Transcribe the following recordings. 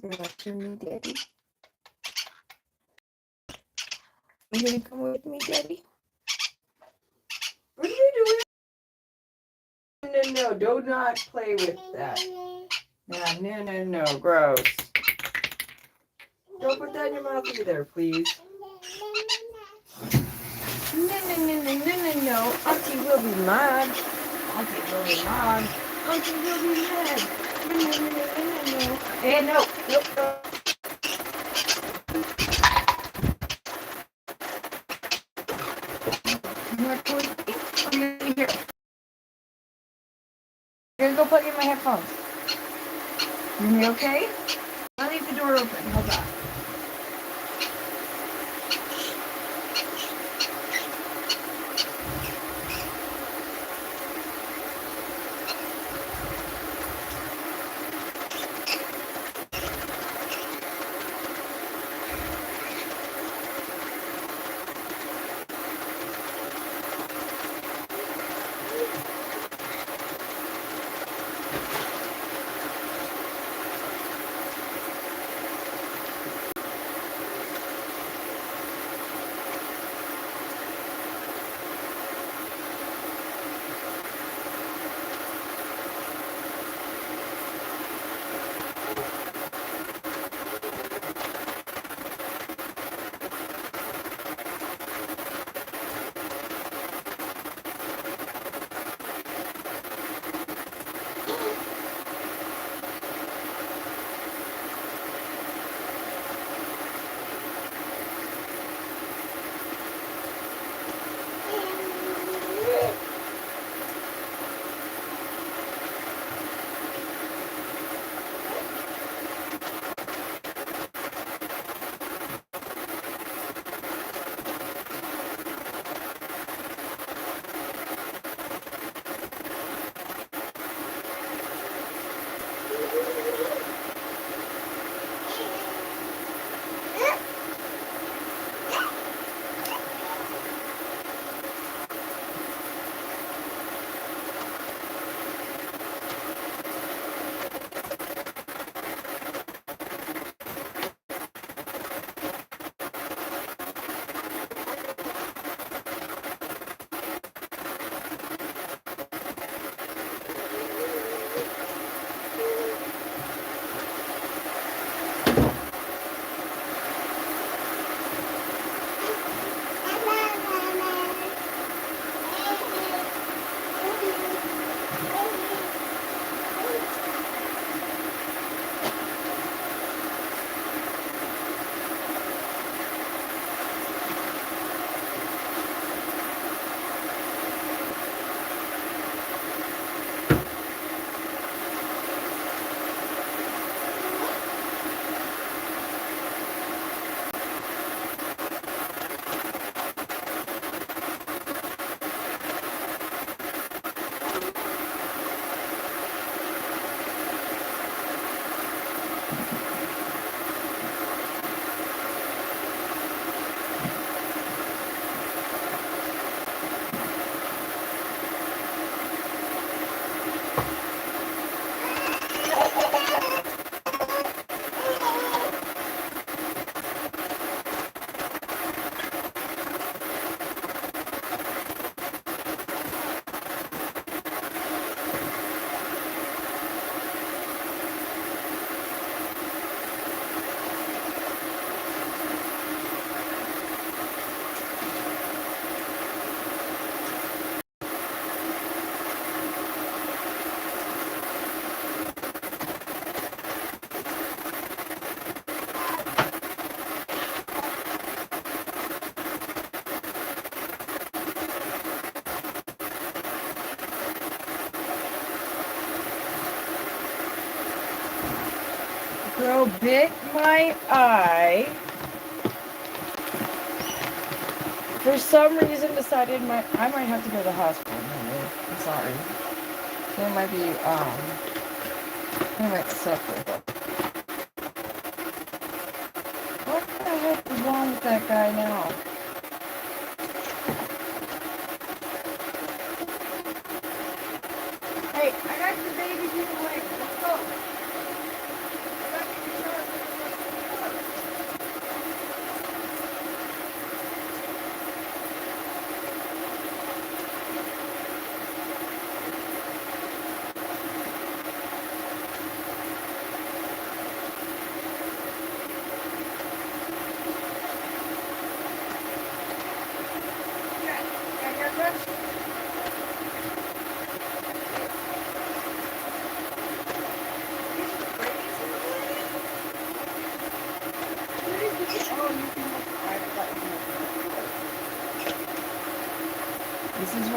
You want to me, Daddy? You gonna come with me, Daddy? What are you doing? No, do not play with that. Yeah, no, gross. Don't put that in your mouth either, please. No. Auntie will be mad. Auntie will be mad. Auntie will be mad. No. And no. Nope. Here. I'm gonna go plug in my headphones. You okay? I'll leave the door open. How's that? Girl bit my eye. For some reason decided I might have to go to the hospital. I'm sorry. There might be I might suffer. What the heck is wrong with that guy now? Hey, I got your baby here away. Let's go. I got your truck.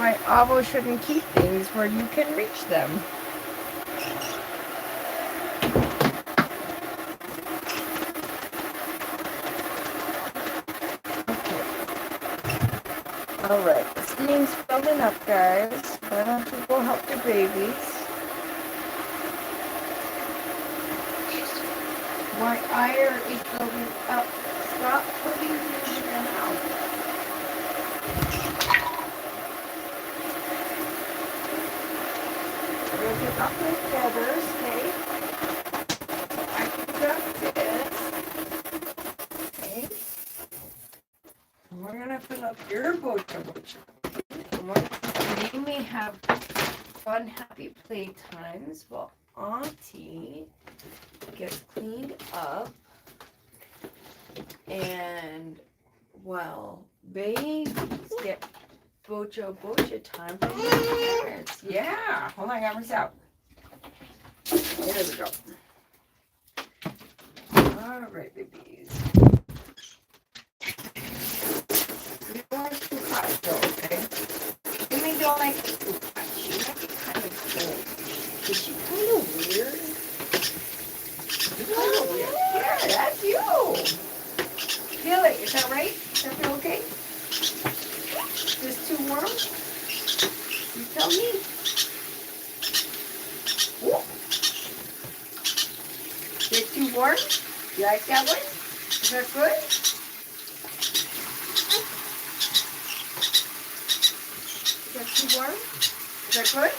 why Avo shouldn't keep things where you can reach them. Okay. Alright, the steam's building up, guys. Why don't you go help the babies? My ire is building up. Stop putting things in the house. We're going to take off those feathers, okay? I can grab this. Okay. And we're going to fill up your bocha. We may have fun, happy playtimes while Auntie gets cleaned up. And while babies get bocha time from their parents. Yeah, hold on, I got this out. There we go. All right, babies. You don't like too hot though, okay? You may don't like it too hot. She might be kind of cold. Is she kind of weird? You're kind of weird. Yeah, that's you. Feel it. Is that right? Does that feel okay? Is this too warm? You tell me. Ooh. Is it too warm? You like that one? Is that good? Is that too warm? Is that good?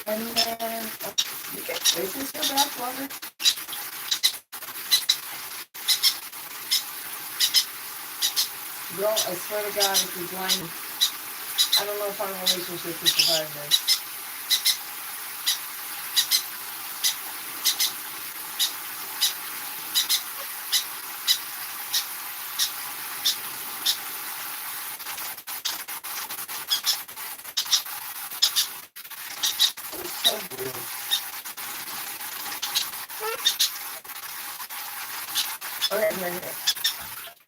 And then, you get this is your bath water. Bro, I swear to God, if you're blind, I don't know if our relationship can survive this. It's so weird. Okay, here.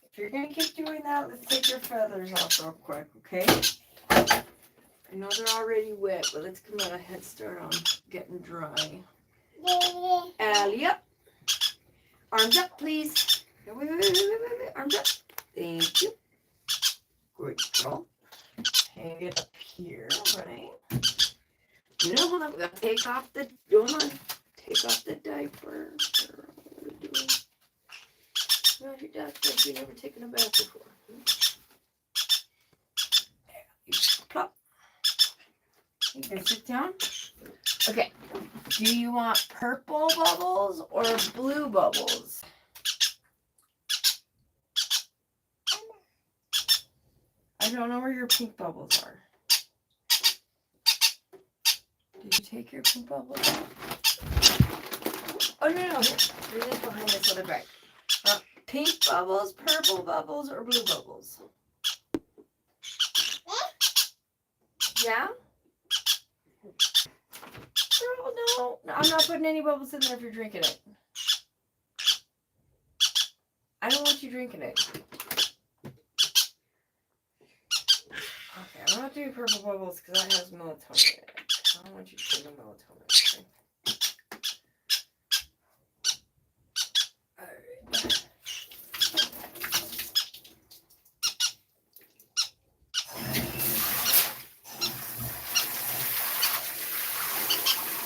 If you're gonna keep doing that, let's take your feathers off real quick, okay? I know they're already wet, but let's come out a head start on getting dry. Alley up. Arms up, please. Wait. Arms up. Thank you. Good girl. Hang it up here, right? You know, hold on. We gotta take off the. Hold on. Take off the diaper. What are we doing? No, your dad said you've never taken a bath before. There, you plop. You can sit down. Okay. Do you want purple bubbles or blue bubbles? I don't know where your pink bubbles are. Did you take your pink bubbles out? Oh, no. Here. They're just behind this other bag. Pink bubbles, purple bubbles, or blue bubbles? Yeah? Girl, no. I'm not putting any bubbles in there if you're drinking it. I don't want you drinking it. Okay, I'm not doing purple bubbles because that has melatonin in it. I don't want you to drink the melatonin. Okay? Alright.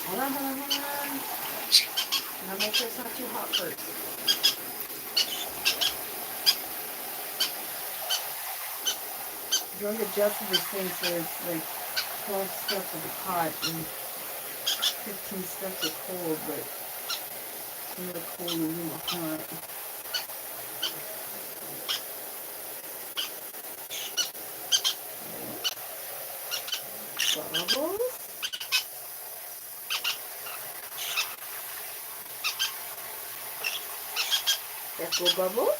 Hold on. Now make sure it's not too hot first. Don't adjust this thing so it's like 12 steps will be hot and 15 steps are cold, but some of the cold is in the hot. Bubbles. Echo bubbles.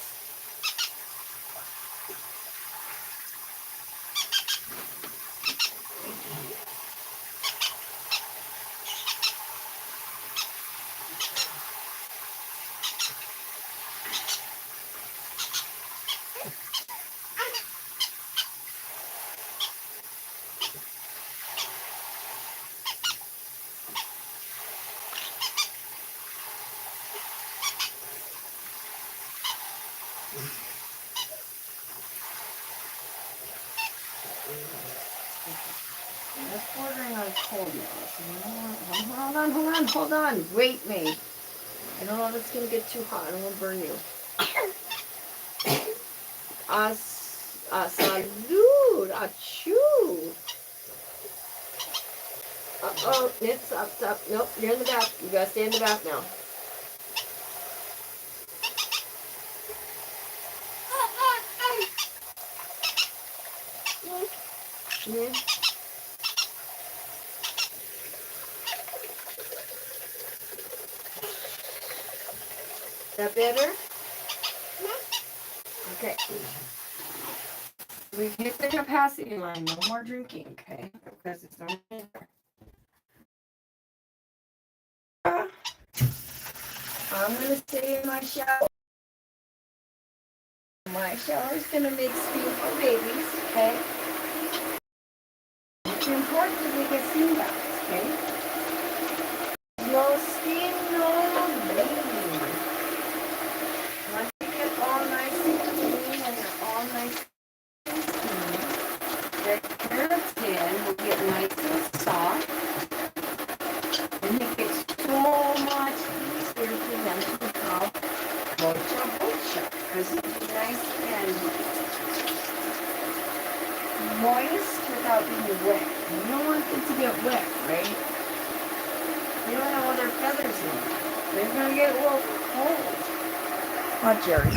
That's bordering on cold now. So hold on. Wait, Mei. I don't know if it's gonna get too hot. I don't want to burn you. Salud. Achoo. Uh-oh. Stop. Nope, you're in the bath. You gotta stay in the bath now. Yeah. That better? Okay. We hit the capacity line. No more drinking, okay? Because it's not there. I'm gonna stay in my shower. My shower is gonna make sleepover babies, okay? It's important that we get steam baths, okay? No steam, no baby. Once you get all nice and clean and they're all nice and clean, their parent skin will get nice and soft. And it gets so much easier for them to become mocha because it's nice and moist without being wet. You don't want them to get wet, right? They don't have all their feathers in them. They're going to get a little cold. Oh, Jerry.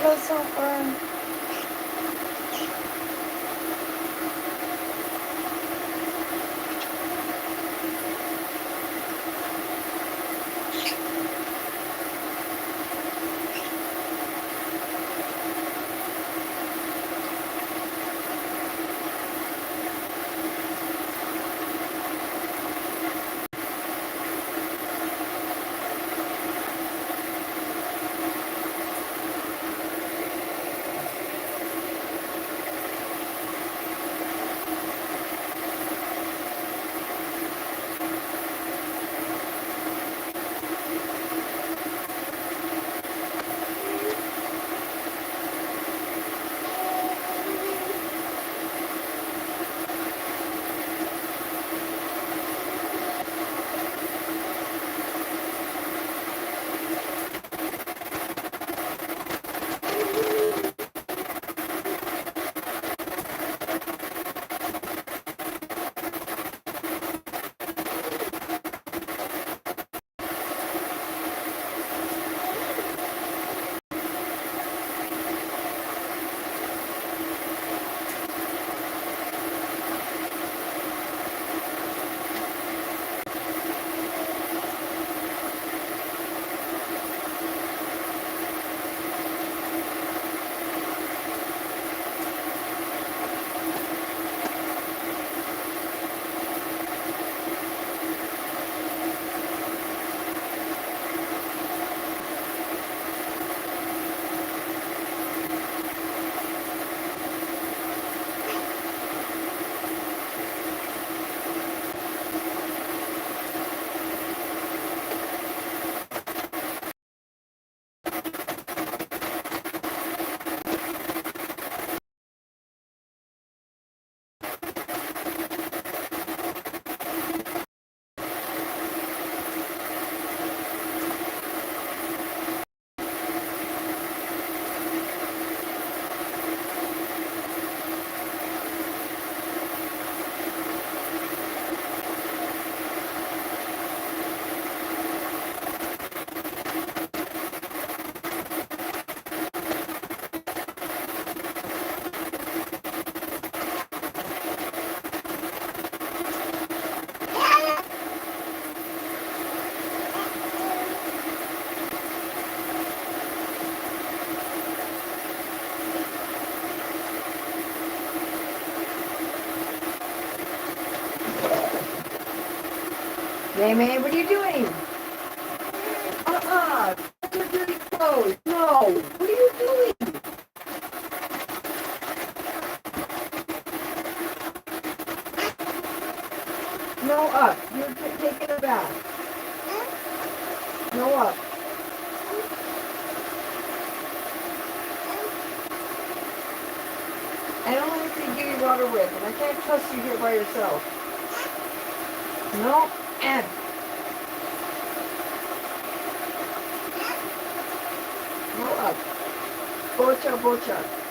Feels so burn. Mei Mei, what are you doing? Put your dirty clothes. No. What are you doing? back. No up. I don't have to give you water with, and I can't trust you here by yourself. No, and. No up. Bocha, bocha.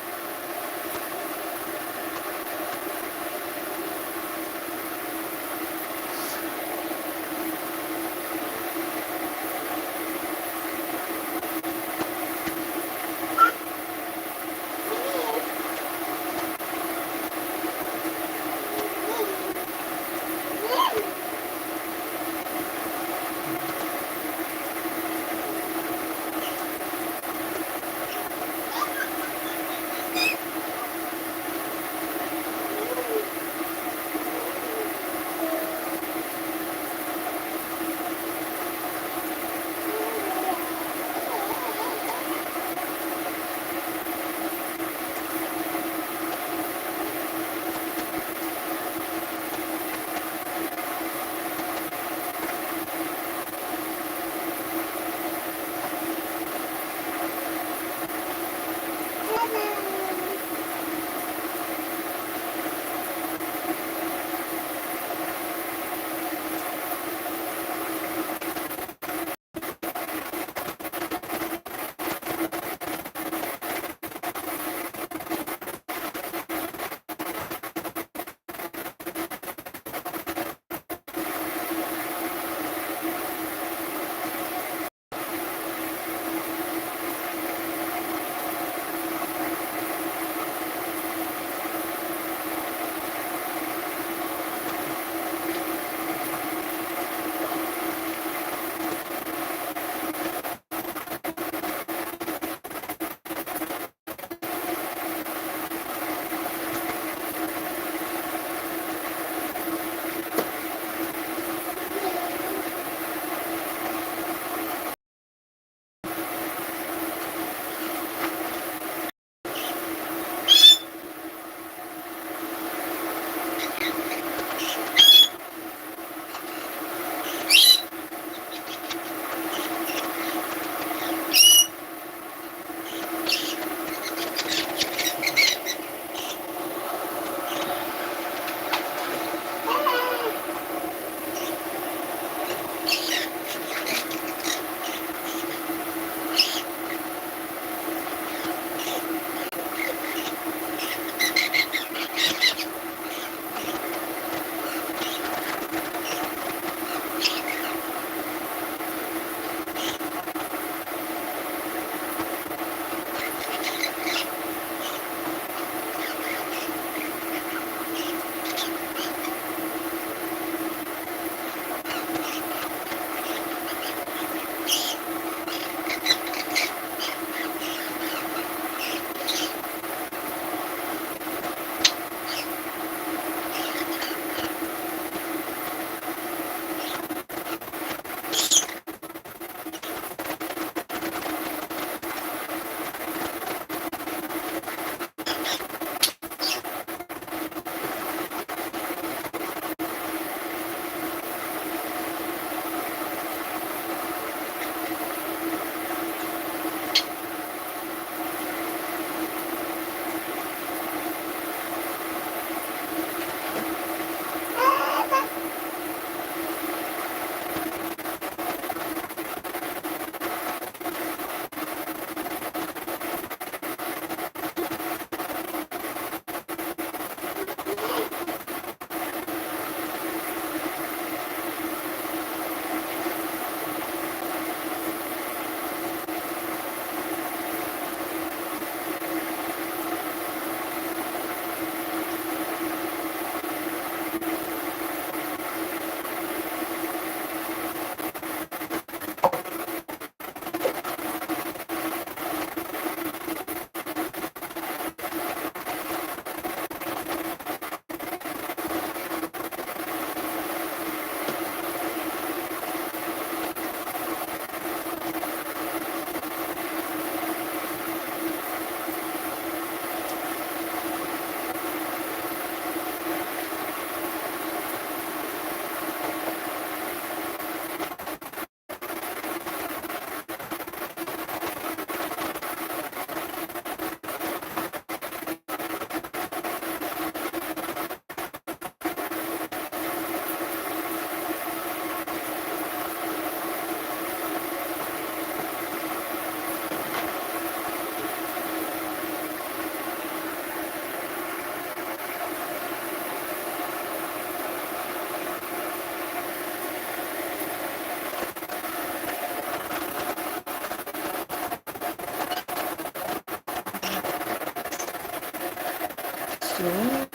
now.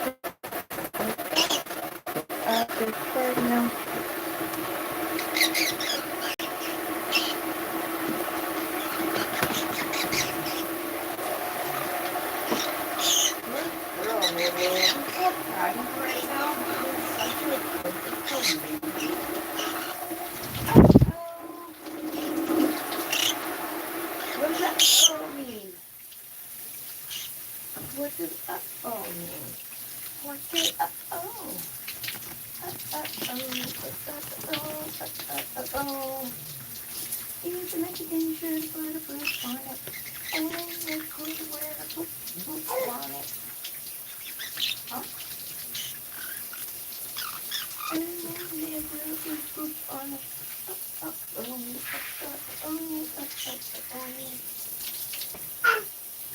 Girl, Mei Mei, I'm so proud of you right now. You're such a wonderful lady. What does that oh mean? What does uh-oh mean? What does uh-oh? Uh-oh. Use the Mexican shirt, put a boot on it. And then you could wear a boot on it. Huh? And then you put a boot on it.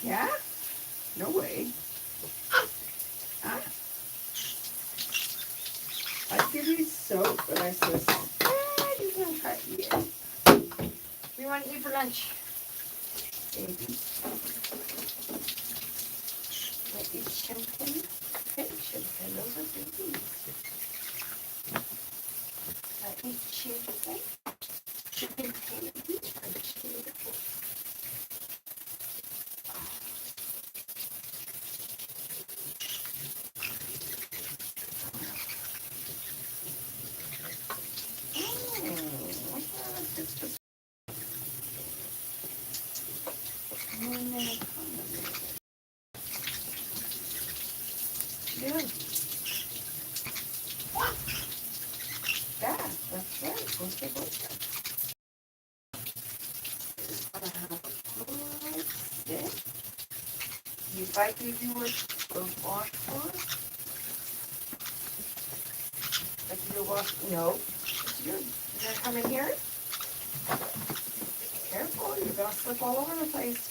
Yeah? No way. Huh? I give you soap, but I said, you can try to eat it. What do you want to eat for lunch? Baby. Might eat champagne. Hey, champagne. Those are babies. Might eat champagne. Chicken babies are beautiful. Yeah. Yeah, that's right. Go take a look. If I give you a washcloth, like you wash, no, it's good. You're gonna come in here. Careful, you're gonna slip all over the place.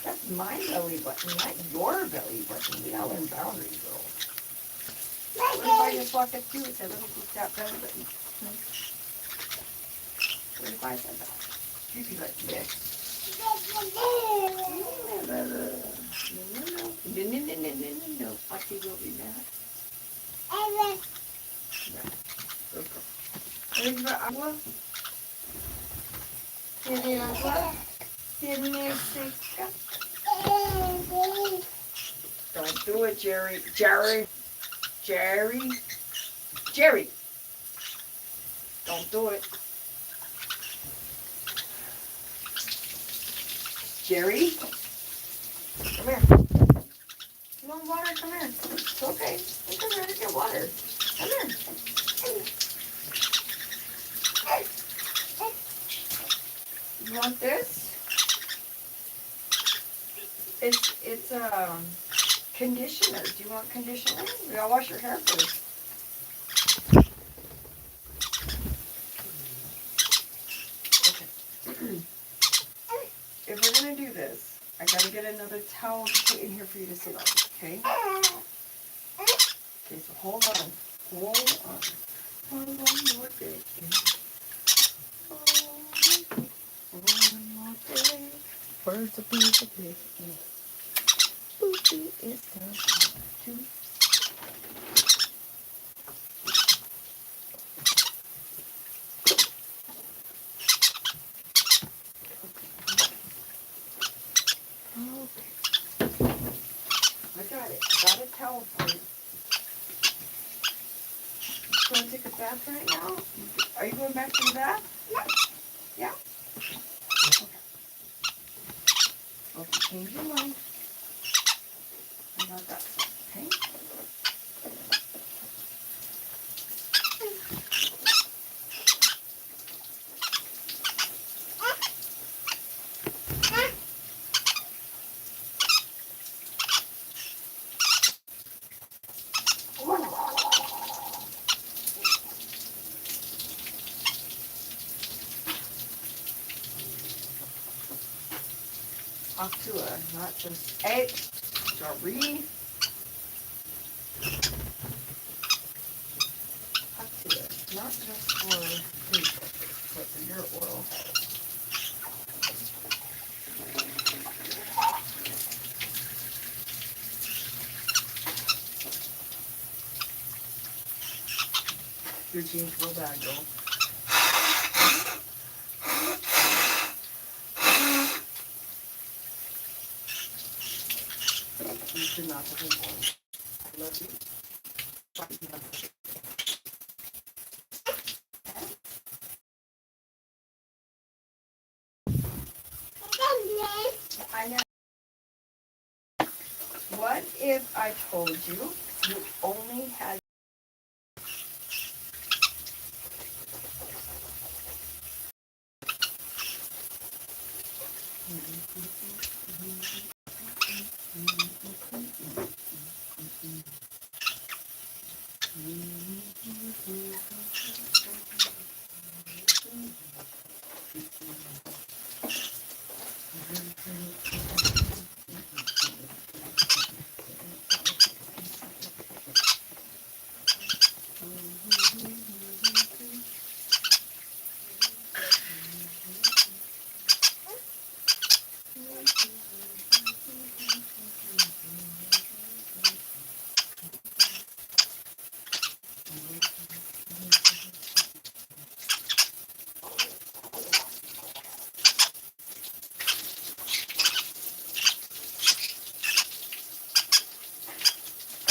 That's my belly button, not your belly button. We gotta learn boundaries, girl. What if I just walked up to you and said, let me keep that belly button? What if I said that? You'd be like, yes. No, Auntie will be mad. ¿Quieres agua? ¿Quieres agua? ¿Tienes seca? Don't do it, Jerry. Jerry. Jerry. Jerry. Don't do it. Jerry. Come here. You want water? Come here. It's okay. Come here to get water. Come here. You want this? It's conditioner. Do you want conditioner? We gotta wash your hair first. Okay. If we're gonna do this, I gotta get another towel to put in here for you to sit on. Okay? Okay, so hold on. Hold on. Hold on more day. One more day. Birds will be the big. Boopy is done too. Okay. I got it. Got a towel for you. You want to take a bath right now? Are you going back to the bath? Yeah? Okay. Okay, change your mind. I got that stuff, okay? Talk to her, not just, hey, sorry. Talk to her, not just for food, but for your oral health. Your jeans real bad, girl. You should not have been born. I love you. I know. What if I told you you only had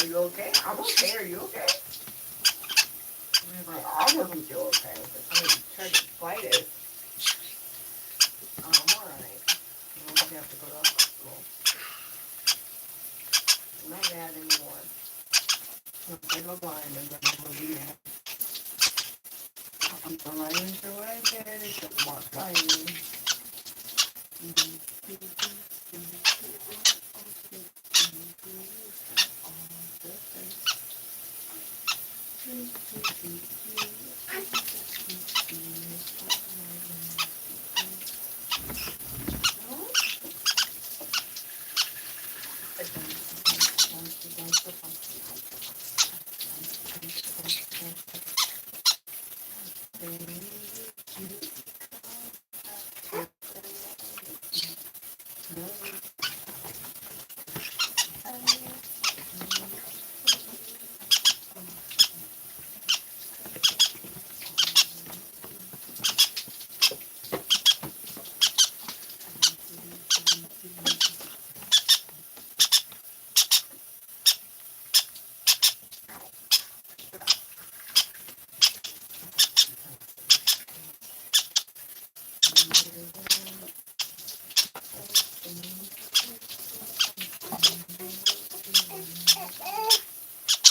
Are you okay? I'm okay. Are you okay? I wasn't feel okay, but somebody tried to bite it. I'm alright. I don't have to go to the hospital. I'm not bad anymore. Once I go blind, I'm going to be mad. I'm not even sure what I did. It's just walk by me.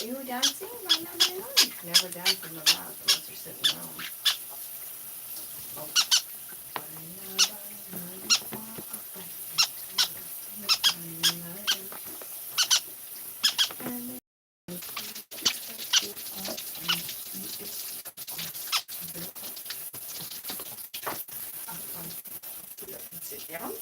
Are you dancing right now? You can never dance in the bath unless you're sitting down. Oh. Sit down.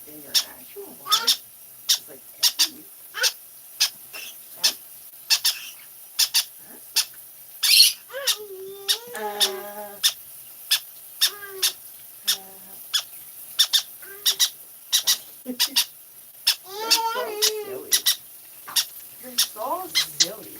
Than your actual one. It's like every You're so silly.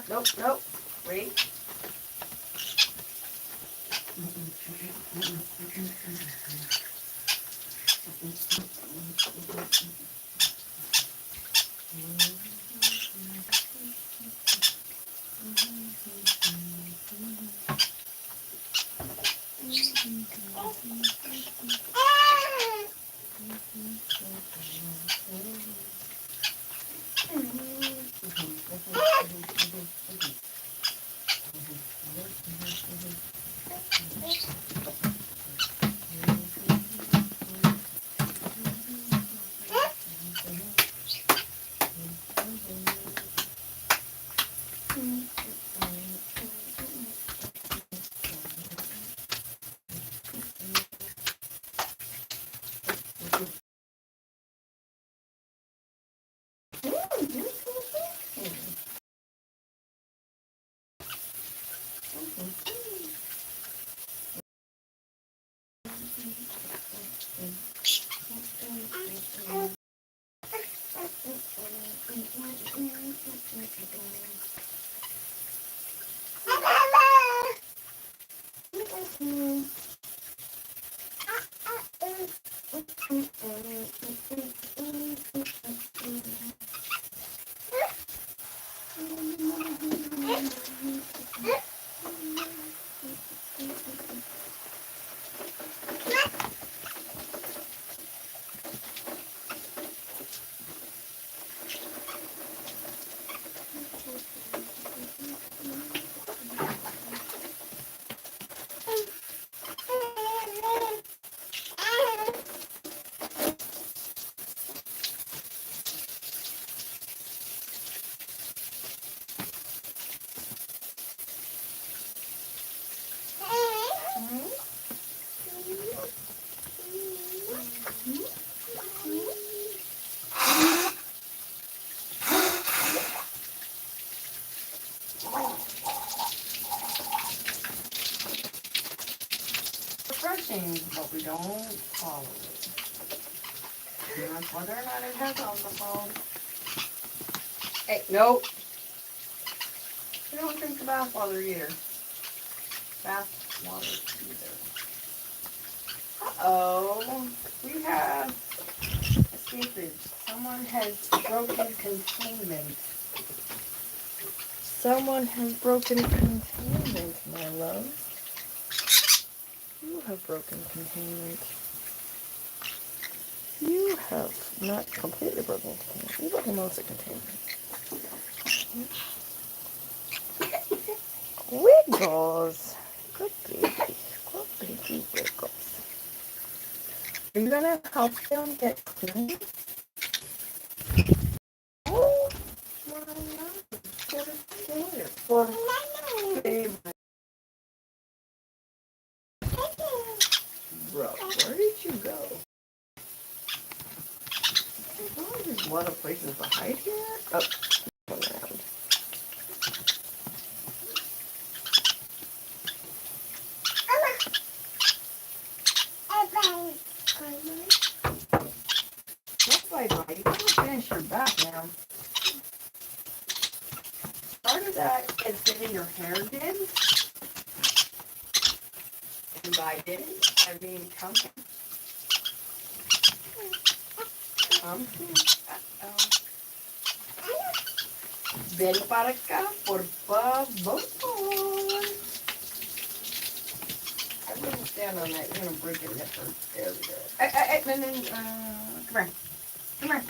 Nope, nope. Wait. Refreshing, but we don't follow it. And that's whether or not it has alcohol. Hey, nope. We don't drink the bath water either. Bath water either. Uh-oh. We have escapage. Someone has broken containment. Someone has broken containment, my love. You have broken containment. You have not completely broken containment. You've broken most of containment. Wiggles. Good baby. Good baby Wiggles. Are you gonna help them get clean? Oh, for favorite. Bro, where did you go? Oh, there's a lot of places to hide here. Oh, one around. Bye bye. You gotta finish your bath now. Part of that is getting your hair did. And by did, I mean come. Ven para acá, por favor. I'm gonna stand on that. You're gonna break your nipper. There we go. Hey, no, come here. Come here.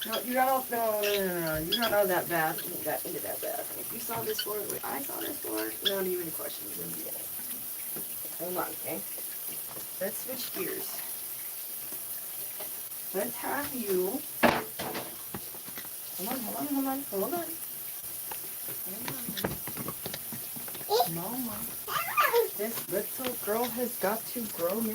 No, you don't. No. You don't know that bad. You got into that bad. If you saw this floor the way I saw this floor, not even questions in the beginning. Hold on, okay? Let's switch gears. Let's have you. Hold on. Mama. This little girl has got to grow me.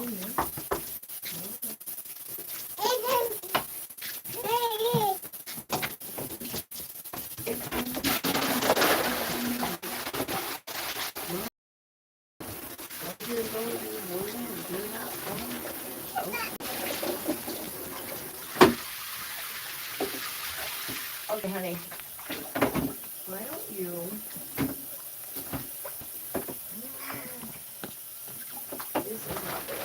Okay, honey. Why don't you... This is not good.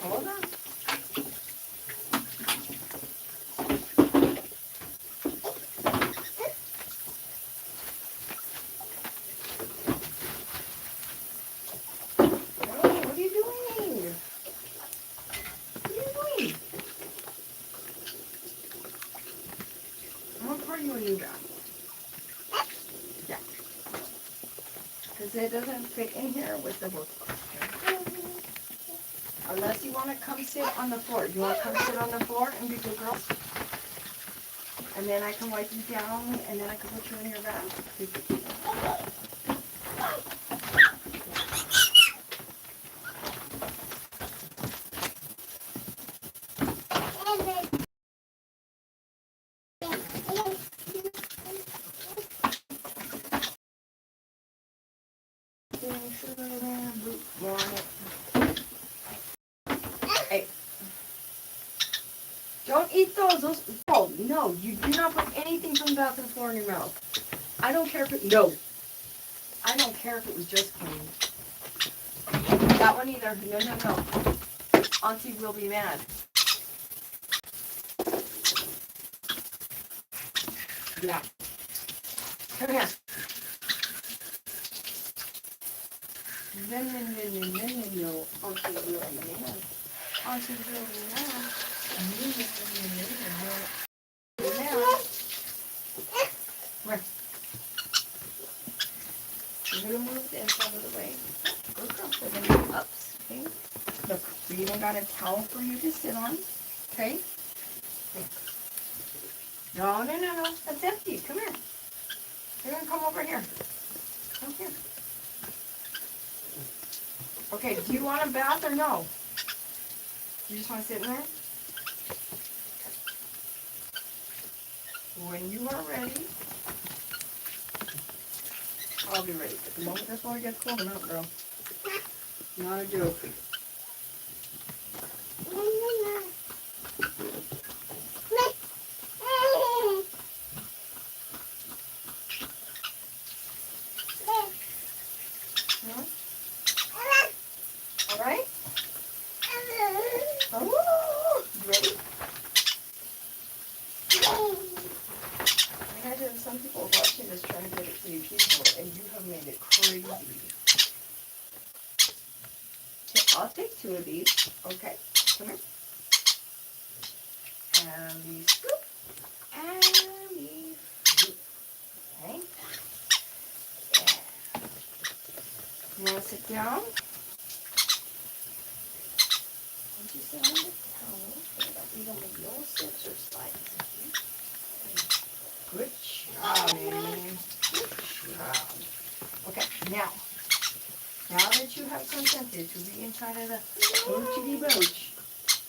Hold on. Because it doesn't fit in here with the book. Unless you want to come sit on the floor. You want to come sit on the floor and be good girls? And then I can wipe you down and then I can put you in your bath. Hey. Don't eat those. Oh, no, you do not put anything from the bathroom floor in your mouth. I don't care if it, no. I don't care if it was just clean. That one either. No, no, no. Auntie will be mad. Yeah. Come here. No. Auntie will be mad. Auntie will be mad. Come here. We're going to move this out of the way. Go across. We're going to go ups. Okay? Look, we even got a towel for you to sit on. Okay? No. That's empty. Come here. You're going to come over here. Come here. Okay, do you want a bath or no? You just want to sit in there? When you are ready, I'll be ready. But the moment this water gets cold enough, girl. Not a joke. Alright? Oh, you ready? Imagine some people watching this trying to get it to you people, and you have made it crazy. Okay, I'll take 2 of these. Okay, come here. And the scoop. And the scoop. Okay. Yeah. You want to sit down? Once you sit on the towel, we don't make no sips or slides. Good job, man. Good job. Okay, now that you have consented to be inside of the boachity boach,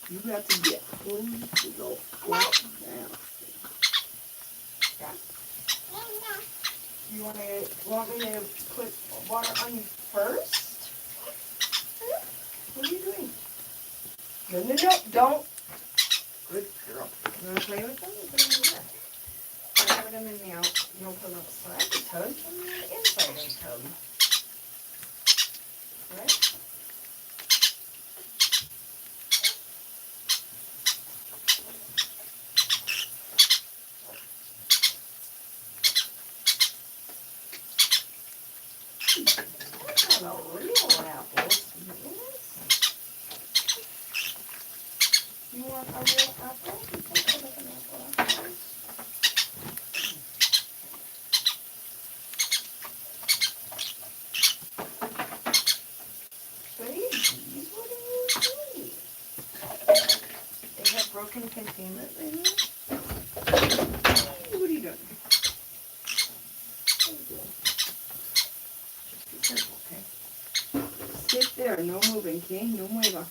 you have to get home to go flat down. Yeah? You want me to put water on you first? What are you doing? No, don't. Good girl. You want to play with them? Put them in there. Put them in the out. You don't put them outside the tub. Put them inside the tub. Right? That's not real apples. You want a real apple? You can put an apple. Babies, what are you doing? They have broken containment, baby. What are you doing? What are you doing? Just be careful, okay? Sit there, no moving, okay? No mueva.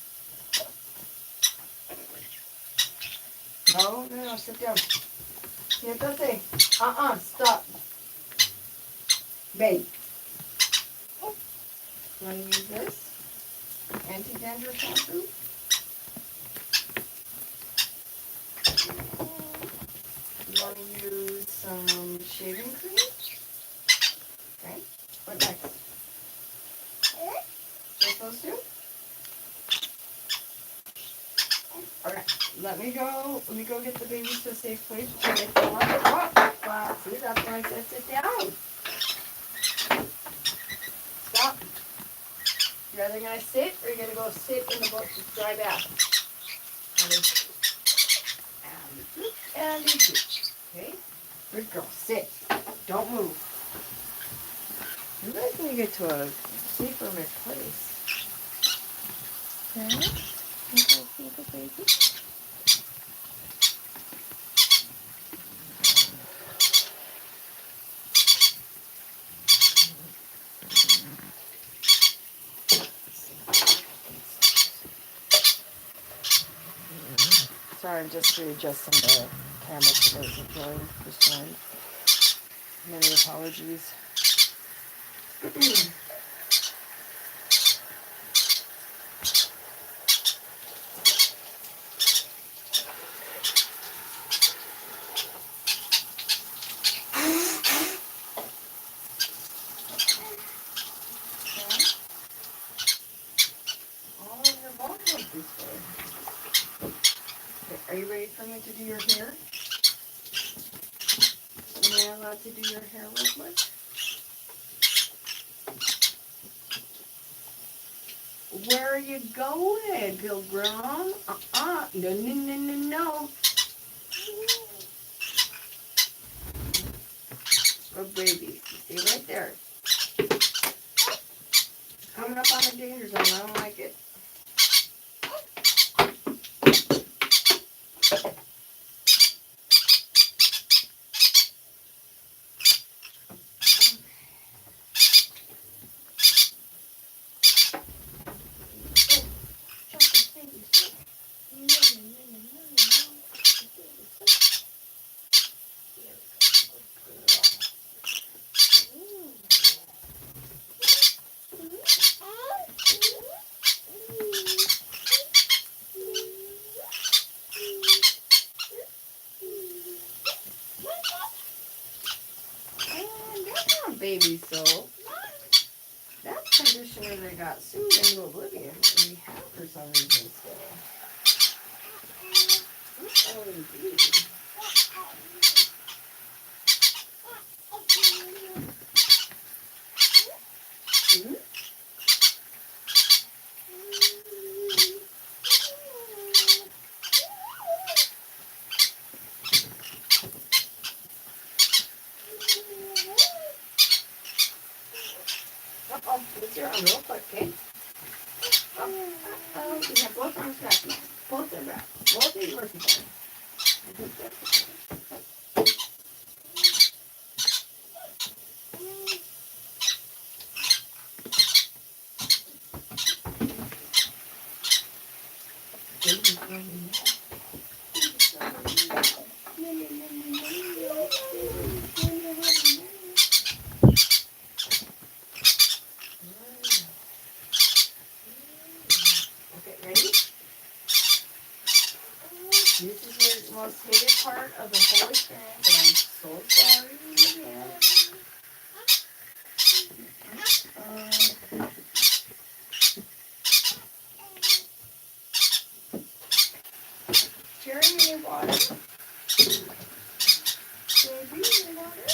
No, sit down. Siéntate. Stop. Babe. You want to use this? Anti-dandruff shampoo? You want to use some shaving cream? Okay. What next? Just those 2? Okay. Let me go get the babies to a safe place before they fall off the rock. See, that's why I said sit down. Stop. You're either going to sit or you're going to go sit in the dry bath. And you do. Okay? Good girl. Sit. Don't move. You guys need to get to a safer place. Okay? You guys see the baby? Sorry, I'm just readjusting the camera so those that just joined. Many apologies. Are you ready for me to do your hair? Am I allowed to do your hair real quick? Where are you going, Pilgrim? No, no, no, no, no. Good baby. Stay right there. Coming up on the danger zone. I don't like it. Baby soap. That conditioner that got sued into oblivion, and we have for some reason still. Oh, indeed. Mm-hmm. Uh-oh, let's your arm real quick, okay? Uh-oh, you have both arms wrapped now. Both are wrapped. Both are yours again. This is your most hated part of the whole experience, and I'm so sorry. Carry me water. Baby, water.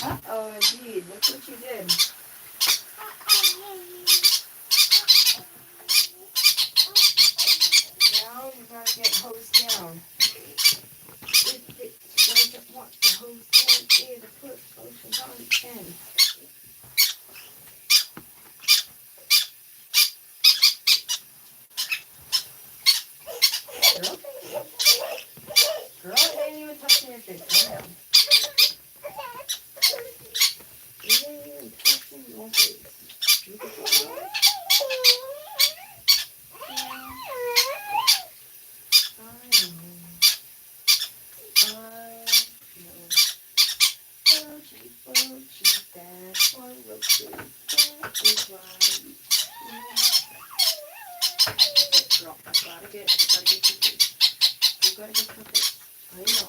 Uh-oh, indeed. Look what you did. day to put lotions on the end. Girl, they ain't even touching your face. Calm down. They ain't even touching your face. You can put it on. That's what roasted. That is right. Girl, you gotta get your face. You gotta get your face. I know.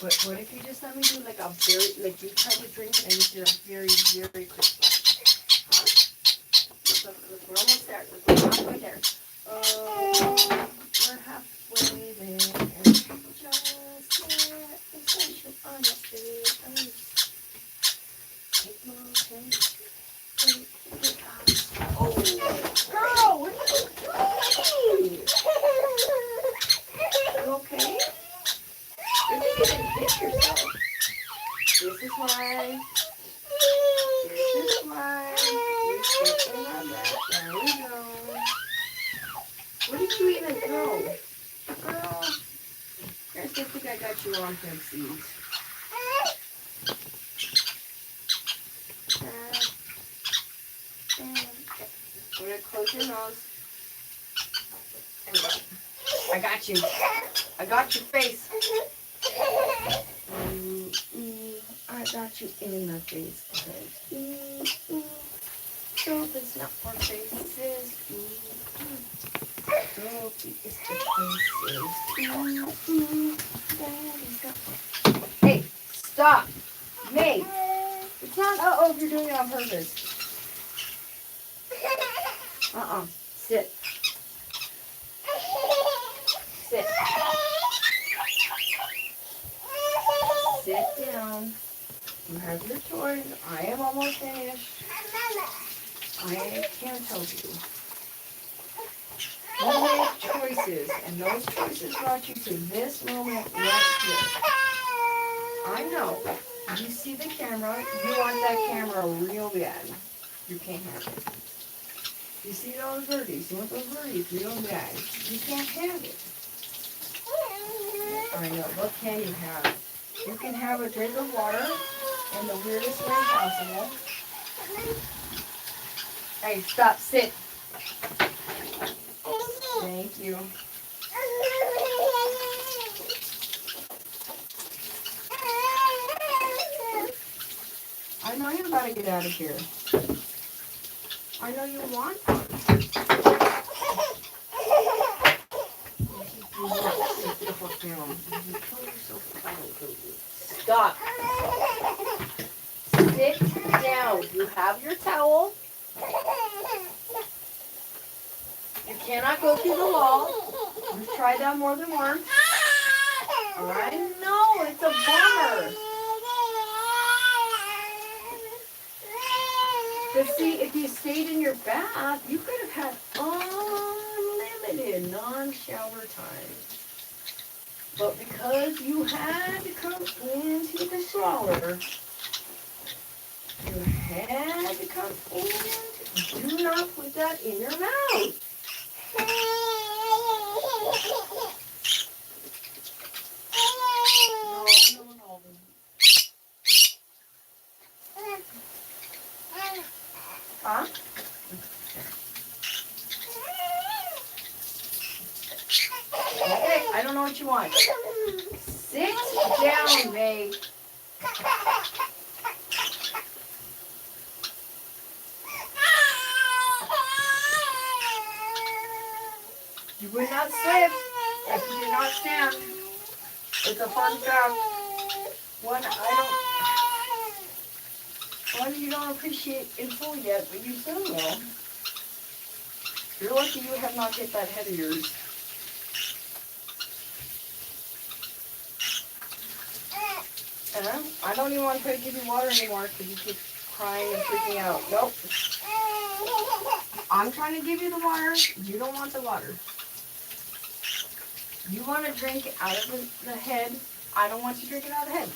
But what if you just let me do like a very, like you try to drink and you do a very, very quick splash? Huh? Look, we're almost there. Look, we're halfway there. We're halfway there. Just get essential on your face. Take my hand. Oh, girl, what are you doing? You okay? You didn't hit yourself. This is why. You're sitting on that. There we go. What did you even throw? Girl. I still think I got you on hemp seeds. I'm going to close your nose. I got you. I got your face. I got you in the face. Soap is not for faces. Soap is for faces. Hey, stop. Mei. It's not if you're doing it on purpose. Sit. Sit. Sit down. You have your toys. I am almost finished. I can tell you. You make choices, and those choices brought you to this moment right here. I know. You see the camera. You want that camera real bad. You can't have it. You see those birdies. You want those birdies real bad. You can't have it. I know. What can you have? You can have a drink of water in the weirdest way possible. Hey, stop. Sit. Thank you. I know you're about to get out of here. I know you want one. Stop. Sit down. You have your towel. You cannot go through the wall. We've tried that more than once. I know, it's a bummer. But see, if you stayed in your bath, you could have had unlimited non-shower time. But because you had to come into the stroller, you had to come in. Do not put that in your mouth. Huh? Okay, I don't know what you want. Sit down, Mei. You would not slip if you did not stand. It's a fun fact. One you don't appreciate in full yet, but you soon will. You're lucky you have not hit that head of yours. I don't even want to try to give you water anymore because you keep crying and freaking out. Nope. I'm trying to give you the water. You don't want the water. You want to drink it out of the head. I don't want you drinking out of the head.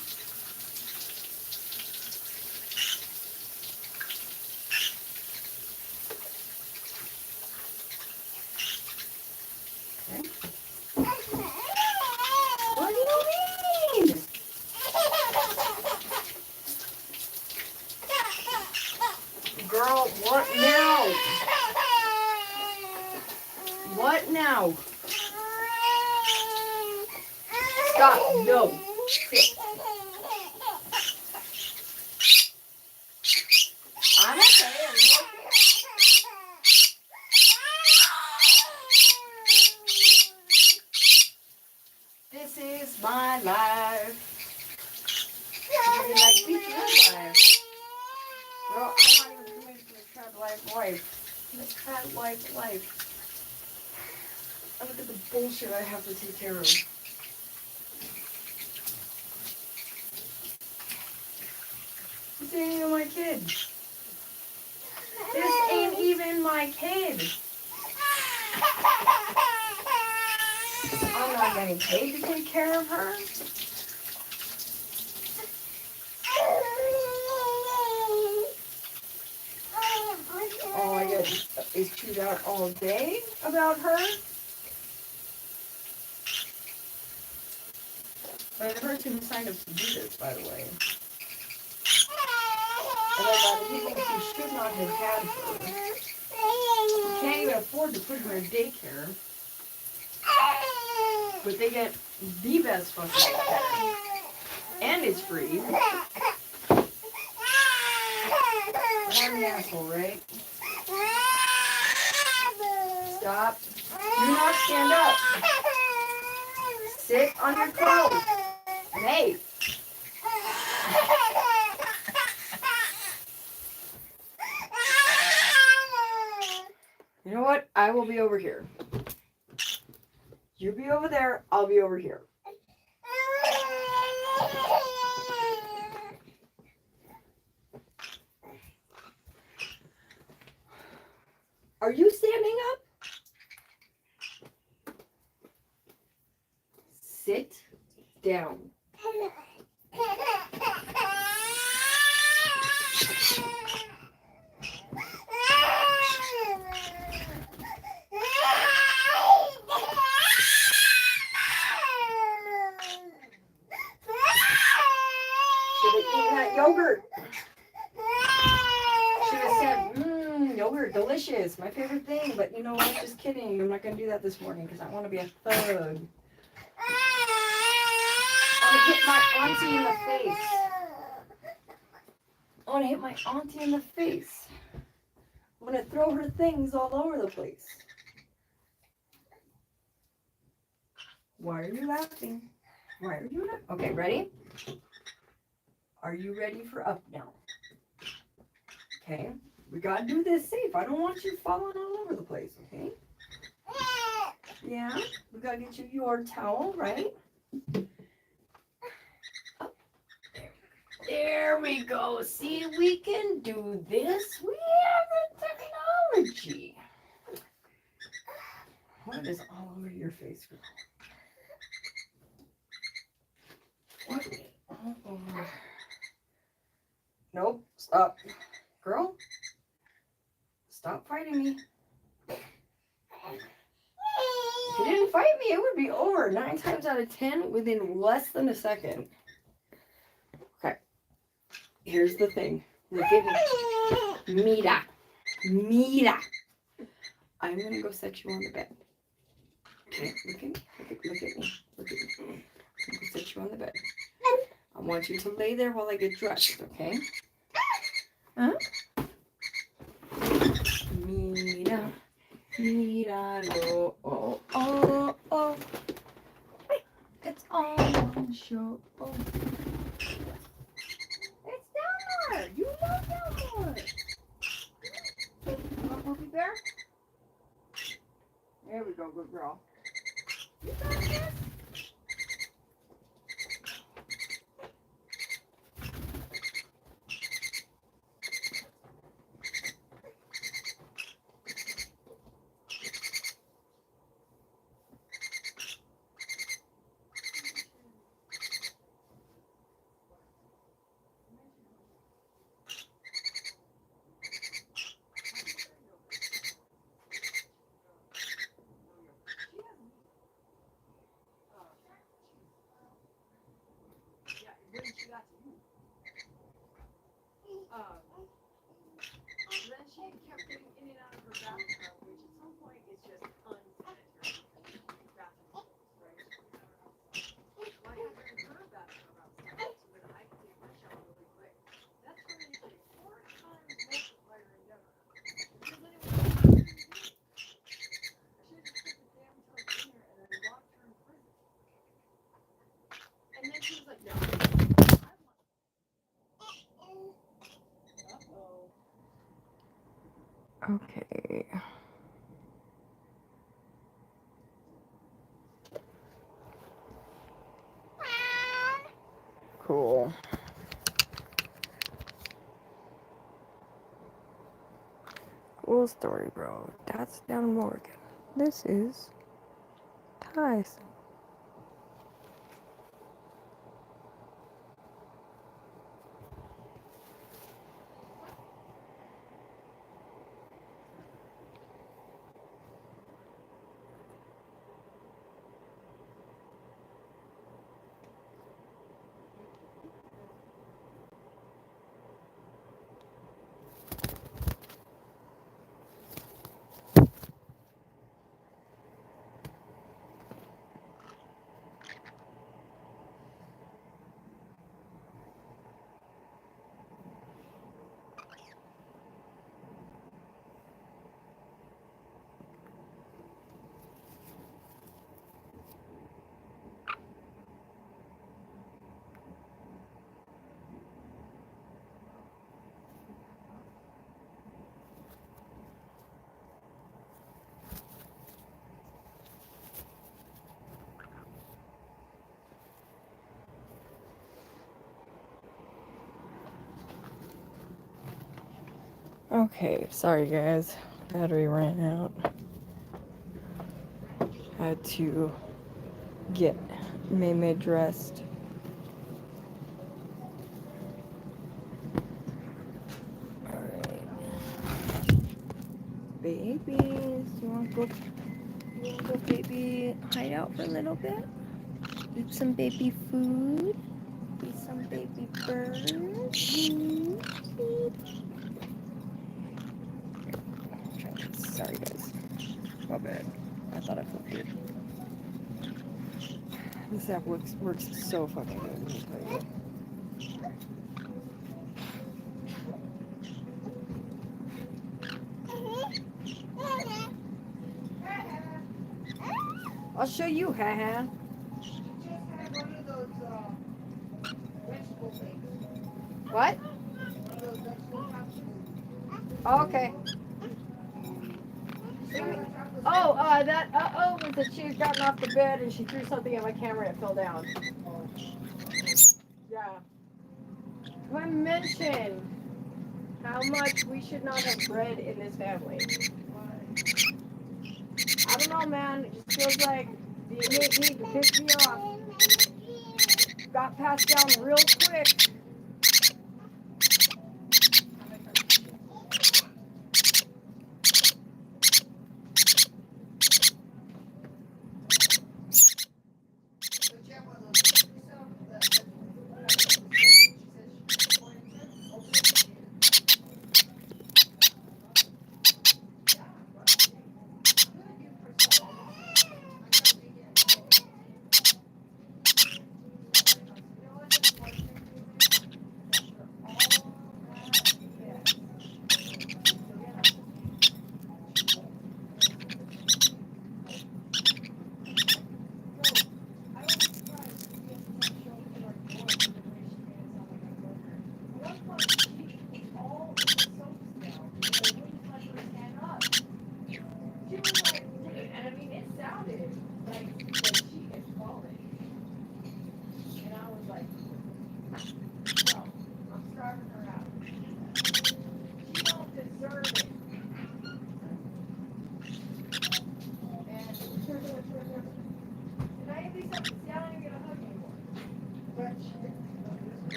Stop. No. Sit. I'm okay. Are you okay? This is my life. Like feature life. Girl, I'm not even committed to the trad life. The trad life. Look at the bullshit I have to take care of. This ain't even my kid. This ain't even my kid. I'm not getting paid to take care of her. All I get is chewed out all day about her. But the person who signed up to do this, by the way. And then by the people who should not have had her, who can't even afford to put her in daycare, but they get the best fucking daycare. And it's free. I'm the asshole, right? Stop. Do not stand up. Sit on your toes. Hey. You know what? I will be over here. You be over there. I'll be over here. Are you standing up? Sit down. Should have eaten that yogurt. Should have said, yogurt, delicious, my favorite thing. But you know what? Just kidding. I'm not going to do that this morning because I want to be a thug. I want to hit my auntie in the face. I want to hit my auntie in the face. I'm going to throw her things all over the place. Why are you laughing? Why are you laughing? Okay, ready? Are you ready for up now? Okay. We got to do this safe. I don't want you falling all over the place, okay? Yeah. We got to get you your towel, right? Up. There we go. See, we can do this. We have the technology. What is all over your face, girl? What is all over? Nope. Stop. Girl, stop fighting me. If you didn't fight me, it would be over 9 times out of 10 within less than a second. Okay. Here's the thing. Look at me. Mira. I'm going to go set you on the bed. Okay, look at me. Look at me. I'm going to set you on the bed. I want you to lay there while I get dressed, okay? Huh? Mira, lo, oh, oh, oh. It's all one show. Oh. It's Delmar. You love Delmar. You want Puppy Bear? There we go, good girl. You got this? Okay. Cool. Cool story, bro. That's down in Morgan. This is Tyson. Okay, sorry guys. Battery ran out. Had to get Mei Mei dressed. Alright. Babies, you wanna go baby hide out for a little bit? Eat some baby food? Eat some baby birds? Sorry guys. My bad. I thought I flipped it. This app works so fucking good, let me tell you. I'll show you, haha. What? Oh, okay. Oh, that was that she had gotten off the bed and she threw something at my camera and it fell down. Yeah. I mentioned how much we should not have bread in this family. I don't know, man. It just feels like the innate need to piss me off got passed down real quick.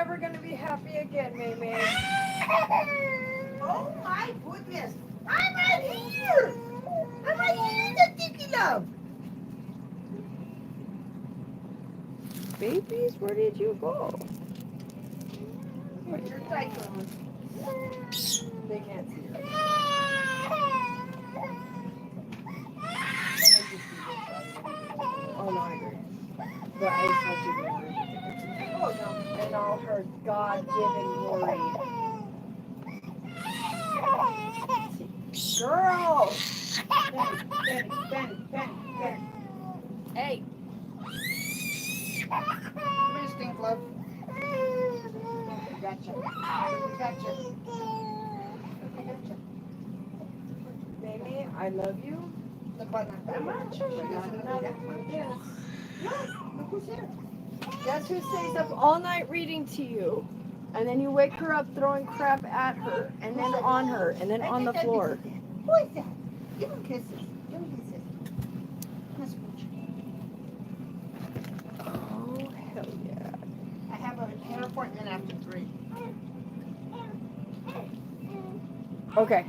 never going to be happy again, Mei Mei. Oh my goodness. I'm right here. I'm right here, the Dicky Love. Babies, where did you go? Put your diaper on. They can't see her. Oh, no, I agree. But I just want you to worry. Oh, no. And all her God-given worry. Girl! Ben. Hey! Come here, Stink Love. Gotcha. Baby, I love you. Look, but not that much. Not enough. Yes. Look who's here. Guess who stays up all night reading to you? And then you wake her up throwing crap at her, and then on her, and then on the floor. Who is that? Give him kisses. Let's watch. Oh, hell yeah. I have a hair appointment after 3. Okay.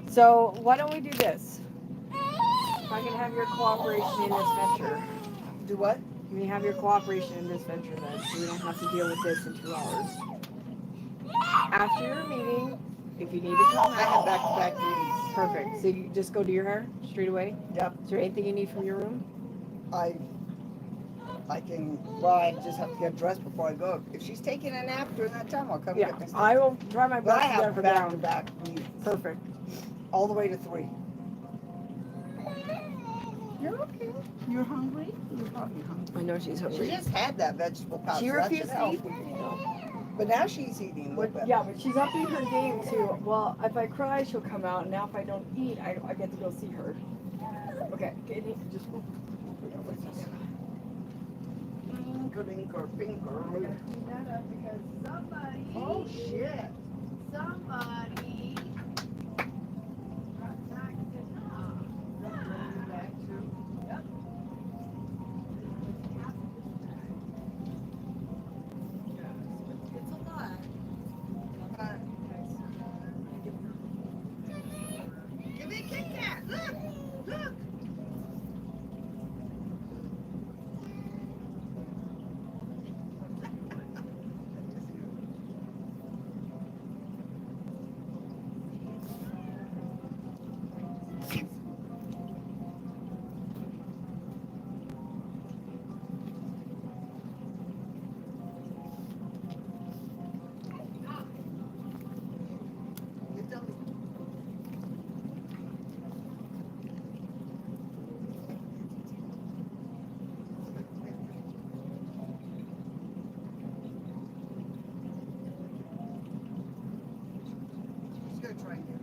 So, why don't we do this? If I can have your cooperation in this venture. Do what? Can you have your cooperation in this venture then, so we don't have to deal with this in 2 hours? After your meeting, if you need to come I have out. back-to-back meetings. Perfect. So you just go do your hair straight away? Yep. Is there anything you need from your room? I can, well, I just have to get dressed before I go. If she's taking a nap during that time, I'll come Yeah, get my stuff. I will try my But best I to get have her down. back-to-back meetings. Perfect. All the way to 3. You're okay. You're hungry? You're probably hungry. I know she's She hungry. just had that vegetable pouch. She so that refused should to eat. help. But now she's eating a little bit. Yeah, but she's upping her game too. Well, if I cry, she'll come out. And now if I don't eat, I get to go see her. Okay, just go. Finger. Clean that up because somebody. Oh, shit. Somebody. got knocked it off. Yep. It's a lot. Give me a Kit Kat. Look. She's gonna try and get her.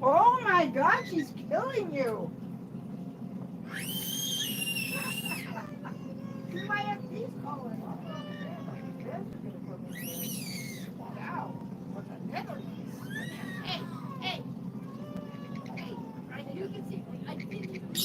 Oh my God, she's killing you. You might have these calling. Wow. What's another piece? Hey, hey, hey. You can see. I didn't even move.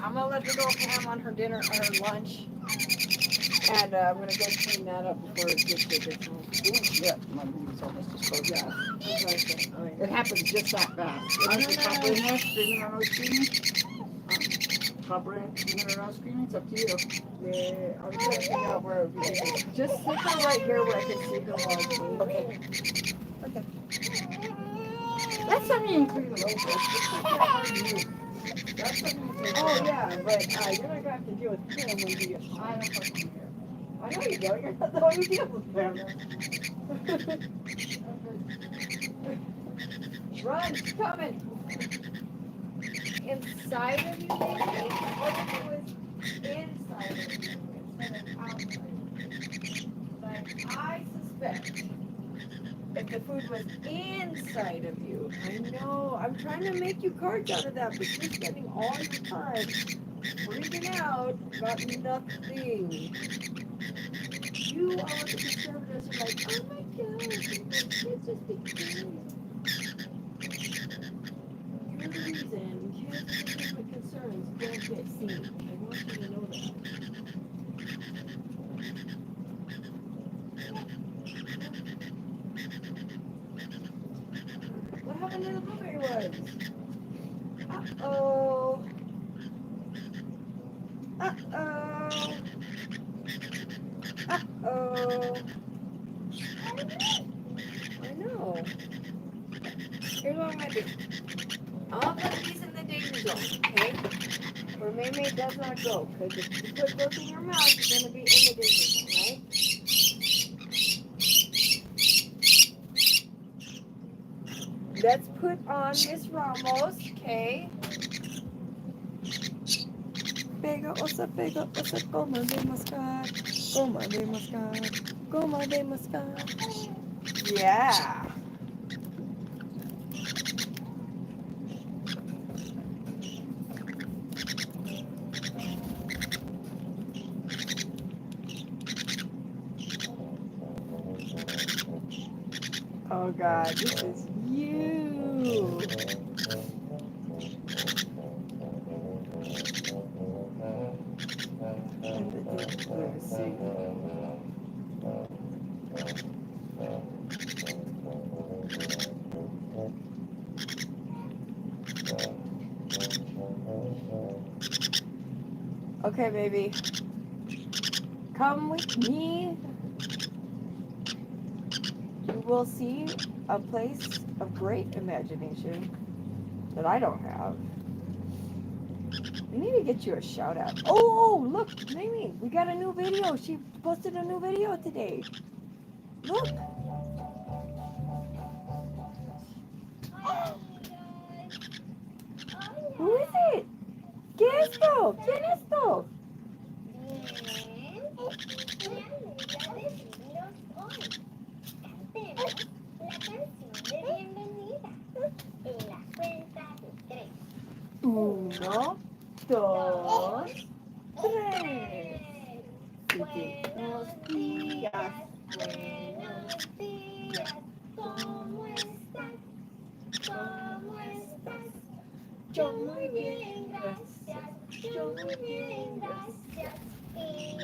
I'm gonna let her go ham on her dinner or her lunch, and I'm gonna go clean that up before it gets to the home. Yeah, my baby's almost disposed. Yeah, it happens just that fast. I was probably in there screaming or no screaming. Probably screaming or no screaming. It's up to you. Yeah, I'm trying to figure out where it would be. Just stick her right here where I can see her while I'm cleaning. Okay. Okay. That's something you can clean it over. It's just like that hard to move. That's something you can oh yeah, but you're not gonna have to deal with him when you get I don't fucking care. I know you don't. You're not the one who deals with them. Run, it's coming. Inside of you, maybe? What if it was inside of you instead of outside? Like, I suspect if the food was inside of you. I know. I'm trying to make you cards out of that, but you're spending all your time freaking out about nothing. You are the conservatives are like, oh my God, it's just a kid. You're the reason kids with legitimate concerns don't get seen. I want you to know that. What happened to the blueberry ones? Uh-oh. Uh-oh. Uh-oh. I know. Here's what I'm gonna do. I'll put these in the danger zone, okay? Where Mei Mei does not go. Because if you put those in your mouth, you're gonna be in the danger zone, right? Let's put on Miss Ramos, okay? Pega, osa, goma de mascar. Goma de mascar. Goma de mascar. Yeah. Oh God, this is you. Let's see. Okay, baby. Come with me. You will see a place of great imagination that I don't have. We need to get you a shout out. Oh, look, Mimi, we got a new video. She posted a new video today. Look. Who is it? ¿Qué es esto? ¿Quién es esto? Uno, dos, tres. Buenos días. Buenos días. ¿Cómo estás? ¿Cómo estás? Yo muy bien, gracias. Yo muy bien, gracias. Y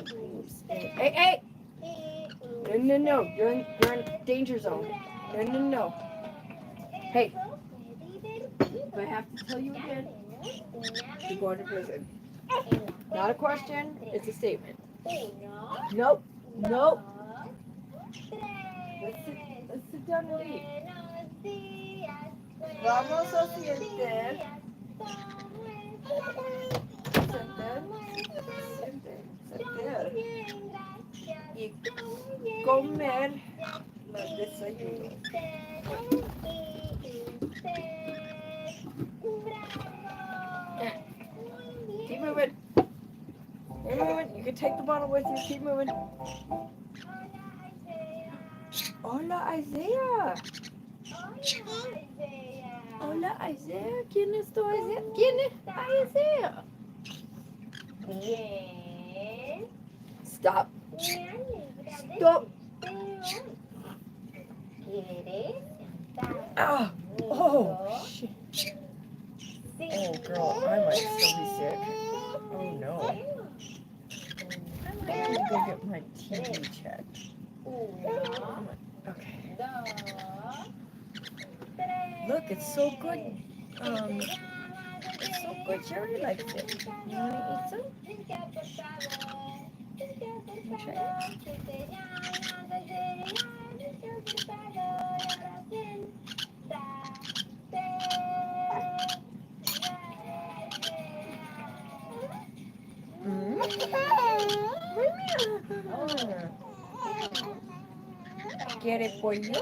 usted. Hey, hey! Y No. You're in danger zone. No. Hey, if I have to tell you again, you're going to prison. Not a question, it's a statement. Nope. Let's sit down and eat. Vamos a sentar. Sentar. Y comer el desayuno. Keep moving. You can take the bottle with you. Keep moving. Hola, Isaiah. Hola, Isaiah. ¿Quién es tu Isaiah? ¿Quién es Isaiah? Bien. Stop. Stop. ¿Quieres cantar? Oh, shit. Oh, girl, I might still be sick. Oh, no. I have to go get my TV checked. Okay. Look, it's so good. It's so good. Jerry likes it. You want to eat some? You try it? ¿Quiere pollo?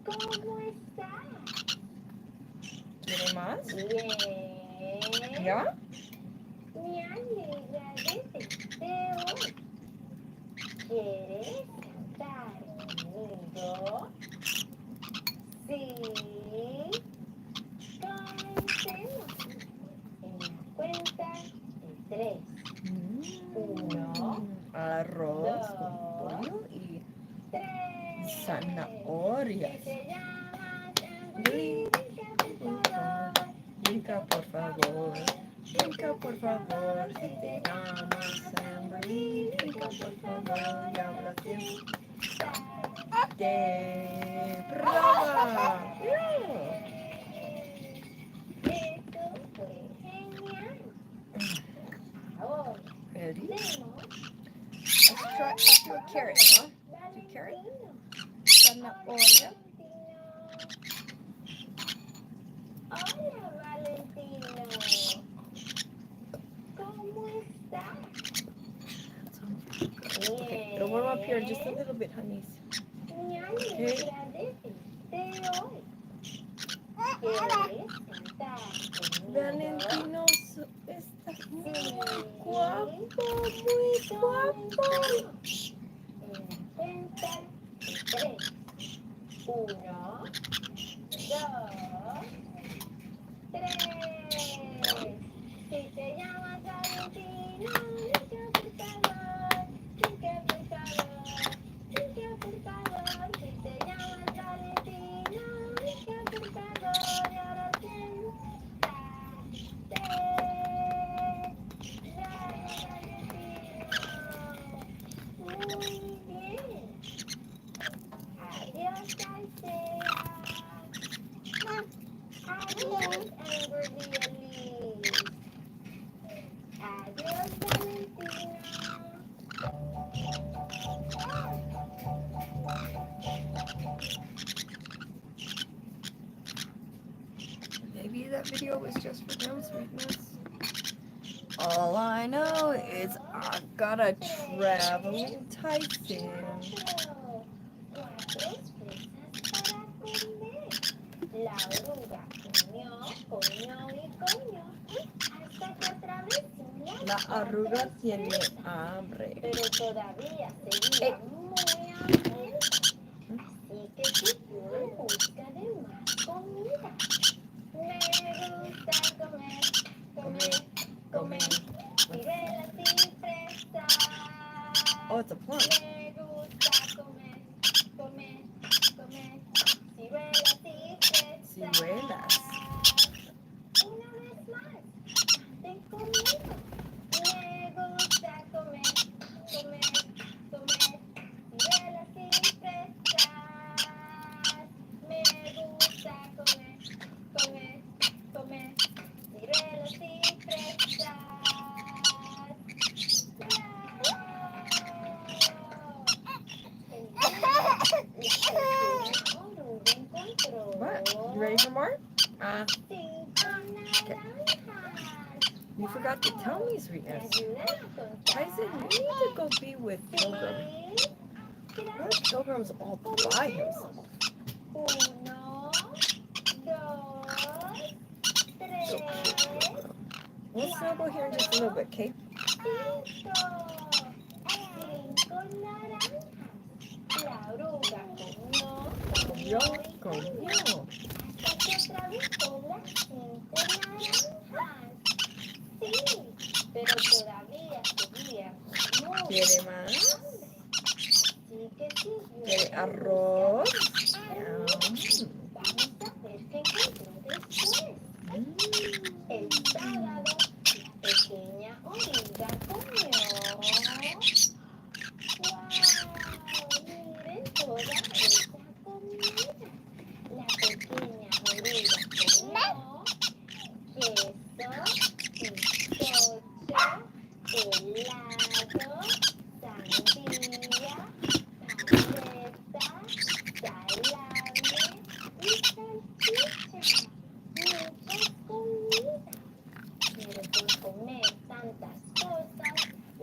¿Cómo estás? ¿Quiere más? Bien. ¿Ya? Me alegra de verte hoy. ¿Quieres cantar conmigo? Sí. Comencemos. En la cuenta de 3. Uno, Arroz con pollo y 3. zanahorias. Se llama Brinca, por favor. Brinca, por favor. Si te llamas Amberly, brinca, por favor. Y habla bien. ¡De brava! Eso fue genial. Ahora Ready? hacemos Let's do a carrot, huh? Do carrot? Zanahoria. Hola, Valentino. ¿Cómo estás? Okay, it'll warm up here in just a little bit, honeys. Me alegra de verte hoy. ¿Quieres cantar conmigo? Valentino está muy Sí. guapo, muy guapo. En la cuenta de 3. 1, 2, 3. Si te llamas Valentino, brinca por favor, brinca por favor, brinca por favor. Si te llamas Valentino, brinca por favor. Y ahora Valentino. Muy bien. Adiós, Isaiah. Adiós, Amberly Elise. Adiós, Valentino. Maybe that video was just for them, sweetness. All I know is I got a traveling Tyson. 4 fresas para comer. La oruga comió y comió hasta que atravesó la La arruga tiene hambre. Pero todavía seguía muy hambrienta. Así que siguió en busca de más comida. Me gusta comer, comer, comer, ciruelas y fresas. Oh, it's a plant. Me gusta comer, comer, comer, ciruelas y fresas. Ciruelas. Una vez más, canten conmigo. Me gusta comer, comer, comer, ciruelas y fresas. Me gusta comer, comer, comer, ciruelas y fresas. What? You ready for more? Okay. You forgot to tell me, sweetness. Tyson, you need to go be with Pilgrim. What if Pilgrim's all by himself? Uno, dos, tres, We'll snuggle here in just a little bit, okay? cinco. Cinco naranjas. La oruga comió, Yo, comió y comió. Hasta que otra vez con las 5 naranjas. Sí, pero todavía seguía con mucha ¿Quiere más? hambre. Así que siguió ¿Quiere en arroz? busca de arroz. Vamos a ver qué encontró después. El sábado, la pequeña oruga comió. ¡Wow! Miren toda esa comida. La pequeña oruga comió queso, bizcocho, helado, sandía, paleta, salame y salchicha. Muchas comidas. Pero por comer tantas cosas,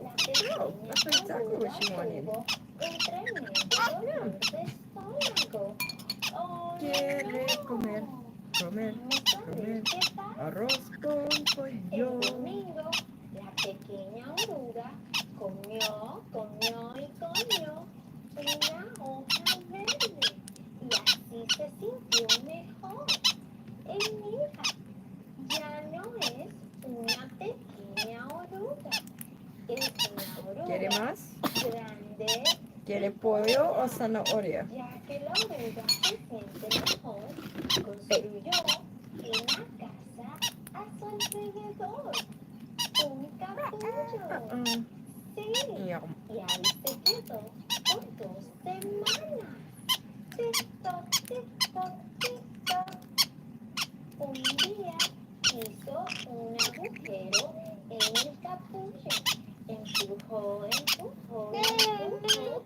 la pequeña that's exactly what she wanted. tuvo un tremendo dolor de estómago. Oh, Quiere comer, no. comer, Vamos a ver comer. qué pasa. Arroz con El pollo. domingo, la pequeña oruga comió, comió y comió una hoja verde y así se sintió mejor. Mira, ya no es una pequeña oruga, es una ¿Quiere oruga más? grande. ¿Quiere pollo o zanahoria? Ya que la oruga se siente mejor, construyó una casa a su alrededor. Un capullo. Sí. Yum. Y ahí se quedó por 2 semanas. Tic-toc, tic-toc, tic-toc. Un día hizo un agujero en el capullo. Empujó, empujó, empujó,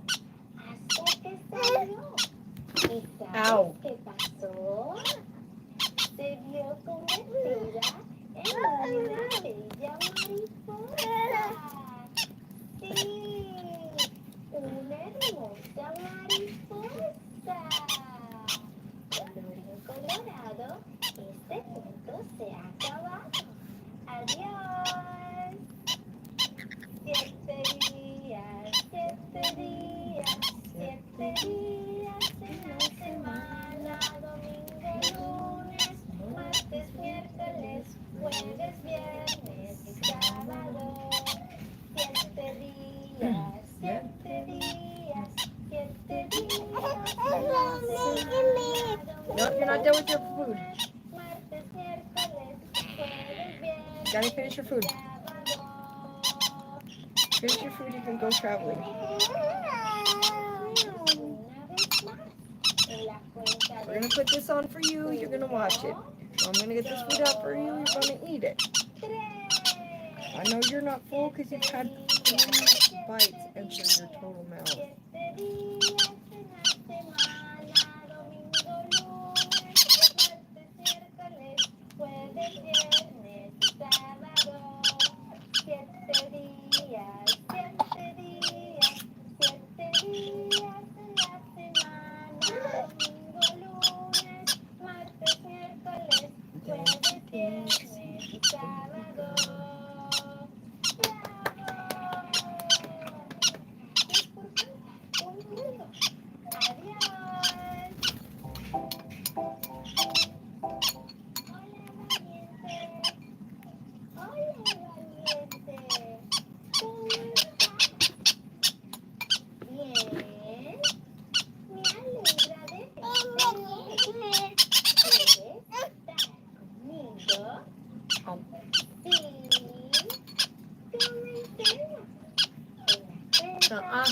hasta que salió. ¿Y sabes Ow. qué pasó? Se vio convertida en una bella mariposa. Sí, una hermosa mariposa. Colorín colorado, este cuento se ha acabado. Adiós. 7 días, 7 días, 7 días en la semana. Domingo, lunes, martes, miércoles, jueves, viernes y sábado. 7 días, 7 días, 7 días en la semana. No, you're not done with your food. Martes, miércoles, jueves, viernes. You gotta finish your food. Finish your food, you can go traveling. We're gonna put this on for you, you're gonna watch it. I'm gonna get this food out for you, you're gonna eat it. I know you're not full because you've had 3 bites into your total mouth.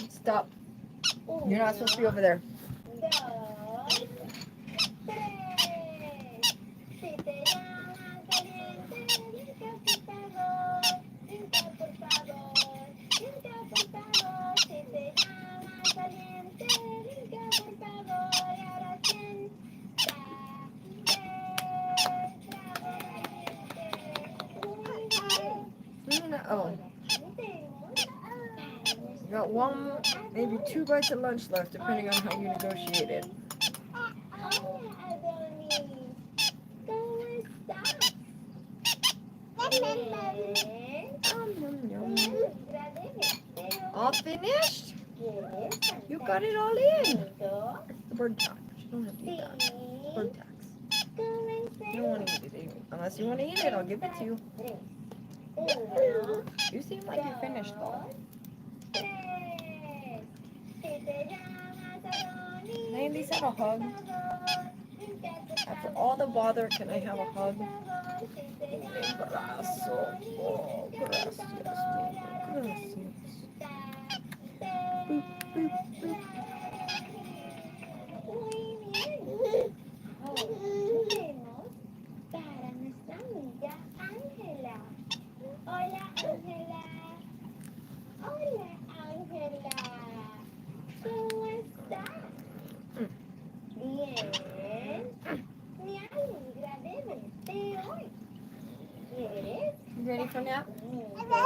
Stop. You're not supposed to be over there. Oh. You got one, maybe 2 bites of lunch left, depending on how you negotiate it. All finished? You got it all in. It's the bird tax. You don't have to eat that. Bird tax. You don't want to eat it anyway. Unless you want to eat it, I'll give it to you. You seem like you're finished though. Can I at least have a hug? After all the bother, can I have a hug? Gracias. Oh, gracias. Gracias. Boop, boop, boop. Para nuestra amiga Ángela. Hola Ángela. Hola Ángela. ¿Cómo estás? Bien. Me alegra de verte hoy. ¿Quieres? You ready for nap? Conmigo?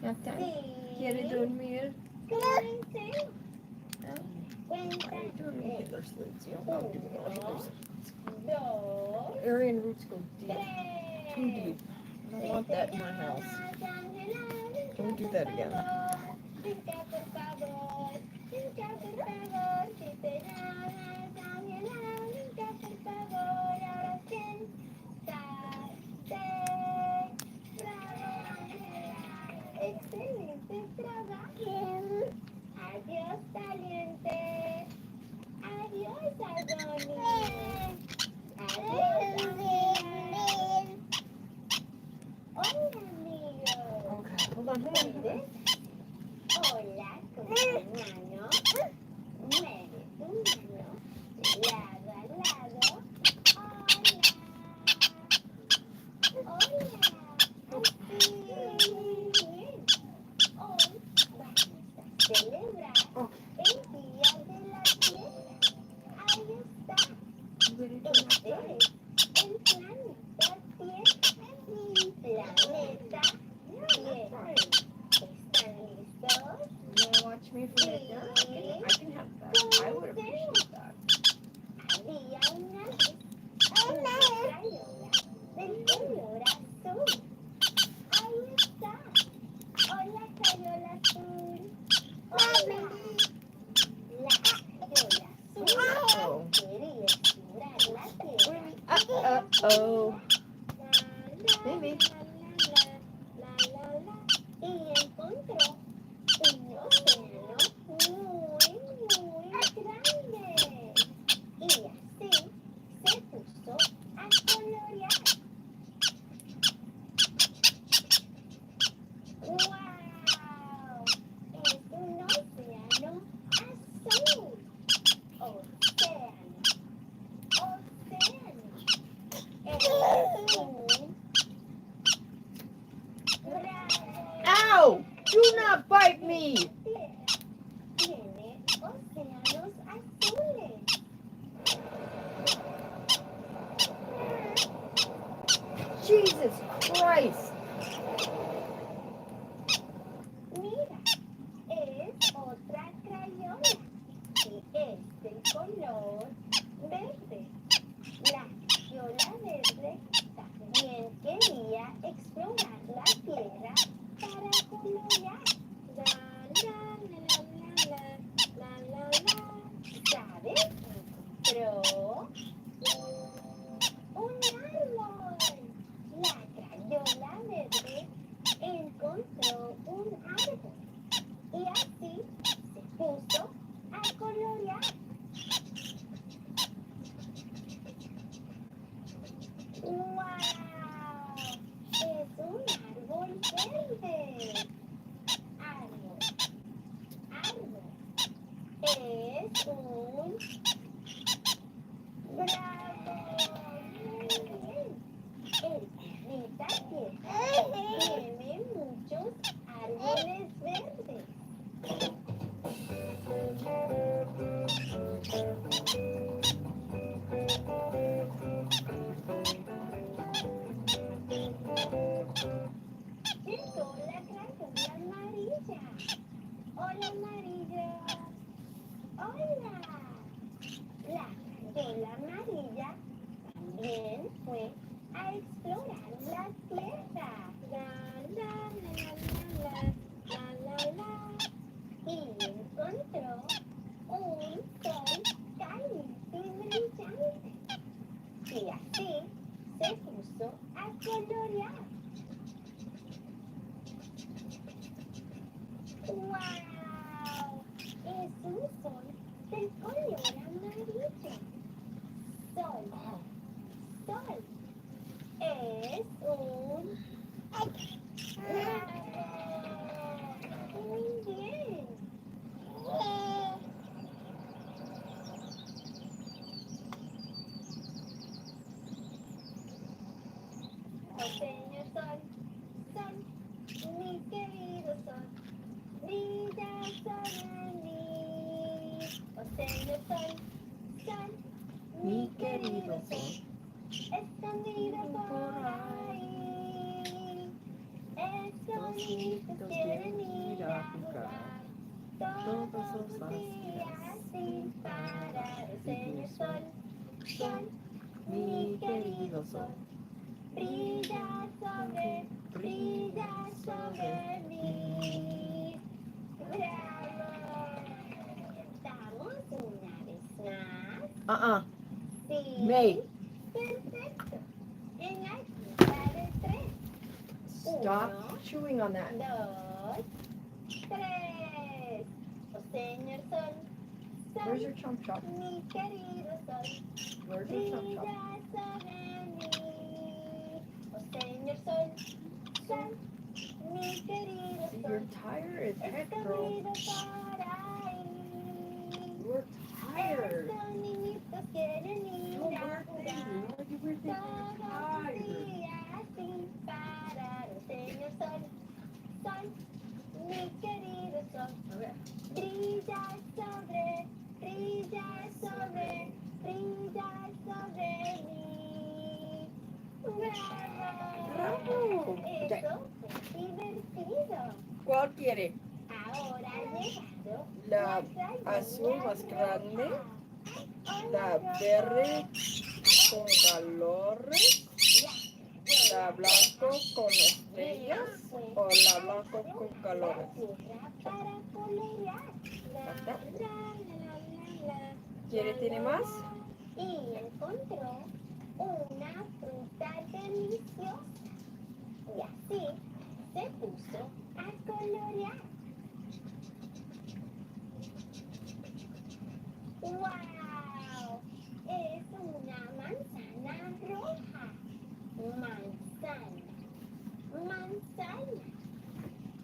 Nap time? Sí. ¿Quieres dormir? Comencemos. Why are Cuenta. you doing me Hitler sleeps? You don't know doing all Hitler sleeps. Dos. Aryan roots go deep. Too Tres. deep. I don't want that in my house. Don't do that again. Brinca por favor, brinca por favor, si te llamas Ángela, brinca por favor, ahora siéntate. Bravo Ángela, excelente trabajo. Adiós valiente, adiós Adonis, adiós Ángela. Hola amigo. Okay, hold on. Hola, con tu mano, mueve tu mano, lado a lado, hola, así, bien, hoy vamos a celebrar el Día de la Tierra, ahí está, este es el planeta Tierra, planeta Tierra. ¿Están listos? You want to watch me from right there? I can have that. I would appreciate that. Había una vez una crayola del color azul. Ahí está. Hola, crayola azul. Hola. La crayola azul quería explorar la tierra. Uh-oh. Maybe. Y encontró un océano muy grande. Y así se puso a colorear. ¡Wow! Es un océano azul. Océano. Es un Ow! Do not bite me! Tiene océanos azules. Jesus Christ! Mira, es otra crayola y es del color verde. La crayola verde también quería explorar la tierra para colorear. La, la, la, la, la, la, la, la. ¿Sabes? Encontró un árbol. La crayola verde encontró un árbol y así se puso a colorear. ¡Wow! Es un árbol verde. Árbol, Un bravo. Muy bien. El planeta Tierra tiene muchos árboles verdes. Llegó la cracovia amarilla. Hola, amarilla. Hola. La cracovia amarilla también fue a explorar la tierra. La, la, la, la, la, la, la. Y encontró un sol caliente y brillante. Y así se puso a colorear. ¡Wow! Es un sol de color amarillo. Sol. Sol. Es un... ¡Bravo! Muy bien. Oh, señor sol, sol, mi querido sol, brilla sobre mí. Oh, señor sol, sol, mi querido sol, escondido por ahí. Estos niñitos quieren ir a jugar todos los días sin parar. Oh, señor sol, sol, mi querido sol, brilla sobre mí. ¡Bravo! Estamos una vez más. Sí. Mei. Perfecto. En la cuenta de 3. Stop chewing on that. 2, 3. Oh, señor sol, Where's sol, your chomp chop? mi querido sol, Where's your chomp chop? brilla sobre mí. Oh, señor sol, sol, mi querido See, sol, you're tired as heck, girl. escondido por ahí. You're tired. Estos niñitos quieren ir Don't a wear things. jugar You know you wear things when todos you're los tired. días sin parar. Oh, señor sol, sol, mi querido sol, Okay. brilla sobre, brilla sobre, brilla sobre mí. ¡Bravo! Bravo. Okay. Eso fue divertido. ¿Cuál quiere? Ahora ha llegado La crayona azul más grande, roja. la Hola, verde con colores, la blanco con estrellas o la blanco con colores. para colorear. Basta. La. ¿Quiere tiene más? Y encontró una fruta deliciosa. Y así se puso a colorear. ¡Wow! Es una manzana roja. Manzana. Manzana.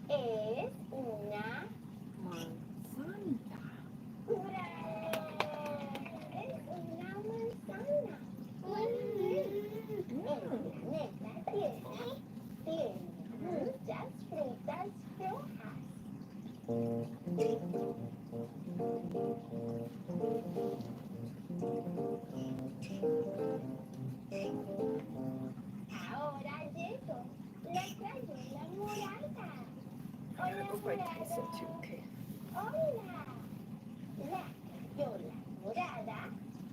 Es una... Manzana. ¡Bravo! Es una manzana. Muy bien. El planeta Tierra tiene muchas frutas rojas. Ahora llegó la crayona morada. Hola, Go buy queso morada. too, okay? Hola. La crayona morada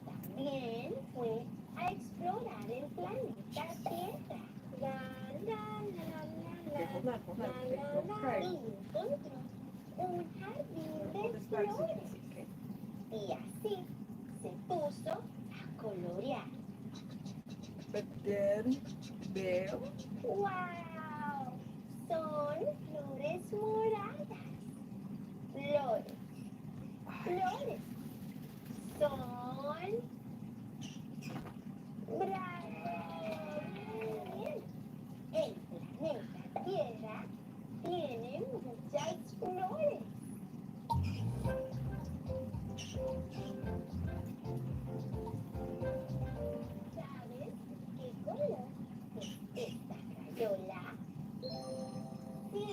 también fue a explorar el planeta Tierra. Okay, hold on, hold on. Okay, don't cry. Y encontró un jardín Hold de this back so you flores. can see, okay? Y así se puso a colorear. But then veo ¡Wow! Son flores moradas. Flores. Flores. Son... ¡Bravo! Muy bien. El planeta Tierra tiene muchas flores. Lola. Sí,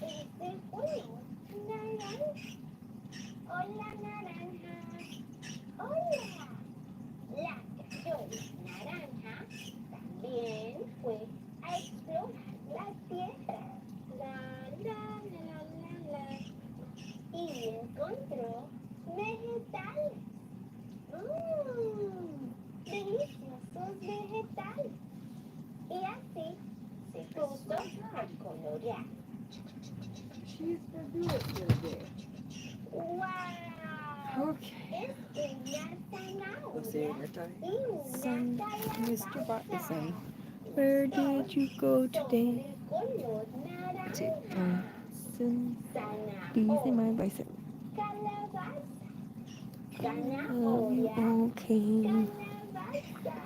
es el color naranja. Hola, naranja. Hola. La cachola naranja también fue a explorar la tierra. La, la, la, la, la. Y encontró vegetales. Deliciosos vegetales. Y así se puso a colorear. She's gonna do it for a day. ¡Wow! Okay. Es una Let's see, zanahoria Bertie. y una Son, Mr. calabaza. Bison, where did you go today? Sobre color That's it. naranja. Son, Busy my Zanahoria, bison. calabaza, Love you, zanahoria, okay. calabaza.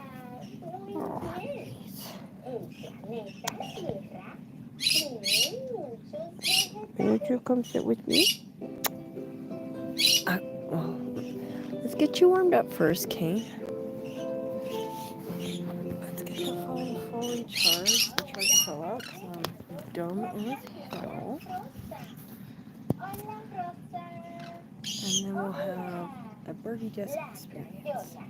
Muy Oh, bien. jeez. El planeta Tierra tiene muchos Would vegetales. you come sit with me? Well, let's get you warmed up first, Kay. Let's get your phone fully charged. The charger fell out because I'm dumb as hell. Hola, Rosa. And then we'll have a birdie desk experience. La Rosa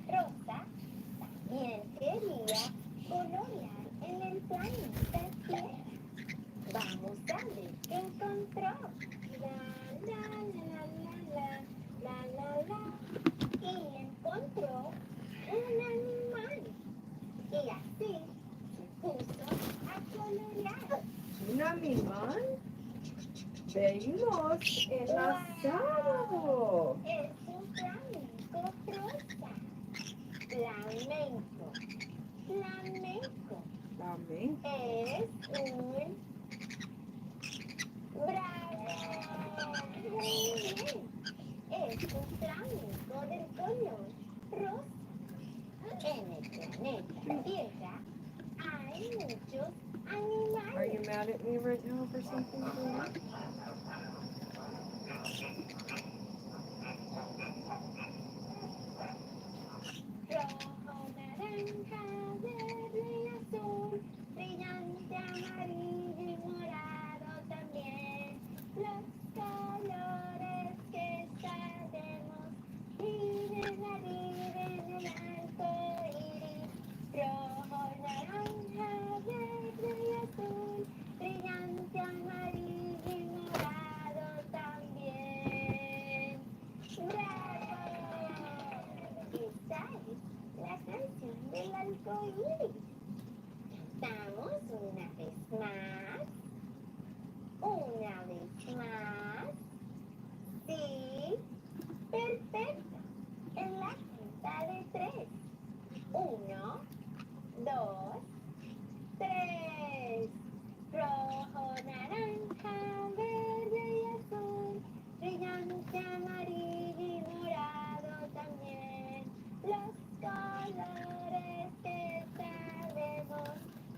también quería colorear en el planeta Tierra. Vamos a ver qué encontró. La, la, la, la, la, la, la, la. Y encontró un animal. Y así se puso a colorear. Un animal. Venimos enlazado. Es un flamenco rosa. Flamenco. Flamenco. También. Es un bravo. Muy bien. Es un flamenco del color rosa. En el planeta Tierra hay muchos Are you animales. mad at me right now for something? Rojo, naranja, verde y azul, brillante, amarillo y morado también. Los colores que sabemos viven arriba en el arco iris. Rojo, naranja, verde y azul, brillante, amarillo y morado también. ¡Bravo! Esta es la canción del arco iris. Cantamos una vez más. Una vez más. Sí. Perfecto. En la cuenta de 3. 1, 2, 3. Rojo, naranja, verde y azul, brillante, amarillo y morado también. Los colores que sabemos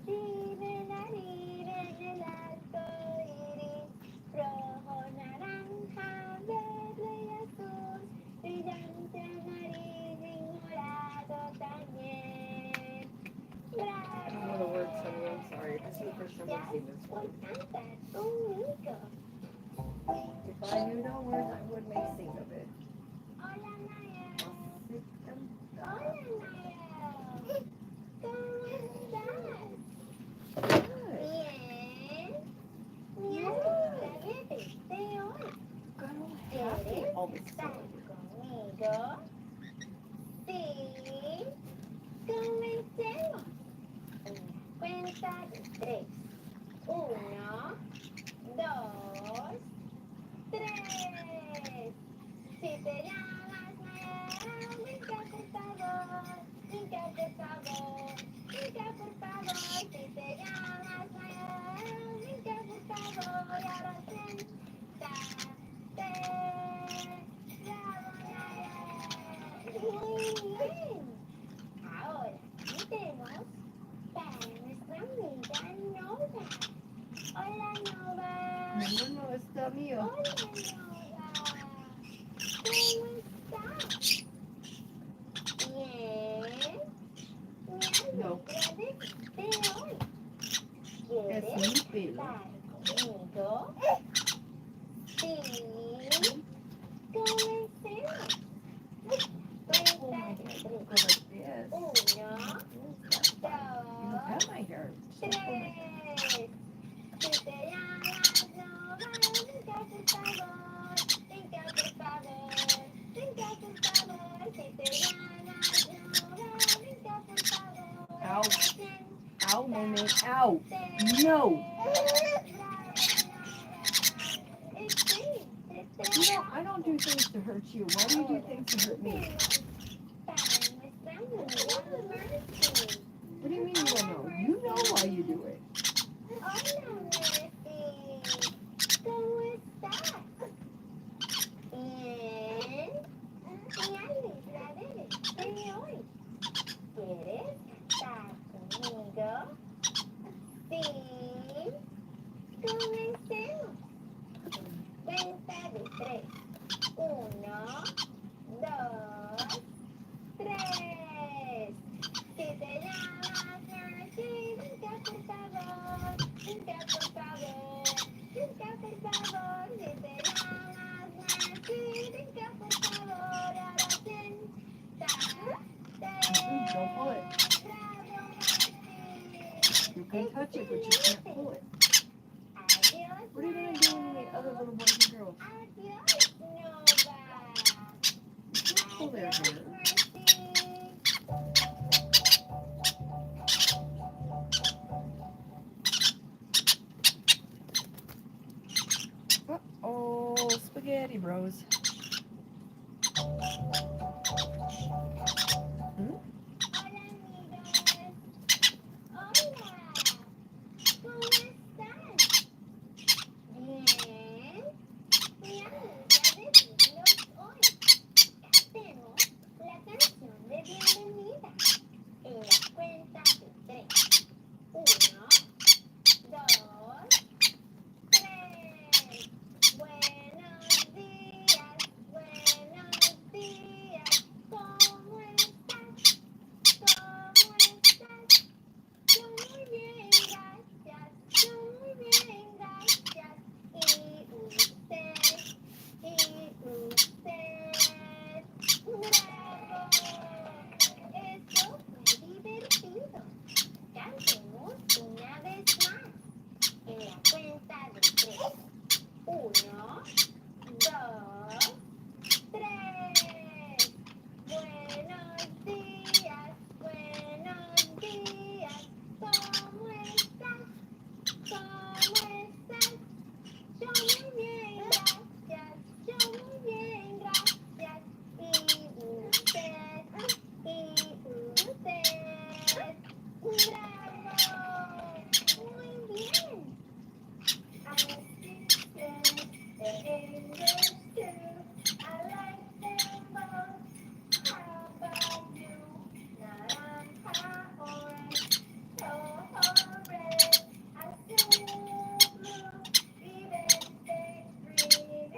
viven arriba en el arco iris. Rojo, naranja, verde y azul, brillante, amarillo y morado también. I don't know the words, honey. I'm sorry. This is the first time I've seen this one. Cantar conmigo. If I knew the words, I would make sing of it. Hola, Naya. Sit them Hola, Naya. ¿Cómo estás? good. Bien. Me alegra de verte hoy. ¿Quieres All this estar stuff. conmigo? Sí. Comencemos. Una cuenta de 3. 1, 2, 3. Si te llamas Naya, brinca por favor, brinca por favor, brinca por favor. Si te llamas Naya, brinca por favor. Y ahora siéntate. Bravo, Naya. Muy bien. Ahora cantemos para nuestra amiga Nova. Hola, Nova. No, está mío. Hola, Nova. ¿Cómo estás? Bien. Me alegra de verte hoy. pelo. conmigo. Sí. Comencemos. Oh my Cuenta de God. tres. Go like this. 1, You don't have my hair. Just don't pull my hair. 3. Si te llamas Nova, brinca por favor. Brinca por favor. Brinca por favor. Si te llamas Nova, brinca por favor. Ow. Ow, Mei Mei. Ow. No. You know, I don't do things to hurt you. Why do you do things to hurt me? What do you mean you don't know? You know why you do it. Hola, Messi. ¿Cómo estás? Bien. Me alegra verte hoy. ¿Quieres cantar conmigo? Sí. Comencemos. Cuenta de tres. 1, 2, 3. Si te llamas Nancy, brinca por favor. Brinca por favor. Brinca por favor. Si te llamas Nancy, brinca por favor. Ahora siéntate. Don't pull it. Bravo, Nancy. You can touch it, but you can't pull it. Adiós, What are you going to do when the other little boys and girls? Adiós, Nova. Pull their hair. Oh, spaghetti bros. Hola amigos. Hola. ¿Cómo están? Bien. Me alegra de verlos hoy. Cantemos la canción de bienvenida en la cuenta de tres. 1, 2, 3. Buenos días, buenos días. ¿Cómo estás? ¿Cómo estás? Yo muy bien, gracias. Yo muy bien, gracias. Y usted, bravo. Eso fue divertido. Cantemos una vez más en la cuenta de tres. 1, 2, 3. Buenos días, buenos días. ¿Cómo estás? ¿Cómo estás? Yo muy bien, gracias. Yo muy bien, gracias. Y usted, bravo. Muy bien. I speak English too. I like them both. How about you? Naranja, orange, rojo, red, azul, blue, y verde, green.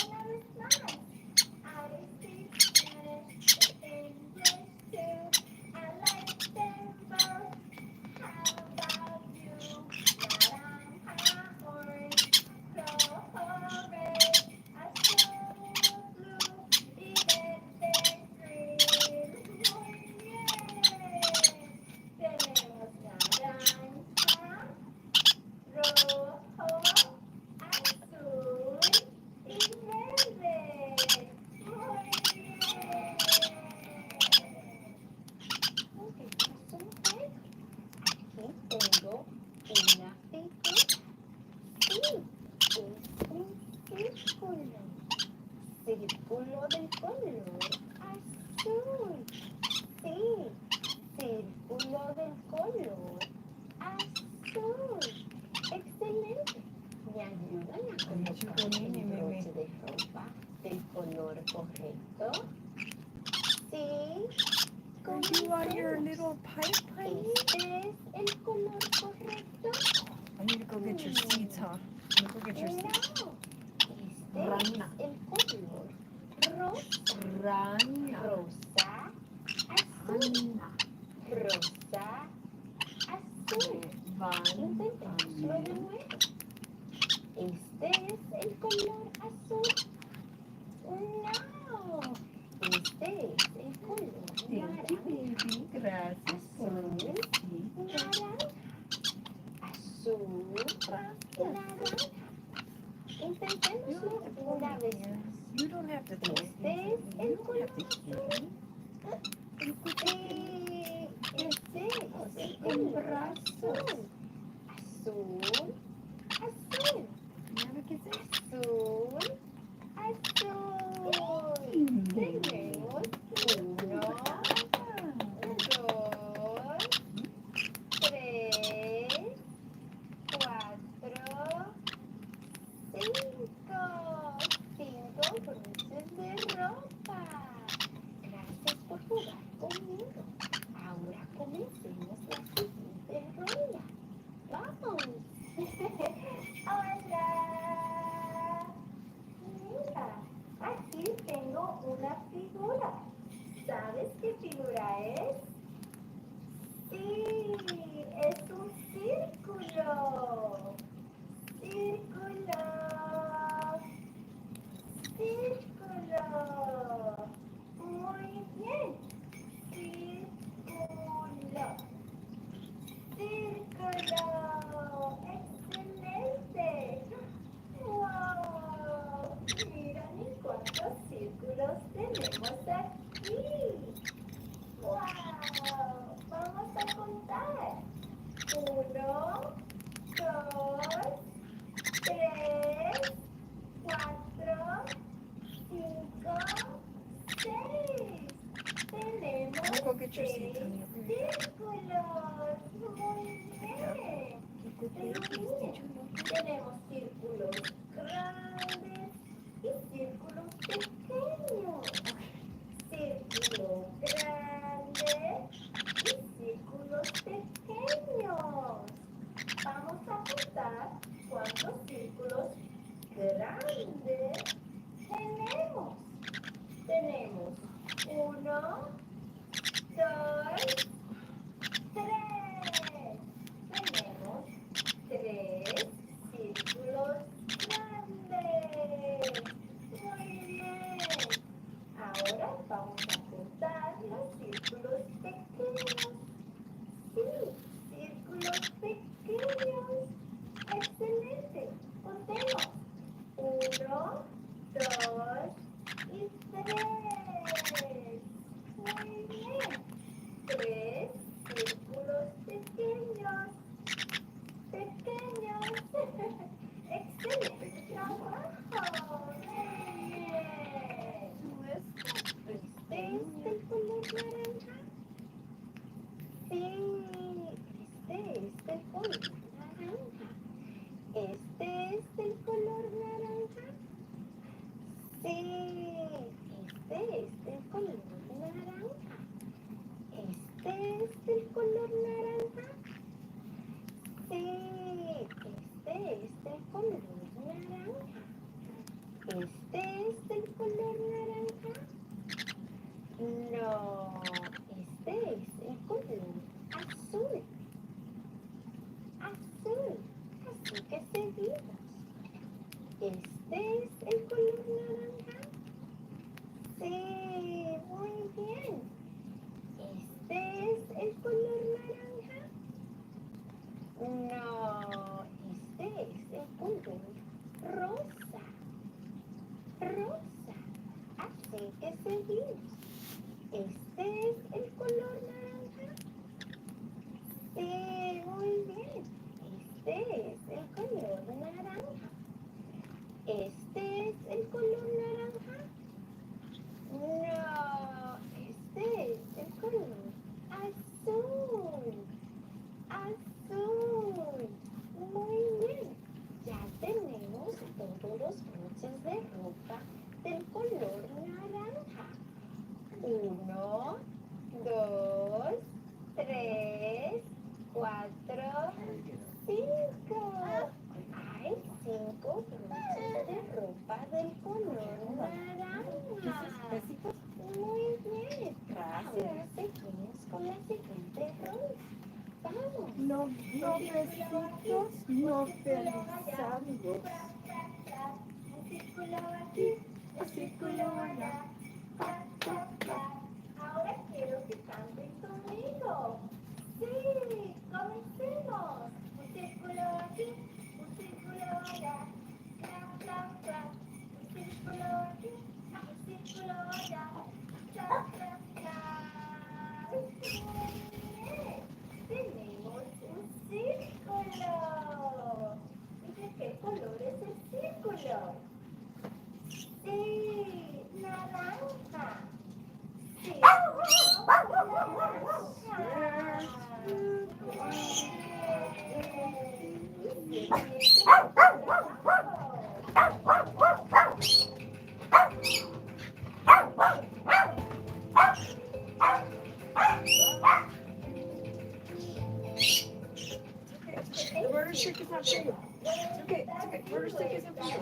Una vez más. I speak Spanish and English too. I like them both. How about you? Naranja, orange, rojo, red, azul, blue, y verde, green. Muy bien. Tenemos naranja, rojo, azul y verde. Muy bien. Ok, vamos a un juego. Aquí tengo una figura. Sí, es un círculo. Círculo del color azul. Sí, círculo del color azul. Excelente. ¿Me ayudan a colocar el broche de ropa del color correcto? Sí. You on your little pipe, honey? ¿Este es el color correcto? I need to go get your seeds, huh? I'm gonna go get your seeds. No. Este Rana. es el color rosa. Rana. Rosa, azul. Rana. Rosa, azul. Intentémoslo de nuevo. Este es el color azul. No. Este es el color naranja. Gracias. Azul. Naranja. Azul. Naranja. Intentémoslo una vez más. You don't have to throw it. Este es el color azul. Este es el color azul. Azul. Azul. Azul. Azul. Tenemos 1, 2, 3, 4, 5. 5 broches de ropa. Gracias por jugar conmigo. Ahora comencemos la siguiente ronda. ¡Vamos! ¡Hola! Mira, aquí tengo una figura. ¿Sabes qué figura es? Sí, es un círculo. Círculo. Círculo. Muy bien. Círculo. Círculo. Excelente. Wow. Miren cuántos círculos tenemos aquí. Wow. Vamos a contar. 1, 2, 3, 4, 5, 6. Tenemos 6 círculos. Muy bien. Tenemos círculos grandes y círculos pequeños. Círculo grande y círculos pequeños. Vamos a contar cuántos círculos grandes tenemos. Tenemos 1, 2, 3. Tenemos 3 círculos grandes. Muy bien. Ahora vamos a contar los círculos pequeños. Sí, círculos pequeños. Excelente. Contemos. 1, 2 y 3. Muy bien. 3 círculos pequeños. Pequeños. Excelente trabajo. Muy bien. ¿Este es el color naranja? Sí, este es el color naranja. ¿Este es el color naranja? Sí, este es el color naranja. ¿Este es el color naranja? Sí, este es el color naranja. ¿Este es el color naranja? No, este es el color azul. Azul, así que seguimos. ¿Este es el color naranja? Sí, muy bien. ¿Este es el color naranja? No, este es el color rosa. Rosa, así que seguimos. ¿Este es el color naranja? Sí, muy bien. Este es el color naranja. ¿Este es el color naranja? No, este es el color azul. Azul. Muy bien. Ya tenemos todos los broches de ropa del color naranja. 1, 2, 3, 4, 5. Hay 5 broches de ropa del color naranja. Muy bien. Ahora seguimos con la siguiente ronda. Vamos. besitos, no feliz amigos. Un círculo aquí, un círculo allá. Ahora quiero que canten conmigo. Sí, comencemos. Un círculo aquí, un círculo allá. Clap, clap, clap. Un círculo aquí, un círculo allá. Clap, clap, clap. Tenemos un círculo. ¿Y de qué color es el círculo? Sí, naranja. Sí, The murder stick is not for you. It's okay. Murder stick isn't for you.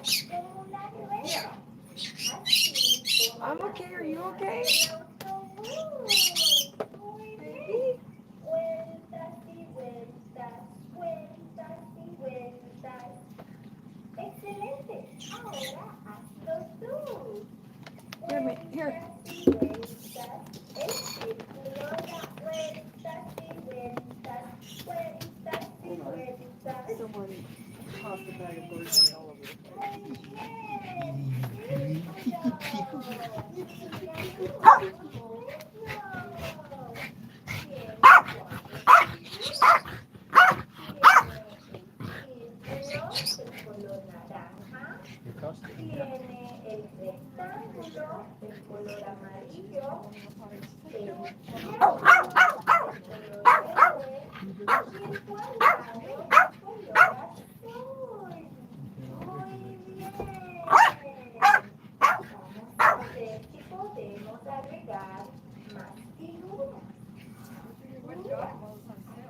Yeah. I'm okay. Are you okay? Baby? Vueltas y vueltas, vueltas y vueltas. Excelente. Ahora hazlo tú. Here. Vueltas, el círculo da vueltas y vueltas, vueltas y vueltas. Someone tossed a bag of birds all over the place. Muy bien, el color naranja, tiene el rectángulo, el color amarillo, el triángulo, el color verde y el cuadrado, el color azul. Muy bien. Vamos a ver si podemos agregar más figuras.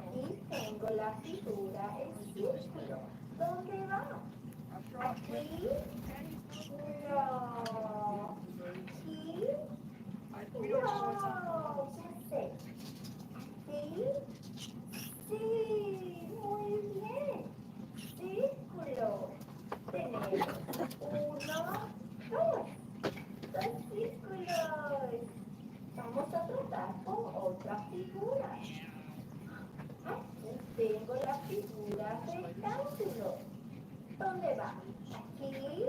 Aquí tengo la figura, el círculo. ¿Dónde va? Aquí. No. Aquí. No. Ya sé. Aquí. Sí. Muy bien. Círculo. Tenemos uno, dos círculos. Vamos a tratar con otra figura. Aquí tengo la figura rectángulo. ¿Dónde va? Aquí.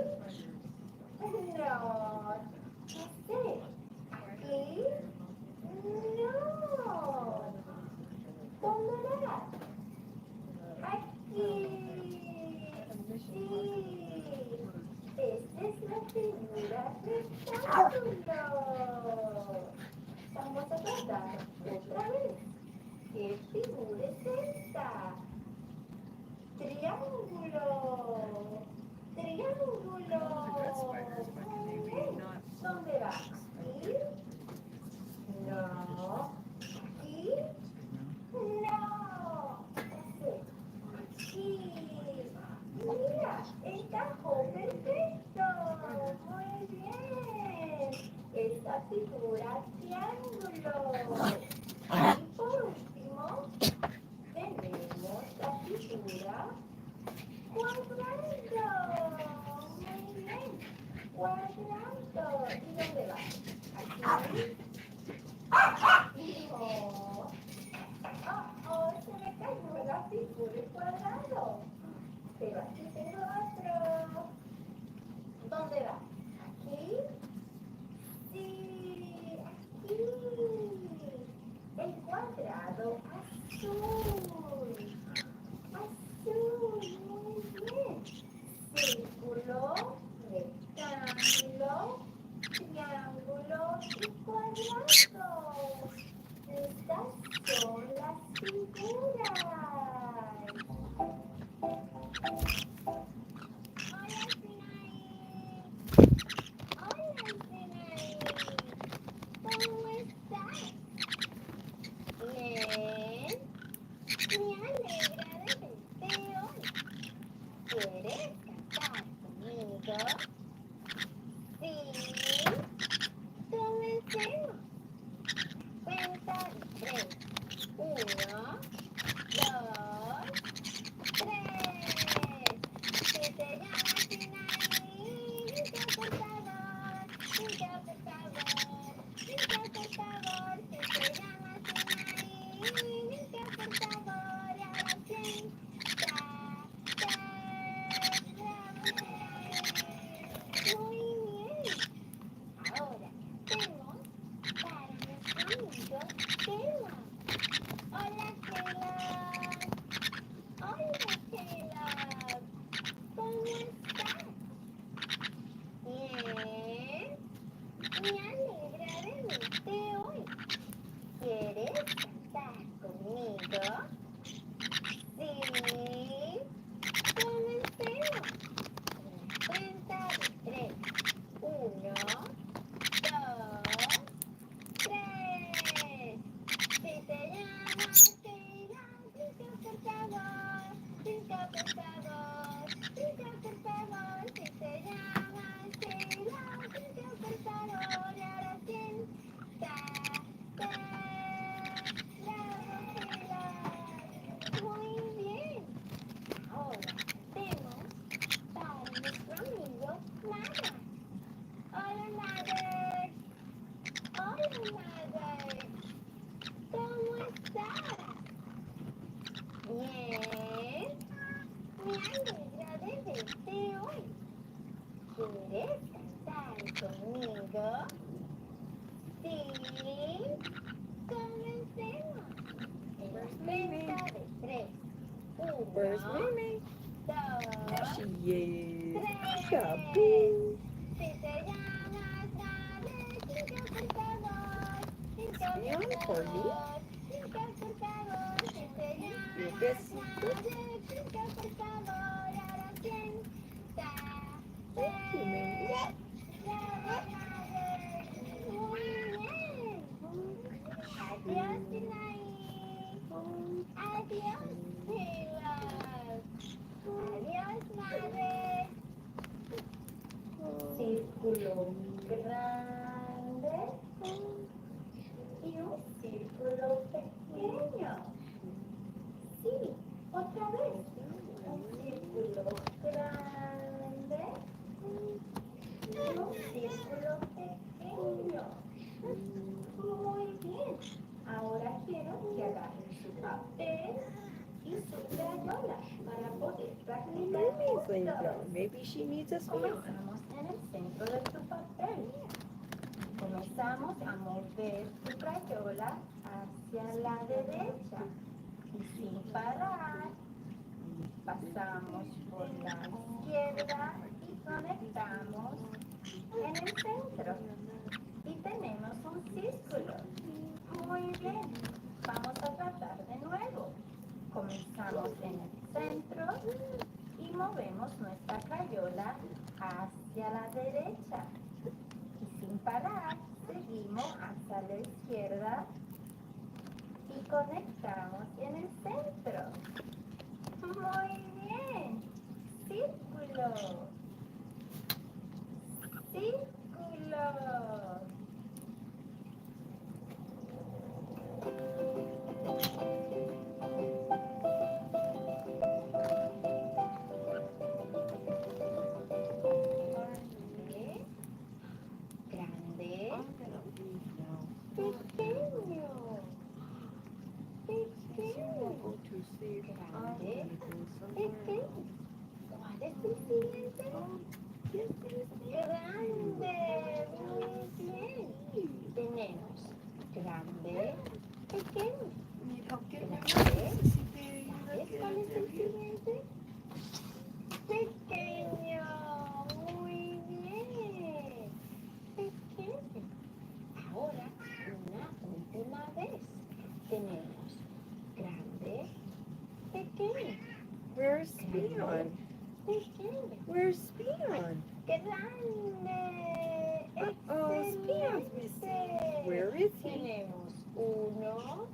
No. Ya sé. Aquí. No. ¿Dónde va? Aquí. Sí. Esta es la figura rectángulo. Vamos a tratar otra vez. ¿Qué figura es esta? Triángulo. Triángulo. Muy bien. ¿Dónde va? ¿Aquí? No. ¿Aquí? No. Aquí. Mira, encajó perfecto. Muy bien. Esta figura triángulo. Y por último, tenemos la figura cuadrado. Muy bien. Cuadrado. ¿Y dónde va? Aquí. No. Se me cayó la figura cuadrado. Pero aquí tengo otro. ¿Dónde va? Aquí. Sí, aquí. El cuadrado azul. Azul, muy bien. Círculo, rectángulo, triángulo y cuadrado. Estas son las figuras. Hola, Sinaí. Hola, Sinaí. ¿Cómo estás? Bien. Comencemos. Cuenta de 3. 1, 2, 3. Si te llamas Sheila, brinca por favor. Brinca por favor. Brinca por favor. Si te llamas Sheila, brinca por favor. Y ahora siéntate. Muy bien. Ahora vemos para nuestro amigo Mother. Hola, Mother. Hola, Mother. ¿Cómo estás? Bien. Me alegra de verte hoy. ¿Quieres cantar conmigo? Sí. Comencemos. En la cuenta de 3. Where's 1, Mei Mei? 2, There she is. 3. Baby. Si te llamas Dale, brinca por favor. Brinca Meow, por Corny. favor. Brinca por favor. Si te Your llamas bestie. Dale, brinca por favor. Ahora siéntate. Thank you, Mei Mei. Bravo, Mother. Muy bien. Adiós, Sinaí. Adiós, Silas. Adiós, Mother. Círculo grande y un círculo pequeño. Sí, otra vez. Un círculo grande y un círculo pequeño. Muy bien. Ahora quiero que agarren su papel y su crayola para poder practicar Mommy's laying juntos. down. Maybe she needs a smear. Comenzamos en el centro de tu papel. Comenzamos a mover tu crayola hacia la derecha y sin parar pasamos por la izquierda y conectamos en el centro. Y tenemos un círculo. Muy bien. Vamos a tratar de nuevo. Comenzamos en el centro y movemos nuestra crayola hacia la derecha. Y sin parar, seguimos hacia la izquierda y conectamos en el centro. Muy bien. Círculo. Círculo. Grande, I'm gonna leave now. pequeño, Since you pequeño, won't go to sleep, I'm gonna go somewhere pequeño. else. ¿Cuál es el siguiente? Grande, muy bien. Tenemos grande, pequeño. Need help getting my Grande. glasses, Baby? ¿Sabes cuál es el siguiente? Pequeño, muy bien. Pequeño. Ahora, una última vez. Tenemos grande, pequeño, Where's Spion? pequeño, Where's Spion? grande. Oh, Spion's missing. Excelente. Where is he? Tenemos 1,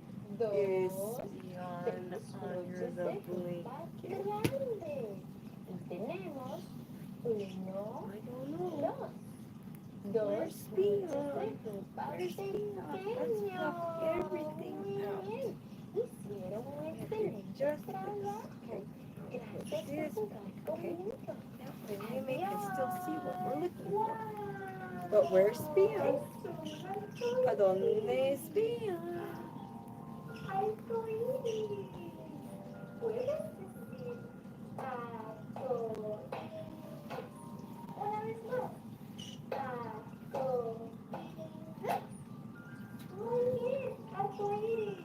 Is 2, Spion 3 under broches the de punta blanket? grandes. Y tenemos 1, I don't know. 2, 2 Where's Spion? broches de punta Where's Spion? Let's pequeño. pluck everything Muy out. bien. Hicieron un excelente Just trabajo. okay. Gracias This por jugar conmigo. Then we may can still see what we're looking for. Wow. But where's Spion? Es un ¿A dónde es Spion? arcoíris. ¿Puedes decir arcoíris? Una vez más. Arcoíris. Muy bien, arcoíris.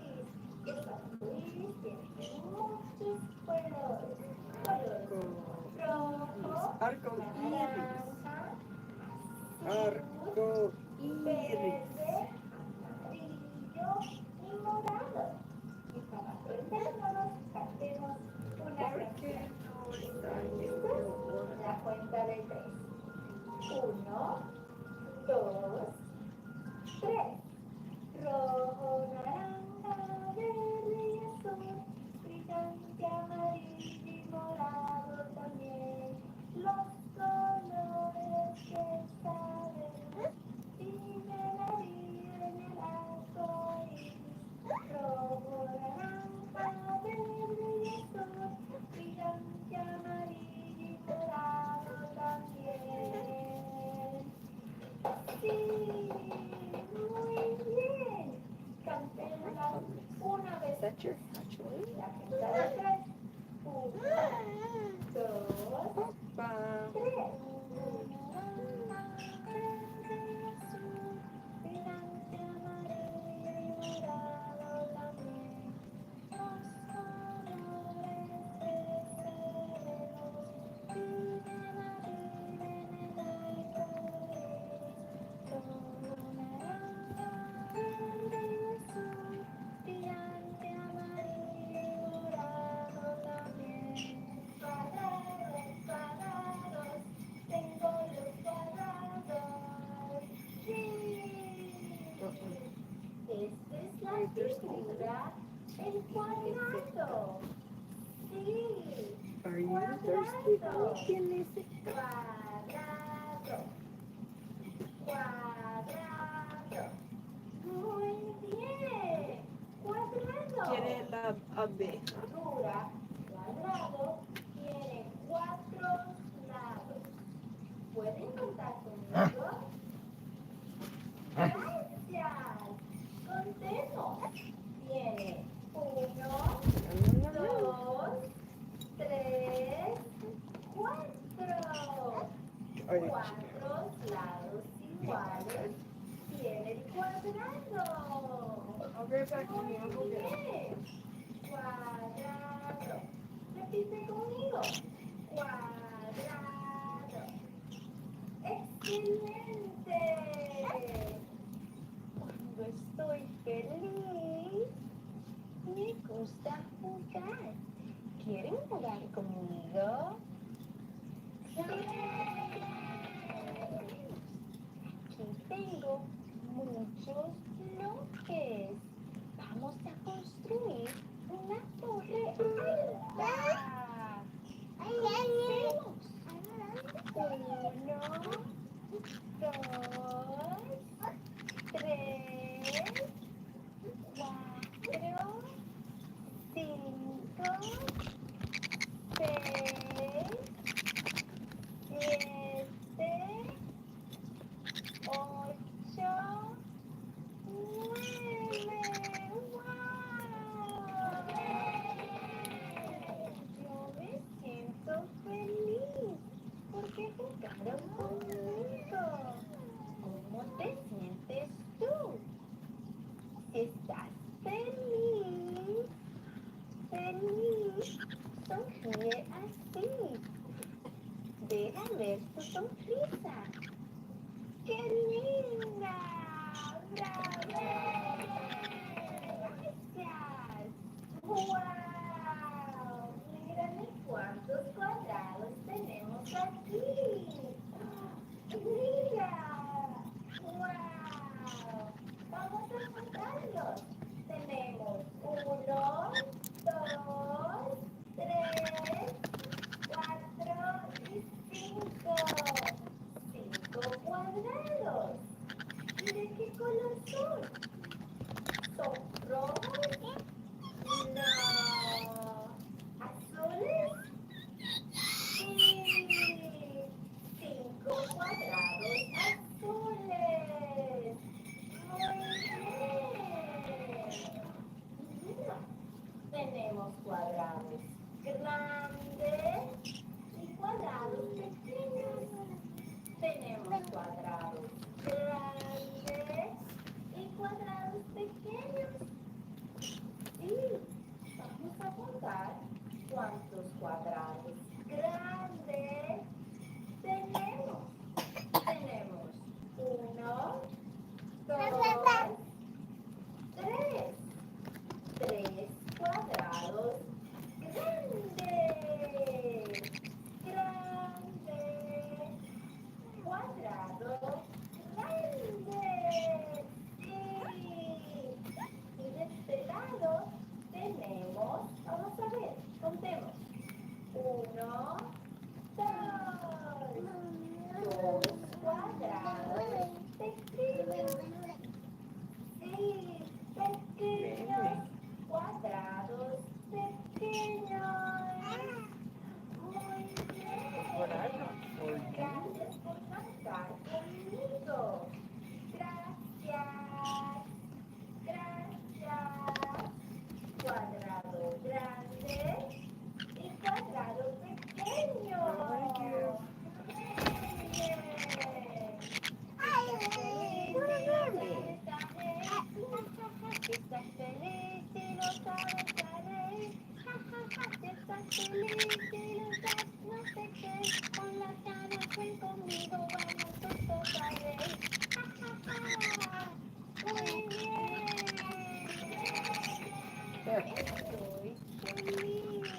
Los arcoíris tienen muchos colores. Colores rojo, Arcoíris. naranja, Arcoíris. verde, amarillo y morado. Y para aprender cantemos una ¿Por canción. qué no está ¿Listos? La cuenta de 3. 1, 2, 3. Rojo, naranja, verde y azul, brillante, amarillo y morado también. Los colores que sabemos tienen la vida en el arco iris. Rojo, naranja, verde y azul, brillante, amarillo y morado también. Sí, muy bien. Cantémosla una vez. Is that your hatchling? La cuenta de 3. 1, 2, Papa. 3. Azul, brillante, amarillo y morado también. Los colores deseos viven a vivir en el arco iris. Rojo, naranja, verde y azul, brillante, amarillo y morado también. Cuadrados, cuadrados, tengo los cuadrados. Sí. Esta es la figura, el cuadrado. Sí. Are you thirsty? Cuadrado. ¿Tienes sed? Cuadrado. Cuadrado. Muy bien. Cuadrado. Quiere la abeja. Figura cuadrado tiene 4 lados. ¿Pueden contar conmigo? Gracias. Contemos. Tiene 1, 2, 3, 4. Are you 4 lados iguales tiene el cuadrado. I'll be right back. Muy I'll go get it. bien. Cuadrado. Repite conmigo. Cuadrado. Excelente. Cuando estoy feliz, me gusta jugar. ¿Quieren jugar conmigo? Sí. Aquí tengo muchos bloques. Vamos a construir una torre alta. Hacemos 1, 2, 3, 4, 5, 6, 7, 8, 9. ¡Wow! Yo me siento feliz porque jugaron conmigo. ¿Cómo te sientes tú? Si estás feliz, sonríe así. Deja ver tu sonrisa. ¡Qué linda! ¡Bravo! Gracias. ¡Wow! Mírame cuántos cuadrados tenemos aquí. ¡Mira! ¡Wow! Vamos a contarlos. Tenemos 1, 2, 3, 4 y 5. 5 cuadrados. ¿Y de qué color son? ¿Son rojos? No. ¿Azules? Sí. 5 cuadrados azules. Muy bien. Mira, tenemos cuadrados grandes y cuadrados pequeños. Tenemos cuadrados grandes y cuadrados pequeños. Y vamos a contar cuántos cuadrados grandes tenemos. Tenemos 1, 2, 3. 3 cuadrados Uno, dos cuadrados pequeños. Sí, pequeños cuadrados pequeños. Muy What I bien. got for you. Gracias por cantar conmigo. Gracias. Gracias. Cuadrado grande y cuadrado pequeño. Thank you. Estás feliz y lo sabes, sabes. Estás feliz y lo sabes, no sé qué. Con las ganas ven conmigo, vamos todos a ver. Muy bien. Estoy feliz.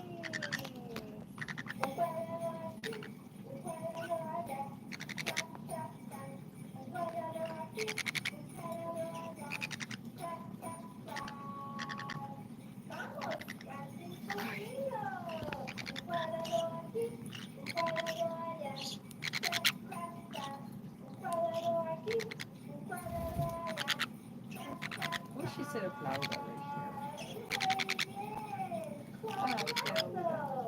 Un cuadrado aquí, un cuadrado allá. Tan, tan, tan. Un cuadrado aquí, un cuadrado allá. Tan, tan, tan. Vamos, canten conmigo. Un cuadrado aquí, un cuadrado allá. Tan, tan, tan. Un cuadrado aquí, un cuadrado allá. Tan, tan, Wish she said a flower right here. Cuadrado.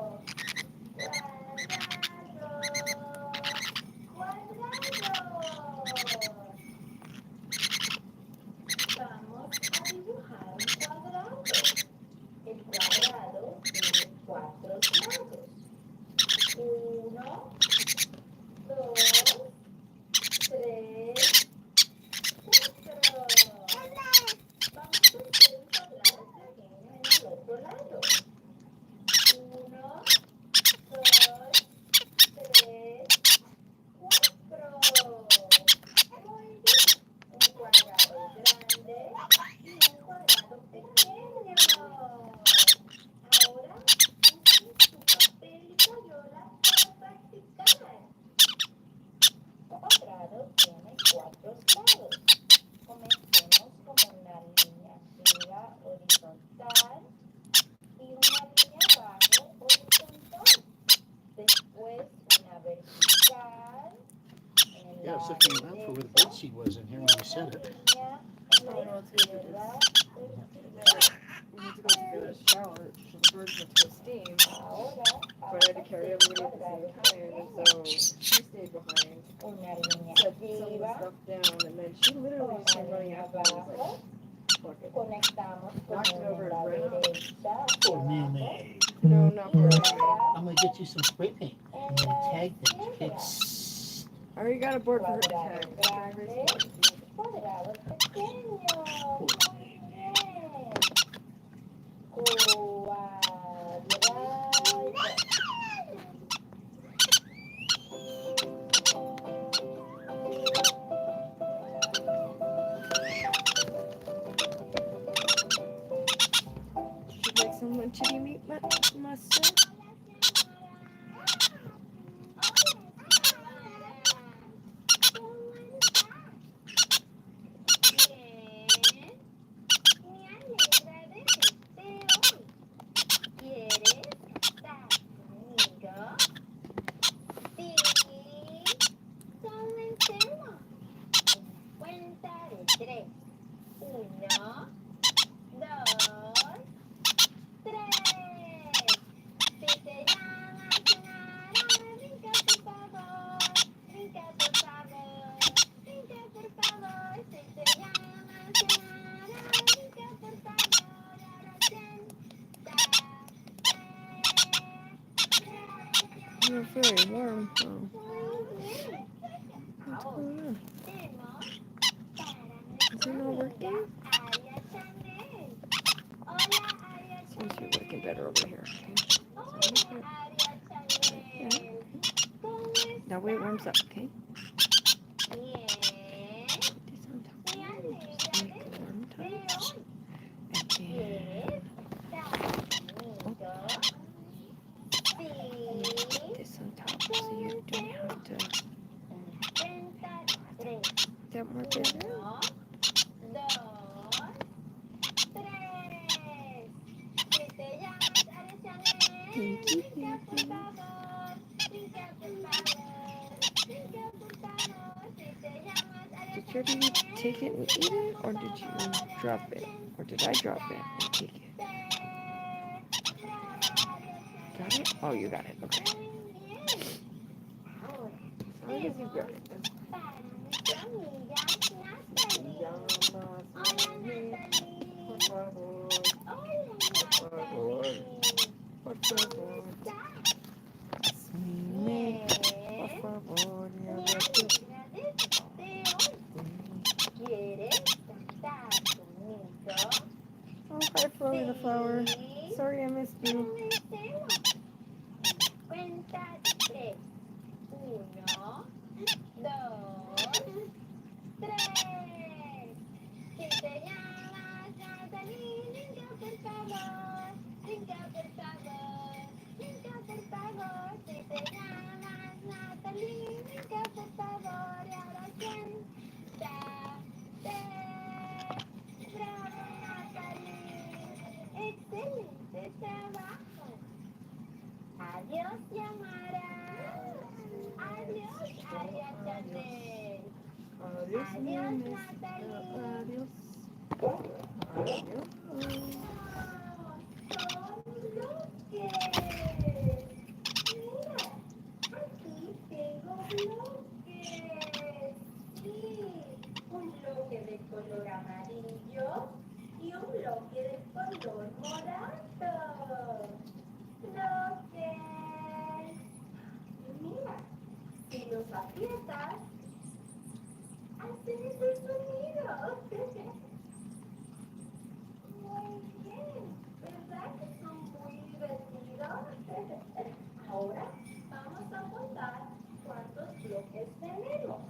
Vamos a dibujar un cuadrado. El cuadrado tiene 4 lados. 1, 2, 3, 4. Vamos a hacer un cuadrado pequeño en el otro lado. 1, 2, 3, 4. Muy bien. Un cuadrado grande y un cuadrado pequeño. Ahora usen su papel y crayola para practicar. Un cuadrado tiene 4 lados. Comencemos con una línea arriba horizontal y una línea abajo horizontal. Después una vertical. Yeah, I was looking around for where the bed sheet was in here when you said it. Oh, no, it's good. We need to go take a shower so the birds went to steam. But I had to carry everybody at the same time, and so she stayed behind, set some of the stuff down, and then she literally just came running after me. I was like, fuck it. Knocked it over and ran out. Poor Mei Mei. No, not for me. I'm gonna get you some spray paint and then tag things. Okay. I already got a board for her to tag. Cuadrado pequeño. Poor Mei. Should make some chili meat mustard. It's very warm. What's going on? Is it not working? Seems to be working better over here. Okay. Now wait, it warms up, okay? Put this on top. Just make it warm touch. And then put this on top so you don't have to. Is that more better? Thank you, Brinca, por baby. favor. Brinca, por favor. Brinca, por favor. Si te llamas Did Jerky take it and eat it, or did you drop it? Or did I drop it and take it? Got it? Oh, you got it. Okay. As long as you got it. That's por favor, por favor, por favor. Mei, por favor, ¿Quieres cantar conmigo? Oh, hi, Flower the flower. Sorry I missed you. Cuenta 3. 1, 2, 3. Si te llamas Natalie, brinca por favor. Brinca por favor. Brinca por favor. Si te llamas Natalie, brinca por favor. Y ahora siéntate. Bravo, Natalie. Excelente trabajo. Adiós, Yamara. Adiós, Ariadne. Adiós, Adiós, nenes. Natalie. Adiós. Adiós. Son bloques. Mira, aquí tengo bloques. Sí, un bloque de color amarillo y un bloque de color morado. Bloques. Mira, si los aprietas, hacen ese sonido. Muy bien, ¿verdad que son muy divertidos? Ahora vamos a contar cuántos bloques tenemos.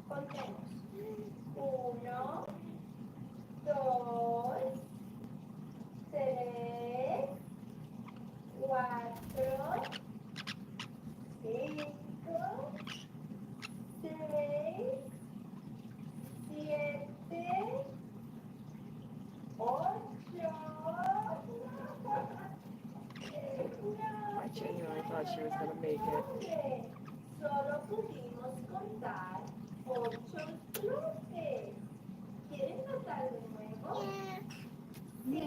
Contemos. 1, 2, 3, 4, 5, 6, 7, 8. I genuinely thought she was going to make it. Solo pudimos contar 8 bloques. ¿Quieren contar de nuevo? Sí,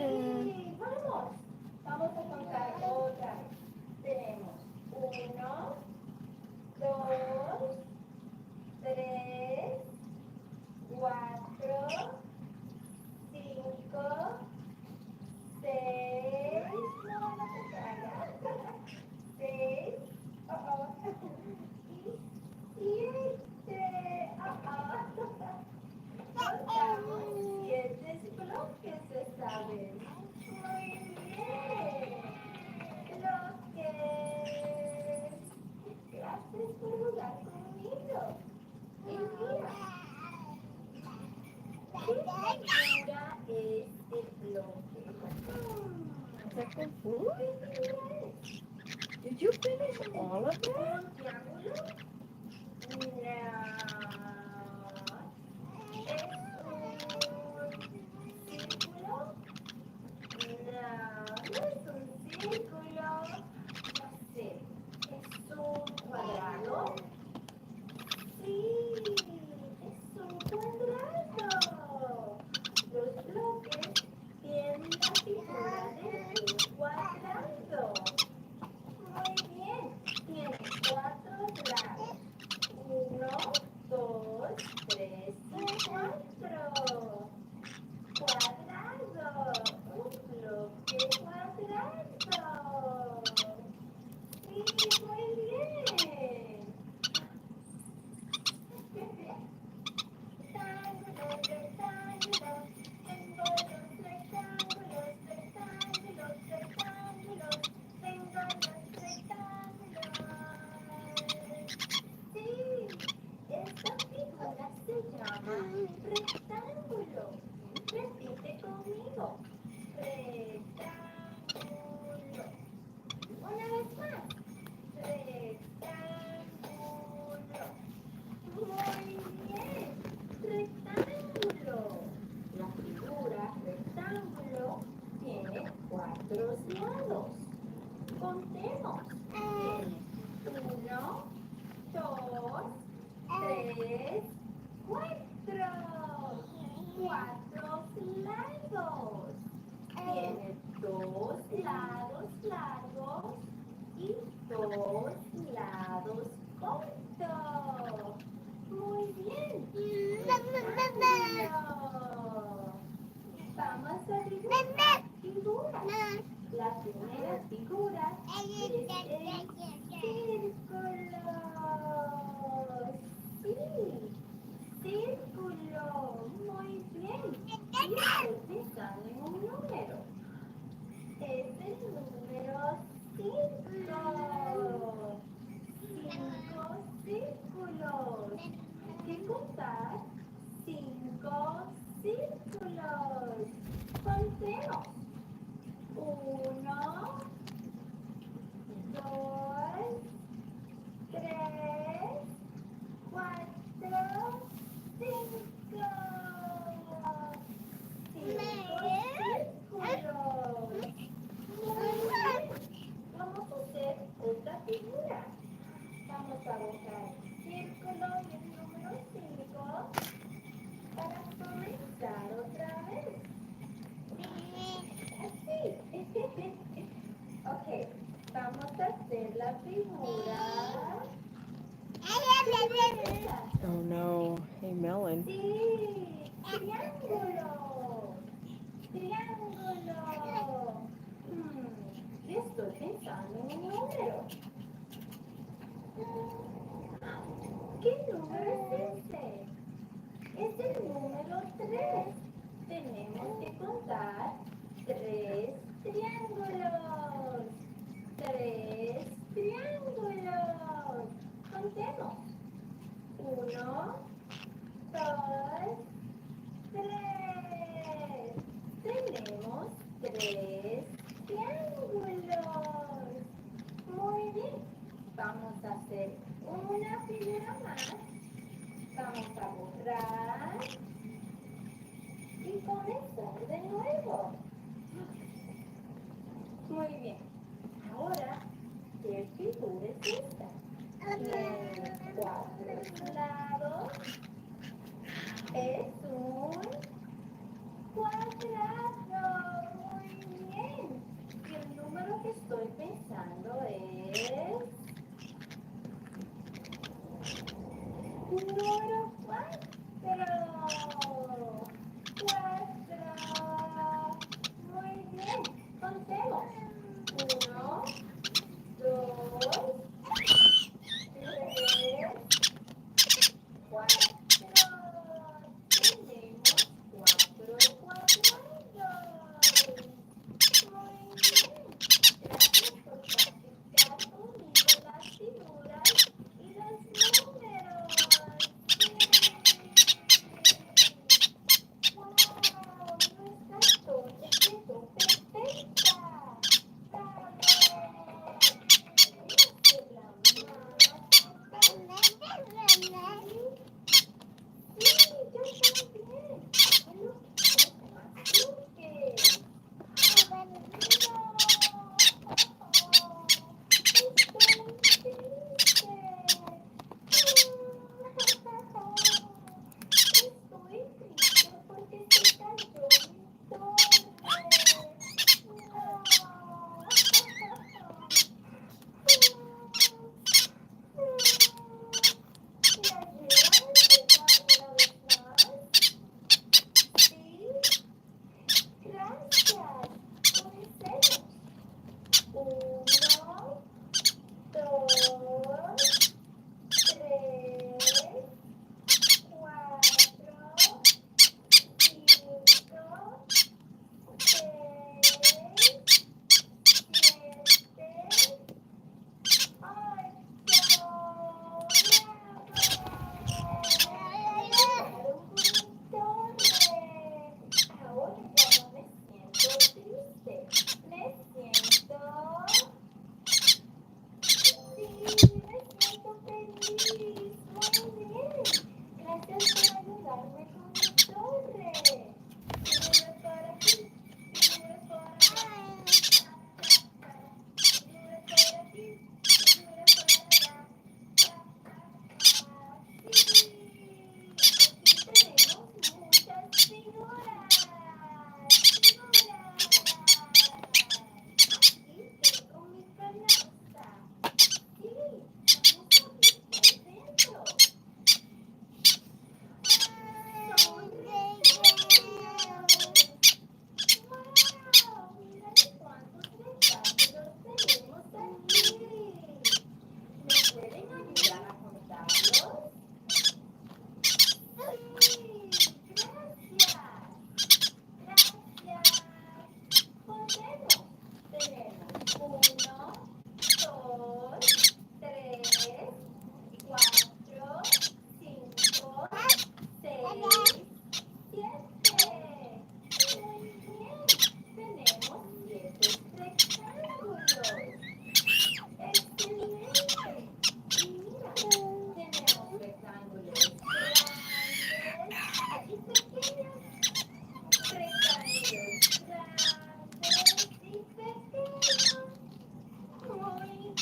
vamos. Vamos a contar otra vez. Tenemos 1, 2, 3, 4, 5, 6, no van a contar, 6, y 7, contamos 7 bloques esta vez. Muy bien, bloques. Gracias por jugar conmigo. Y mira, ¿qué figura es el bloque? Is that good food? Did you finish all of that? ¿Un triángulo? No. ¿Es un círculo? No, no es un círculo. No sé. ¿Es un cuadrado? Sí, es un cuadrado. Los bloques tienen la figura de un cuadrado. Muy bien, tiene 4 lados. 1, 2, 3 y 4. Cuadrado. Un bloque cuadrado. Sí, muy bien. Rectángulos, rectángulos, tengo los rectángulos, rectángulos, rectángulos, tengo los rectángulos. Sí, esta figura se llama rectángulo. Repite conmigo. Rectángulo. Una vez más. Rectángulo. Muy bien. Rectángulo. La figura rectángulo tiene 4 lados. Contemos. Uno, dos, tres, cuatro. Cuatro lados. Tiene dos lados largos y dos lados cortos. Muy bien. Vamos a dibujar figuras. La primera figura es el círculo. Sí, círculo. Muy bien. Y estoy pensando en un número. Es el número 5. 5 círculos. Hay que contar 5 círculos. Contemos. 1, 2, 3, 4, 5. 5 círculos. Muy bien. Vamos a hacer otra figura. Vamos a buscar el círculo y el número 5 para comenzar otra vez. Así. Ok, vamos a hacer la figura. Oh no. Hey, Melon. Sí, triángulo. Triángulo. Estoy pensando en un número. ¿Qué número es ese? Es el número 3. Tenemos que contar 3 triángulos. 3 triángulos. Contemos. 1, 2, 3. Tenemos 3 triángulos. Muy bien. Vamos a hacer una figura más. Vamos a borrar y comenzar de nuevo. Muy bien. Ahora, ¿qué figura es esta? Tiene 4 lados. Es un cuadrado. Muy bien. Y el número que estoy pensando es número 4. 4. Muy bien. Contemos. 1, 2, 3, 4. Tenemos 4 cuadrados.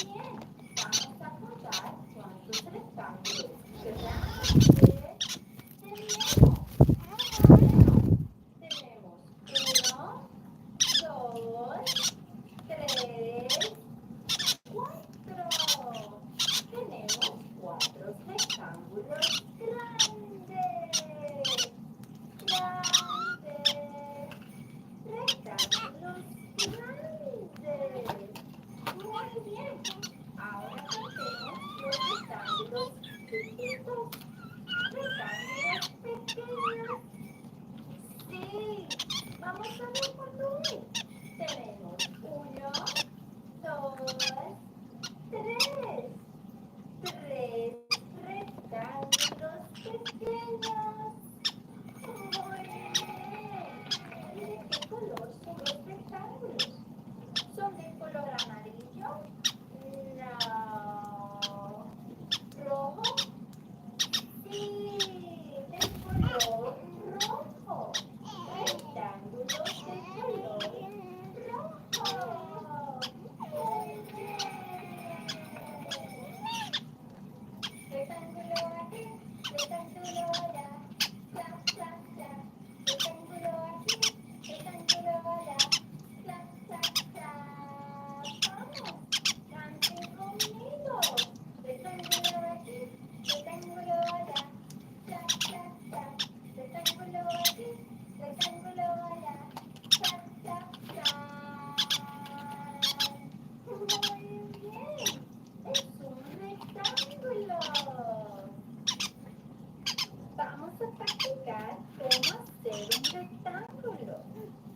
bien. Vamos a contar cuántos rectángulos grandes tenemos. Tenemos 1, 2, 3, 4. Tenemos 4 rectángulos grandes. Grandes. Rectángulos grandes. Muy bien. Ahora hacemos los rectángulos chiquitos. Rectángulos pequeños. Sí. Vamos a ver cuánto es. Tenemos 1, 2, 3. 3 rectángulos pequeños. Muy bien. ¿Y de qué color son los rectángulos? ¿Son de color amarillo? No. ¿Rojo? Sí, de color rojo. Rectángulos de color rojo. Muy bien. Rectángulo aquí, rectángulo allá. Clap, clap, clap. Rectángulo aquí, rectángulo allá. Clap, clap, clap. Vamos, canten conmigo. Rectángulo aquí, rectángulo allá. Clap, clap, clap. Rectángulo aquí, rectángulo allá. Clap, clap, clap. Muy bien. Es un rectángulo. Vamos a practicar cómo hacer un rectángulo.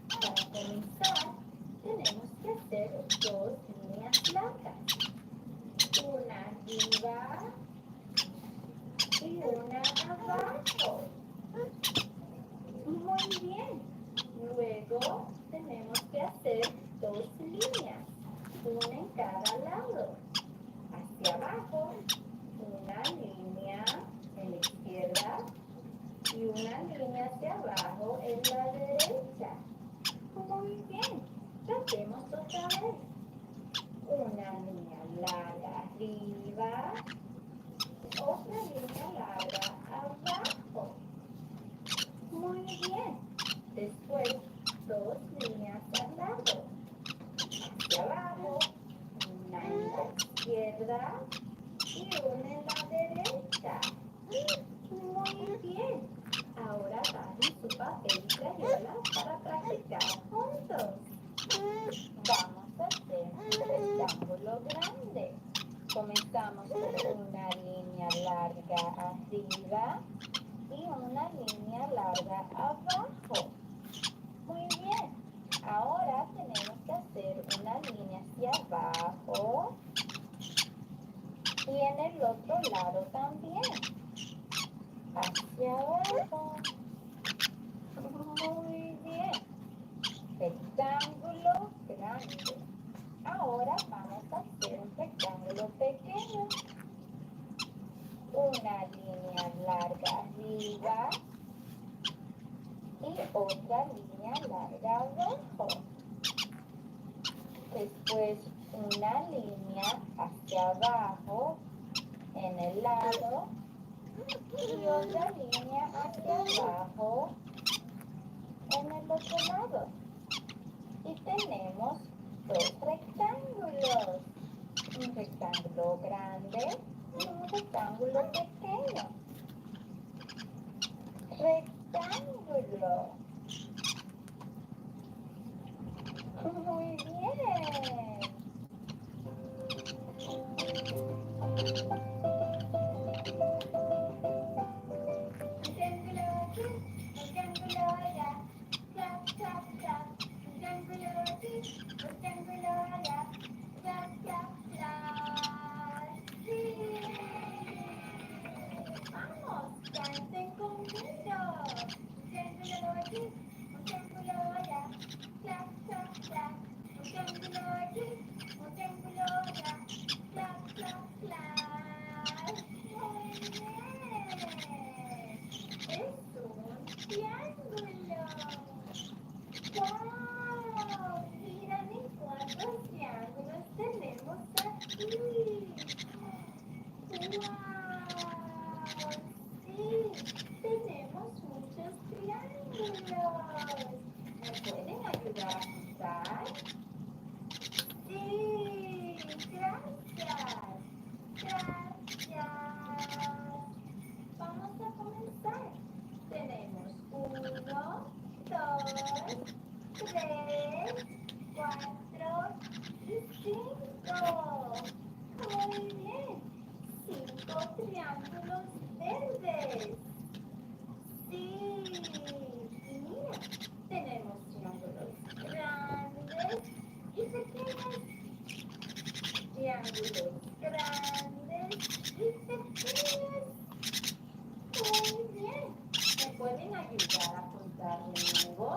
Para comenzar, tenemos que hacer 2 líneas largas. Una arriba y una abajo. Muy bien. Luego tenemos que hacer 2 líneas, una en cada lado. Hacia abajo, una línea en la izquierda y una línea hacia abajo en la derecha. Muy bien. Tratemos otra vez. Una línea larga arriba, otra línea larga abajo. Muy bien. Después, 2 líneas al lado. Hacia abajo, una en la izquierda y una en la derecha. Muy bien. Ahora agarren su papel y crayola para practicar juntos. Vamos a hacer un rectángulo grande. Comenzamos con una línea larga arriba y una línea larga abajo. Muy bien. Ahora tenemos que hacer una línea hacia abajo y en el otro lado también. Hacia abajo. Muy bien. Rectángulo grande. Ahora vamos a hacer un rectángulo pequeño. Una línea larga arriba y otra línea larga abajo. Después una línea hacia abajo en el lado y otra línea hacia abajo en el otro lado. Y tenemos 2 rectángulos. Un rectángulo grande y un rectángulo pequeño. Rectángulo. Muy bien. Rectángulo aquí, rectángulo allá. Clap, clap, clap. Rectángulo aquí, rectángulo allá. Clap, clap, clap. Sí. Vamos, canten conmigo. Rectángulo aquí, rectángulo allá. Clap, clap, clap. Rectángulo aquí, rectángulo allá. Clap, clap, clap. Sí, tenemos muchos triángulos. ¿Me pueden ayudar a contar? Sí, gracias. Gracias. Vamos a comenzar. Tenemos 1, 2, 3, 4 y 5. Muy bien. 5 triángulos verdes. Sí. Y mira, tenemos triángulos grandes y pequeños. Triángulos grandes y pequeños. Muy bien. ¿Me pueden ayudar a contar de nuevo?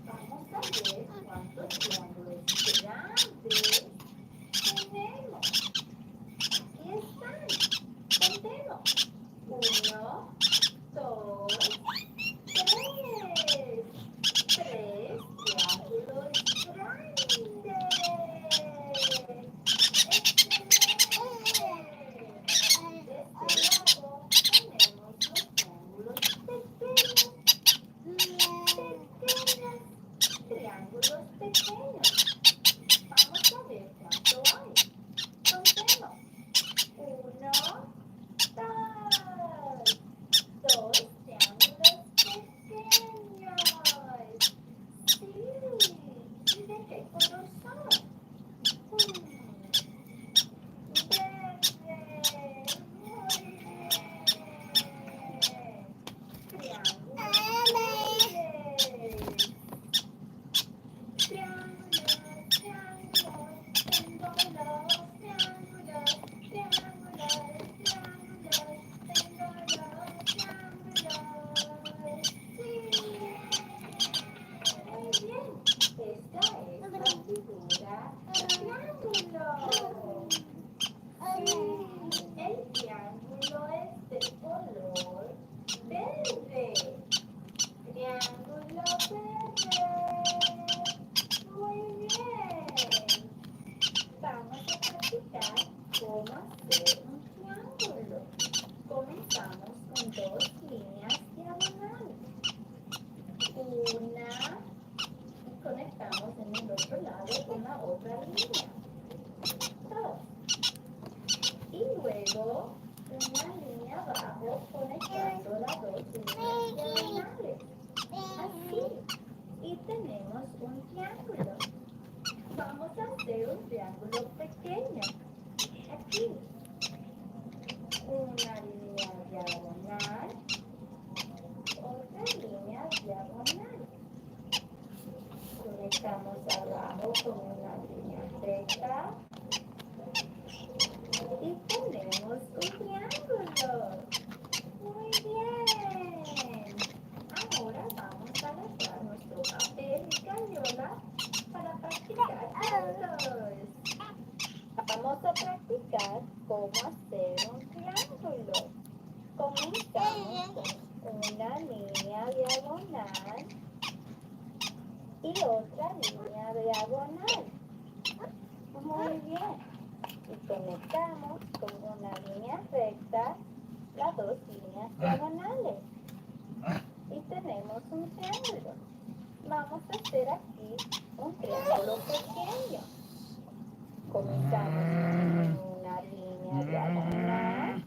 Vamos a ver cuántos triángulos grandes tenemos. Aquí están. Contemos. 1, 2, 3. 3 triángulos grandes. Excelente. De este lado tenemos los triángulos pequeños. Pequeños. Triángulos pequeños. Vamos a ver cuánto hay. Contemos. 1, 2. 2 triángulos pequeños. Sí. ¿Y de qué color son? Verde. Muy bien. Triángulos verdes. Triángulos, triángulos, tengo los triángulos, triángulos, triángulos, tengo los triángulos. Sí, muy bien. Esta es la figura triángulo. Sí, el triángulo es de color verde. Triángulo verde. Muy bien. Vamos a practicar cómo hacer un triángulo. Comenzamos con 2 líneas diagonales. Una y conectamos en el otro lado con la otra línea. 2. Y luego una línea abajo conectando las 2 líneas diagonales. Así. Y tenemos un triángulo. Vamos a hacer un triángulo pequeño. Aquí. Una línea diagonal. Otra línea diagonal. Conectamos abajo con una línea recta. Y tenemos un triángulo. Muy bien. Ahora vamos a agarrar nuestro papel y crayola para practicar juntos. Vamos a practicar cómo hacer un triángulo. Comenzamos con una línea diagonal y otra línea diagonal. Muy bien. Y conectamos con una línea recta las 2 líneas diagonales. Y tenemos un triángulo. Vamos a hacer aquí un triángulo pequeño. Comenzamos con una línea diagonal.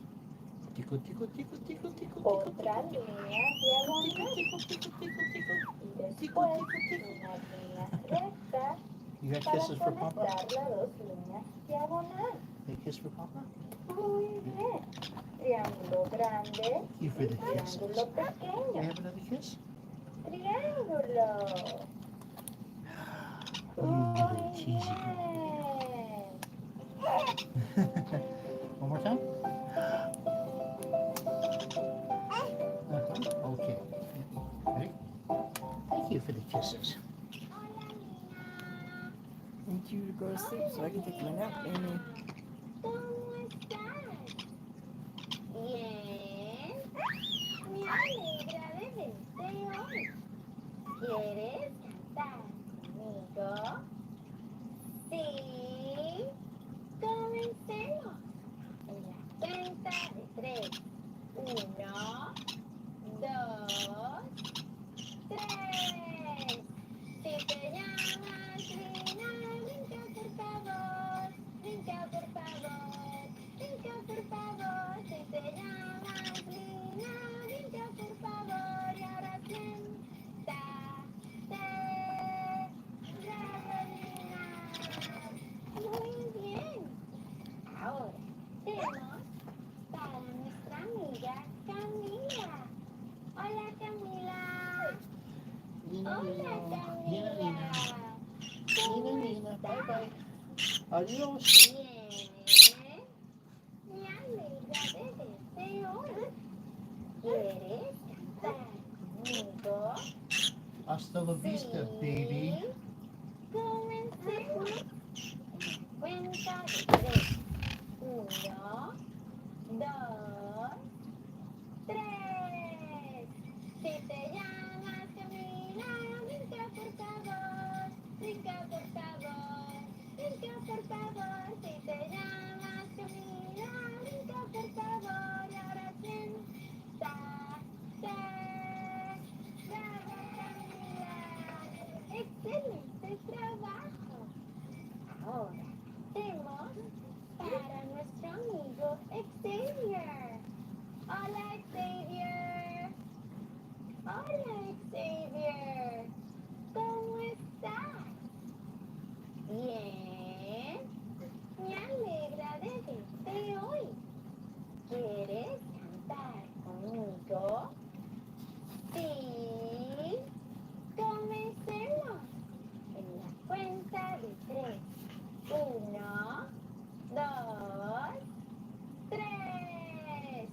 Tico, tico, tico, tico, tico, Otra línea diagonal. Y después una línea recta You got para kisses for Papa? conectar las 2 líneas diagonales. A kiss for Papa? Muy bien. Triángulo grande y You for the kisses. triángulo Can I pequeño. have another kiss? Triángulo. You little Muy cheesy. bien. One more time? Okay. Ready? Thank you for the kisses. Need you to go to sleep so I can take my nap, Amy. ¿Cómo estás? Bien. Me alegra de verte hoy. ¿Quieres cantar conmigo? Sí. Comenzamos. Adiós. Bien. Me alegra de verte hoy. ¿Quieres cantar conmigo? Hasta la vista, baby. Sí. Comencemos. Cuenta de tres. Uno, dos, tres. Si te llamas Camila, brinca por favor. Brinca por favor. Brinca por favor. Si te llamas Camila, brinca por favor. Y ahora siéntate. Bravo, Camila. Excelente trabajo. Ahora tenemos para nuestro amigo Xavier. Hola, Xavier. Hola, Xavier. ¿Cómo estás? Bien. Me alegra de verte hoy. ¿Quieres cantar conmigo? Sí. Comencemos. En la cuenta de tres. Uno, dos, tres.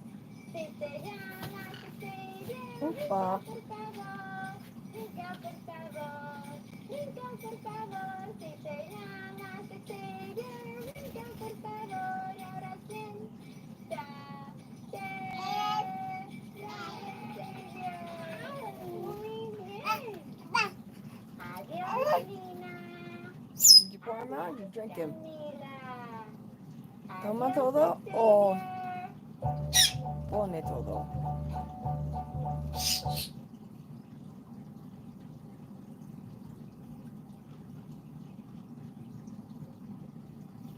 Si te llamas Xavier, Upa. por favor. Brinca por favor. Brinca por favor. Si te llamas Xavier, brinca por favor. Y ahora siéntate. Bravo, Xavier. Muy bien. Adiós, Lina. Did you pour him out? Or you drink him? Camila. Toma Adiós, todo o Xavier. pone todo.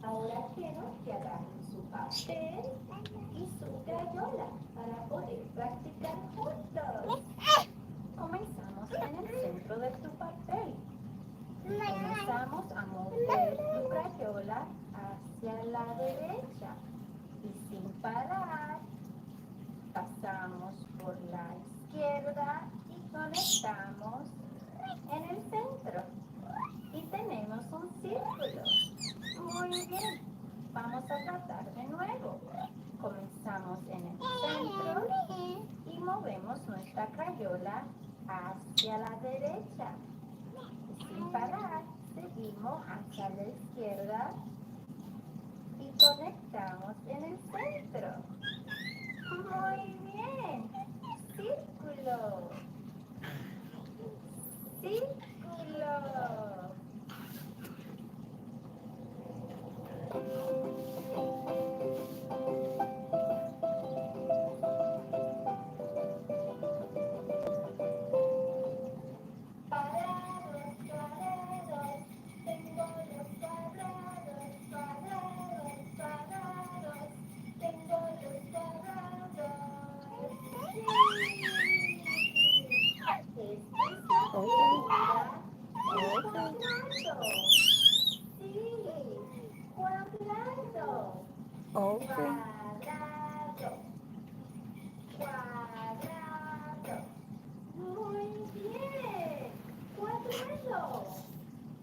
Ahora quiero que agarren su papel y su crayola para poder practicar juntos. Comenzamos en el centro de tu papel. Comenzamos a mover tu crayola hacia la derecha y sin parar pasamos por la izquierda y conectamos en el centro. Y tenemos un círculo. Muy bien. Vamos a tratar de nuevo. Comenzamos en el centro y movemos nuestra crayola hacia la derecha. Y sin parar, seguimos hacia la izquierda y conectamos en el centro. Muy bien. Círculo. Círculo. Cuadrados, cuadrados, tengo los cuadrados, cuadrados, cuadrados, tengo los cuadrados. Sí. Esta es la figura del cuadrado. Sí, cuadrado. Okay. Cuadrado. Cuadrado. Muy bien. Cuadrado.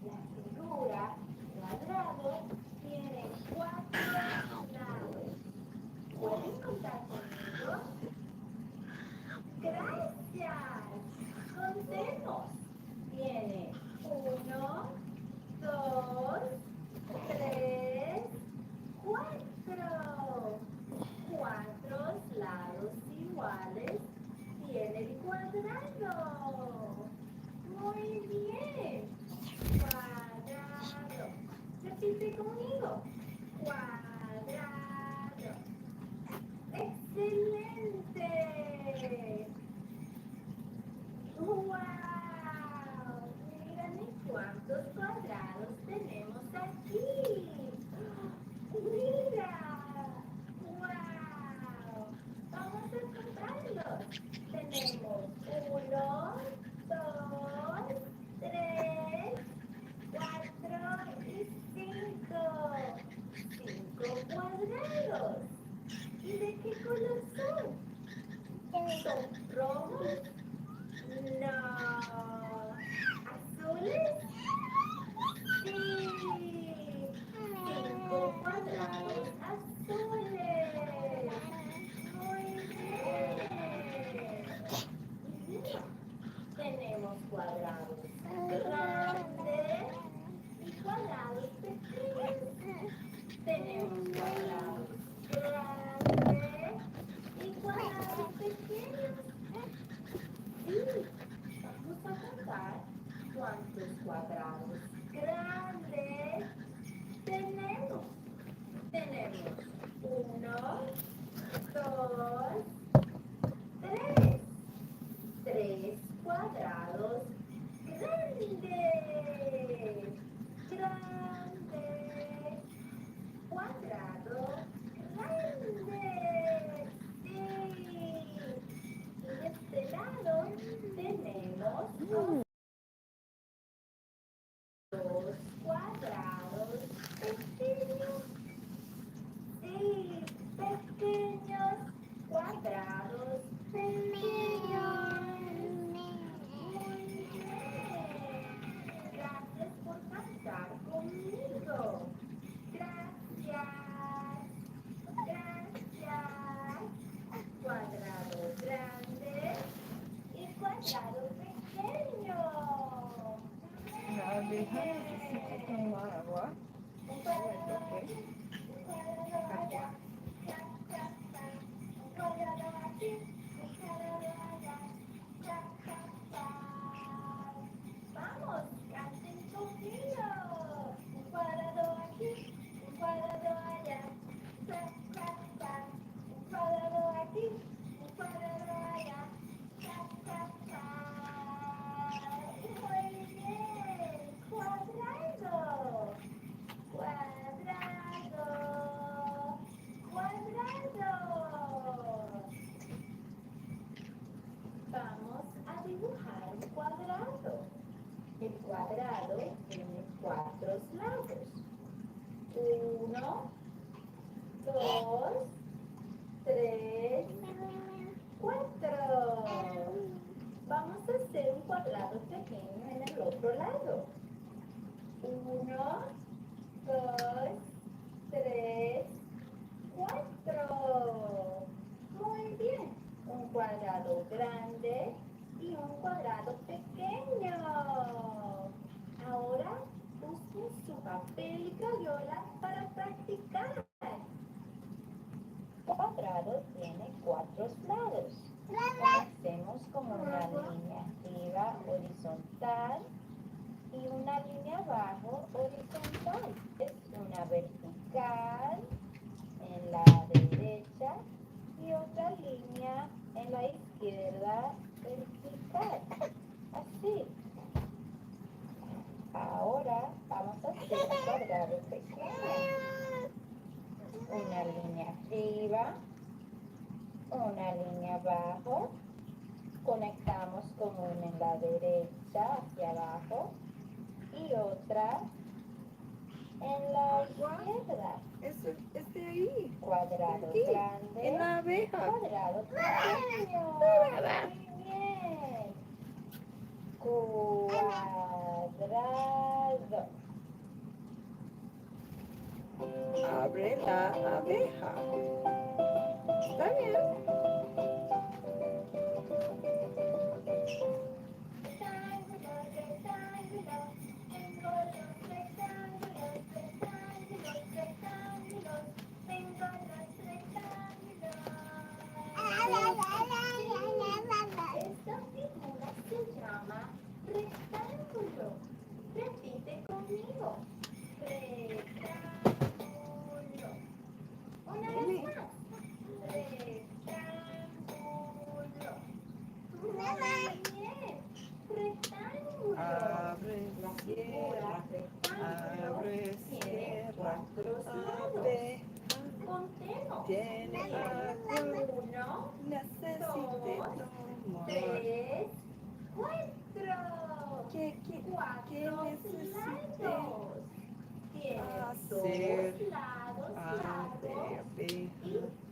La figura cuadrado tiene 4 lados. ¿Pueden contar conmigo? Gracias. Contemos. Tiene 1, 2, 3, 4. 4 lados iguales tiene el cuadrado. Muy bien. Cuadrado. Repite conmigo. Cuadrado. Excelente. ¡Wow! Miren cuántos cuadrados tenemos aquí. ¡Mira! ¡Wow! Vamos a contarlos. Tenemos 1, 2, 3, 4 y 5. 5 cuadrados. ¿Y de qué color son? ¿Son rojos? No. ¿Azules? Sí. cuadrado allá, cha, cha, cha. Vamos, canten conmigo. Un cuadrado aquí, un cuadrado allá, cha, cha, cha. Un cuadrado aquí, un cuadrado allá, cha, cha, cha. Muy bien, cuadrado, cuadrado, cuadrado. Vamos a dibujar un cuadrado. El cuadrado tiene 4 lados. 1, 2, 3, 4. Vamos a hacer un cuadrado pequeño en el otro lado. 1, 2, 3, 4. Muy bien. Un cuadrado grande y un cuadrado pequeño. Ahora busquen su papel y crayola para practicar. El cuadrado tiene 4 lados. Comencemos con una línea arriba horizontal y una línea abajo horizontal. Es una vertical en la derecha y otra línea en la izquierda vertical. Así. Ahora vamos a hacer un cuadrado pequeño. Una línea arriba, una línea abajo. Conectamos con una en la derecha hacia abajo y otra en la izquierda. Eso es de ahí. Cuadrado Aquí, grande. en la abeja. Cuadrado pequeño. Nada. Muy bien. Cuadrado. Abre la abeja. Está bien. Rectángulo, rectángulo. Tengo los rectángulos, rectángulos, rectángulos. Tengo los rectángulos. Esta figura se llama rectángulo. Repite conmigo. Rectángulo. Una vez más. Rectángulo. Muy bien. Rectángulo. Abre, La cierra. figura rectángulo Abre, tiene cierra. 4 lados. Abeja Contemos. tiene agua. 1, Necesite 2, tomar. 3, 4. ¿Qué 4 necesite lados. Tiene hacer? 2 lados Abre, largos y abeja.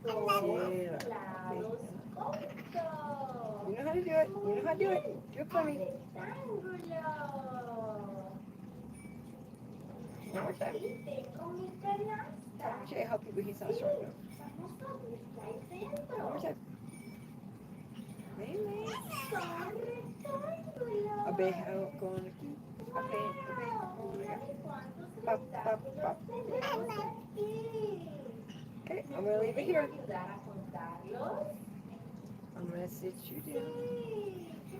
2 Cierra. lados cortos. You know how to do it. You know how to do it. Do it for me. Rectángulo. One more time. Y tengo mi canasta. I'm going to help you, but he's not strong enough. Vamos a ver qué hay One more dentro. time. Mei Mei. Son rectángulos. Abeja con aquí. Abeja con Mira acá. cuántos Pop, pop, pop. rectángulos tenemos aquí. Okay, ¿Me I'm going to leave it pueden here. ayudar a contarlos? I'm going to sit you Sí, down.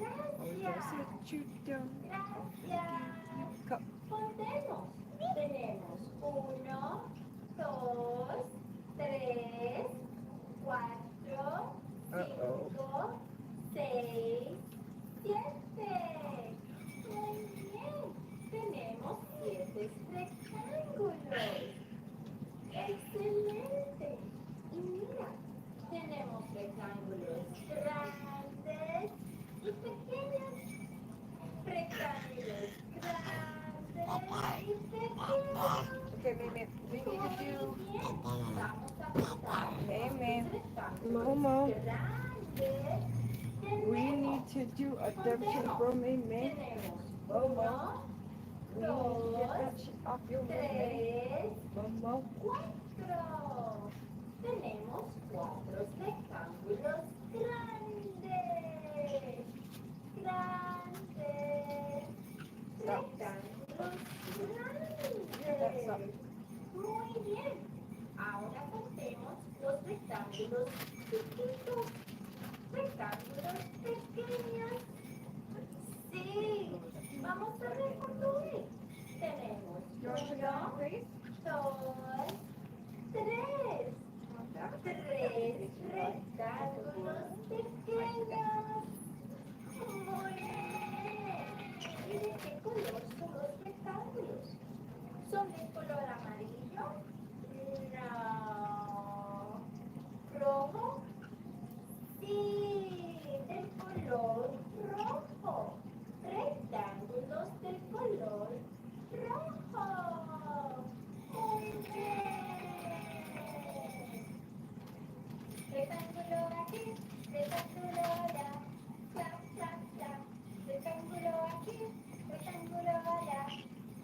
I'm going to gracias. sit you down. Gracias. Cup. Contemos. Tenemos 1, 2, 3, 4, 5, 6, 7. Muy bien. Tenemos 7 rectángulos. Excelente. Y mira, tenemos rectángulos grandes y pequeños. Rectángulos grandes y pequeños. Okay, Mei Mei. We need to do. Muy bien. Vamos a contar Mei Mei. rectángulos Momo. grandes. We need to do a dub table, Mei Mei. Tenemos Momo. 1, We need to get that shit off your Mei Mei. 3, Momo. 4. Tenemos 4 rectángulos grandes. Grandes. Stop. Rectángulos Stop. grandes. Muy bien. Ahora contemos los rectángulos chiquitos. Vamos a reconstruir. Tenemos uno, dos, tres. Tres rectángulos pequeños. Muy bien. ¿Y de qué color son los rectángulos? ¿Son de color amarillo? No. ¿Rojo? Sí, del color rojo. Rectángulos del color rojo. Muy bien. Rectángulo aquí, rectángulo allá. Clap, clap, clap. Rectángulo aquí, rectángulo allá.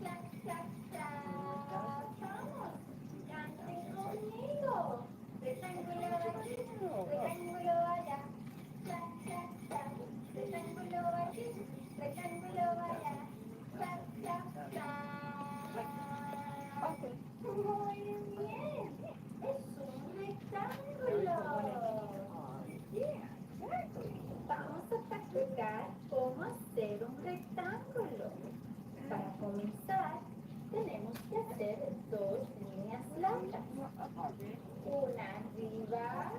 Clap, clap, clap. Vamos, canten conmigo. Rectángulo aquí, rectángulo allá. Clap, clap, clap. Rectángulo aquí, rectángulo allá. Clap, clap, clap. Muy bien. Es un rectángulo. Vamos a practicar cómo hacer un rectángulo. Para comenzar, tenemos que hacer dos líneas largas. Una arriba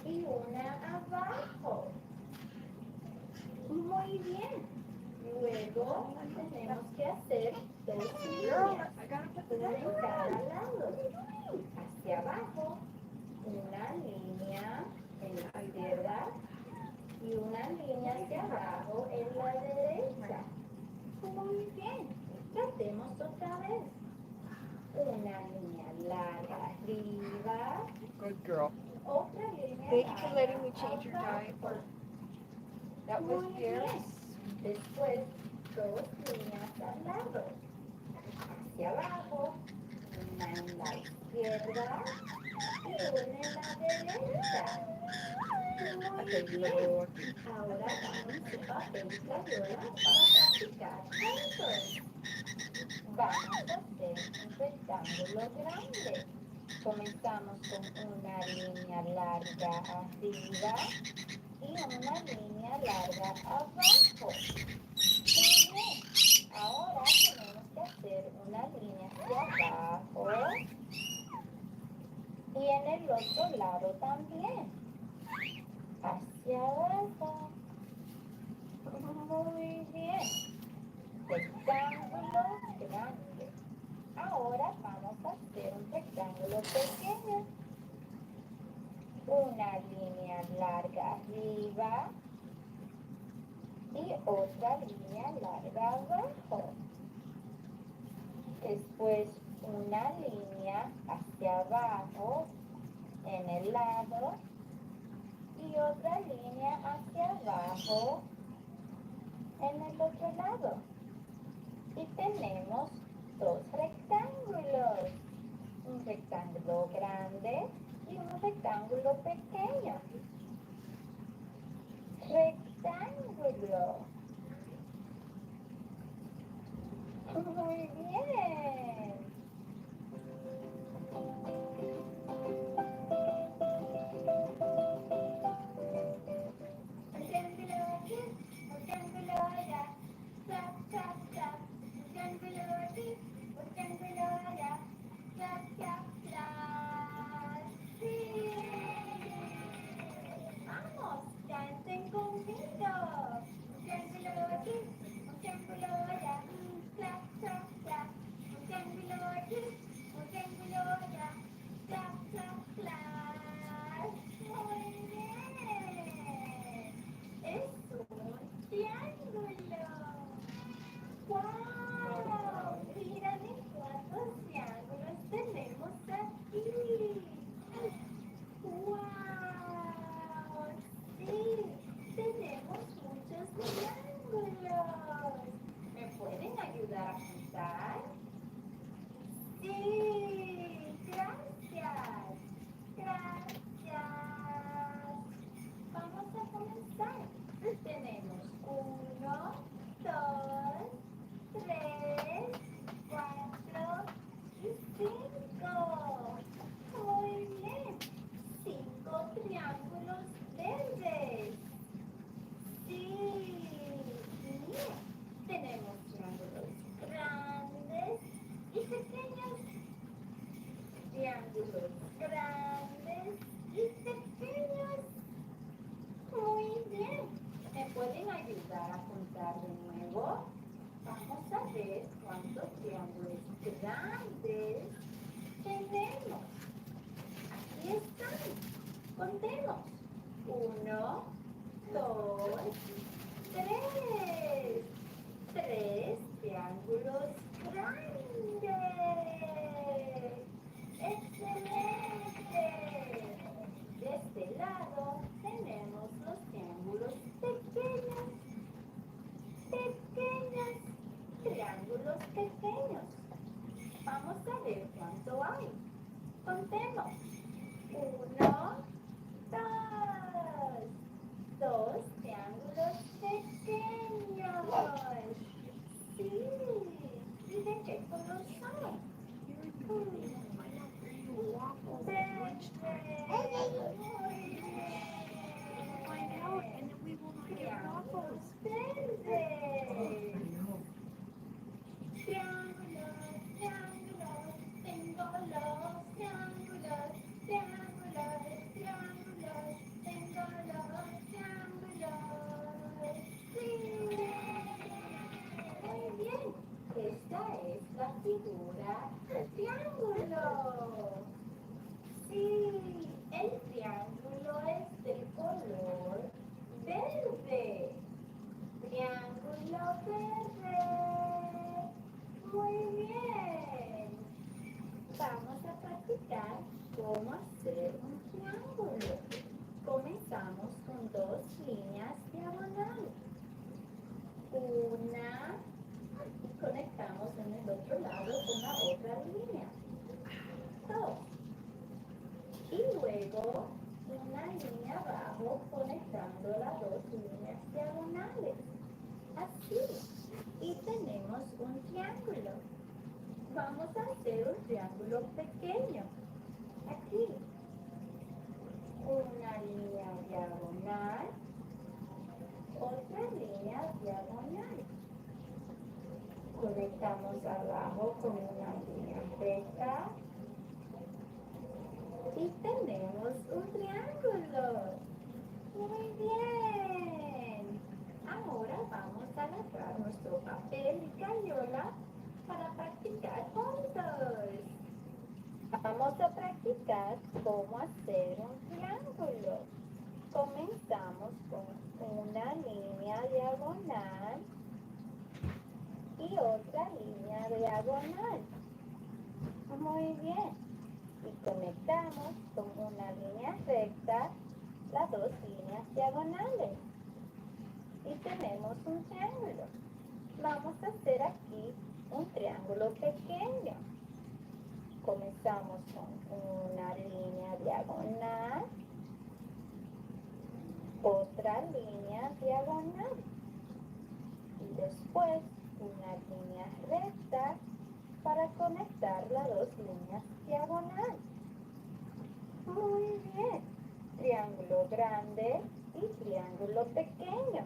y una abajo. Muy bien. Luego tenemos que hacer dos líneas, una en cada lado. Hacia abajo, una línea en la izquierda y una línea hacia abajo en la derecha. Muy bien. Tratemos otra vez. Una línea larga arriba, Good girl. otra línea Thank you larga for letting me change your abajo. diaper. That was Muy very bien. Después, dos líneas al lado. Hacia abajo, una en la izquierda y una en la derecha. Muy bien. Ahora tomen su papel y crayola para practicar juntos. Vamos a hacer un rectángulo grande. Comenzamos con una línea larga arriba y una línea larga abajo. Muy bien. Ahora tenemos que hacer una línea hacia abajo y en el otro lado también. Hacia abajo. Muy bien. Rectángulo grande. Ahora vamos a hacer un rectángulo pequeño. Una línea larga arriba y otra línea larga abajo. Después una línea hacia abajo en el lado y otra línea hacia abajo en el otro lado. Y tenemos dos rectángulos. Un rectángulo grande y un rectángulo pequeño. Rectángulo. Muy bien. Rectángulo aquí, rectángulo allá. Clap, clap, clap. Rectángulo aquí, rectángulo allá. Clap, clap, clap. Sí. Vamos, canten conmigo. Rectángulo aquí, rectángulo allá. Clap, clap, clap. triángulos grandes y pequeños. Muy bien. ¿Me pueden ayudar a contar de nuevo? Vamos a ver cuántos triángulos grandes tenemos. Aquí están. Contemos. 1, 2, 3. 3 triángulos grandes. ¡Excelente! De este lado tenemos los triángulos pequeños. Pequeños. Triángulos pequeños. Vamos a ver cuánto hay. Contemos. 1, 2. 2 triángulos pequeños. Sí. ¿Y de qué color son? Esta es la figura del triángulo. Sí, el triángulo es de color verde. Triángulo verde. Muy bien. Vamos a practicar cómo hacer un triángulo. Comenzamos con 2 líneas diagonales. Una y conectamos en el otro lado con la otra línea. 2. Y luego una línea abajo conectando las 2 líneas diagonales. Así. Y tenemos un triángulo. Vamos a hacer un triángulo pequeño. Aquí. Una línea diagonal. Otra línea diagonal. Conectamos abajo con una línea recta. Y tenemos un triángulo. Muy bien. Ahora vamos a agarrar nuestro papel y crayola para practicar juntos. Vamos a practicar cómo hacer un triángulo. Comenzamos con una línea diagonal y otra línea diagonal. Muy bien. Y conectamos con una línea recta las 2 líneas diagonales. Y tenemos un triángulo. Vamos a hacer aquí un triángulo pequeño. Comenzamos con una línea diagonal, otra línea diagonal y después una línea recta para conectar las 2 líneas diagonales. Muy bien. Triángulo grande y triángulo pequeño.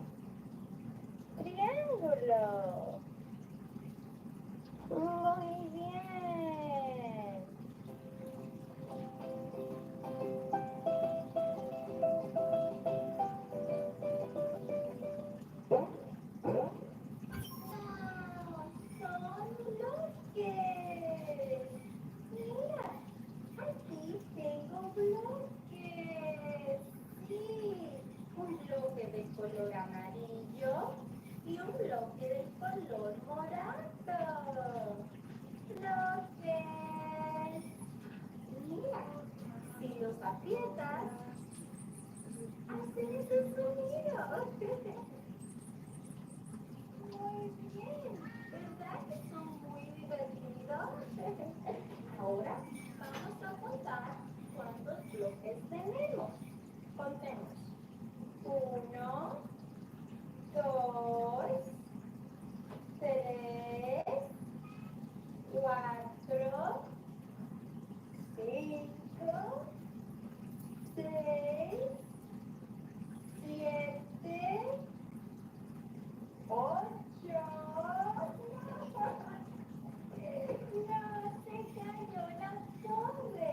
Triángulo. Muy bien. Son bloques. Mira, aquí tengo bloques. Sí, un bloque de color amarillo y un bloque de color morado. Bloques. Mira, si los aprietas, hacen ese sonido. Muy bien, ¿verdad que son muy divertidos? Ahora vamos a contar cuántos bloques tenemos. Contemos. 1, 2, 3, 4, 5, 6, 7, 8. No se cayó la torre.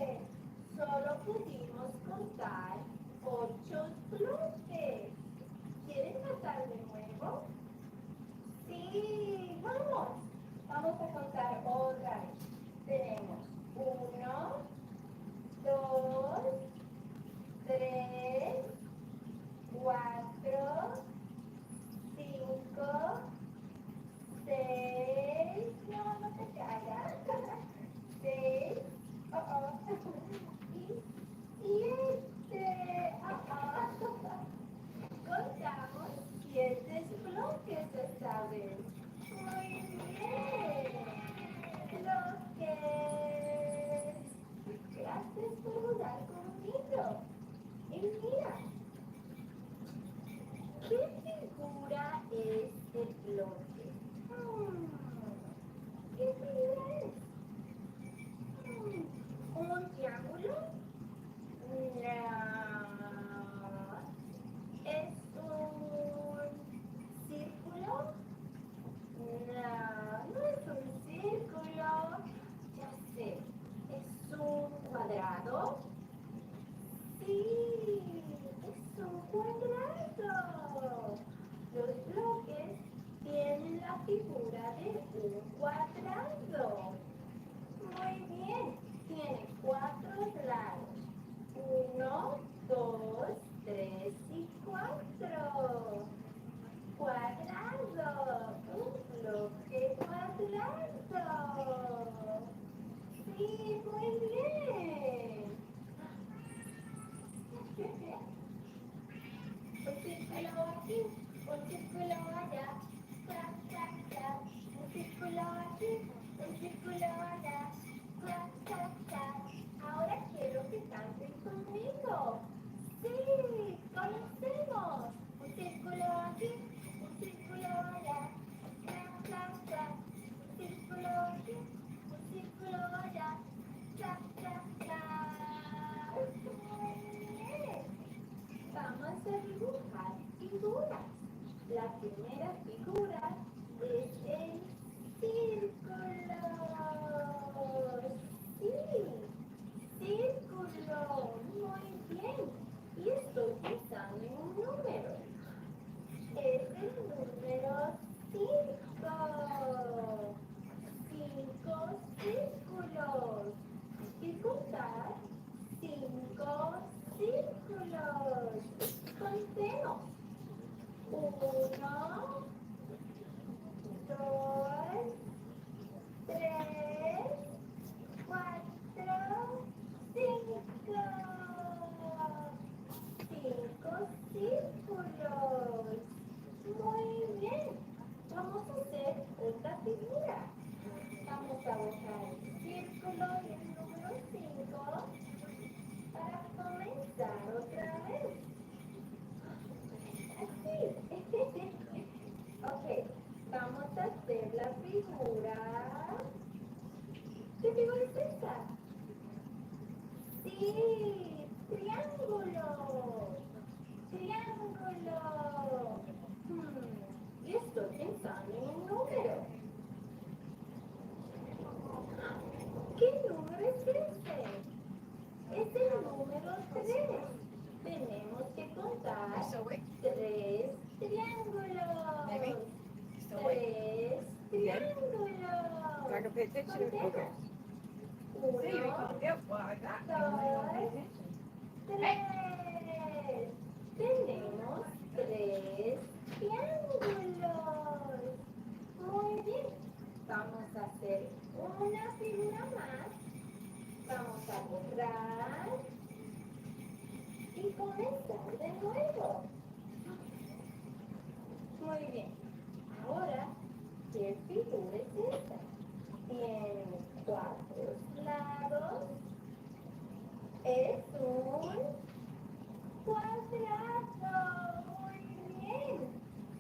cuadrado? Sí, es un cuadrado. Los bloques tienen la figura de un cuadrado. Muy bien, tiene 4 lados. 1, 2, 3 y 4. Cuadrado, un bloque cuadrado. Sí, muy bien. Un círculo aquí, un círculo allá. Clac, clac, clac. Un círculo aquí, un círculo allá. Clac, clac, clac. Ahora quiero que canten conmigo. Sí, comencemos. Un círculo aquí, un círculo allá. Clac, clac, clac. Un círculo aquí, un círculo allá. Clac, clac, clac. Muy bien. Vamos a dibujar figuras. La primera figura es el círculo. Sí, círculo. Muy bien. Y estoy pensando en un número. Es el número 5. 5 círculos. Y contar 5 círculos. Contemos. 1, 2, 3, 4, 5. 5 círculos. Muy bien. Vamos a hacer otra figura. Vamos a buscar el círculo y el número 5 para comenzar otra vez. Así. Ok, vamos a hacer la figura. ¿Qué figura es esta? Sí, triángulo. Triángulo. Y estoy pensando en un número. ¿Qué número es este? Es el número 3. Tenemos que contar Still awake? 3 triángulos. Maybe? Still awake? 3 Again? triángulos. Do I can pay attention? Okay. Contemos. See, we call, yep, well, I got you. I don't pay attention. 3. Tenemos 3 triángulos. Muy bien. Vamos a hacer una figura más. Vamos a borrar y comenzar de nuevo. Muy bien. Ahora, ¿qué figura es esta? Tiene 4 lados. Es un cuadrado. Muy bien.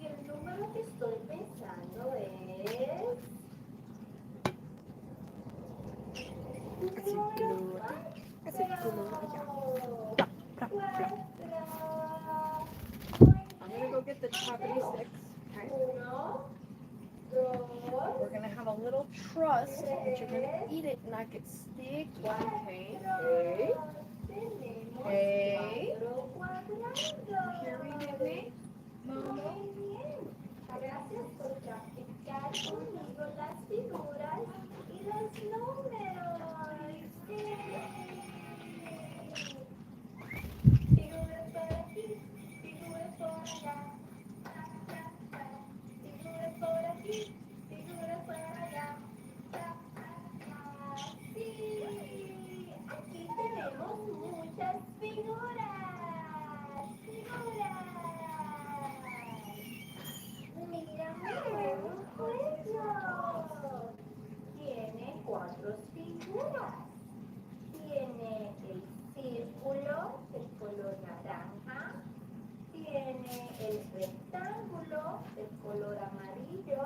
Y el número que estoy pensando es... Círculo aquí, círculo allá. I'm gonna go get the chopping sticks. Okay. We're gonna have a little trust that you're gonna eat it and not get sticky. Okay. Hey. Hey. Here we go. Mama. Gracias por practicar conmigo las figuras y los números. Sí. Figuras por aquí, figuras por allá. Figuras por aquí, figuras por allá. Sí, aquí tenemos muchas figuras. Figuras. Mira mi nuevo juego. Tiene 4 figuras. Tiene el círculo de color naranja. Tiene el rectángulo de color amarillo.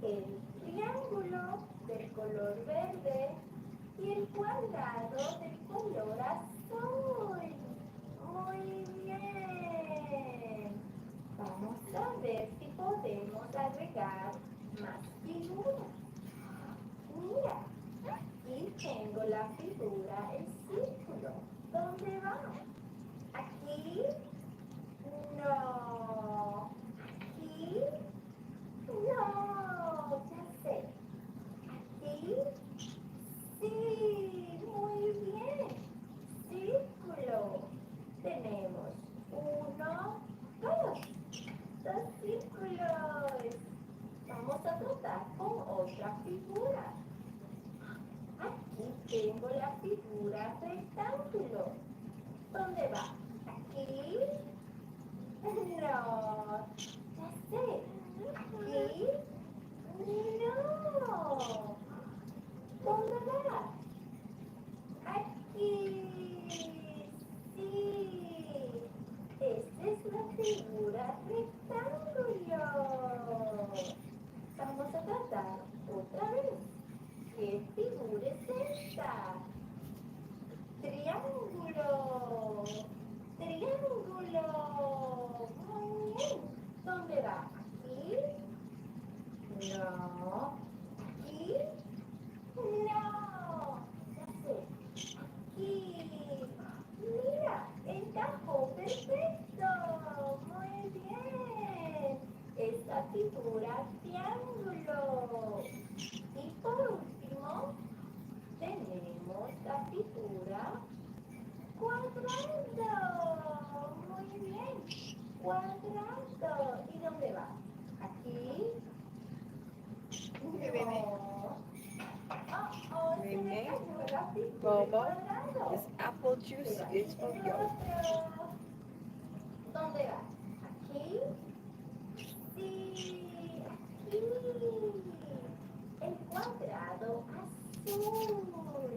El triángulo de color verde. Y el cuadrado de color azul. Muy bien. Vamos a ver si podemos agregar más figuras. Mira, aquí tengo la figura, el figura rectángulo. ¿Dónde va? ¿Aquí? No, ya sé. ¿Aquí? No. ¿Dónde va? Aquí. Sí. Esta es la figura rectángulo. Vamos a tratar otra vez. ¿Qué figura es esta? Triángulo. Triángulo. Muy bien. ¿Dónde va? ¿Aquí? No. ¿Aquí? No. Ya sé. Aquí. Mira, encajó perfecto. Muy bien. Esta figura triángulo. Y por último, tenemos la figura cuadrado. Muy bien. Cuadrado. ¿Y dónde va? ¿Aquí? Mei Mei. No. Oh, Mei se me Mei. cayó la figura Momo, cuadrado. this apple juice Pero aquí is for tiene you. otro. ¿Dónde va? ¿Aquí? Sí, aquí. El cuadrado azul.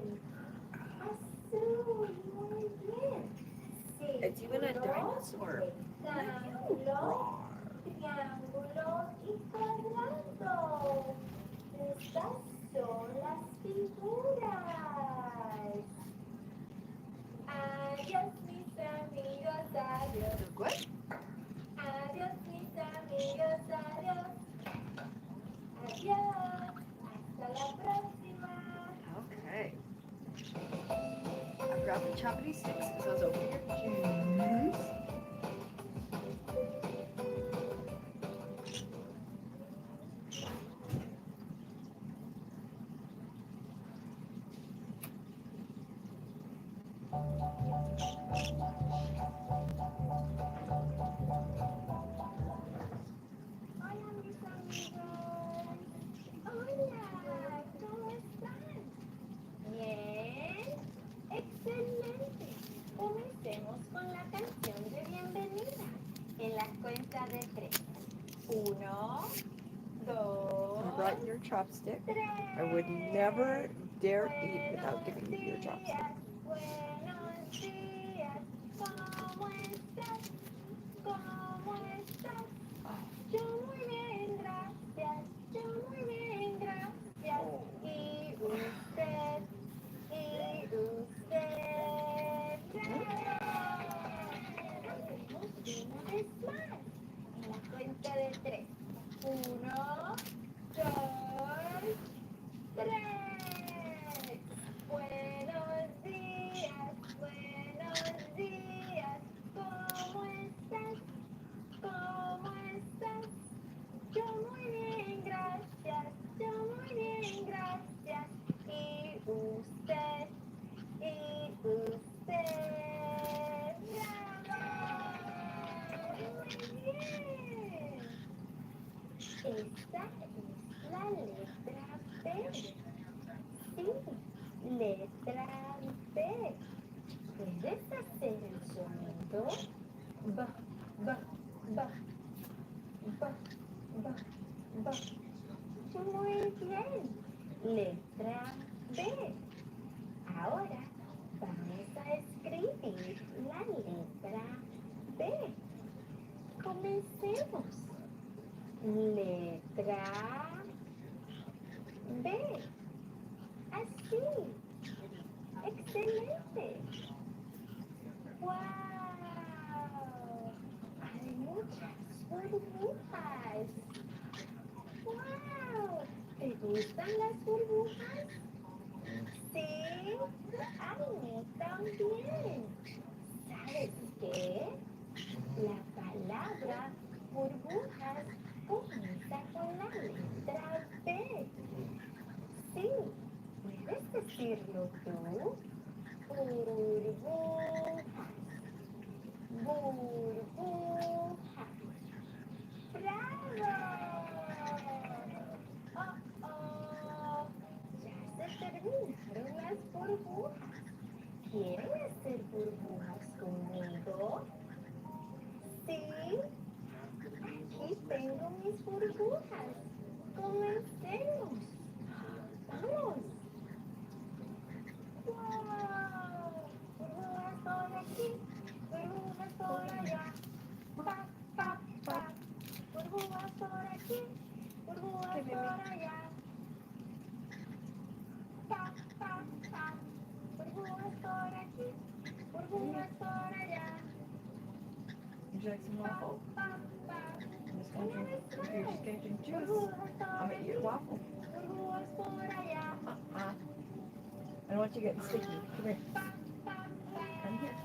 Azul, muy bien. It's even a Círculo, dinosaur. rectángulo, triángulo y cuadrado. Estas son las figuras. Adiós, mis amigos, adiós. What? Adiós, mis amigos, adiós. Adiós. Hasta la próxima. Okay. I grabbed the choppity sticks because I was over your juice. Hola, mis amigos. Hola, ¿cómo están? Bien. Excelente. Comencemos con la canción de bienvenida. En la cuenta de 3. 1, 2, I brought your chopstick. 3. I would never dare eat without giving you your chopstick. Buenos días. ¿Cómo estás? ¿Cómo estás? Yo muy bien, gracias. Yo muy bien, gracias. Y usted, bravo. Hacemos una vez más. En la cuenta de 3. 1, 2, 3. Buenos días, buenos días. ¿Cómo estás? ¿Cómo estás? Yo muy bien, gracias. Yo muy bien, gracias. Y usted, bravo. Muy bien. Esta es la letra B. Sí, letra B. ¿Puedes hacer el sonido? B, B, B, B, B, B. Muy bien. Letra B. Ahora vamos a escribir la letra B. Comencemos. Letra B. Así. Excelente. ¡Wow! Hay muchas burbujas. ¡Wow! ¿Te gustan las burbujas? Sí, a mí también. ¿Sabes qué? La palabra burbujas comienza con la letra B. Sí, ¿puedes decirlo tú? Burbujas, burbujas. ¡Bravo! Oh, oh. Ya se terminaron las burbujas. ¿Quieren hacer burbujas conmigo? Sí, aquí tengo mis burbujas. Comencemos. Vamos. ¡Wow! Burbujas por aquí, burbujas por allá. Pa, pa, pa. Burbujas por aquí, burbujas por allá. Pa, pa, pa. Burbujas por aquí, burbujas por allá. Would you like some waffle? Pa, pa. I'm just gonna drink, if you're just gonna drink juice, Burbujas I'm por gonna eat aquí, a waffle. burbujas por allá. I don't want you getting sticky. Come here. Come here.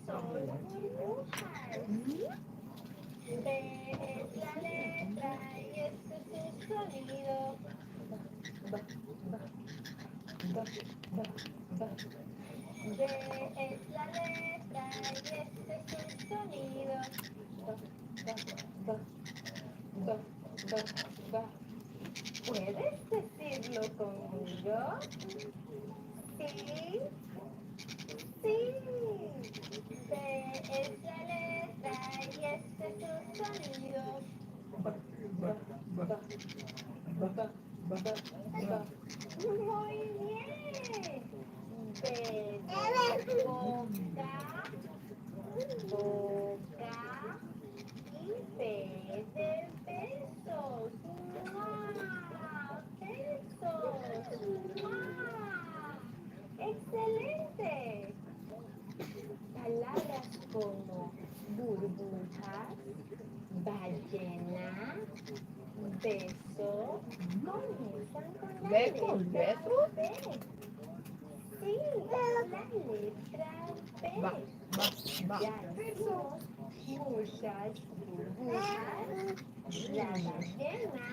Son burbujas. B es la letra y este es su sonido. B es la letra y este es su sonido. ¿Puedes decirlo conmigo? Sí, sí. B es la letra y este es su sonido. Muy bien. B de boca, boca y B de besos. ¡Mua! Besos. ¡Mua! Excelente. Palabras como burbujas, ballena, beso, comienzan con la ¿Ve con letra beso? B. Sí, la letra B. Va. Ya hicimos muchas burbujas. La ballena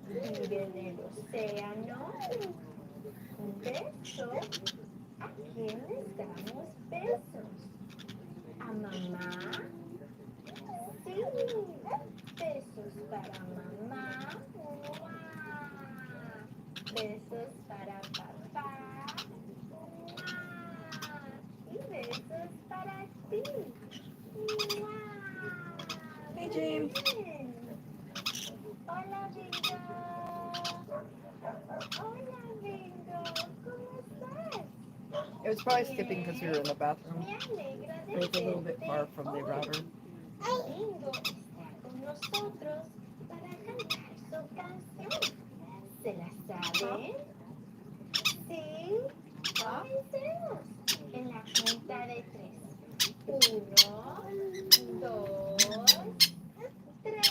vive en el océano. Un beso. ¿A quién les damos besos? ¿A mamá? Sí, besos para mamá. ¡Mua! Besos para papá. ¡Mua! Y besos para ti. ¡Mua! Hey, James. Bien. Hola, Bingo. Hola, Bingo. ¿Cómo estás? It was probably skipping because we were in the bathroom. Me alegra de It was a little bit verte far from the hoy. router. Bingo está con nosotros para cantar su canción. ¿Se la saben? Sí. Comencemos en la cuenta de 3. 1, 2, 3.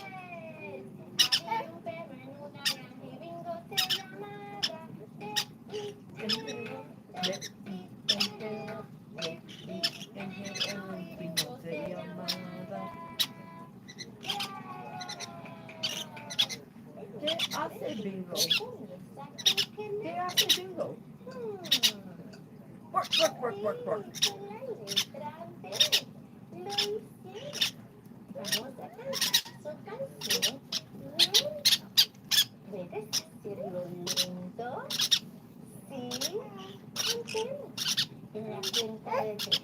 Había un perro en una granja y Bingo se llamaba. Bingo se llamaba. ¿Qué hace Bingo? ¿Qué hace Bingo? Work, work, work, work, work. Vamos a cantar su canción. ¿Puedes hacerlo lento? Sí. Contemos en la cuenta de 3.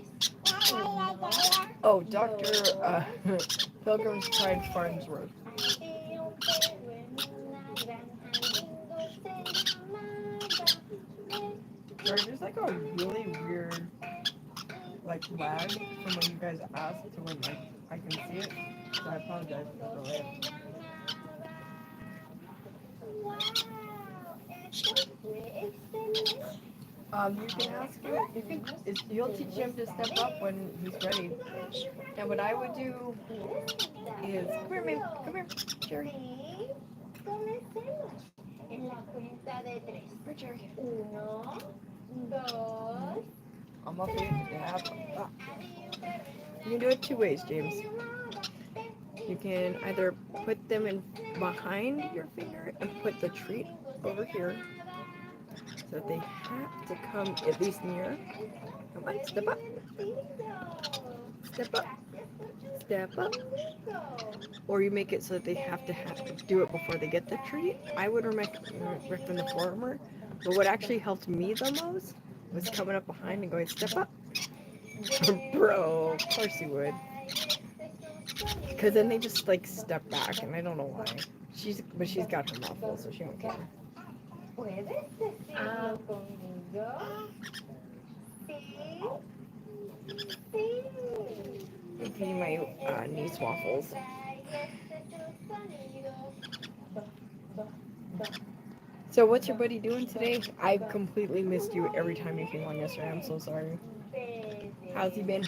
Oh, Dr. Pilgrim's Pride Farnsworth. Había un perro en una granja y Bingo se llamaba. There's like a really weird like lag from when you guys asked to when like I can see it. So I apologize for the delay. Wow, eso fue excelente. You can ask him. You'll teach him to step up when he's ready. And what I would do is come here, babe. Come here, Jerry. Sí, comencemos en la cuenta de 3. Here, Jerry. 1, 2, I'm up here. Yeah. Había un perro You can do it two ways, James. You can either put them in behind your finger and put the treat over here so that they have to come at least near. Come on, step up. Step up. Step up. Or you make it so that they have to do it before they get the treat. I would recommend the former, But what actually helped me the most was coming up behind and going, step up. Bro, of course you would. Because then they just like step back, and I don't know why. But she's got her mouth full, so she don't care. ¿Puedes decirlo conmigo? Sí. Sí. I'm feeding my niece waffles. So what's your buddy doing today? I completely missed you every time you came on yesterday. I'm so sorry. How's he been?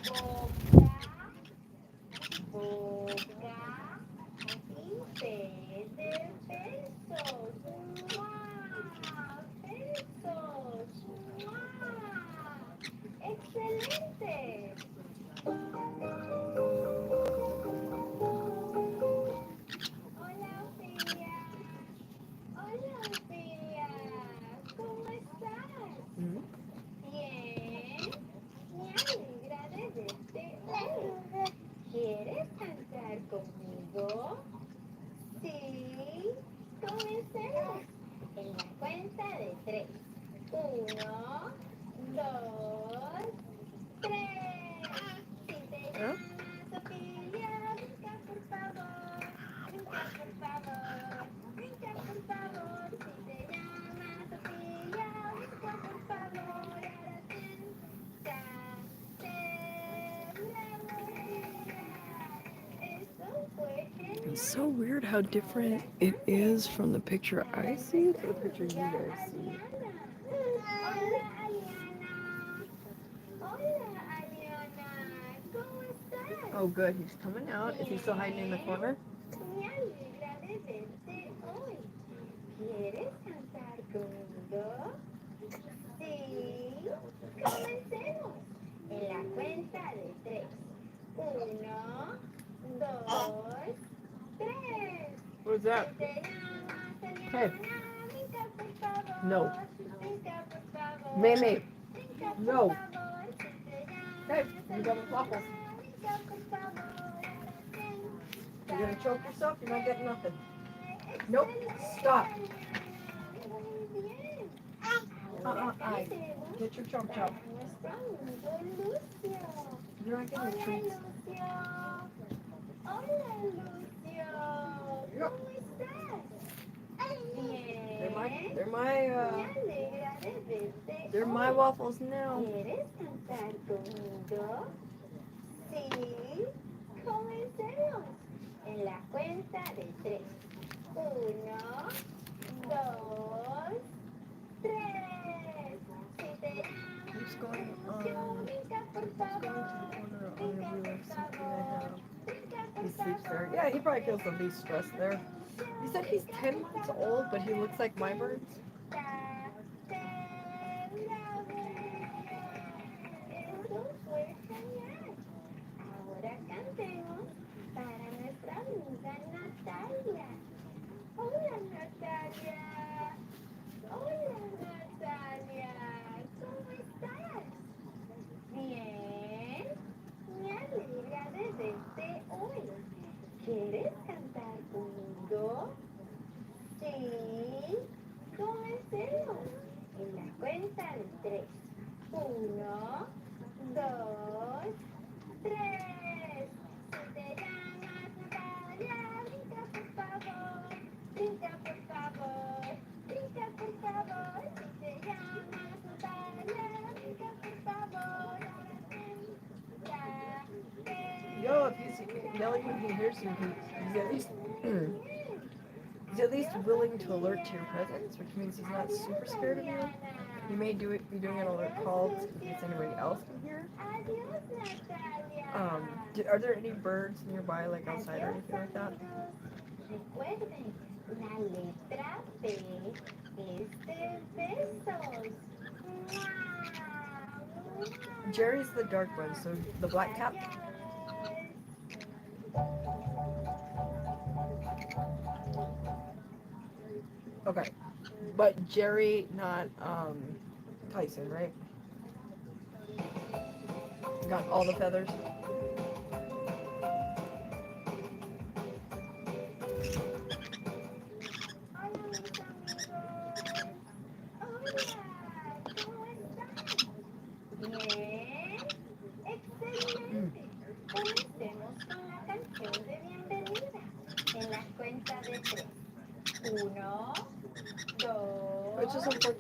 Excelente. Hola, Ofelia. Hola, Ofelia. ¿Cómo estás? Mm-hmm. Bien. Me alegra de verte hoy. ¿Quieres cantar conmigo? Sí. Comencemos. En la cuenta de 3. 1, 2, 3. Si te llamas Sofía, brinca por favor. Brinca por favor. Brinca por favor. Si te llamas Sofía, brinca por favor. Ahora eso fue genial. It's so weird how different it is from the picture I see to the picture you guys see. Hola, Aliana. Hola, Aliana. ¿Cómo estás? Oh, good. He's coming out. Is he still hiding in the corner? Me alegra de verte hoy. ¿Quieres cantar conmigo? Sí. Comencemos. En la cuenta de 3. 1, 2, 3. What's that? Te llamas Aliana. Hey. Brinca, por favor. No. Brinca, por favor. Mei Mei. Brinca, por No. favor. Si te llamas Hey, you got my waffles. Brinca, por favor. You're gonna choke yourself. You're not getting nothing. Nope. Stop. Muy bien. I. Get your chomp chomp. Nuestro amigo Lucio. You're not getting Hola, your treats. Lucio. Hola, Lucio. ¿Cómo estás? Bien. They're my Me alegra de verte they're my hoy. waffles now. ¿Quieres cantar conmigo? Sí. Comencemos. En la cuenta de 3. 1, 2, 3. Si te Who's llamas going Lucio, brinca por favor. Brinca por favor. Brinca He por sleeps there. favor. Yeah, he probably feels the least stress there. You said he's 10 months old, but he looks like my birds. Eso fue genial. Ahora cantemos para nuestra amiga Natalia. Hola, Natalia. Hola, Natalia. ¿Cómo estás? Bien. Me alegra de verte hoy. ¿Quieres cantar conmigo? Sí. Comencemos. En la cuenta de 3. 1, 2, 3. Si te llamas Natalia, brinca por favor. Brinca por favor. Brinca por favor. Si te llamas Natalia, brinca por favor. Ahora Yo, if you see Nelly when he hears you, he's at least he's at least willing to alert to your presence, which means he's not super scared of you. He may be doing an alert call in case anybody else can hear. Adiós, Natalia. Are there any birds nearby, like outside or anything like that? Recuerden, la letra B es de besos. Jerry's the dark one, so the black cap. Okay, but Jerry, not Tyson, right? Got all the feathers. Hola, mis amigos. Hola,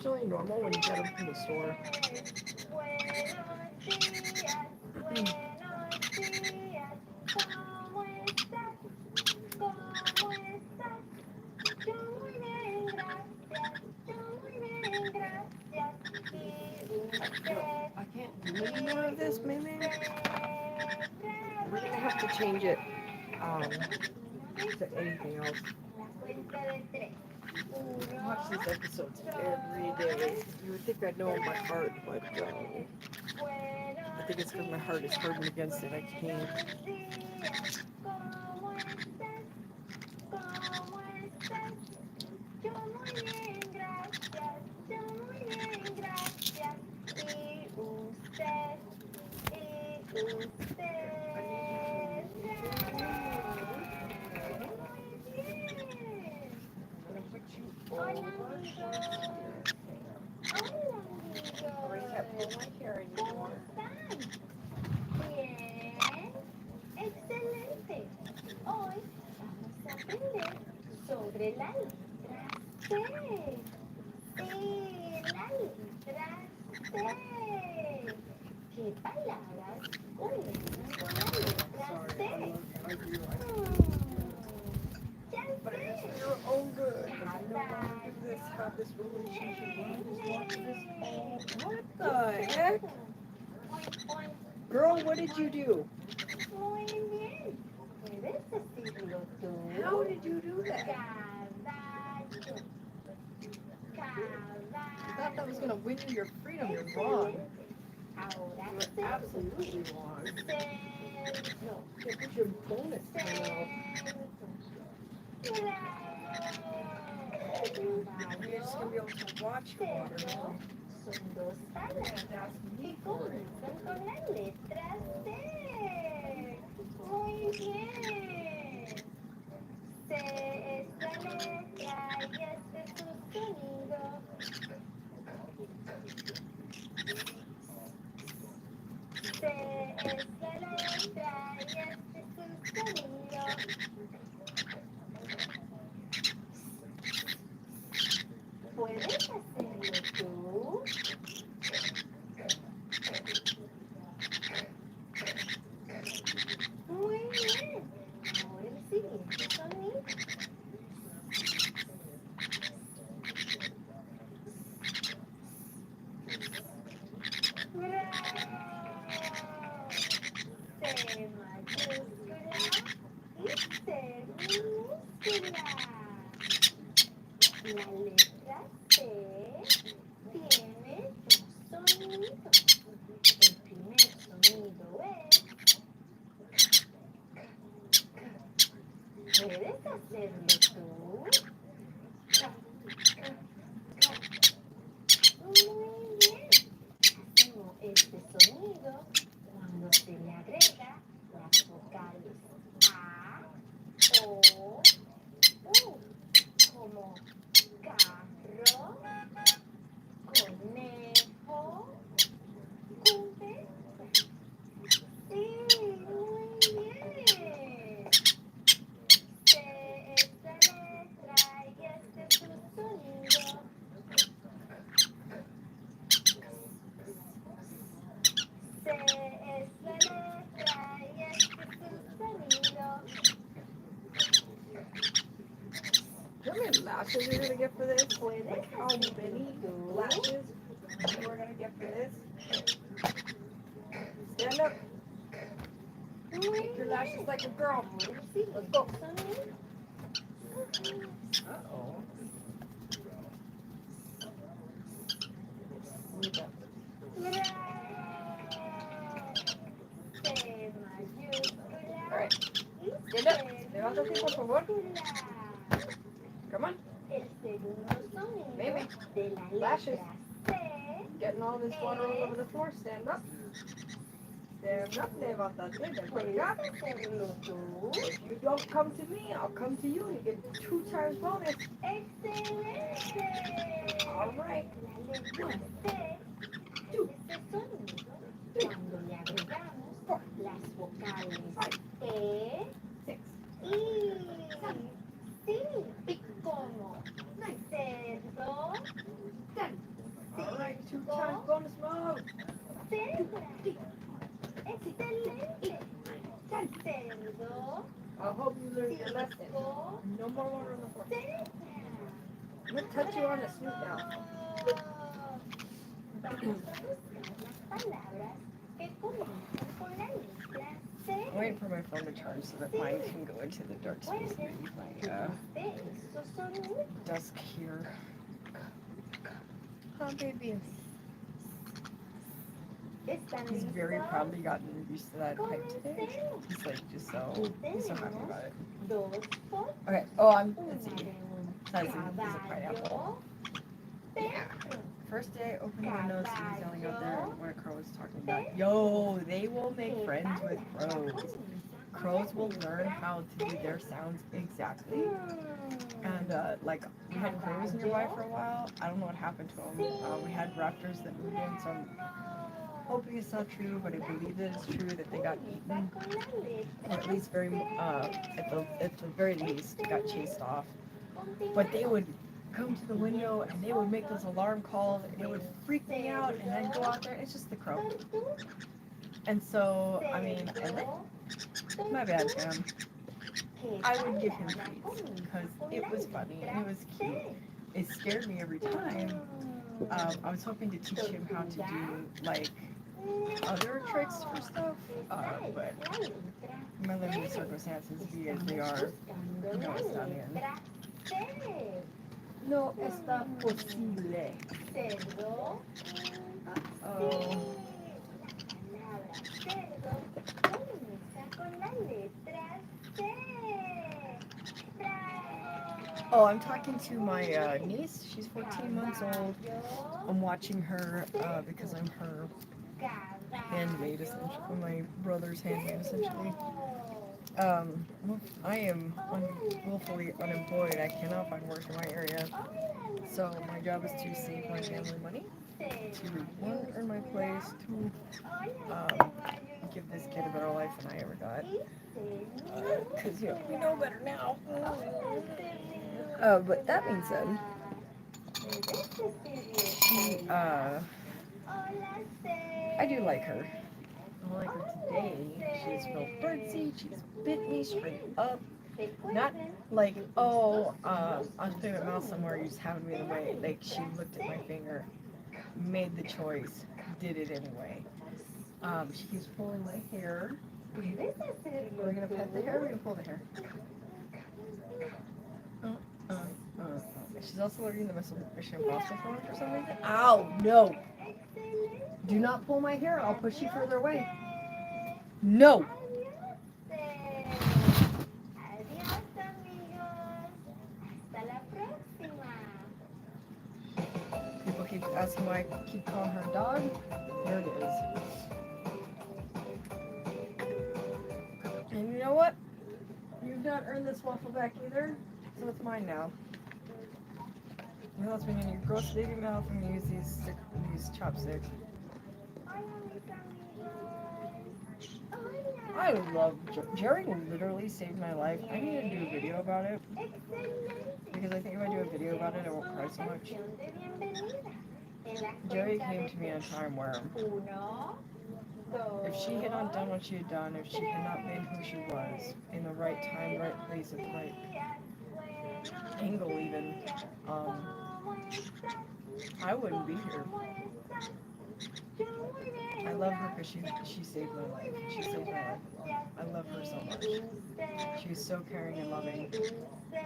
It's only normal when you get them from the store. I can't do any more of this, Mei Mei. We're gonna have to change it to anything else. I watch these episodes every day. You would think I'd know in my heart, but I think it's because my heart is hardened against it. I can't. Excelente. Hoy vamos a aprender sobre la letra C. Sí, la letra C. ¿Qué palabras comienzan con la letra C? Ya But it's sé. for your own good. I don't want to do this, have this relationship. I want this all. What the heck? Girl, what did you do? Muy bien. ¿Puedes decirlo tú? How did you do that? Caballo. I thought that Caballo. was going to win you your freedom. You're wrong. Ahora You're absolutely wrong. cerdo. Here, put your bonus time out. You're just going to be able to watch your water now. Son dos palabras que comienzan con la letra C. Muy bien. C es la letra y este es su sonido. C es la letra y este es su sonido. ¿Puedes hacerlo tú? Muy bien. Ahora el siguiente sonido. ¡Bravo! C mayúscula y C minúscula. La letra C tiene dos sonidos. El primer sonido es... ¿Puedes hacerlo tú? Muy bien. Hacemos este sonido cuando se le agrega las vocales A, O, U, como carro, conejo, cubeta. Sí, muy bien. C es la letra y este es su sonido. C es la letra y este es su sonido. How many lashes you're going to get for this? ¿Puedes Like how hacerlo many tú? lashes we're going to get for this? Stand up. Muy Make your lashes bien. like a girl. Ahora sí, Let's go. sonido. Uh-oh. C mayúscula All right. y Stand up. C Levántate, por favor. minúscula. Come on. El segundo sonido Mei Mei. de la Lashes. letra C Getting all this water all over the floor. Stand up. Stand up. Levántate. Ven para ¿Puedes acá. hacerlo tú? If you don't come to me, I'll come to you and you get 2 times bonus. ¡Excelente! All right. La letra C hace este sonido cuando le agregamos las vocales E, 6. I, sí, como cerdo, smoke. I hope you learned your lesson. No more water on the floor. I'm gonna touch you on the snoot now. I'm waiting for my phone to charge so that mine can go into the dark space underneath my desk here. Oh, baby. He's very proudly gotten used to that pipe today. He's like he's so happy about it. Okay. Oh, let's see. Size is a pineapple. Yeah. First day I opened the windows, he was yelling out there when a crow was talking back. Yo, they will make friends with crows. Crows will learn how to do their sounds exactly. And like we had crows nearby for a while. I don't know what happened to them. We had raptors that moved in, so I'm hoping it's not true, but I believe that it's true that they got eaten, or at least at the very least got chased off. But they would come to the window and they would make those alarm calls and it would freak me out, and I'd go out there. It's just the crow. And so I mean, my bad, Sam. I would give him treats because it was funny and it was cute. It scared me every time. I was hoping to teach him how to do like other tricks for stuff, but my limited circumstances, because they are, it's not in. No está posible. Oh. Oh, I'm talking to my niece. She's 14 months old. I'm watching her because I'm her handmaid, essentially, my brother's handmaid, essentially. I am willfully unemployed. I cannot find work in my area. So my job is to save my family money, to one, earn my place, to give this kid a better life than I ever got. Because, we know better now. But that being said, I do like her. I like her today. She's real birdsie. She's bit me straight up. Not like, I was putting my mouth somewhere, you just happened to be in the way. Like, she looked at my finger, made the choice, did it anyway. She keeps pulling my hair. We're gonna pet the hair, we're gonna pull the hair. She's also learning the Mission Impossible for some reason. Ow, no! Do not pull my hair, I'll push you further away. No! People keep asking why I keep calling her a dog. There it is. And you know what? You've not earned this waffle back either, so it's mine now. Now it's when you gross baby mouth and you use these chopsticks. I love Jerry literally saved my life. I need to do a video about it. Because I think if I do a video about it, I won't cry so much. Jerry came to me in a time where if she had not done what she had done, if she had not been who she was, in the right time, right place, at the right angle even, I wouldn't be here. I love her because she saved my life. She saved my life alone. I love her so much. She's so caring and loving.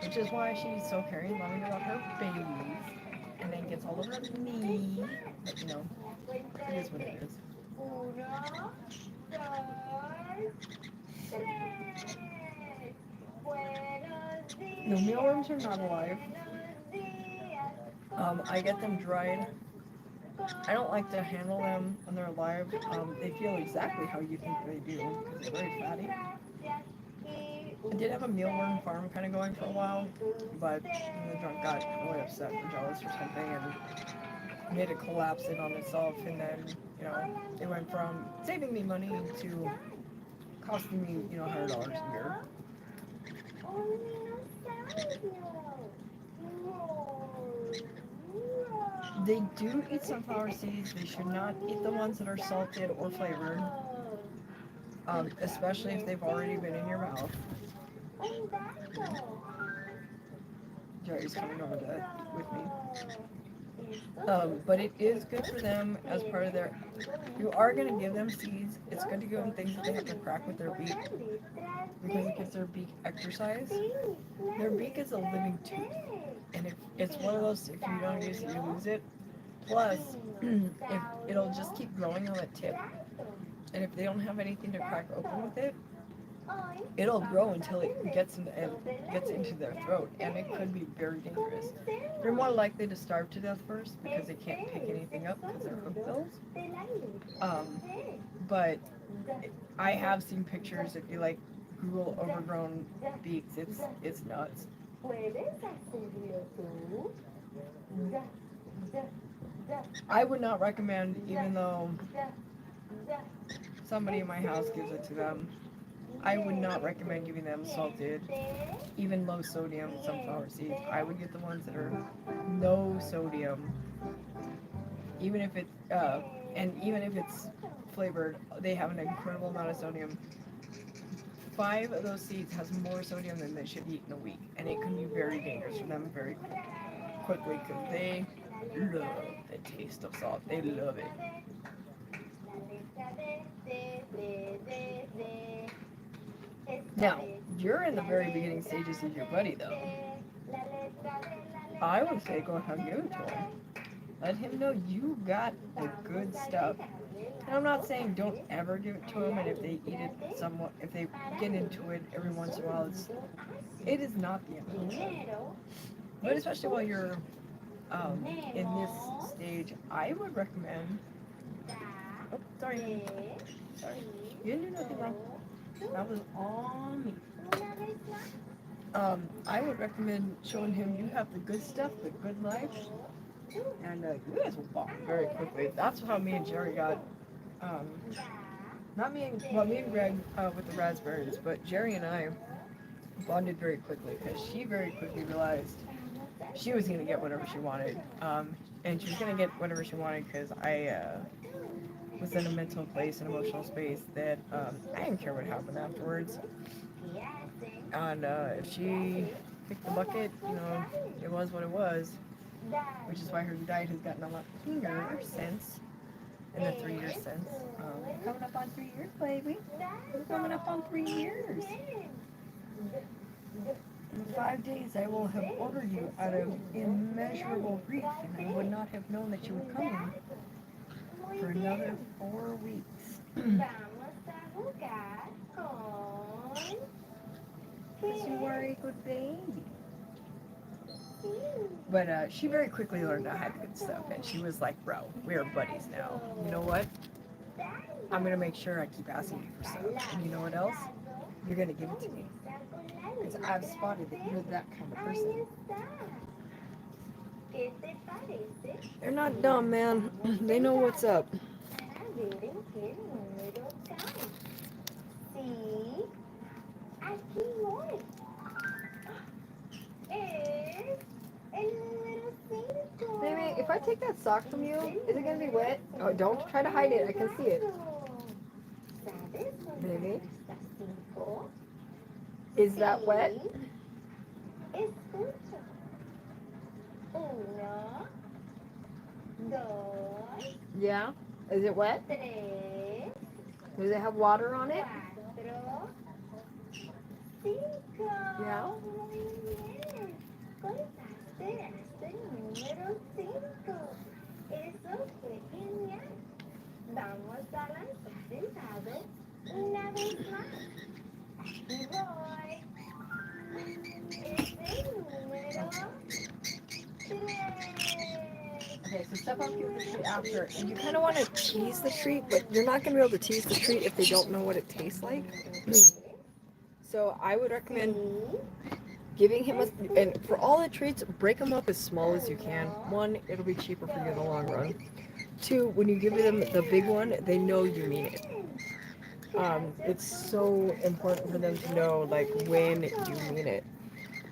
Which is why she's so caring and loving about her babies. And then gets all over me. But it is what it is. No, mealworms are not alive. I get them dried. I don't like to handle them when they're alive. They feel exactly how you think they do, because they're very fatty. I did have a mealworm farm kind of going for a while, but the drunk got really upset and jealous or something and made it collapse in on itself, and then, it went from saving me money to costing me, $100 a year. They do eat sunflower seeds. They should not eat the ones that are salted or flavored, especially if they've already been in your mouth. Jerry's coming over to with me. But it is good for them as part of their. You are going to give them seeds. It's good to give them things that they have to crack with their beak because it gives their beak exercise. Their beak is a living tooth, and if it's one of those, if you don't use it, you lose it. Plus, if it'll just keep growing on the tip, and if they don't have anything to crack open with it, it'll grow until it gets into their throat, and it could be very dangerous. They're more likely to starve to death first because they can't pick anything up because they're hook bills. But I have seen pictures. If you like Google overgrown beaks, it's nuts. I would not recommend, even though somebody in my house gives it to them, I would not recommend giving them salted, even low sodium sunflower seeds. I would get the ones that are low sodium, even if it and even if it's flavored, they have an incredible amount of sodium. 5 of those seeds has more sodium than they should eat in a week, and it can be very dangerous for them very quickly because they love the taste of salt. They love it. Now, you're in the very beginning stages of your buddy, though. I would say go ahead and give it to him. Let him know you got the good stuff. And I'm not saying don't ever give it to them, and if they eat it somewhat, if they get into it every once in a while, it is not the end of the world. But especially while you're in this stage, I would recommend. Oh, sorry. You didn't do nothing wrong. That was on me. I would recommend showing him you have the good stuff, the good life, and you guys will bond very quickly. That's how me and Jerry got. Not me and Greg with the raspberries, but Jerry and I bonded very quickly because she very quickly realized she was gonna get whatever she wanted, and she was gonna get whatever she wanted because I was in a mental place, an emotional space that I didn't care what happened afterwards. And if she picked the bucket, it was what it was, which is why her diet has gotten a lot cleaner since. In the 3 years since. We're coming up on 3 years, baby. We're coming up on 3 years. In 5 days, I will have ordered you out of immeasurable grief, and I would not have known that you were coming for another 4 weeks. Because you are a good baby. But she very quickly learned I had good stuff, and she was like, bro, we're buddies now. You know what? I'm going to make sure I keep asking you for stuff. And you know what else? You're going to give it to me. Because I've spotted that you're that kind of person. They're not dumb, man. They know what's up. Baby, if I take that sock from you, is it going to be wet? Oh, don't try to hide it. I can see it. Baby. Is that wet? Yeah? Is it wet? Does it have water on it? Yeah? Okay, so step up here the treat after. And you kind of want to tease the treat, but you're not going to be able to tease the treat if they don't know what it tastes like. So I would recommend giving him and for all the treats, break them up as small as you can. 1, it'll be cheaper for you in the long run. 2, when you give them the big one, they know you mean it. It's so important for them to know, like, when you mean it.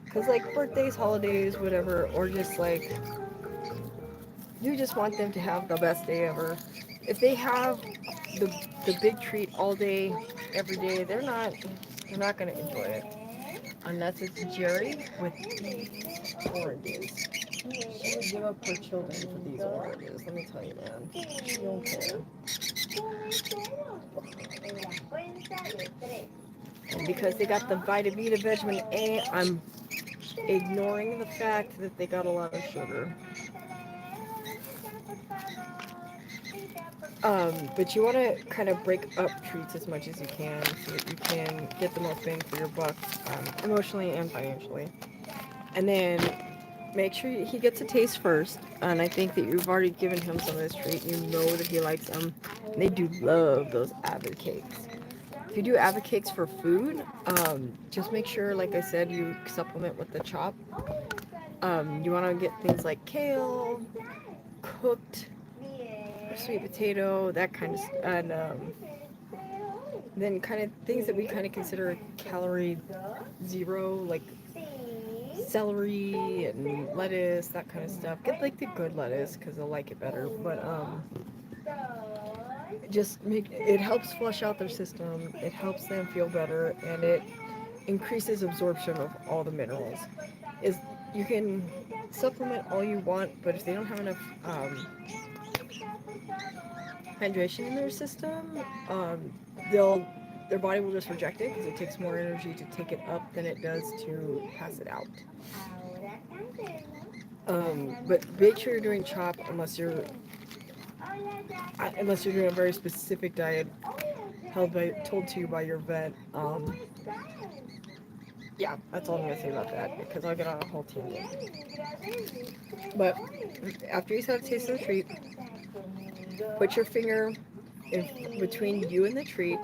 Because, like, birthdays, holidays, whatever, or just, like, you just want them to have the best day ever. If they have the big treat all day, every day, they're not gonna enjoy it unless it's Jerry with these oranges. She would give up her children for these oranges. Let me tell you, man. She don't care. And because they got the vitamin vitamin A, I'm ignoring the fact that they got a lot of sugar. But you want to kind of break up treats as much as you can so that you can get the most bang for your buck, emotionally and financially. And then make sure he gets a taste first. And I think that you've already given him some of this treat. You know that he likes them. And they do love those avid cakes. If you do avid cakes for food, just make sure, like I said, you supplement with the chop. You want to get things like kale, cooked sweet potato, that kind of, and then kind of things that we kind of consider calorie zero, like celery and lettuce, that kind of stuff. Get like the good lettuce because they'll like it better. But just make it helps flush out their system. It helps them feel better, and it increases absorption of all the minerals. Is you can supplement all you want, but if they don't have enough hydration in their system, they'll their body will just reject it because it takes more energy to take it up than it does to pass it out. But make sure you're doing chop unless you're doing a very specific diet told to you by your vet. Yeah, that's all I'm gonna say about that because I'll get on a whole tangent. But after he's had a taste of the treat, put your finger in between you and the treat.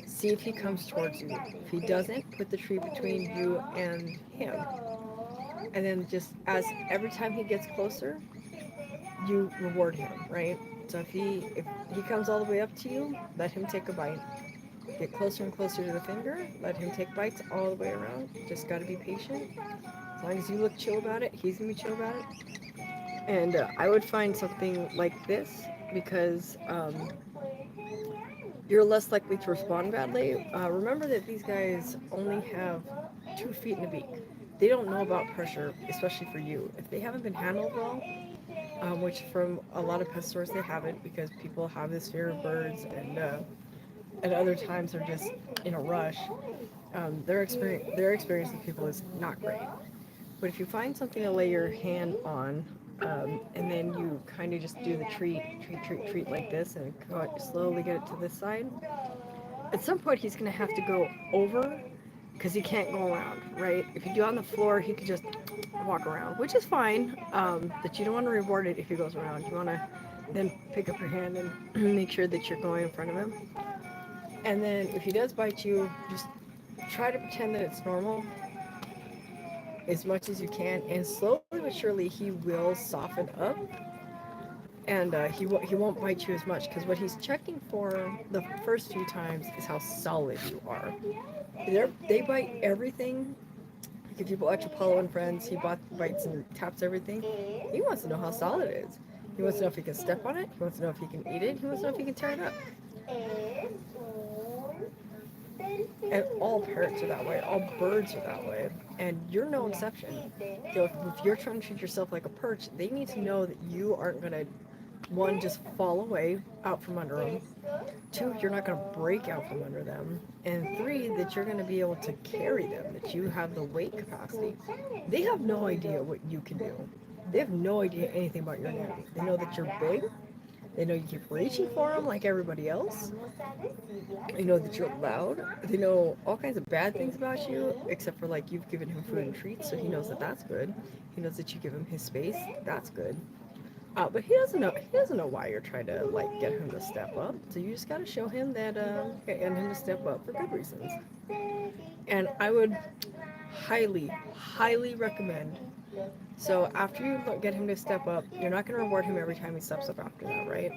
See if he comes towards you. If he doesn't, put the treat between you and him. And then just as every time he gets closer, you reward him, right? So if he comes all the way up to you, let him take a bite. Get closer and closer to the finger, let him take bites all the way around. Just gotta be patient. As long as you look chill about it, he's gonna be chill about it. And I would find something like this because you're less likely to respond badly. Remember that these guys only have 2 feet in a beak. They don't know about pressure, especially for you. If they haven't been handled well, which from a lot of pet stores they haven't because people have this fear of birds and at other times they're just in a rush. Their experience with people is not great. But if you find something to lay your hand on, and then you kind of just do the treat like this, and slowly get it to this side. At some point, he's gonna have to go over because he can't go around, right? If you do it on the floor, he could just walk around, which is fine. But you don't want to reward it if he goes around. You want to then pick up your hand and make sure that you're going in front of him. And then if he does bite you, just try to pretend that it's normal as much as you can, and slowly but surely he will soften up, and he won't bite you as much because what he's checking for the first few times is how solid you are. They bite everything. Like if you watch Apollo and Friends, he bites and taps everything. He wants to know how solid it is. He wants to know if he can step on it. He wants to know if he can eat it. He wants to know if he can tear it up. And all parrots are that way. All birds are that way. And you're no exception. If you're trying to treat yourself like a perch, they need to know that you aren't going to, one, just fall away out from under them. Two, you're not going to break out from under them. And three, that you're going to be able to carry them, that you have the weight capacity. They have no idea what you can do. They have no idea anything about your anatomy. They know that you're big. They know you keep reaching for them like everybody else. They know that you're loud. They know all kinds of bad things about you, except for like you've given him food and treats, so he knows that that's good. He knows that you give him his space. That's good. But he doesn't know. He doesn't know why you're trying to like get him to step up. So you just got to show him that and him to step up for good reasons. And I would highly, highly recommend. So after you get him to step up, you're not going to reward him every time he steps up after that, right?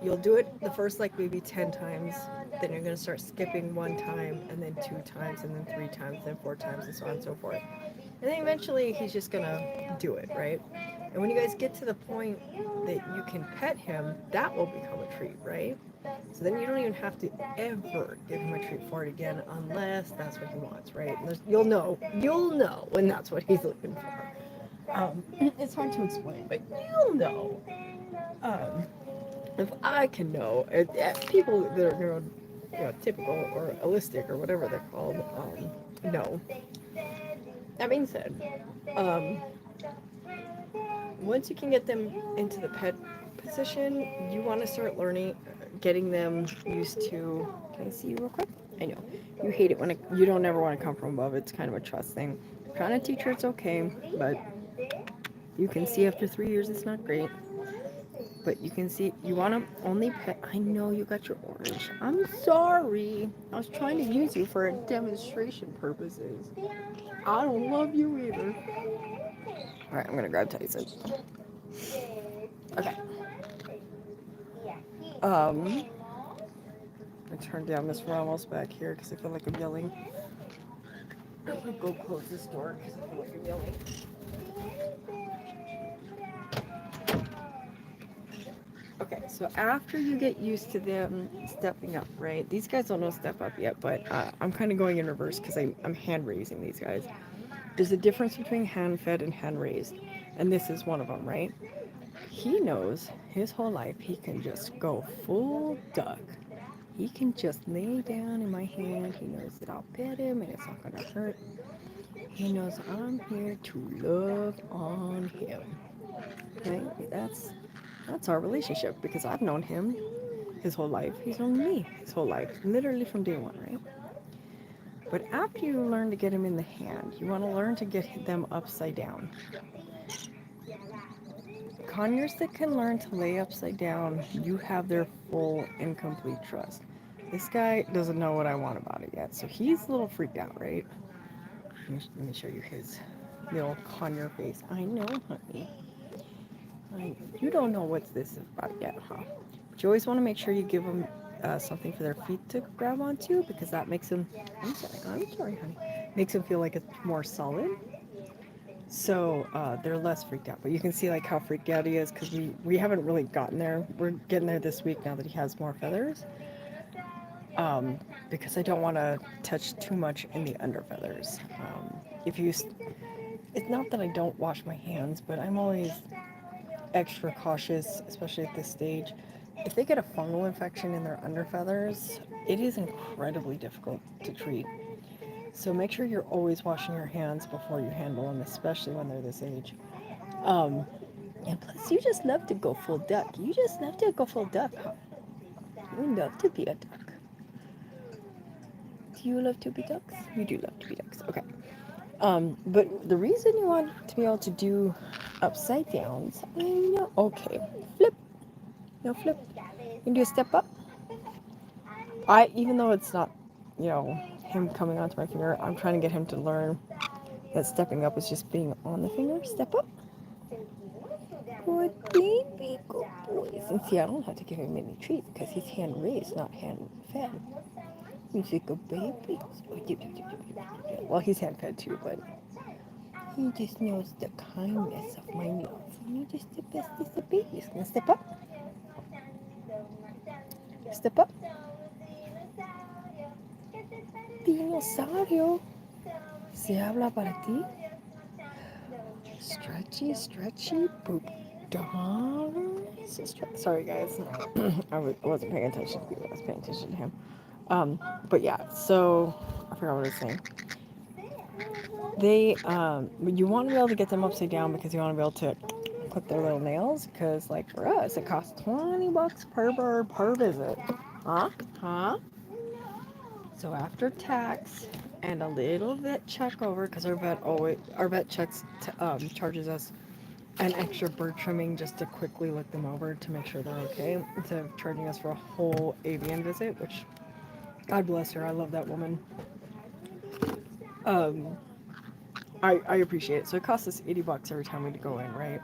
You'll do it the first like maybe 10 times, then you're going to start skipping 1 time, and then 2 times, and then 3 times, then 4 times, and so on and so forth. And then eventually he's just going to do it, right? And when you guys get to the point that you can pet him, that will become a treat, right? So then you don't even have to ever give him a treat for it again unless that's what he wants, right? You'll know when that's what he's looking for. It's hard to explain, but you'll know. Um, if I can know, people that are typical or holistic or whatever they're called, know. That being said, um, once you can get them into the pet position, you want to start learning, getting them used to. Can I see you real quick? I know you hate it when you don't ever want to come from above. It's kind of a trust thing. Trying to teach her it's okay, but you can see after 3 years it's not great. But you can see you want to only pet. I know you got your orange. I'm sorry. I was trying to use you for demonstration purposes. I don't love you either. All right, I'm gonna grab Tyson. Okay. I turned down Miss Ramos back here because I feel like I'm yelling. I'm gonna go close this door because I feel like I'm yelling. Okay, so after you get used to them stepping up, right? These guys don't know step up yet, but I'm kind of going in reverse because I'm hand raising these guys. There's a difference between hand fed and hand raised, and this is one of them, right? He knows his whole life he can just go full duck. He can just lay down in my hand. He knows that I'll pet him and it's not gonna hurt. He knows I'm here to love on him. Right? That's our relationship because I've known him his whole life. He's known me his whole life, literally from day one, right? But after you learn to get him in the hand, you want to learn to get them upside down. Conures that can learn to lay upside down, you have their full and complete trust. This guy doesn't know what I want about it yet, so he's a little freaked out, right? Let me show you his little conure face. I know, honey. You don't know what this is about yet, huh? But you always want to make sure you give them something for their feet to grab onto because that makes them. I'm sorry, honey. Makes them feel like it's more solid. So they're less freaked out. But you can see like how freaked out he is because we haven't really gotten there. We're getting there this week now that he has more feathers. Because I don't want to touch too much in the under feathers. It's not that I don't wash my hands, but I'm always extra cautious, especially at this stage. If they get a fungal infection in their under feathers, it is incredibly difficult to treat. So make sure you're always washing your hands before you handle them, especially when they're this age. Um, and plus, you just love to go full duck. You just love to go full duck, huh? You love to be a duck. Do you love to be ducks? You do love to be ducks. Okay. But the reason you want to be able to do upside downs, I know. Okay, flip. No flip. You can do a step up. Even though it's not, him coming onto my finger, I'm trying to get him to learn that stepping up is just being on the finger. Step up. Good baby, good boys. And see, I don't have to give him any treats because he's hand raised, not hand fed. He's a good baby. Well, he's hand fed too, but he just knows the kindness of my love. And you're just the bestest of babies. Gonna step up. Step up. Dinosaurio. Se habla para ti. Stretchy, stretchy, poop. Sorry, guys. I wasn't paying attention to you. I was paying attention to him. But yeah, so I forgot what I was saying. You want to be able to get them upside down because you want to be able to clip their little nails. Because, like, for us, it costs $20 per bird per visit. Huh? So after tax and a little vet check over, because our vet charges us an extra bird trimming just to quickly look them over to make sure they're okay, instead of charging us for a whole avian visit, which God bless her, I love that woman. I appreciate it. So it costs us $80 every time we go in, right?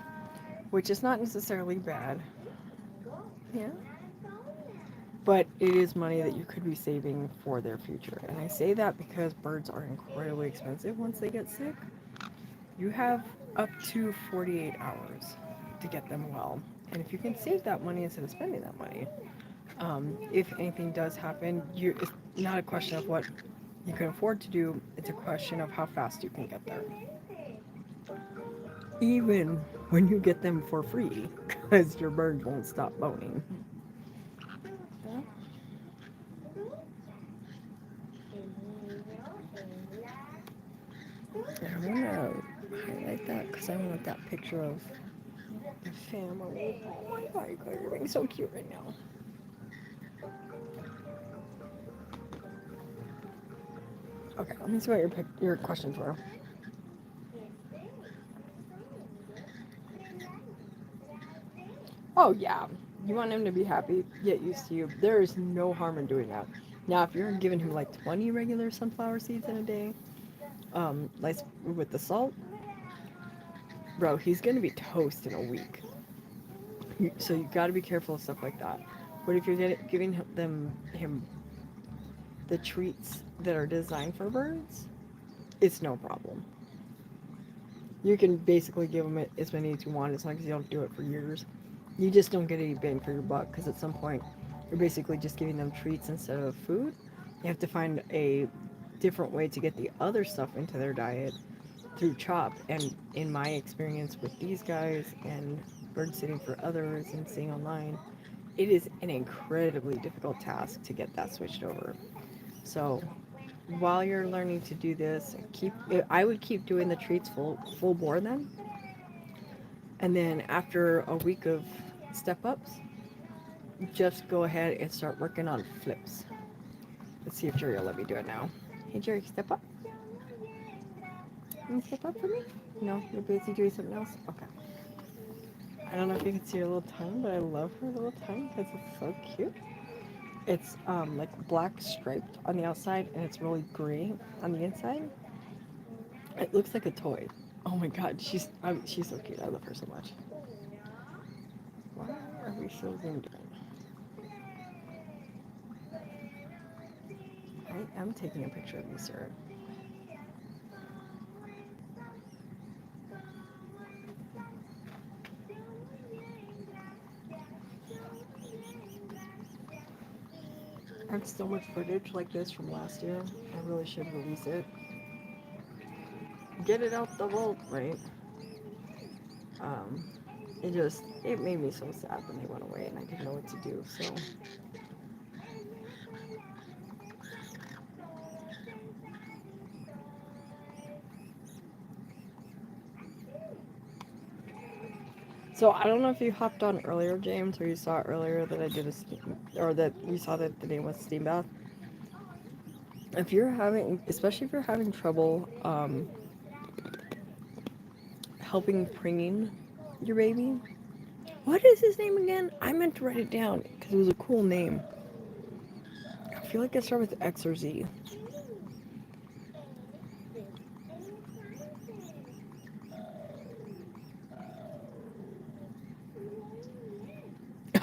Which is not necessarily bad. Yeah. But it is money that you could be saving for their future. And I say that because birds are incredibly expensive once they get sick. You have up to 48 hours to get them well. And if you can save that money instead of spending that money, if anything does happen, it's not a question of what you can afford to do, it's a question of how fast you can get there. Even when you get them for free, because your birds won't stop moaning. I want to highlight that because I want that picture of the family. Oh my god, you guys are being so cute right now. Okay, let me see what your questions were. Oh yeah, you want him to be happy, get used to you. There is no harm in doing that. Now, if you're giving him like 20 regular sunflower seeds in a day, like with the salt, bro, he's gonna be toast in a week. So you got to be careful of stuff like that. But if you're giving him the treats that are designed for birds, it's no problem. You can basically give them as many as you want as long as you don't do it for years. You just don't get any bang for your buck because at some point you're basically just giving them treats instead of food. You have to find a different way to get the other stuff into their diet through chop. And in my experience with these guys and bird sitting for others and seeing online, it is an incredibly difficult task to get that switched over. So while you're learning to do this, I would keep doing the treats full bore then. And then after a week of step ups, just go ahead and start working on flips. Let's see if Jerry will let me do it now. Hey Jerry, step up. Can you step up for me? No, you're busy doing something else? Okay. I don't know if you can see her little tongue, but I love her little tongue because it's so cute. It's like black striped on the outside and it's really gray on the inside. It looks like a toy. Oh my god, she's so cute. I love her so much. Why are we so zoomed in? I am taking a picture of you, sir. I have so much footage like this from last year. I really should release it. Get it out the vault, right? Um, it made me so sad when they went away and I didn't know what to do. So I don't know if you hopped on earlier, James, or you saw earlier that I did or that you saw that the name was steam bath. If you're having, especially if you're having trouble helping preening your baby, what is his name again? I meant to write it down because it was a cool name. I feel like it started with X or Z.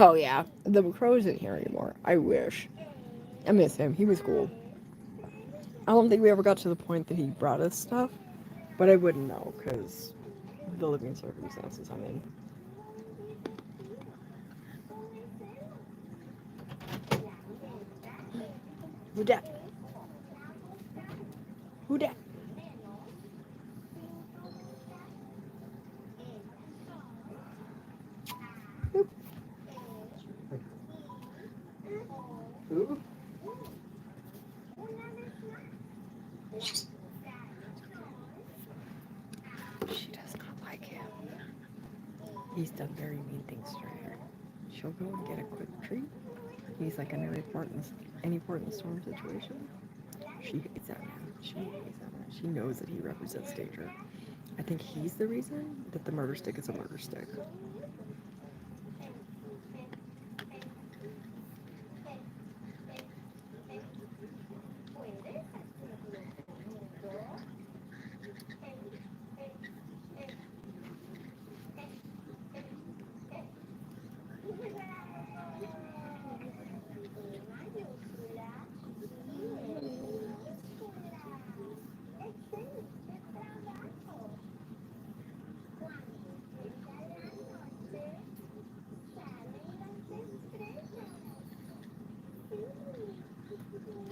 Oh yeah, the crow isn't here anymore. I wish. I miss him. He was cool. I don't think we ever got to the point that he brought us stuff, but I wouldn't know because the living circumstances I'm in. Who dat? Who dat? Boop. Who? She does not like him. He's done very mean things to her. She'll go and get a quick treat. He's like in any important storm situation. She hates that man. She hates that man. She knows that he represents danger. I think he's the reason that the murder stick is a murder stick.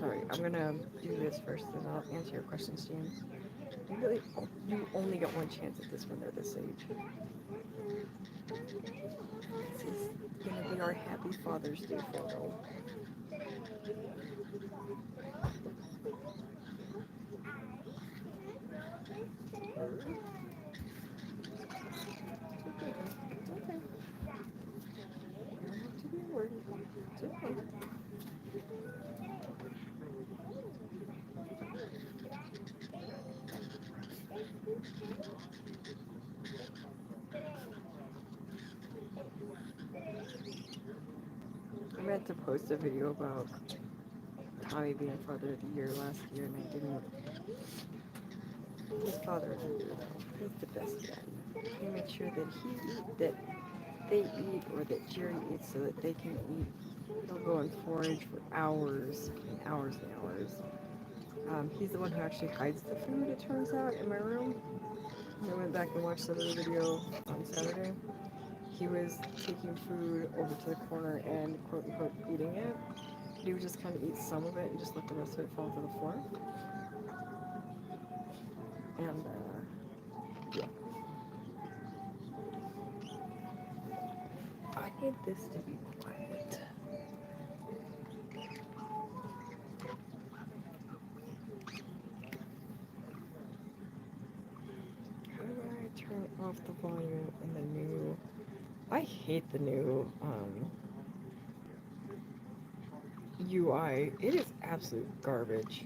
Alright, I'm gonna do this first, then I'll answer your questions, James. You only get one chance at this when they're this age. This is gonna be our Happy Father's Day photo. It's okay. You don't have to be worried. It's okay. I meant to post a video about Tommy being Father of the Year last year, and I didn't. His father of the year, though. He's the best one. He made sure that they eat, or that Jerry eats, so that they can eat. He'll go and forage for hours and hours and hours. He's the one who actually hides the food, it turns out, in my room. I went back and watched some of the video on Saturday. He was taking food over to the corner and quote unquote eating it. He would just kind of eat some of it and just let the rest of it fall to the floor. And yeah. I need this to be quiet. How do I turn off the volume in the new? I hate the new UI. It is absolute garbage.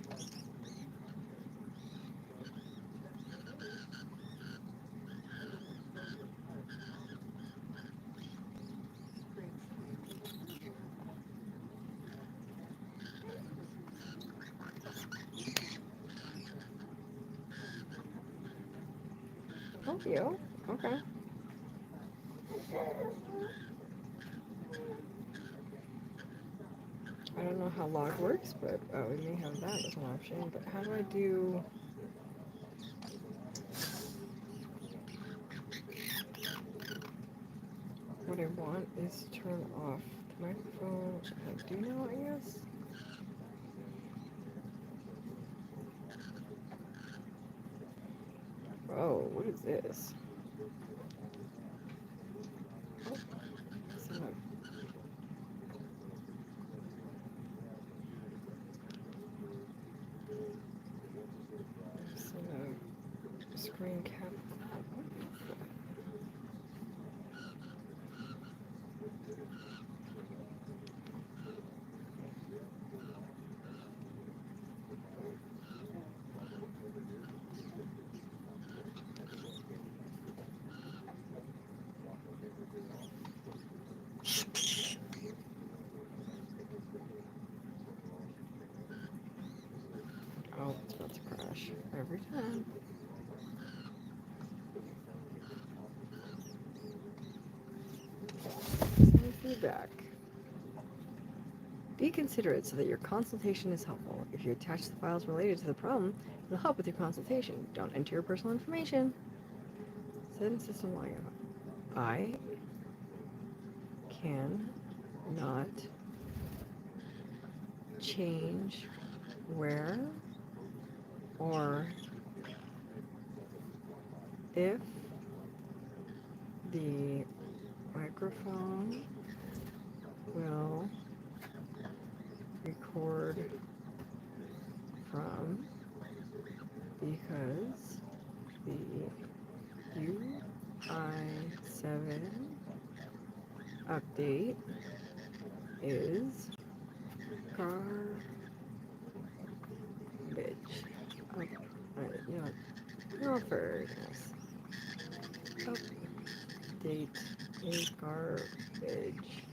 Thank you. Okay. I don't know how log works, but we may have that as an option. But how do I do? What I want is turn off the microphone. I do now, I guess. Oh, what is this? Oh, it's a screen cap. Oh, it's about to crash every time. Send feedback. Be considerate so that your consultation is helpful. If you attach the files related to the problem, it'll help with your consultation. Don't enter your personal information. Set system logout. I can not change where or if the microphone will record from because the UI7 update is garbage. No further. Update is garbage.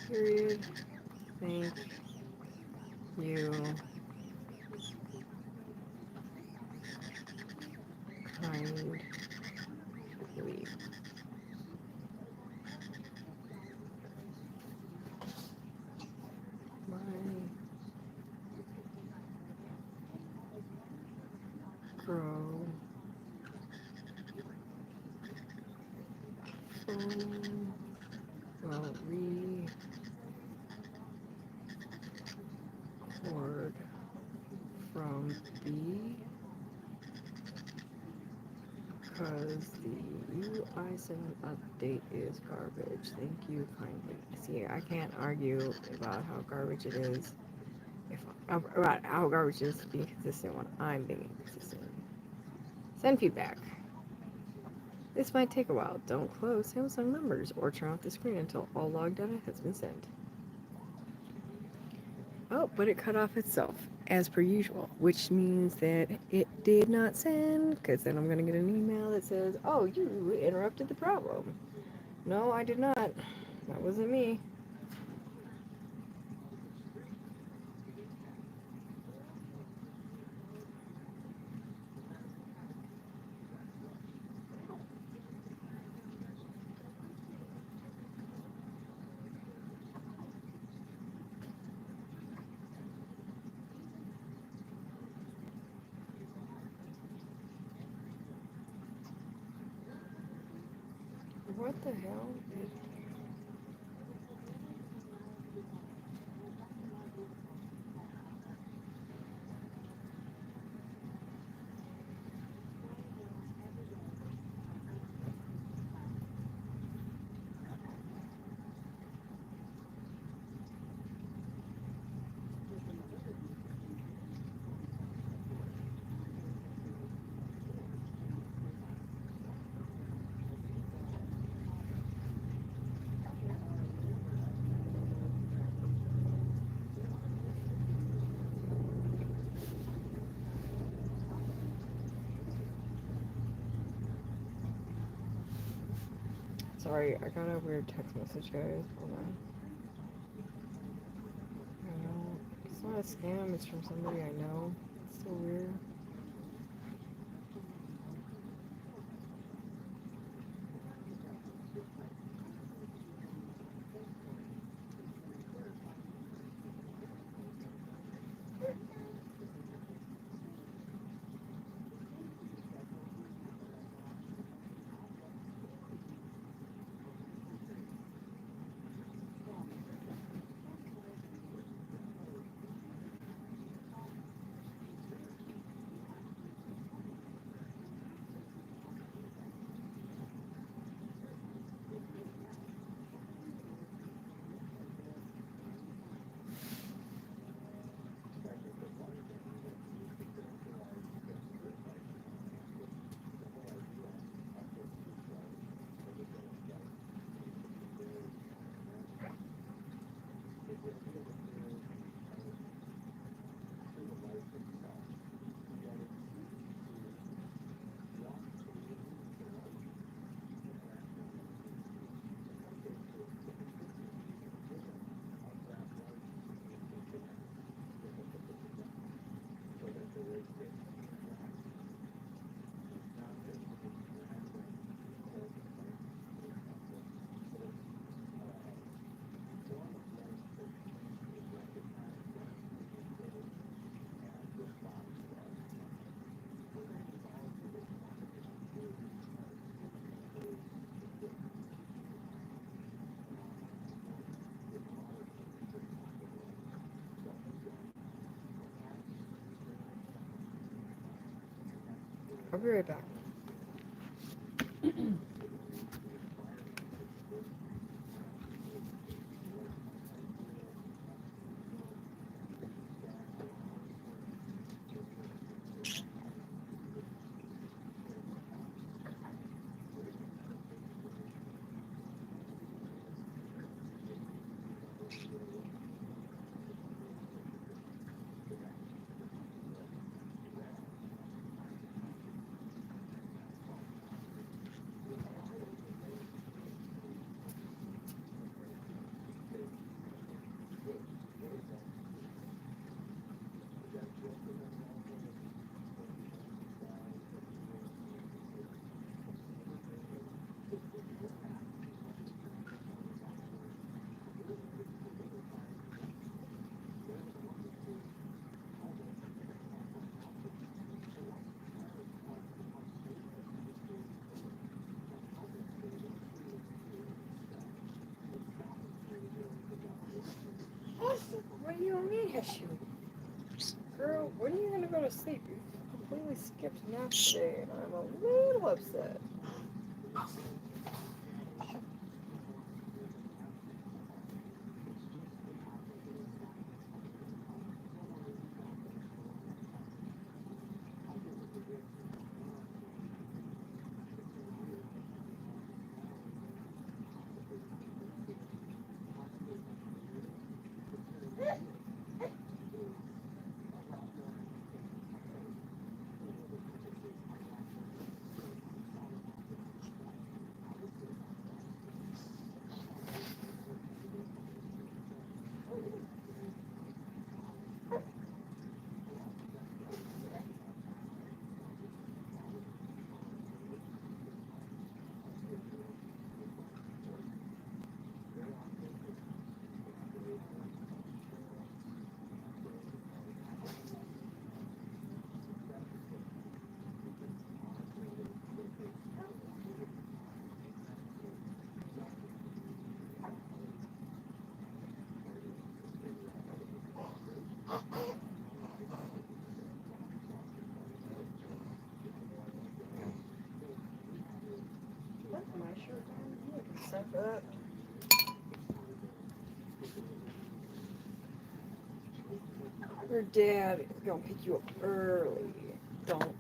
Period. Thank you. Kindly. Well, from B because the UI7 update is garbage. Thank you kindly. See, I can't argue about how garbage it is. About how garbage is being consistent when I'm being inconsistent. Send feedback. This might take a while. Don't close Samsung numbers or turn off the screen until all log data has been sent. Oh, but it cut off itself, as per usual, which means that it did not send, because then I'm going to get an email that says, oh, you interrupted the problem. No, I did not. That wasn't me. What the hell? Sorry, I got a weird text message, guys. Hold on. I know. It's not a scam, it's from somebody I know. It's so weird. I'll be right back. What do you mean, issue? girl, when are you gonna go to sleep? You completely skipped nap today, and I'm a little upset. What? My shirt on? Yeah, it's time for that. Your dad is gonna pick you up early. Don't.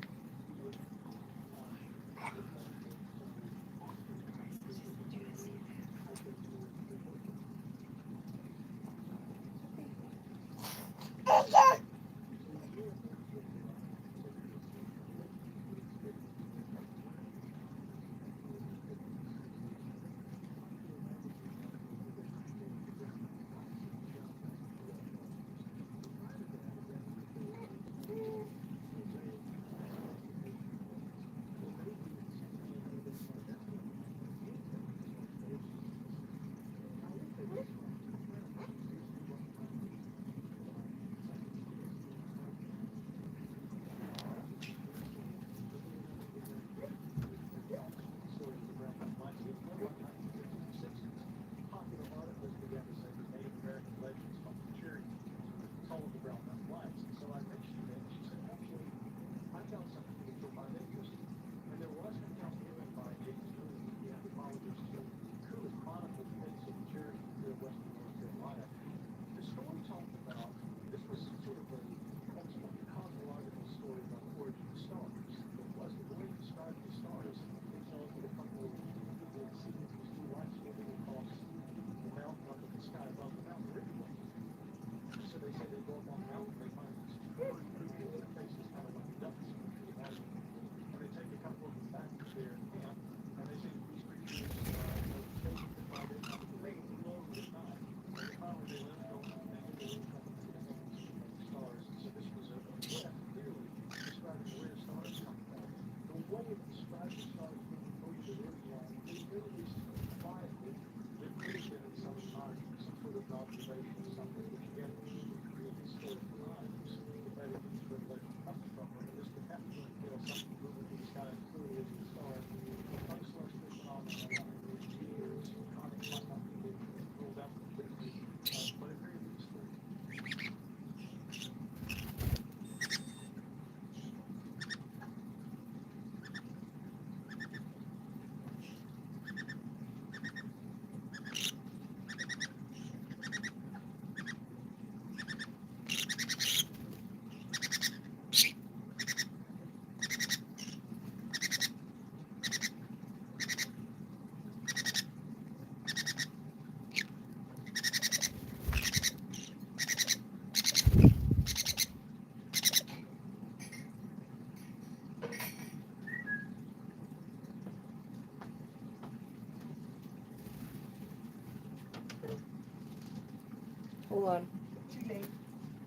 Hold on. Too late.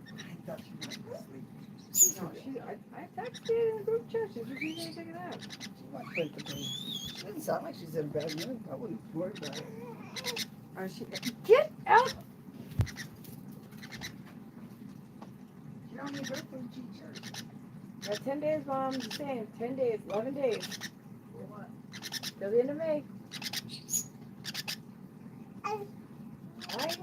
I thought you were asleep. No, I texted her in the group chat. She said she's gonna take a nap. She might wake up. She doesn't sound like she's in bed. I wouldn't worry about it. Get out! You don't need her food teacher. Got 10 days, Mom. Just saying. 10 days. 11 days. For what? Till the end of May. Alright?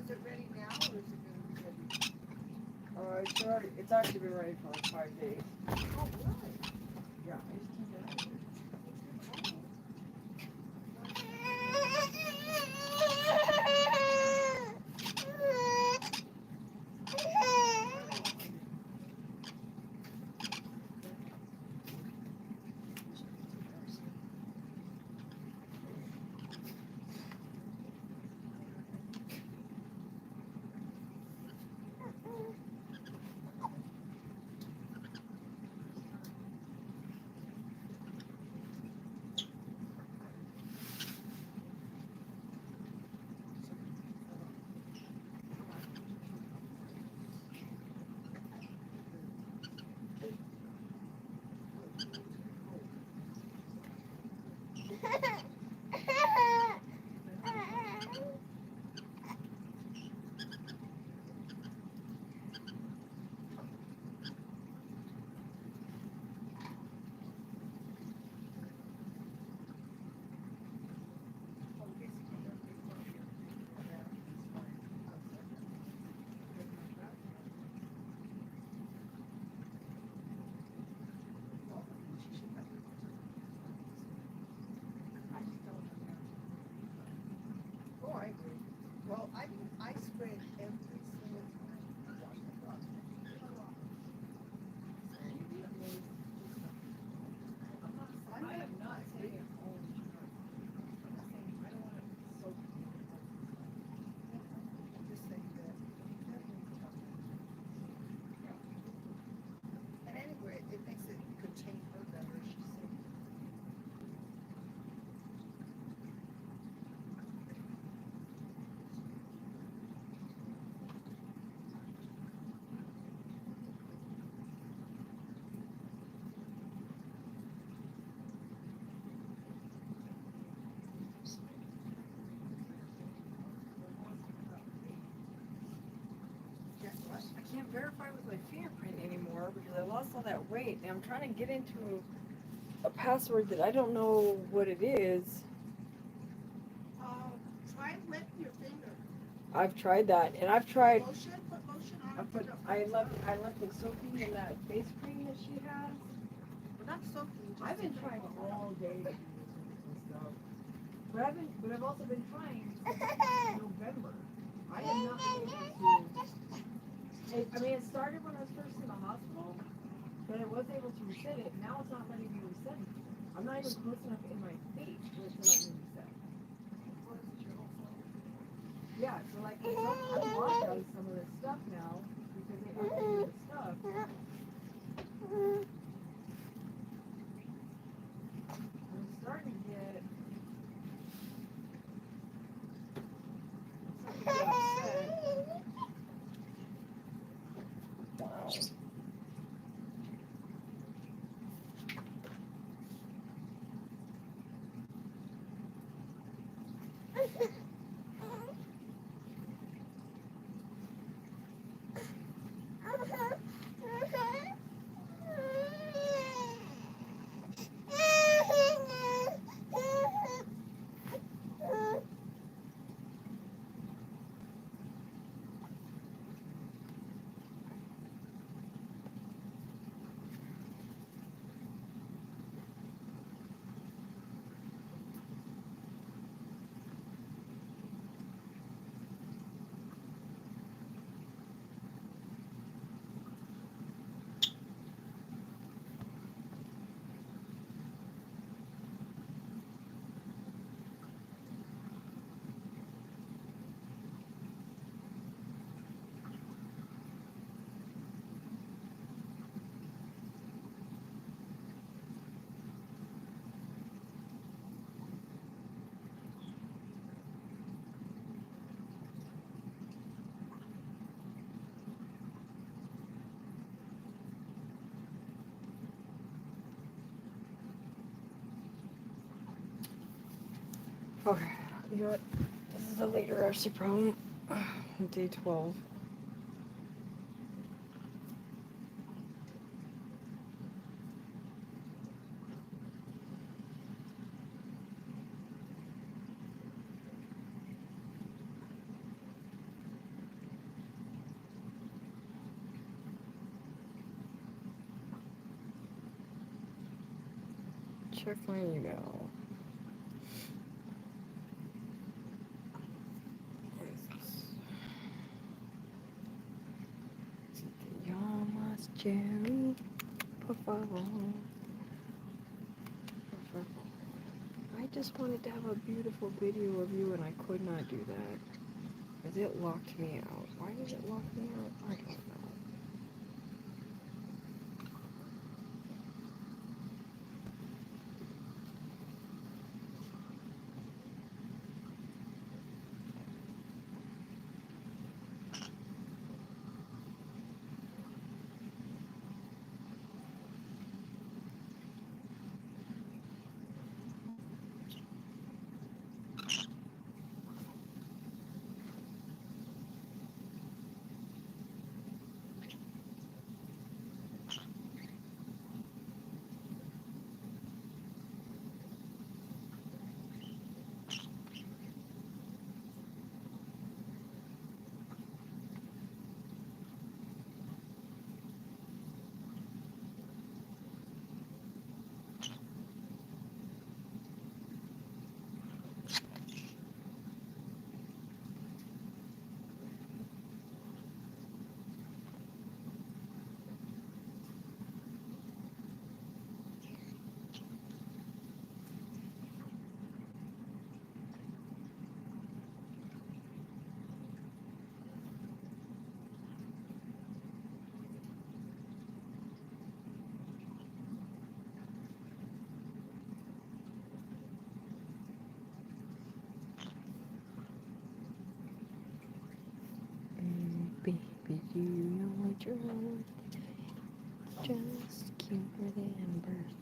Is it ready now or is it going to be ready? It's actually been ready for like 5 days. Oh, really? Yeah, I just turned it on. Oh, I agree. Well, I spray it every single time I wash my dog. I am not saying it all the time. I'm not saying I don't want to soak it. I'm just saying that definitely tough. And anyway, it makes it contain her better, she said. Guess what? I can't verify with my fingerprint anymore because I lost all that weight and I'm trying to get into a password that I don't know what it is. Try lifting your finger. I've tried that and I've tried Lotion, put lotion on it. I left it soaking in that face cream that she has. Not soaking. Just I've been trying all day to do this and stuff. But I've also been trying since November. I have not been able to it started when I was first in the hospital, but I was able to reset it. Now it's not letting me reset it. I'm not even close enough in my face for it to let me reset. Yeah, so like I'm locked out of some of this stuff now because they updated the stuff. I'm starting to get upset. Wow. Okay. You know what? This is a later RC problem. Day 12. Check my email. What is this? Te llamas Jerry, por favor. Por favor. I just wanted to have a beautiful video of you and I could not do that. Because it locked me out. Why did it lock me out? I don't know. Baby, you know what you're on. Just cuter than birth.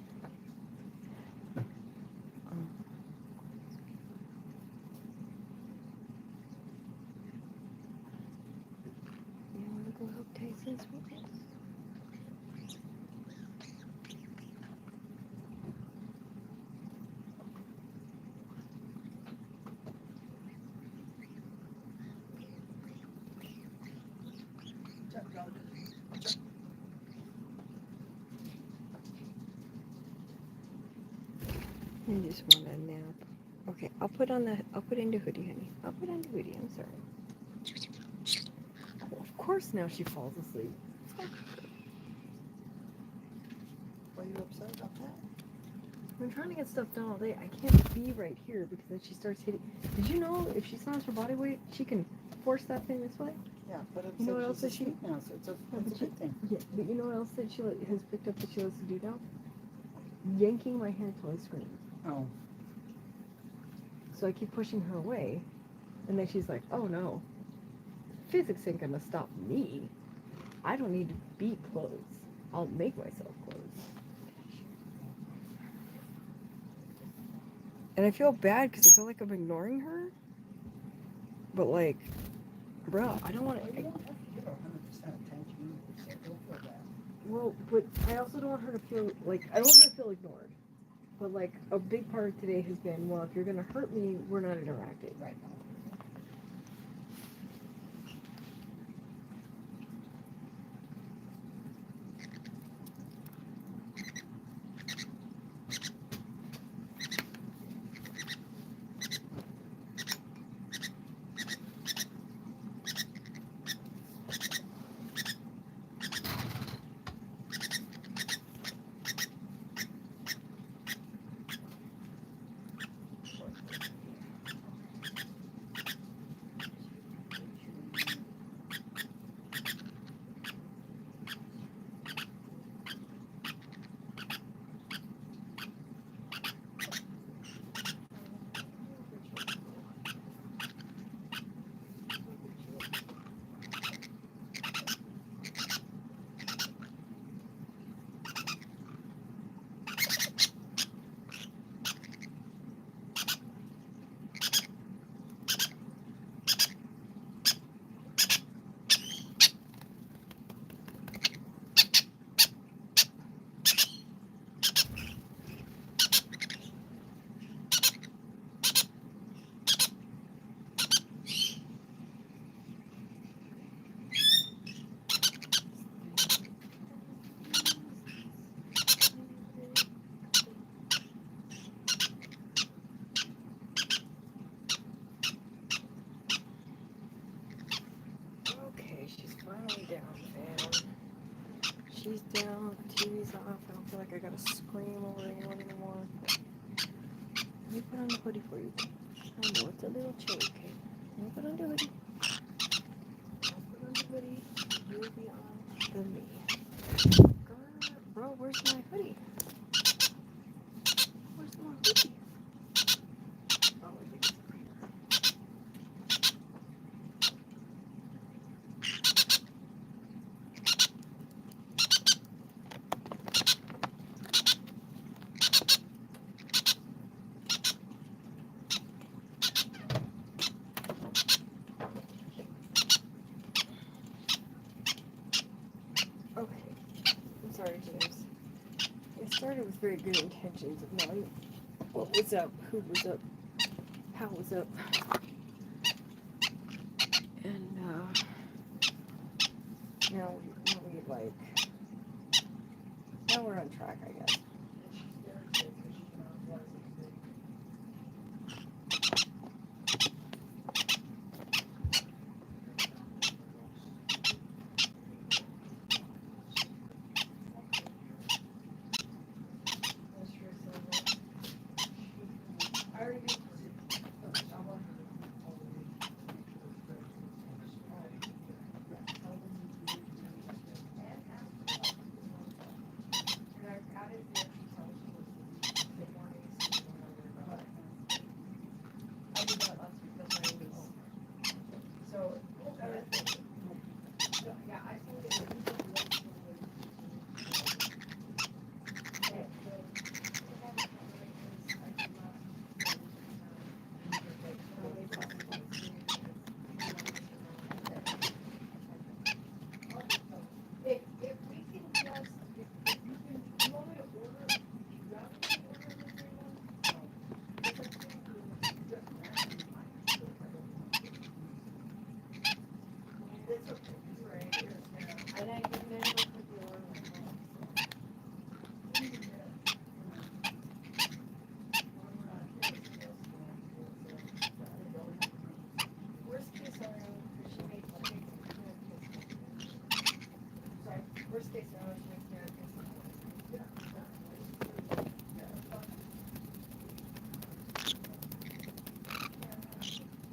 You wanna go help Tyson's with us? I just want a nap. Okay, I'll put in the hoodie, honey. I'll put on the hoodie, I'm sorry. Oh, of course now she falls asleep. Why are you upset about that? I'm trying to get stuff done all day. I can't be right here because then she starts hitting. Did you know if she slams her body weight, she can force that thing this way? Yeah, but You know what else she's that she- asleep now, so it's a good thing. Yeah, but you know what else that she has picked up that she loves to do now? Yanking my hair till I scream. Oh, So I keep pushing her away, and then she's like, "Oh no, physics ain't gonna stop me. I don't need to be clothes. I'll make myself clothes." And I feel bad because I feel like I'm ignoring her. But like, bro, I don't want well, to. you don't have to give her 100% attention, so don't feel bad. Well, but I also don't want her to feel like I don't want her to feel ignored. But like a big part of today has been, well, if you're gonna hurt me, we're not interacting. Right. she's down, TV's off. I don't feel like I gotta scream over anyone anymore. Let me put on the hoodie for you. I know it's a little chilly, okay? Let me put on the hoodie. I'll put on the hoodie. You'll be on the knee. Bro, where's my hoodie? Where's my hoodie? Oh, I think it's over here. Okay. I'm sorry, James. I started with very good intentions of knowing what was up, who was up, how was up. And now we're on track, I guess.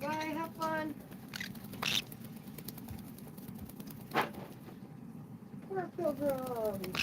Bye, have fun. Poor pilgrims.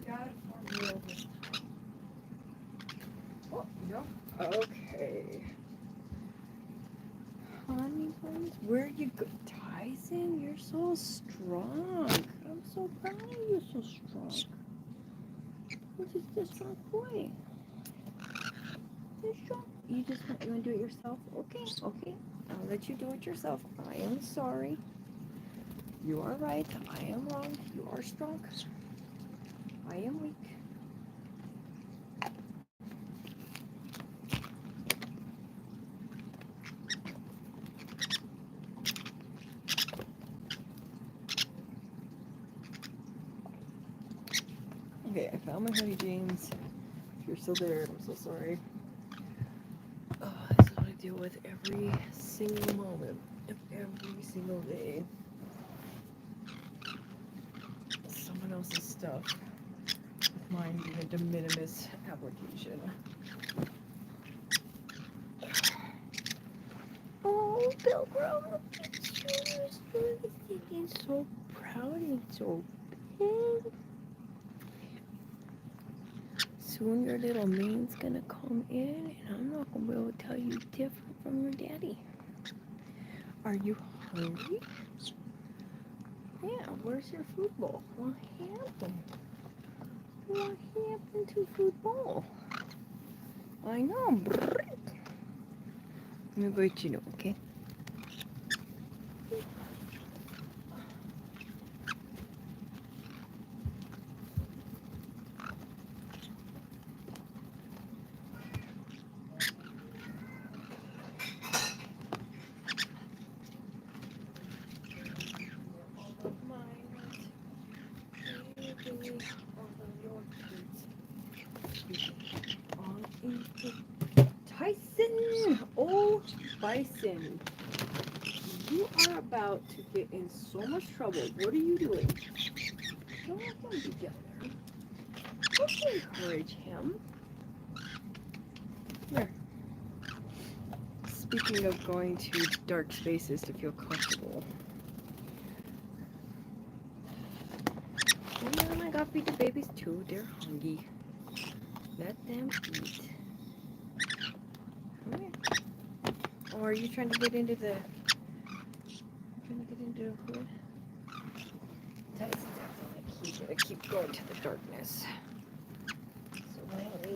Got it for real this time. Oh, no. Okay. Honey buns, where you go? Tyson, you're so strong. I'm so proud of you, so strong. What is this strong boy? You're strong. You want to do it yourself? Okay, okay. I'll let you do it yourself. I am sorry. You are right. I am wrong. You are strong. I am weak. Okay, I found my hoodie, James. If you're still there, I'm so sorry. This is what I deal with every single moment of every single day. Someone else's stuff. Mine being a de minimis application. Pilgrim, look at you. He's so proud and so big. Soon your little main's gonna come in, and I'm not gonna be able to tell you different from your daddy. Are you hungry? Yeah, where's your food bowl? What happened? What happened to food bowl? I know. Let me let you know, okay? Tyson! Oh, Bison. You are about to get in so much trouble. What are you doing? Don't let him be down there. Don't encourage him. Here. Speaking of going to dark spaces to feel comfortable. Oh my God, feed the babies too. They're hungry. Let them eat. Come here. Or are you trying to get into the hood? Tyson's acting like he's gonna keep going to the darkness. So why don't we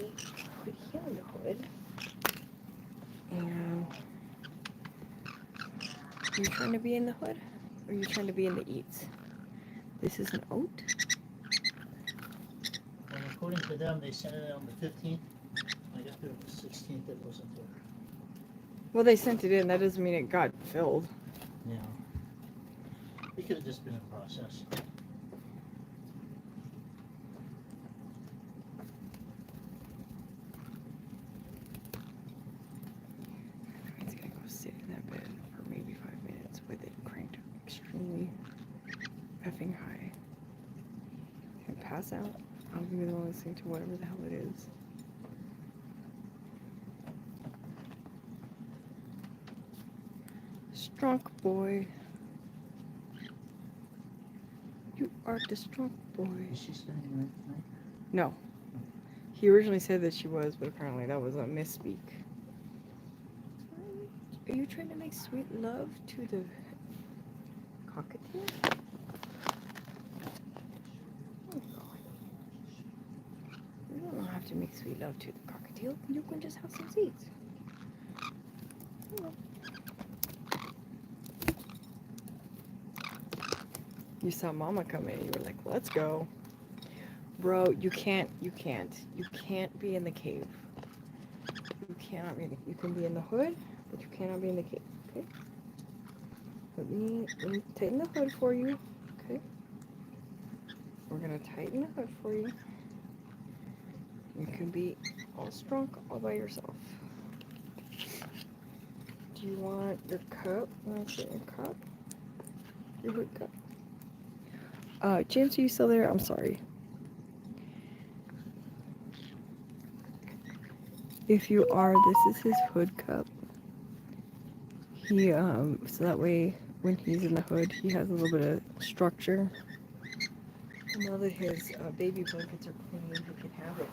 put him in the hood? And are you trying to be in the hood? Or are you trying to be in the eats? This is an oat. Well, according to them, they sent it on the 15th. I got there on the 16th. It wasn't there. Well, they sent it in. That doesn't mean it got filled. Yeah. It could have just been a process. He's gonna go sit in that bed for maybe 5 minutes with it cranked extremely effing high. And pass out. I'll be the one listening to whatever the hell it is. Strong boy. You are the strong boy. Is she staying right tonight? No. He originally said that she was, but apparently that was a misspeak. Are you trying to make sweet love to the cockatiel? Oh God. You don't have to make sweet love to the cockatiel. You can just have some seeds. You saw Mama come in, you were like, let's go. Bro, you can't be in the cave. You cannot be you can be in the hood, but you cannot be in the cave, okay? Let me tighten the hood for you, okay? We're gonna tighten the hood for you. You can be all strong all by yourself. Do you want your cup? You want to sit in your cup? Your hood cup? James, are you still there? I'm sorry. If you are, this is his hood cup. He, so that way when he's in the hood, he has a little bit of structure. And now that his baby blankets are clean, he can have it.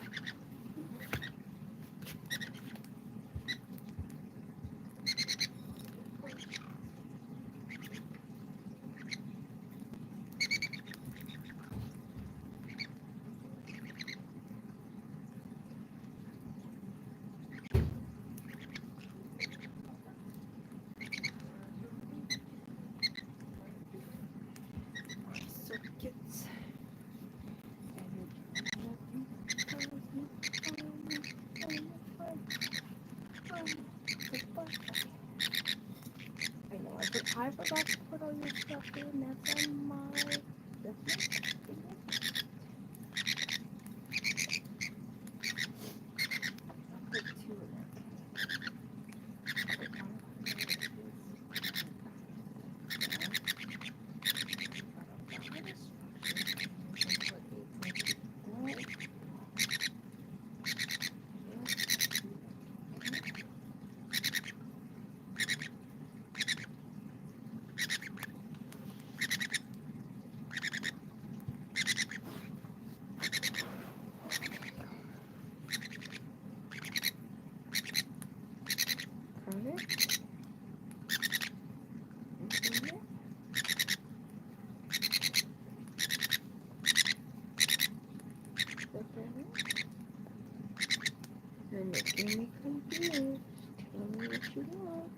Circuits. I forgot to put all your stuff in. That's on my. making me confused. Tell me what you want.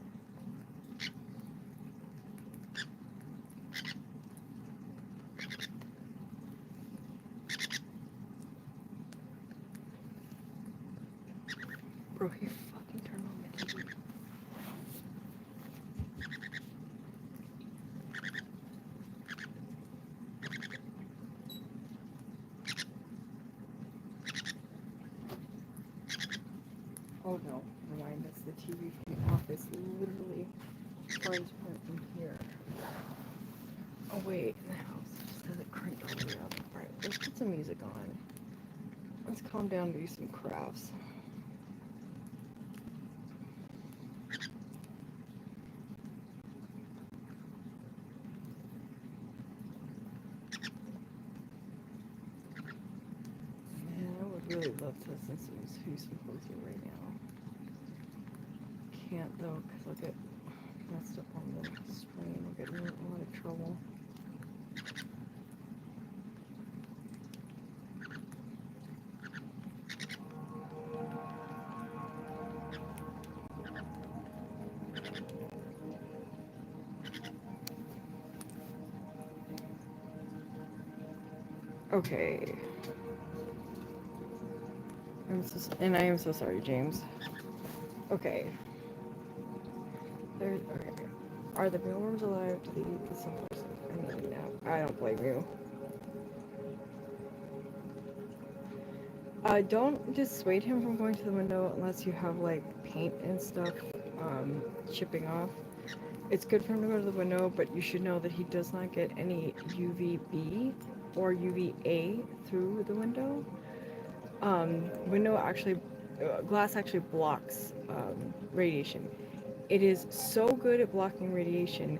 Bro, he fucking turned on the TV. Oh no, remind us the TV from the office literally farthest point from here. Oh wait, in the house. It just doesn't crank all the way up. Alright, let's put some music on. Let's calm down and do some crafts. Man, I would really love to listen to some symposium right now. Can't though, because I'll get messed up on the screen. I'll get in a lot of trouble. Okay. I am so sorry, James. Okay. Okay. Are the mealworms alive? Do they eat the simple stuff? I mean, no. I don't blame you. Don't dissuade him from going to the window unless you have, like, paint and stuff, chipping off. It's good for him to go to the window, but you should know that he does not get any UVB or UVA through the window. Glass actually blocks radiation. It is so good at blocking radiation.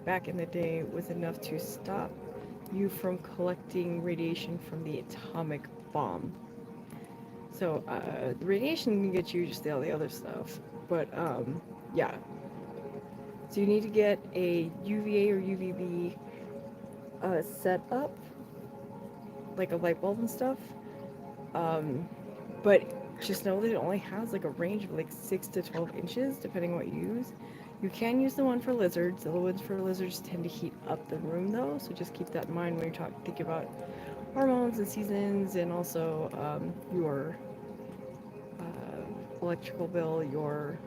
Back in the day was enough to stop you from collecting radiation from the atomic bomb. So the radiation can get you just all the other stuff, but yeah. So you need to get a UVA or UVB set up, like a light bulb and stuff. But just know that it only has like a range of like 6 to 12 inches, depending on what you use. You can use the one for lizards. The ones for lizards tend to heat up the room though, so just keep that in mind when you're thinking about hormones and seasons, and also your electrical bill, your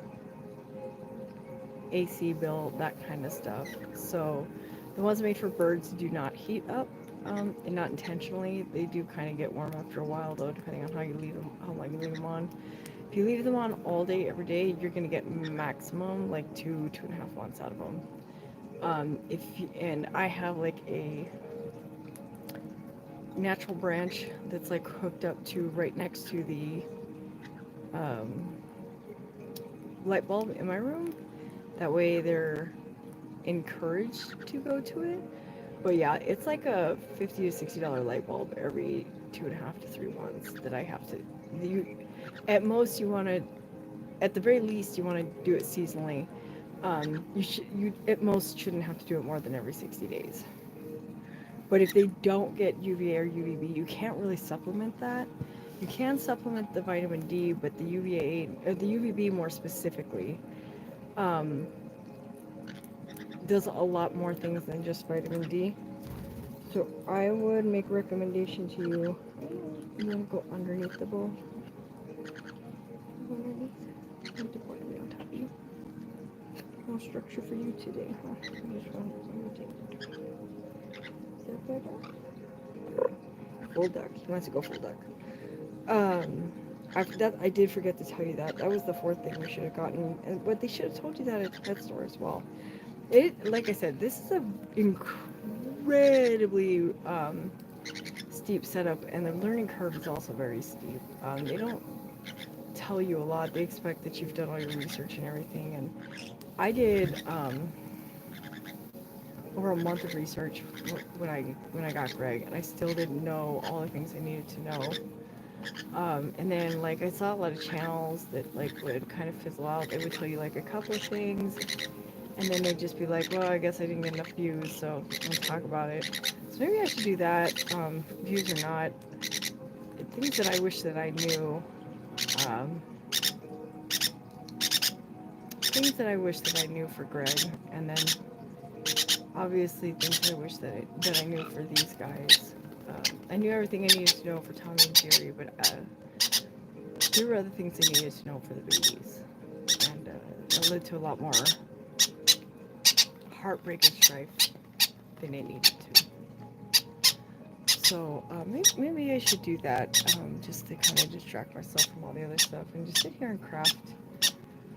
AC bill, that kind of stuff. So the ones made for birds do not heat up, and not intentionally. They do kind of get warm after a while though, depending on how you leave them, how long you leave them on. If you leave them on all day, every day, you're gonna get maximum like 2.5 months out of them. And I have like a natural branch that's like hooked up to right next to the light bulb in my room. That way they're encouraged to go to it. But yeah, it's like a $50 to $60 light bulb every 2.5 to 3 months that I have to. At most, you want to, at the very least, you want to do it seasonally. You at most shouldn't have to do it more than every 60 days. But if they don't get UVA or UVB, you can't really supplement that. You can supplement the vitamin D, but the UVA or the UVB more specifically does a lot more things than just vitamin D. So I would make a recommendation to you. You want to go underneath the bowl. Underneath. I need to put it on top of you. No structure for you today, huh? I just want to take it. Is that better? Full duck. He wants to go full duck. After that, I did forget to tell you that. That was the fourth thing we should have gotten. But they should have told you that at the pet store as well. Like I said, this is an incredibly steep setup, and the learning curve is also very steep. They don't tell you a lot. They expect that you've done all your research and everything, and I did over a month of research when I got Greg, and I still didn't know all the things I needed to know. And then like I saw a lot of channels that like would kind of fizzle out. They would tell you like a couple of things, and then they'd just be like, well, I guess I didn't get enough views, so let's talk about it. So maybe I should do that, views or not. Things that I wish that I knew. Um, things that I wish that I knew for Greg, and then obviously things that I wish that I knew for these guys. I knew everything I needed to know for Tommy and Jerry, but there were other things I needed to know for the babies, and it led to a lot more heartbreak and strife than it needed to. So maybe I should do that, just to kind of distract myself from all the other stuff and just sit here and craft.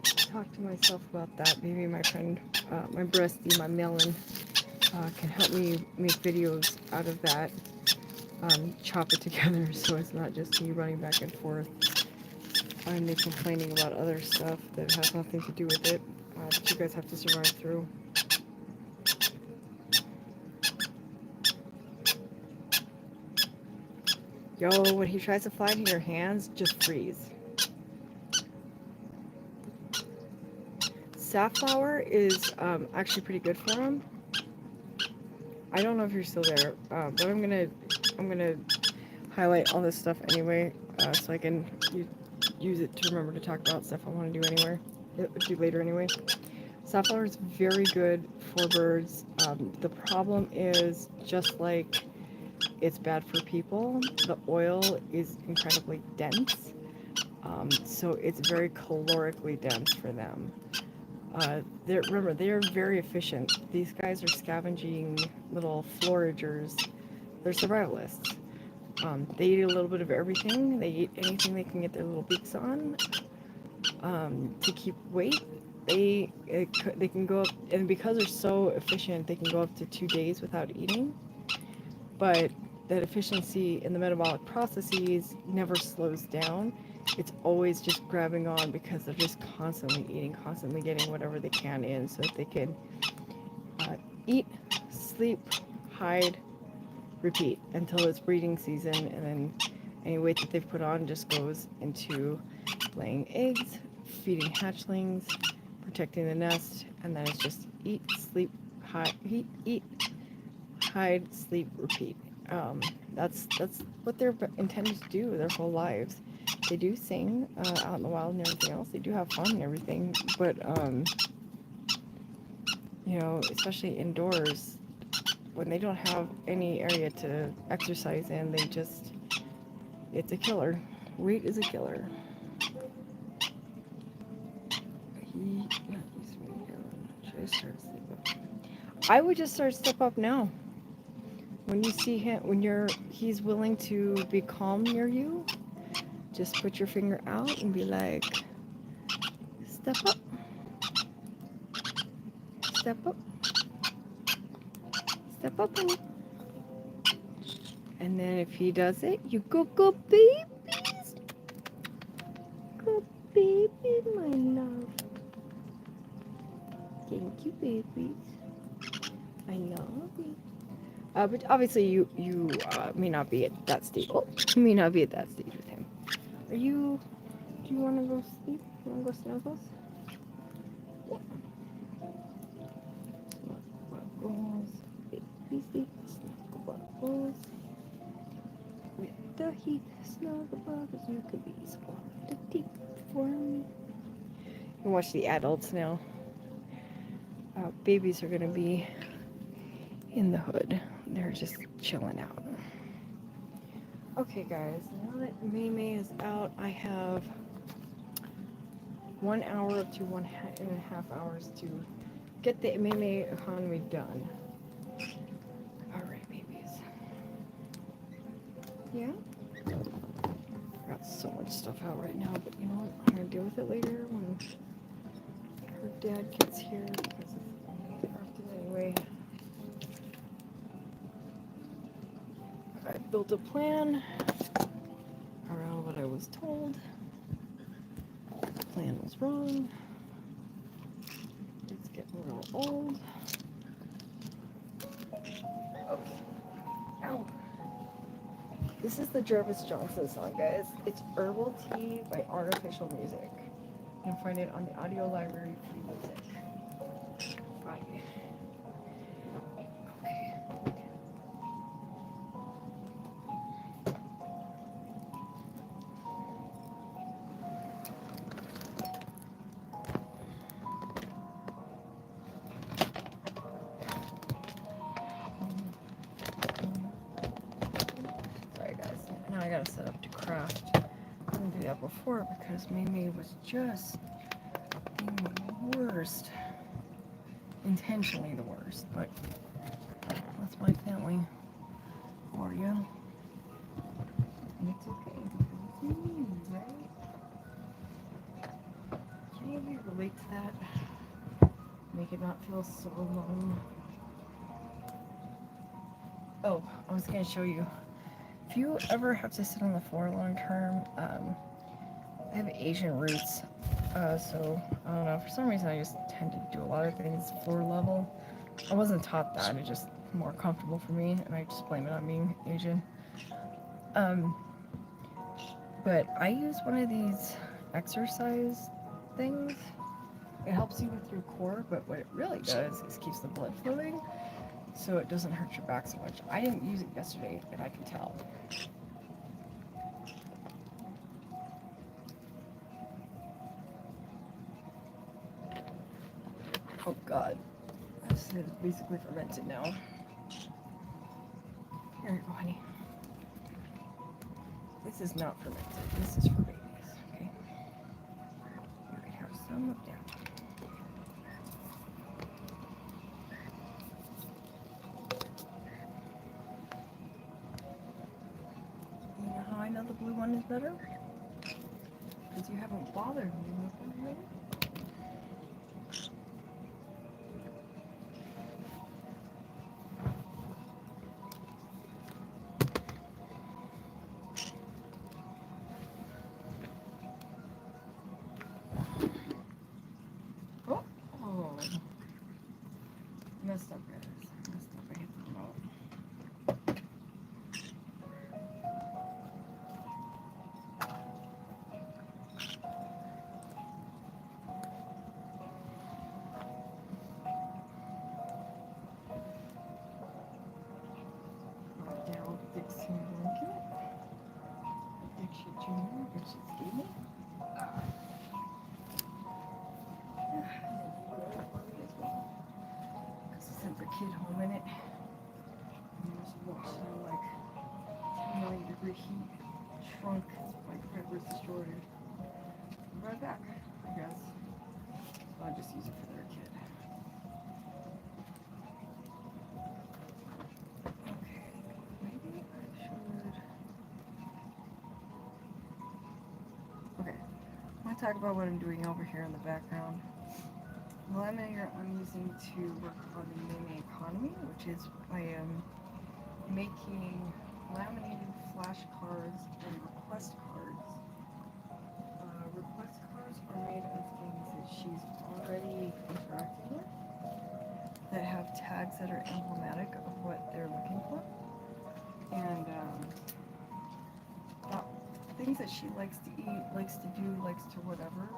Talk to myself about that. Maybe my friend, my bestie, my melon, can help me make videos out of that. Chop it together so it's not just me running back and forth and me complaining about other stuff that has nothing to do with it, that you guys have to survive through. Yo, when he tries to fly into your hands, just freeze. Safflower is actually pretty good for him. I don't know if you're still there, but I'm gonna highlight all this stuff anyway, so I can use it to remember to talk about stuff I want to do later anyway. Safflower is very good for birds. The problem is, just like it's bad for people, the oil is incredibly dense, so it's very calorically dense for them. Remember, they're very efficient. These guys are scavenging little foragers. They're survivalists. They eat a little bit of everything. They eat anything they can get their little beaks on. To keep weight, they can go up, and because they're so efficient, they can go up to 2 days without eating. But that efficiency in the metabolic processes never slows down. It's always just grabbing on because they're just constantly eating, constantly getting whatever they can in so that they can eat, sleep, hide, repeat until it's breeding season, and then any weight that they've put on just goes into laying eggs, feeding hatchlings, protecting the nest, and then it's just eat, sleep, hide, eat, hide, sleep, repeat. That's what they're intended to do their whole lives. They do sing out in the wild and everything else. They do have fun and everything, but you know, especially indoors, when they don't have any area to exercise in, it's a killer. Weight is a killer. Should I start Step Up? I would just start Step Up now. When you see him, he's willing to be calm near you, just put your finger out and be like, step up, step up, step up, honey. And then if he does it, you go babies, go baby, my love. Thank you, babies. I love you. But obviously you may not be at that stage. Oh, you may not be at that stage with him. Do you want to go sleep? You want to go snuggles? Snuggles, baby sleep, snuggles. With the heat, snuggle buggles, you could be squatting the deep for me. You can watch the adults now. Babies are gonna be in the hood. They're just chilling out. Okay, guys, now that Mei Mei is out, I have 1 hour to 1.5 hours to get the Mei Mei economy done. Alright, babies. Yeah? Got so much stuff out right now, but you know what? I'm gonna deal with it later when her dad gets here, because it's interrupted anyway. I built a plan around what I was told. The plan was wrong. It's getting real old. Okay. Ow. This is the Jarvis Johnson song, guys. It's Herbal Tea by Artificial Music. You can find it on the audio library Free Music. Bye. I gotta set up to craft. I didn't do that before because Mei Mei was just being the worst. Intentionally the worst, but that's my family for you. And it's okay because it's me, right? Can any of you relate to that? Make it not feel so alone. Oh, I was gonna show you. If you ever have to sit on the floor long term, I have Asian roots, so I don't know. For some reason, I just tend to do a lot of things floor level. I wasn't taught that; it's just more comfortable for me, and I just blame it on being Asian. But I use one of these exercise things. It helps you with your core, but what it really does is keeps the blood flowing, so it doesn't hurt your back so much. I didn't use it yesterday, and I can tell. Oh God, this is basically fermented now. Here you go, honey. This is not fermented. This is for babies, okay? You can have some of that. You know how I know the blue one is better? Because you haven't bothered me with it already. Oh, messed up, guys. Messed up. I hit the remote. Down fixing blanket. Dixie Jr. Dixie gave me. Because I sent the kid home in it. And it was washing in like 10 million degree heat. Shrunk. Like peppers destroyed. Right back, I guess. So I just use it for their kid. Okay, maybe I should. Okay, I want to talk about what I'm doing over here in the background. The laminator I'm using to work on the Mei Mei economy, which is I am making laminated flashcards and request cards. Request cards are made of things that she's already interacting with that have tags that are emblematic of what they're looking for. And things that she likes to eat, likes to do, likes to whatever.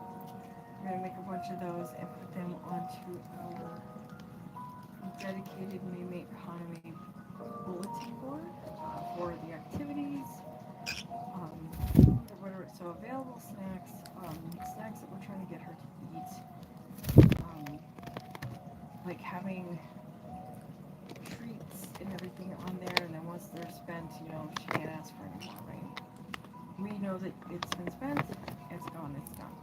We're going to make a bunch of those and put them onto our dedicated Mei Mei economy bulletin board for the activities, whatever. So available snacks, snacks that we're trying to get her to eat, like having treats and everything on there, and then once they're spent, you know, she can't ask for any more, right? We know that it's been spent, it's gone, it's done.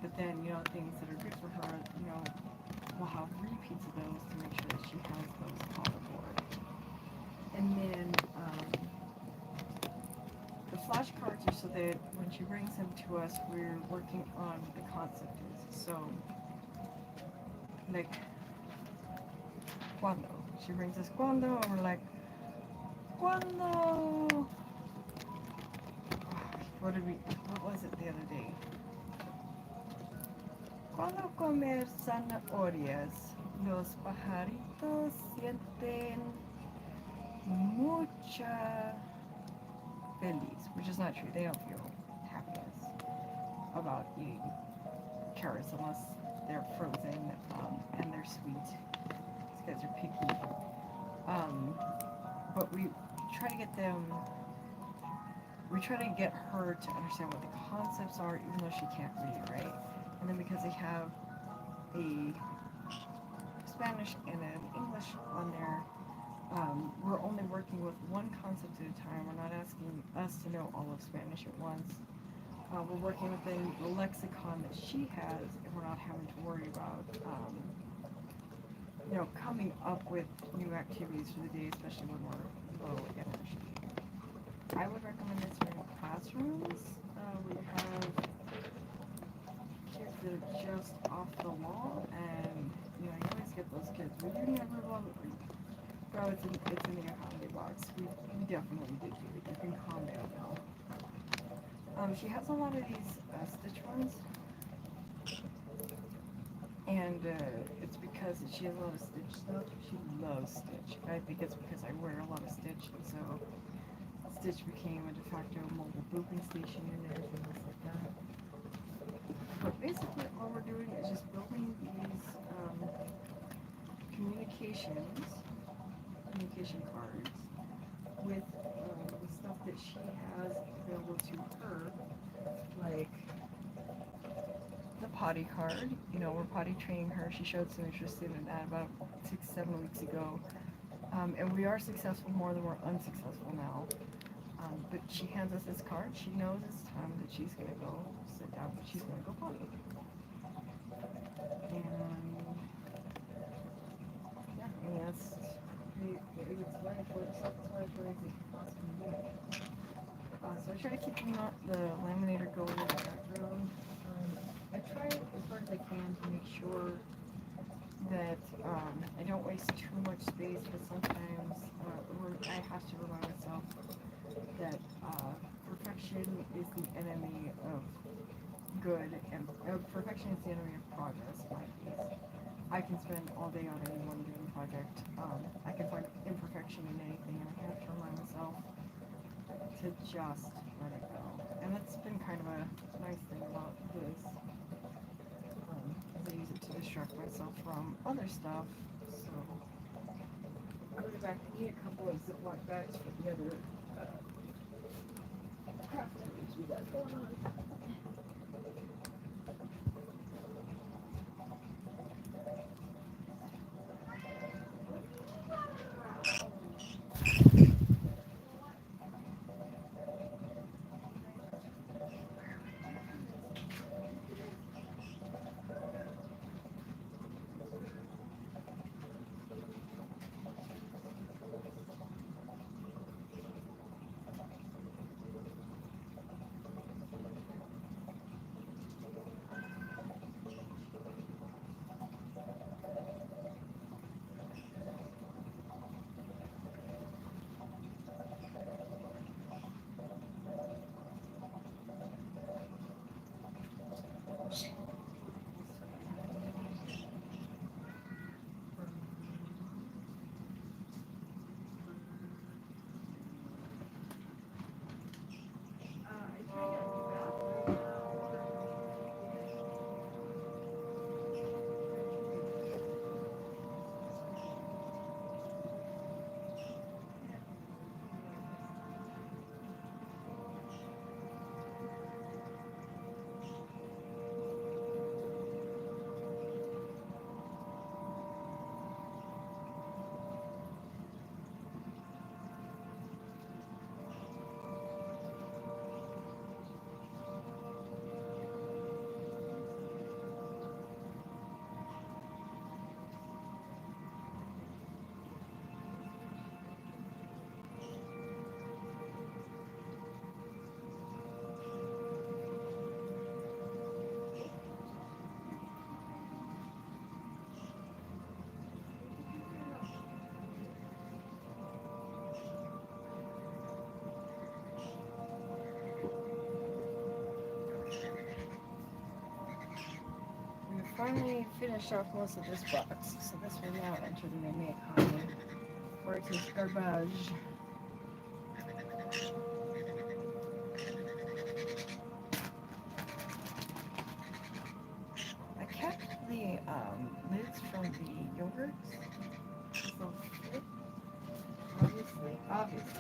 But then, you know, things that are good for her, you know, we'll have repeats of those to make sure that she has those on the board. And then the flashcards are so that when she brings them to us, we're working on the concept is. So, like, cuando. She brings us cuando, and we're like, cuando. What was it the other day? Cuando comer zanahorias, los pajaritos sienten mucha feliz, which is not true. They don't feel happiness about eating carrots unless they're frozen and they're sweet. These guys are picky. But we try to get them. We try to get her to understand what the concepts are, even though she can't read, right? And then because they have a Spanish and an English on there, we're only working with one concept at a time. We're not asking us to know all of Spanish at once. We're working within the lexicon that she has, and we're not having to worry about, coming up with new activities for the day, especially when we're low energy. I would recommend this for classrooms. We have kids that are just off the wall, and you always get those kids. Well, you never love it. Bro, it's in the economy box. We definitely did do it. You can calm down now. She has a lot of these stitch ones, and it's because she has a lot of stitch stuff. She loves stitch. I think it's because I wear a lot of stitch, and so stitch became a de facto mobile booping station and everything else like that. But basically, all we're doing is just building these communication cards with stuff that she has available to her, like the potty card. We're potty training her. She showed some interest in that about 6-7 weeks ago, and we are successful more than we're unsuccessful now. But she hands us this card. She knows it's time that she's gonna go sit down, but she's gonna go potty. And yeah, that's it's very satisfying. So I try to keep the laminator going in the background. I try as hard as I can to make sure that I don't waste too much space, but sometimes I have to remind myself that perfection is the enemy of good, and perfection is the enemy of progress in my case. I can spend all day on any one given project. I can find imperfection in anything, and I have to remind myself to just let it go. And that's been kind of a nice thing about this. I use it to distract myself from other stuff. So I'll go back and eat a couple of Ziploc bags for the other craft activities we got going on. Finally finished off most of this box, so this will now enter the Mei Mei economy, where it says garbage. I kept the lids from the yogurts, so obviously,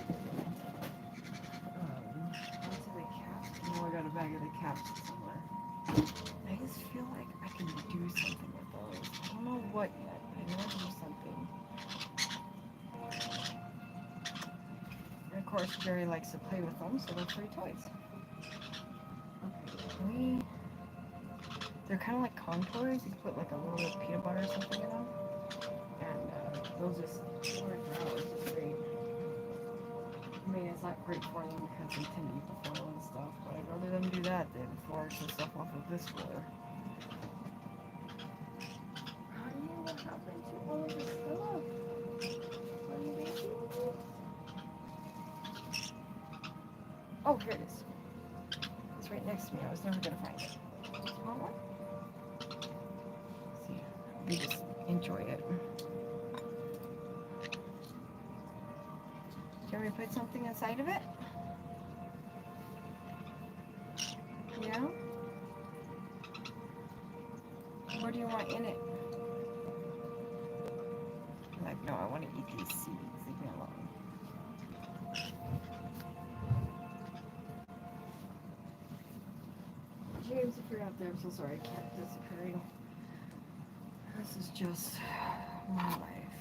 onto the caps. Now I got a bag of the caps somewhere. I just feel like I can do something with those. I don't know what yet, but I want to do something. And of course, Jerry likes to play with them, so they'll play toys. Okay, they're kind of like contours. You can put like a little bit of peanut butter or something in them, and they'll just work out. It's just great. I mean, it's not great for them because they tend to eat the foil and stuff, but I'd rather them do that than forage the stuff off of this floor. Honey, what happened to all of this stuff? Honey, baby? Oh, here it is. It's right next to me. I was never going to find it. Do you want one? See, we just enjoy it. Can we put something inside of it? Yeah? What do you want in it? I'm like, no, I want to eat these seeds. Leave me alone. James, if you're out there, I'm so sorry I kept disappearing. This is just my life.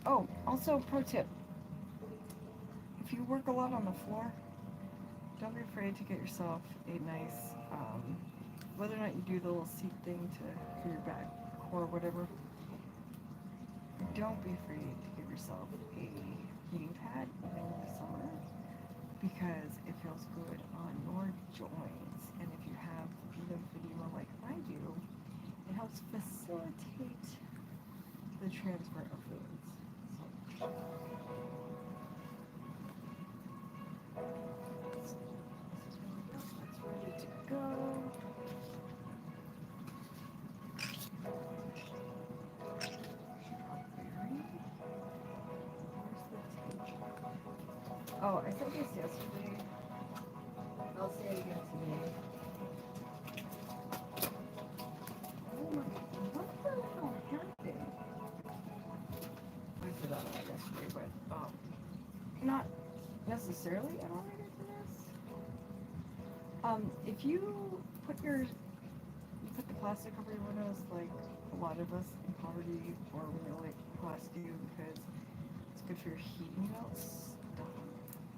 Oh, also, pro tip. If you work a lot on the floor, don't be afraid to get yourself a nice, whether or not you do the little seat thing for your back or whatever, don't be afraid to give yourself a heating pad in the summer because it feels good on your joints. And if you have lymphedema like I do, it helps facilitate the transfer of fluids. So, that's ready to go. Oh, I said this yesterday. I'll say it again today. Oh my God, what the hell happened? I forgot about yesterday, but not necessarily unrelated to this. If you put the plastic over your windows, like a lot of us in poverty or middle class do, because it's good for your heating belts.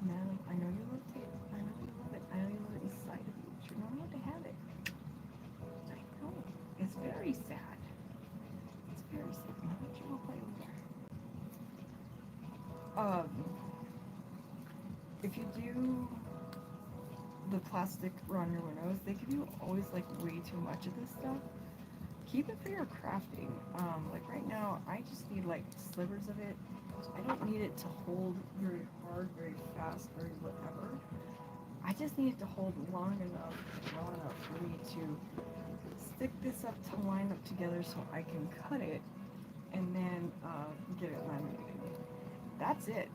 Madam, I know you love it. I know you love it. I know you love it inside of you, but you're not allowed to have it. I know. It's very sad. It's very sad. Why don't you go play over there? If you do the plastic around your windows, they give you always like way too much of this stuff. Keep it for your crafting. Like right now, I just need like slivers of it. I don't need it to hold very hard, very fast, very whatever. I just need it to hold long enough for me to stick this up to line up together so I can cut it and then get it laminated. That's it.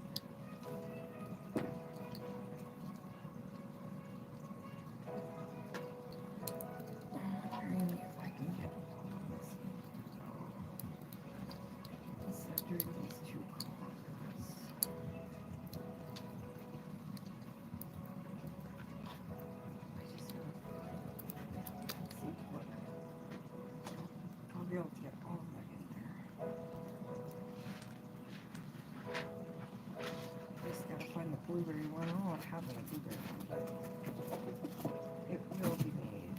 If I can get this. Center these two corners. I just want to see what I'll be able to get all of that in there. Just gotta find the blueberry one. I don't know what happened to the blueberry one, but it will be made.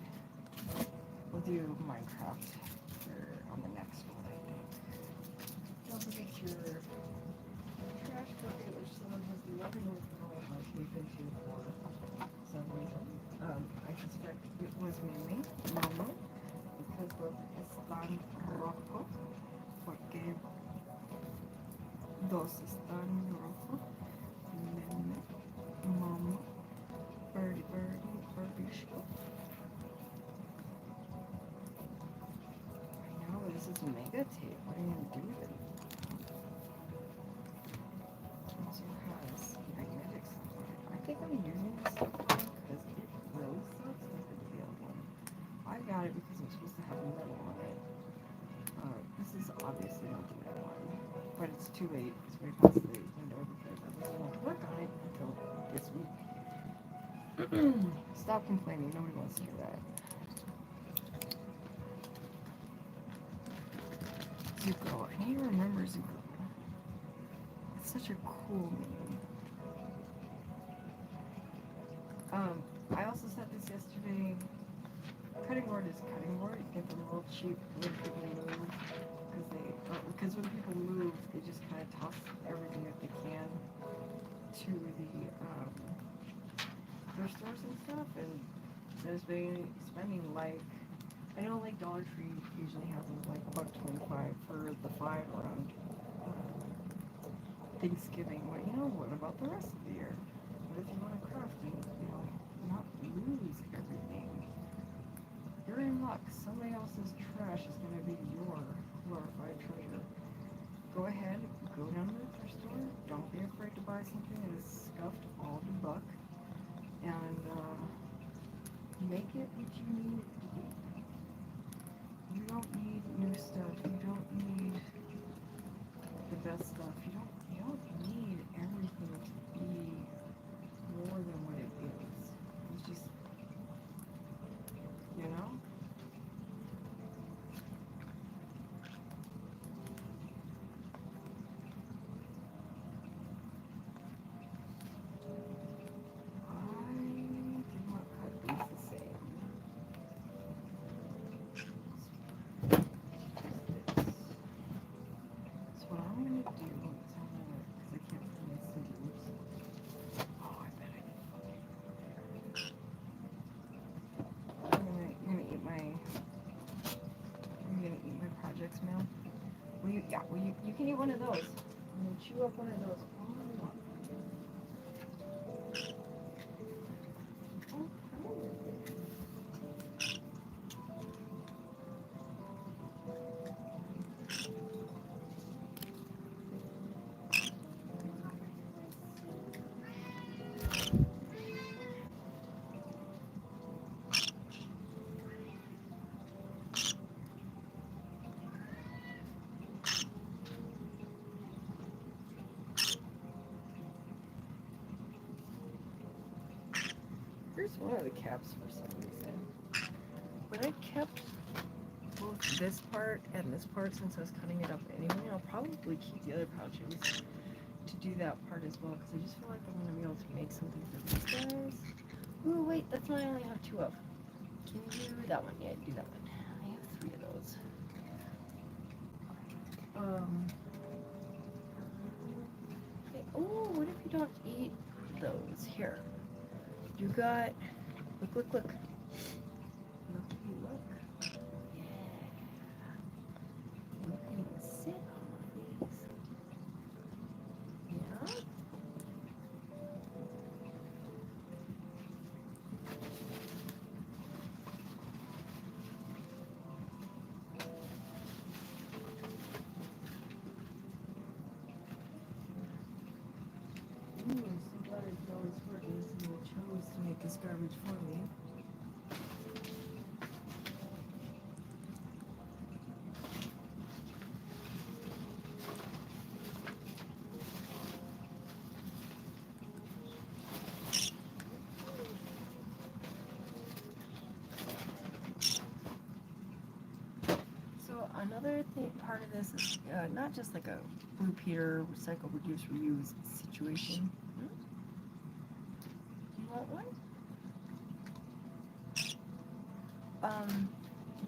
We'll do Minecraft on the next one, I think. Don't forget your trash bucket, which someone has lovingly thrown my tape into for some reason. I suspect it was Mei Mei, Mama, because both están rojo, porque dos están rojo. Mei Mei, Mama, birdie, birdie, show. This is mega tape. What are you going to do with it? It also has magnetics on it. I think I'm using this stuff because it really sucks like the tail one. I got it because I'm supposed to have metal on it. This is obviously not the metal one, but it's too late. It's way past the window because I wasn't going to work on it until this week. Stop complaining. Nobody wants to hear that. Zuko. I need to remember Zuko. It's such a cool name. I also said this yesterday. Cutting board is cutting board. You get them real cheap when people move, because when people move, they just kind of toss everything that they can to the thrift stores and stuff, and there's been spending like, I know like Dollar Tree usually has them like $1.25 for the 5 around Thanksgiving. Well, you know, what about the rest of the year? What if you want to craft and, you know, not lose everything? You're in luck. Somebody else's trash is going to be your glorified treasure. Go ahead, go down to the thrift store. Don't be afraid to buy something that is scuffed all the buck, and make it what you need it to be. You don't need new stuff. You don't need the best stuff. You don't need everything to be more than what it is. It's just, you know? I did not cut these the same. So what I'm gonna do is I'm gonna, because I can't find my scissors. Oh, I bet I can You're gonna eat my projects meal. You can eat one of those. I'm gonna chew up one of those all I want. Oh, come on. Here's one of the caps for some reason. But I kept both this part and this part since I was cutting it up anyway. I'll probably keep the other pouches to do that part as well, because I just feel like I'm going to be able to make something for these guys. Ooh, wait, that's one I only have 2 of. Can you do that one? Yeah, do that one. I have 3 of those. Okay. Oh, what if you don't eat those? Here. You got, look. Look. Yeah. You can sit on these. Yeah. I'm so glad I always working so you chose to make this garbage for me. So another thing, part of this is not just like a repeater, recycle, reduce, reuse situation. You want one?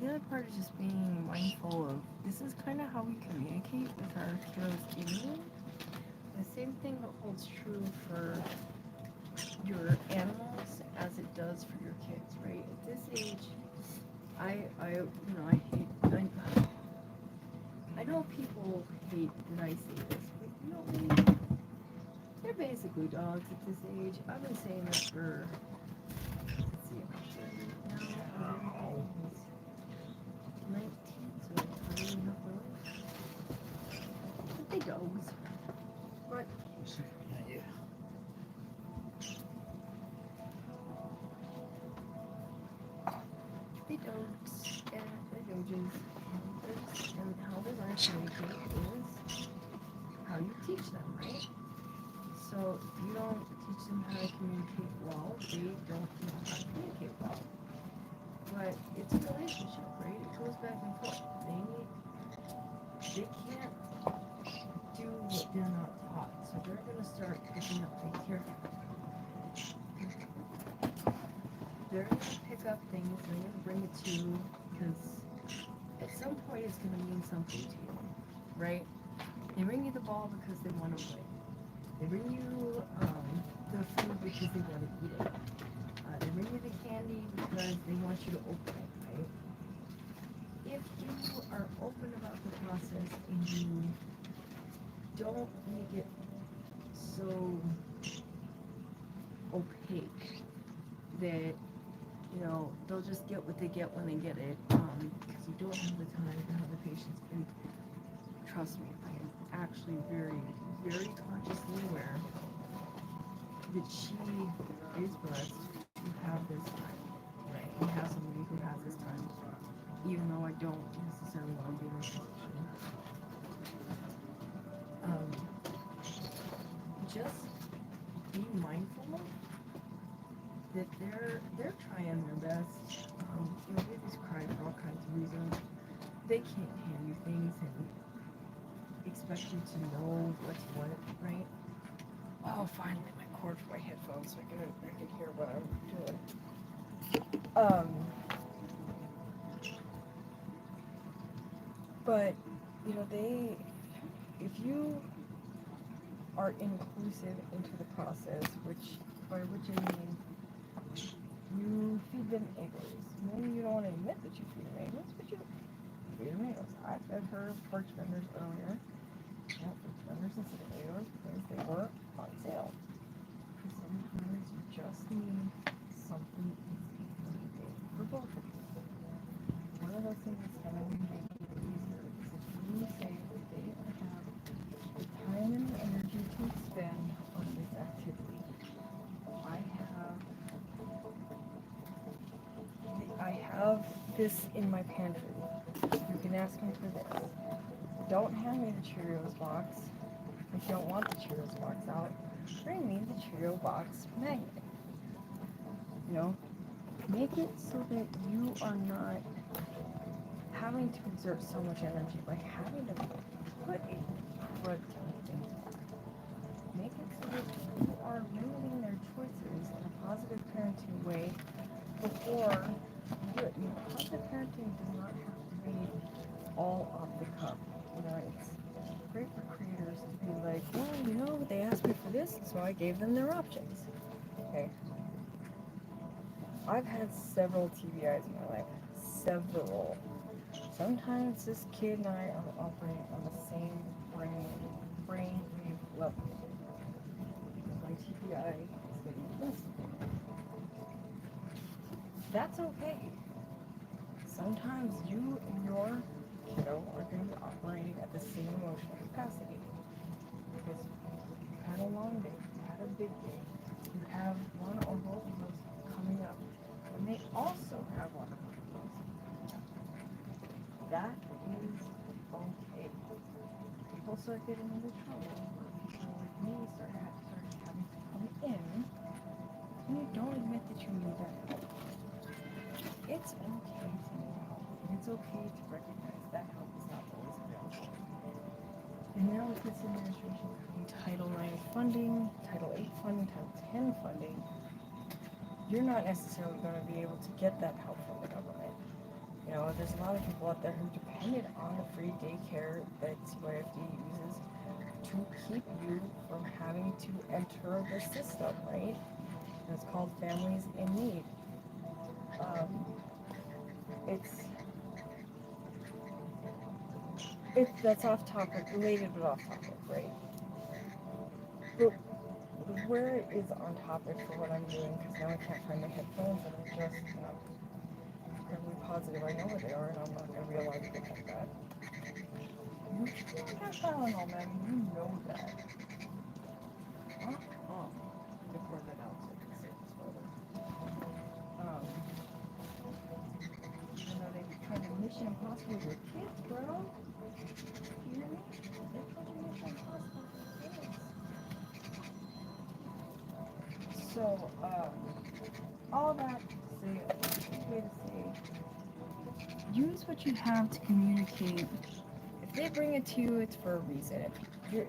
The other part is just being mindful of, this is kind of how we communicate with our kiddos anyway. The same thing that holds true for your animals as it does for your kids, right? At this age, I know people hate that I say this, but you know, they're basically dogs at this age. I've been saying this for, let's see, now, 19, so probably enough life. But they dogs. But Yeah. they dogs and they're doges. And how they learn to communicate is how you teach them, right? So if you don't teach them how to communicate well, they don't know how to communicate well. But it's a relationship, right? It goes back and forth. They can't do what they're not taught. So they're gonna start picking up things here. they're gonna pick up things, they're gonna bring it to you, because at some point it's gonna mean something to you, right? They bring you the ball because they want to play. They bring you the food because they want to eat it. They bring you the candy because they want you to open it, right? If you are open about the process and you don't make it so opaque that, you know, they'll just get what they get when they get it, because you don't have the time to have the patience. And trust me, I am actually very, very consciously aware that she is blessed to have this time, right? We have somebody who has this time, even though I don't necessarily want to be in this position. Just be mindful that they're trying their best. You know, babies cry for all kinds of reasons. They can't hand you things and expect you to know what's what, right? Oh, finally, my cord for my headphones, so I can hear what I'm doing. But you know, if you are inclusive into the process, by which I mean you feed them egos. Maybe you don't want to admit that you feed them egos, but you feed them egos. I fed her porch vendors earlier. Yeah, porch vendors instead of egos because they were on sale. Sometimes you just need something easy for both of you. One of those things that's going to make it easier is if you say that they have the time and the energy to spend on this activity. I have this in my pantry. You can ask me for this. Don't hand me the Cheerios box. If you don't want the Cheerios box out, bring me the Cheerio box magnet. You know, make it so that you are not having to exert so much energy by having to put a crud ton of things on. Make it so that you are limiting their choices in a positive parenting way before you do it. You know, positive parenting does not have to be all off the cuff. You know, it's great for creators to be like, well, you know, they asked me for this, so I gave them their options. Okay. I've had several TBIs in my life. Several. Sometimes this kid and I are operating on the same brain wave level. My TBI is getting less. That's okay. Sometimes you and your kiddo are going to be operating at the same emotional capacity. Because you've had a long day, you've had a big day, you have one or both of those coming up. And they also have one of those coming up. That is okay. People start getting into trouble, or people like me start having to come in, and you don't admit that you need that help. It's okay to need help. It's okay to recognize that help is not always available. And now with this administration having Title IX funding, Title VIII funding, Title X funding, you're not necessarily going to be able to get that help from the government. You know, there's a lot of people out there who depended on the free daycare that CYFD uses to keep you from having to enter the system, right? And it's called Families in Need. That's off topic, related but off topic, right? But where it is on topic for what I'm doing, because now I can't find my headphones, and I'm just, you know, incredibly positive I know where they are, and I'm not going to realize it like that. You can't have Tylenol, man. You know that. Before that out, so I can save this photo. You know, they tried to Mission Impossible with kids, bro. You hear me? They tried to Mission Impossible with kids. So, all that to say, way to say, use what you have to communicate. If they bring it to you, it's for a reason. If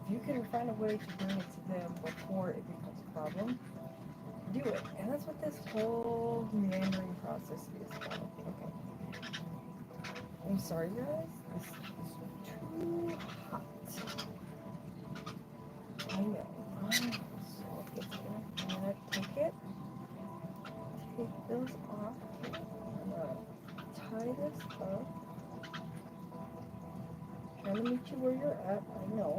you can find a way to bring it to them before it becomes a problem, do it. And that's what this whole meandering process is about. Okay. I'm sorry, guys. This is too hot. I know. So it's gonna, I'm gonna take it. Take those off. I'm gonna tie this up. Trying to meet you where you're at. I know.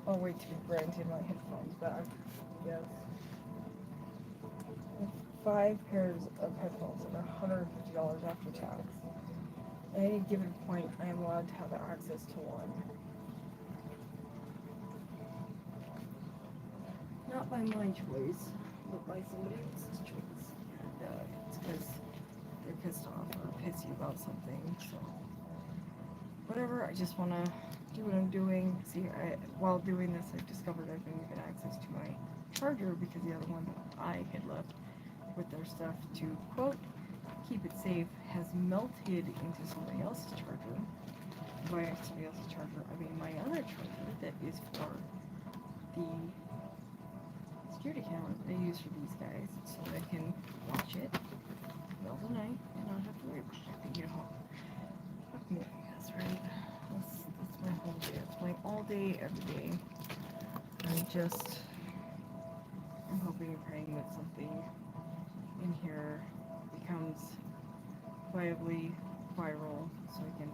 I'll wait to be granted my headphones back. Yes. 5 pairs of headphones and $150 after tax. At any given point, I am allowed to have access to one. Not by my choice, but by somebody else's choice. And it's because they're pissed off or pissy about something. So whatever. I just want to do what I'm doing. See, while doing this, I've discovered I've been given access to my charger because the other one I had left with their stuff to, quote, keep it safe, has melted into somebody else's charger. By somebody else's charger, I mean my other charger that is for the security camera that I use for these guys, so I can watch it middle of the night and not have to worry about it. You know, fuck me, I guess, right? That's my whole day. It's my all day, every day. I'm hoping and praying that something in here becomes viably viral so I can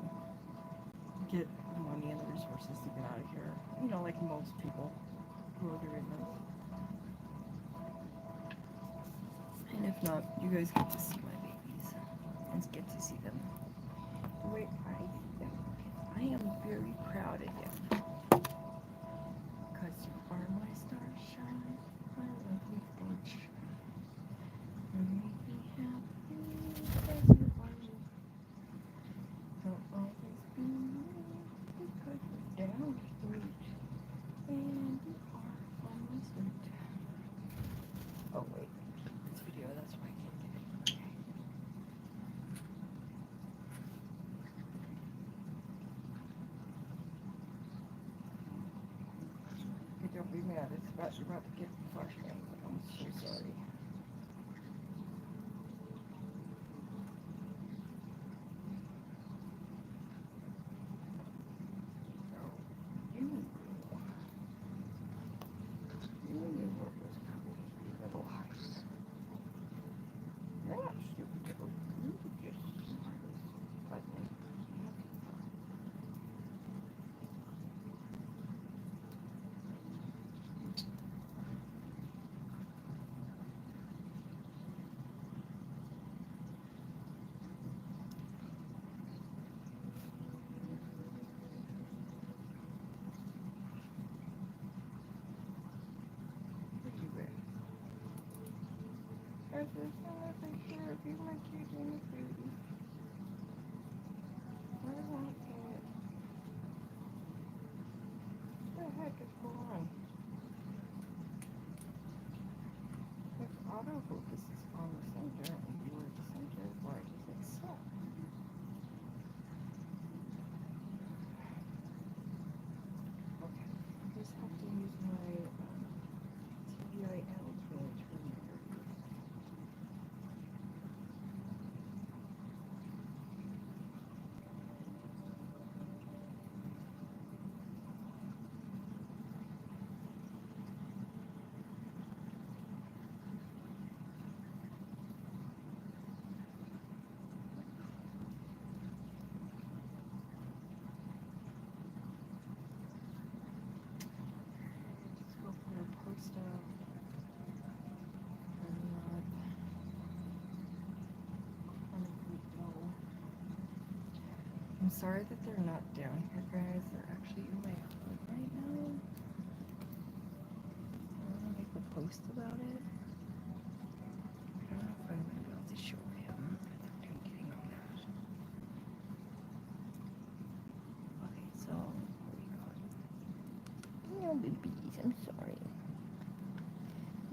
get the money and the resources to get out of here. You know, like most people who are doing this. And if not, you guys get to see my babies and get to see them the way I see them. I am very proud of you. Because you are my starshine, my lovely bunch. You make me happy because you are me. You'll always be me because you're down sweet. And you are always sweet. Oh wait, this video, that's why I can't get it. Okay. Okay, don't be mad, you're about to get flashbang. I'm so sorry. I just want to take care of you, my cute little baby. I don't want to get it. What the heck is going on? If autofocus is on the center and you are the center, why does it suck? Okay, I just have to use my TVIL tool to remove it. Let's go for a post-up. I'm sorry that they're not down here, guys. They're actually in my hood right now. I want to make a post about it. I don't know if I'm going to be able to show him without him getting on that. Okay, so what we got? No, babies, I'm sorry.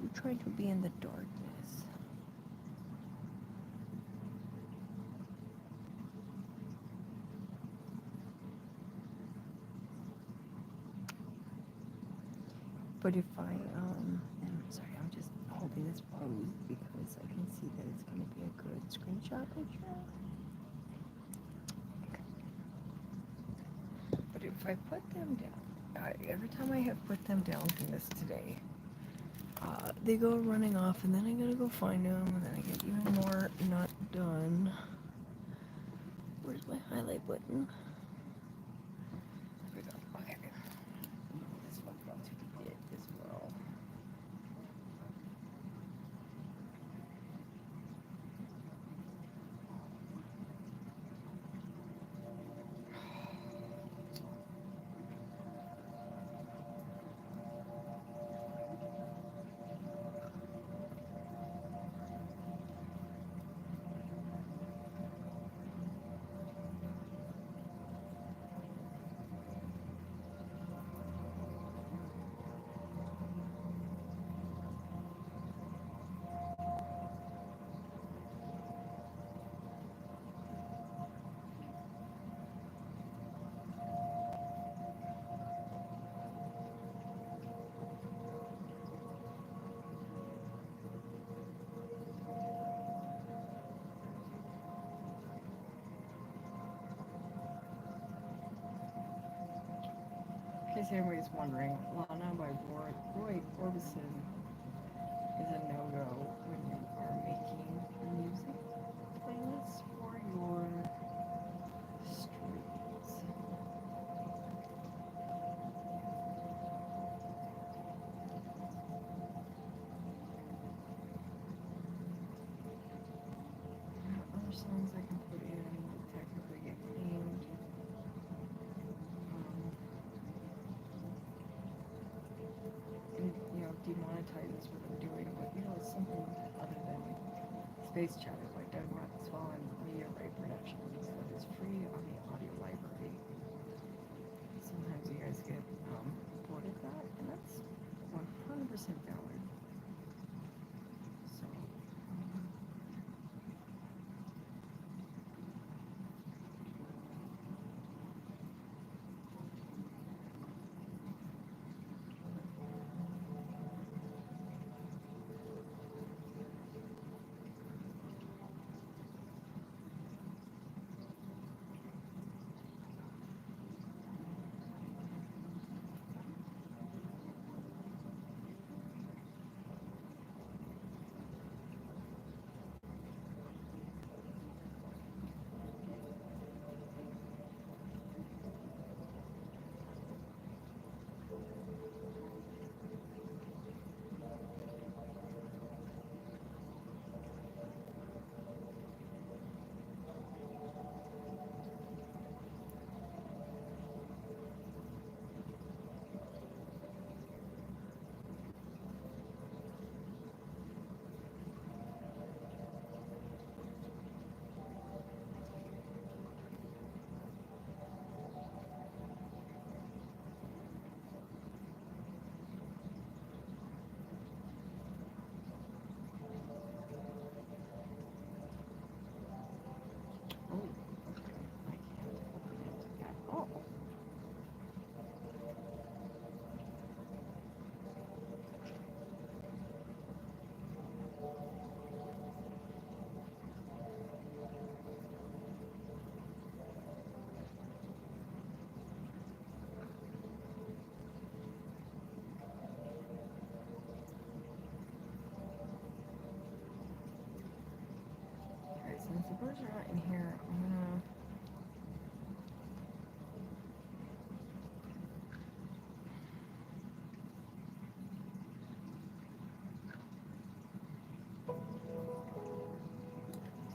You try to be in the darkness. But if I, I'm sorry, I'm just holding this pose because I can see that it's going to be a good screenshot picture. Okay. But if I put them down, every time I have put them down from this today, they go running off, and then I gotta go find them, and then I get even more not done. Where's my highlight button? There we go. Okay. This one's about to be it as well. In case anybody's wondering, Lana by Roy Orbison is a no-go when you are making music playlists for your streams. Other songs I can put in that technically get named. And, demonetizes what I'm doing, but, it's something other than Space Chatter by Doug Maxwell and Media Right Productions that is free on the audio library. Sometimes you guys get bored of that, and that's 100% valid. So, since the birds are not in here, I'm gonna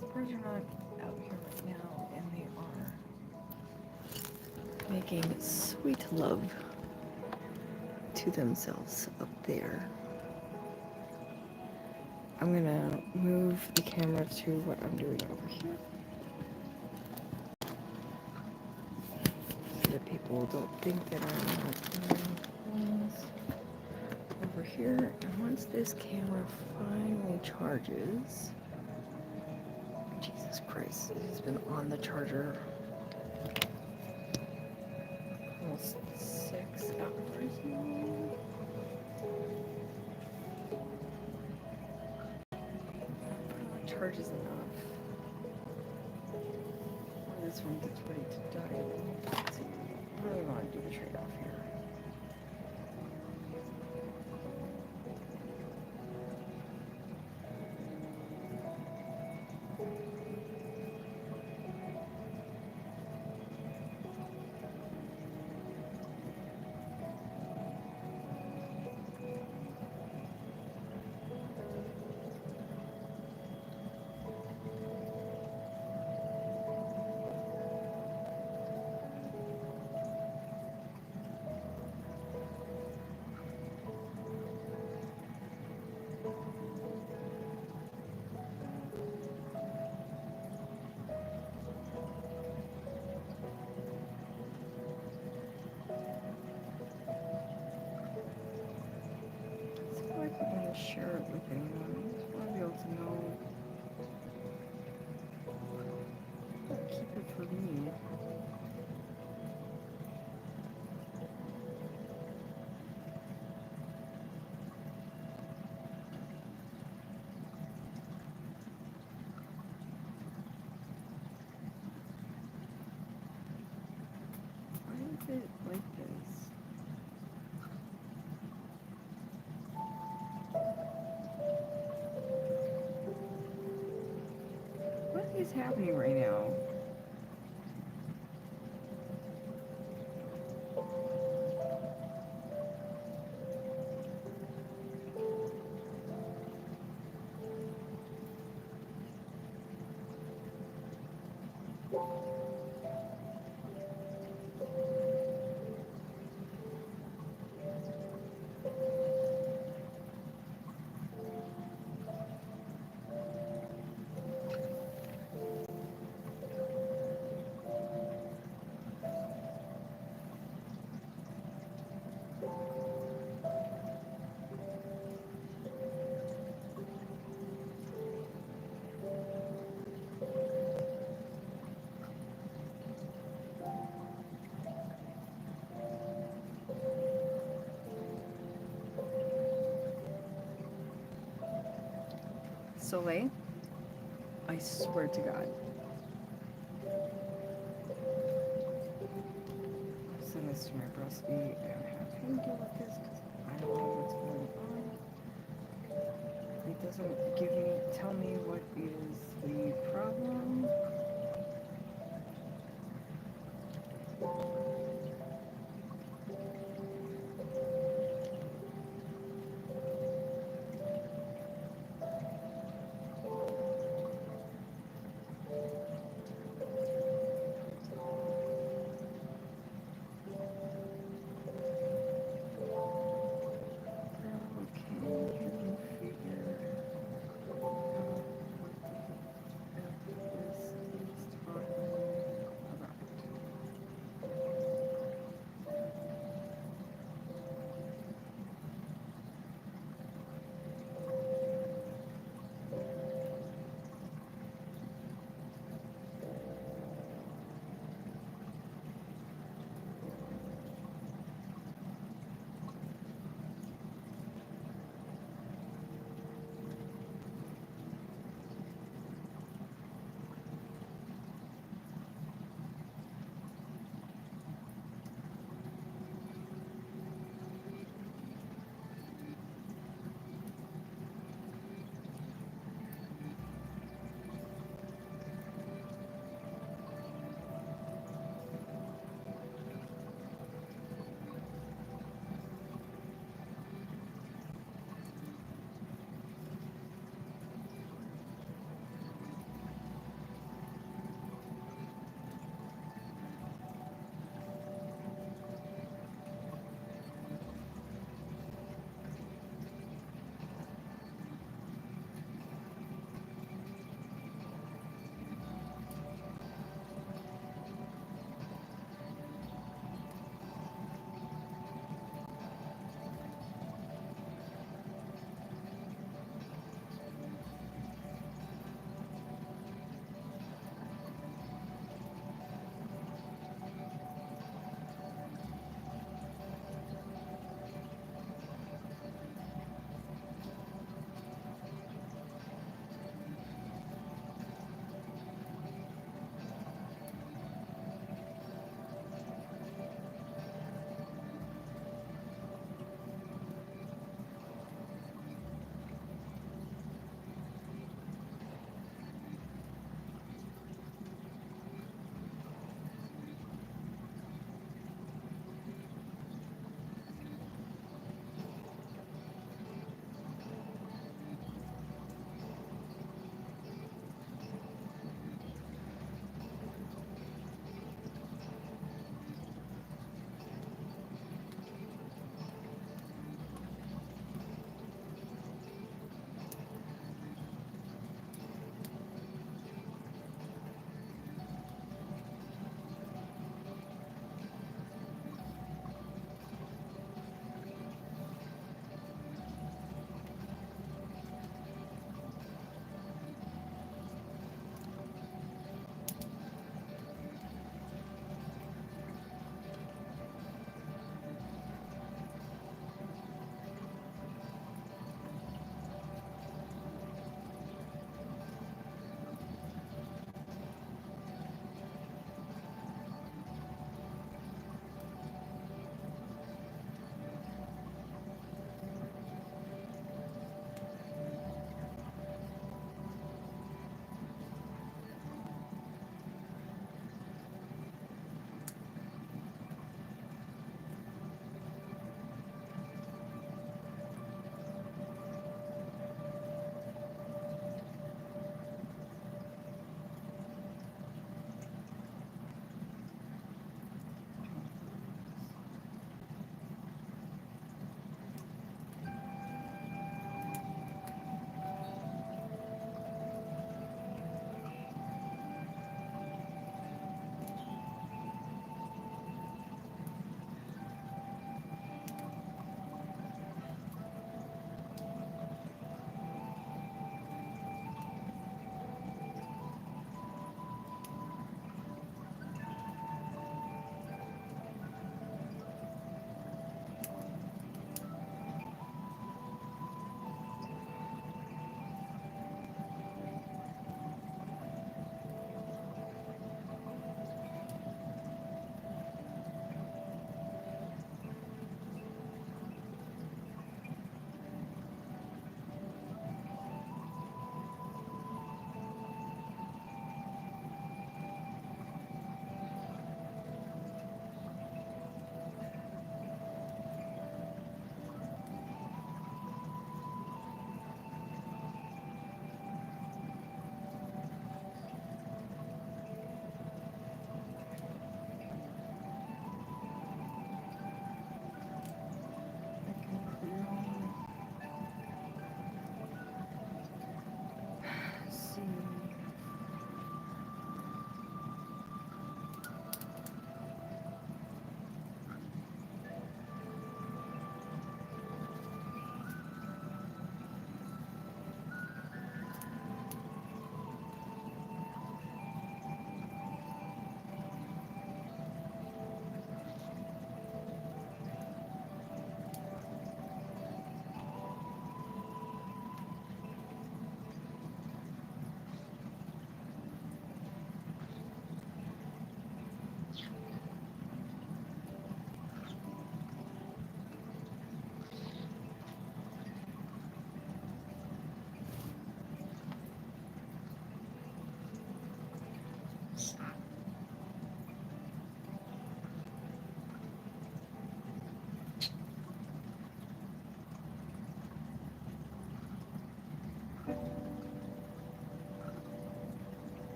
the birds are not out here right now, and they are making sweet love to themselves up there. I'm gonna move the camera to what I'm doing over here so that people don't think that I'm not settings over here, and once this camera finally charges, Jesus Christ, it's been on the charger almost 6 hours now. Charges enough. This one gets ready to die. Let's see. What do we want to do the trade-off here? Share it with anyone. I just want to be able to know. Keep it for me. Why is it like this? What is happening right now? Soleil, I swear to God. I'll send this to my breastfeed and have him deal with this because I don't know what's going on. It doesn't tell me what is the problem.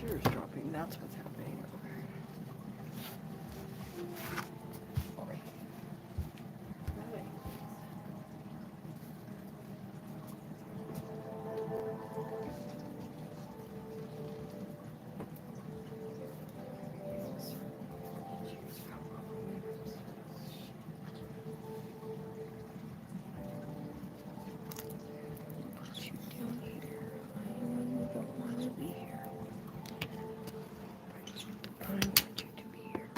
Shear's dropping. That's what's happening. Sorry. Put you down here. I know you don't want to be here. I want you to be here.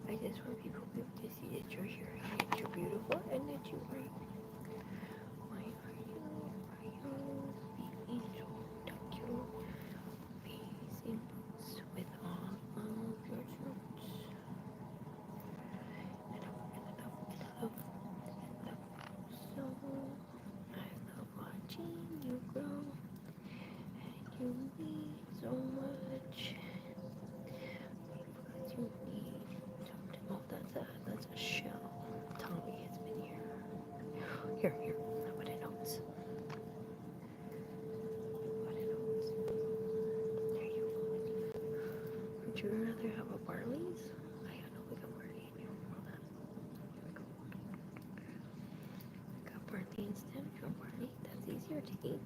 I just want people to see that you're here and that you're beautiful and that you are. Why are you the angel? Tuck your amazing boots with all of your roots. And I love so. I love watching you grow. And you mean so much. Because you need something. Oh, that's a shell. Tommy has been here. Here. Put it notes. Put it notes. There you go. Would you rather have a Barley's? I don't know if we got Barley in here. Hold on. Got Barley instead. Got Barley. That's easier to eat.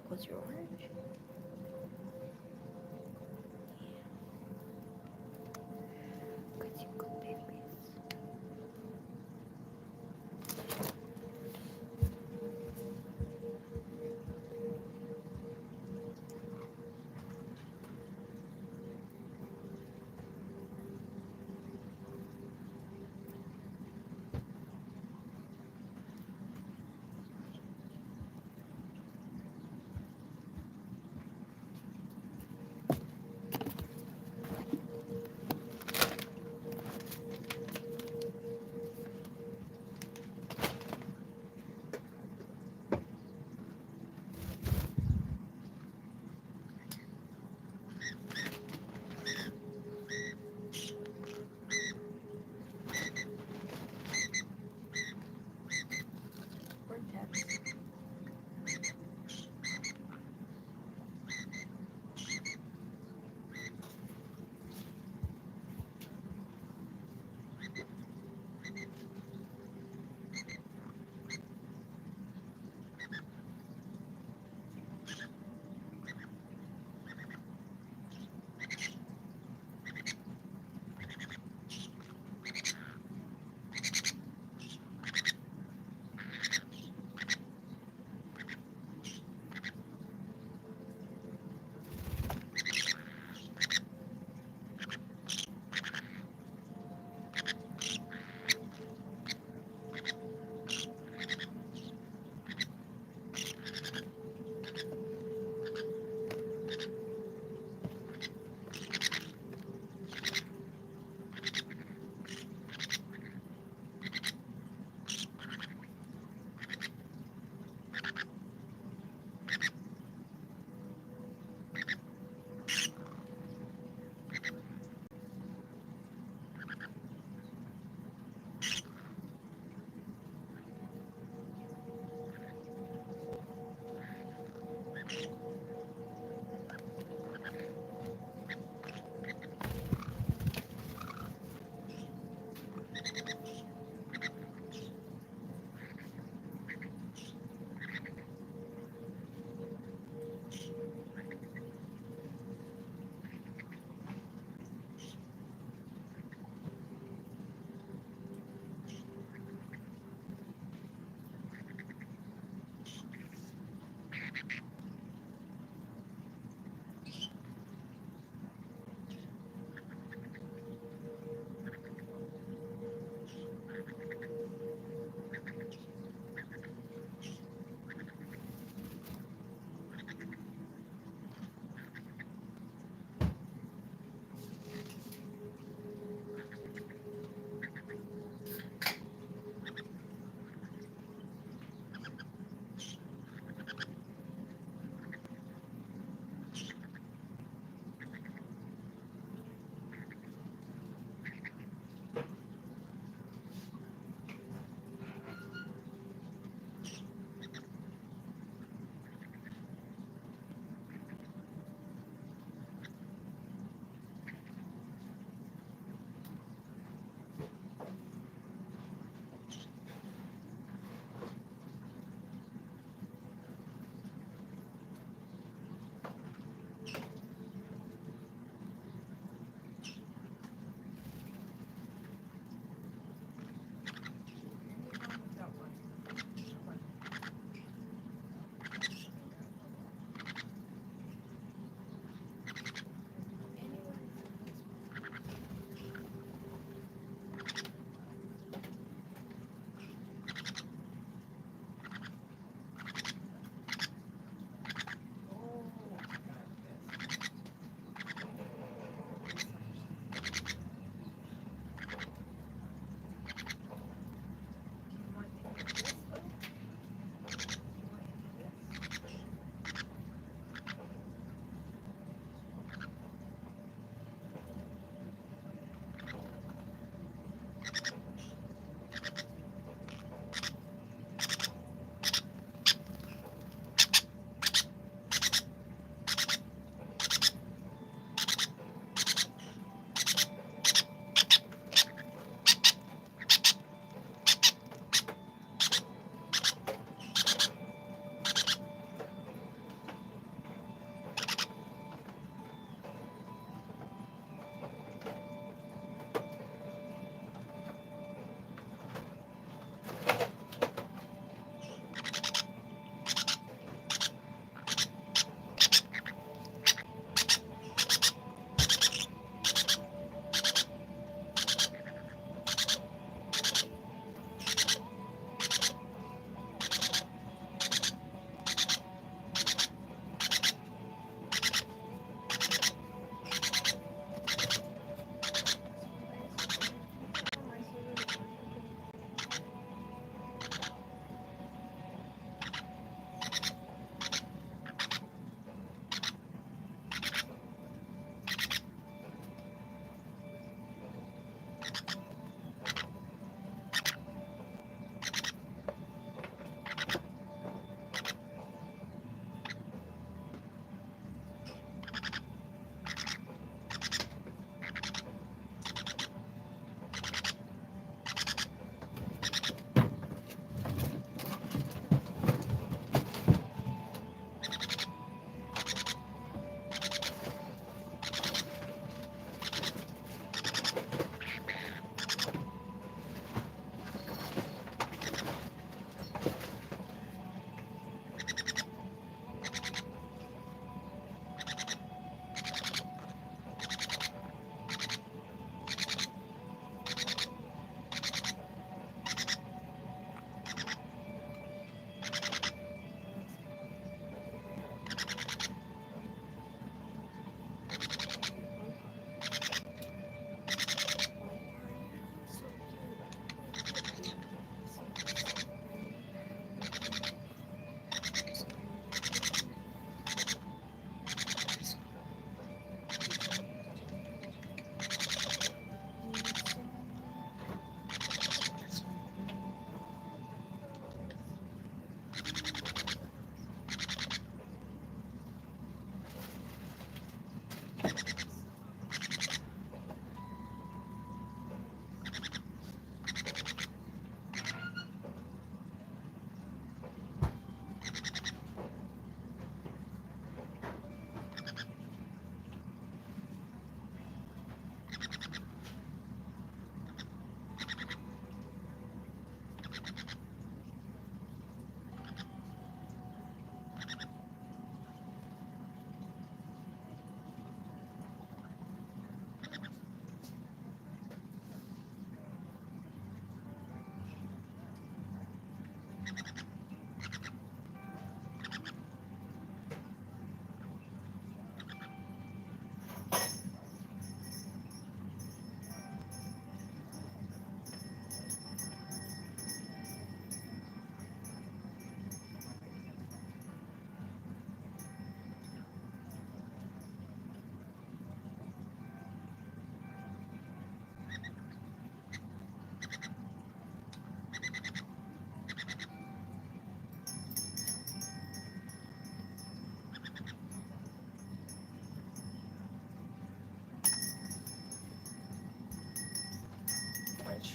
What's your orange? Yeah. Good babies.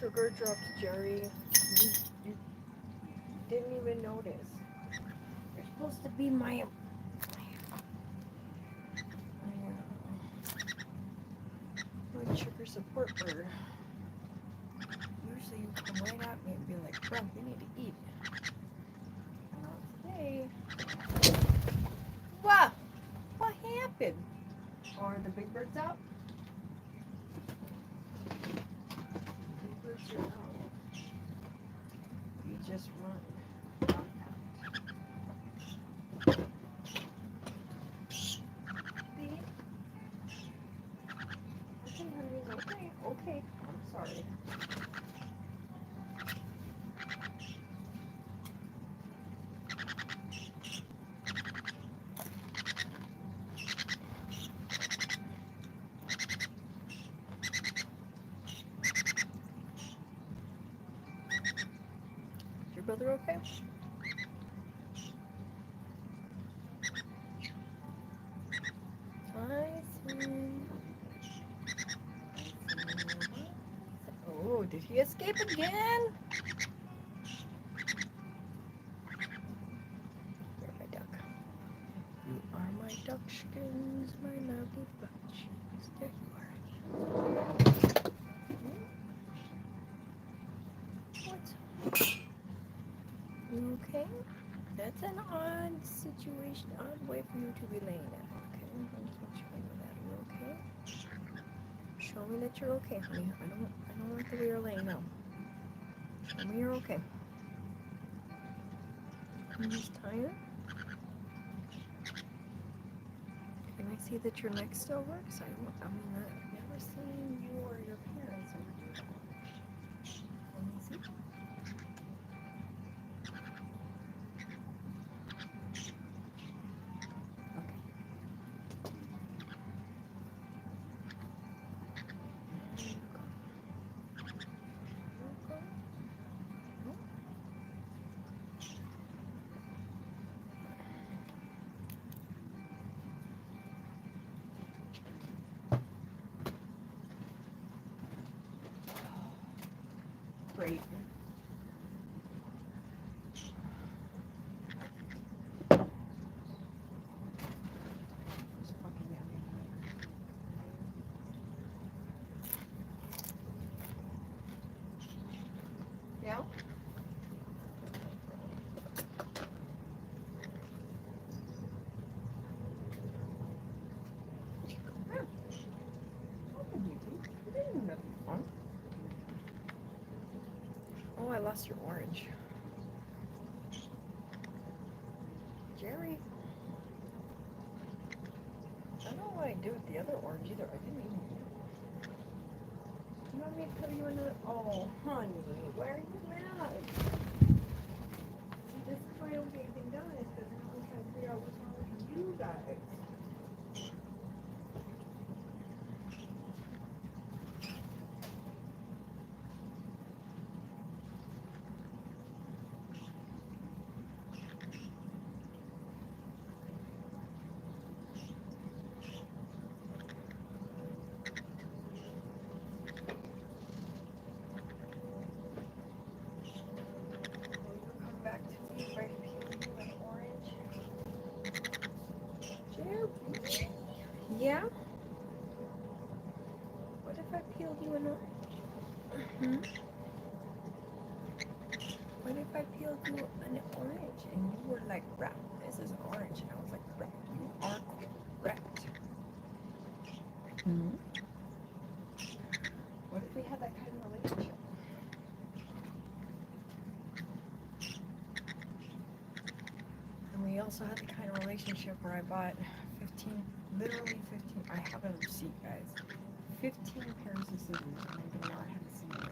sugar drops, Jerry. You didn't even notice. You're supposed to be my blood sugar support bird. Usually you come right at me and be like, bro, you need to eat. Not today. What? What happened? Are the big birds out? Big birds are out. You just run. See? Okay, honey. Okay. Okay. I'm sorry. Is your brother okay? Tyson. Oh, did he escape again? You're my duck. You are my duckskins, my lovely buttskins. There you are. What's you okay? That's an odd situation, odd way for you to be laying at. Okay, I'm just gonna show you that. Are you okay? Show me that you're okay, honey. I don't like the way you're laying now. Show me you're okay. I'm just tired. Can I see that your neck still works? I've never seen you or your parents ever do that. Let me see. Okay. Great. Yeah? Oh, I lost your orange. Jerry. I don't know what I do with the other orange either. I didn't even. You want me to put you in the. Oh, honey. Why are you mad? See, this is why I don't get anything done. Is because I'm always trying to figure out what's wrong with you guys. Come back to me if I peel you an orange. Jerry. Yeah? What if I peeled you an orange? What if I peeled you an orange and you were like, crap, this is orange. And I was like, crap, you are correct. What if we had that kind of relationship? And we also had the kind of relationship where I bought 15, literally 15, I have a receipt, guys. 15 pairs of scissors and I do not have a single one.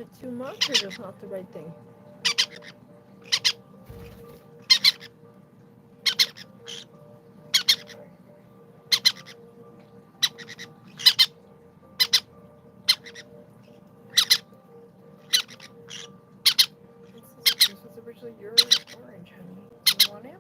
it too much or just not the right thing? This was originally your orange, honey. Do you want it?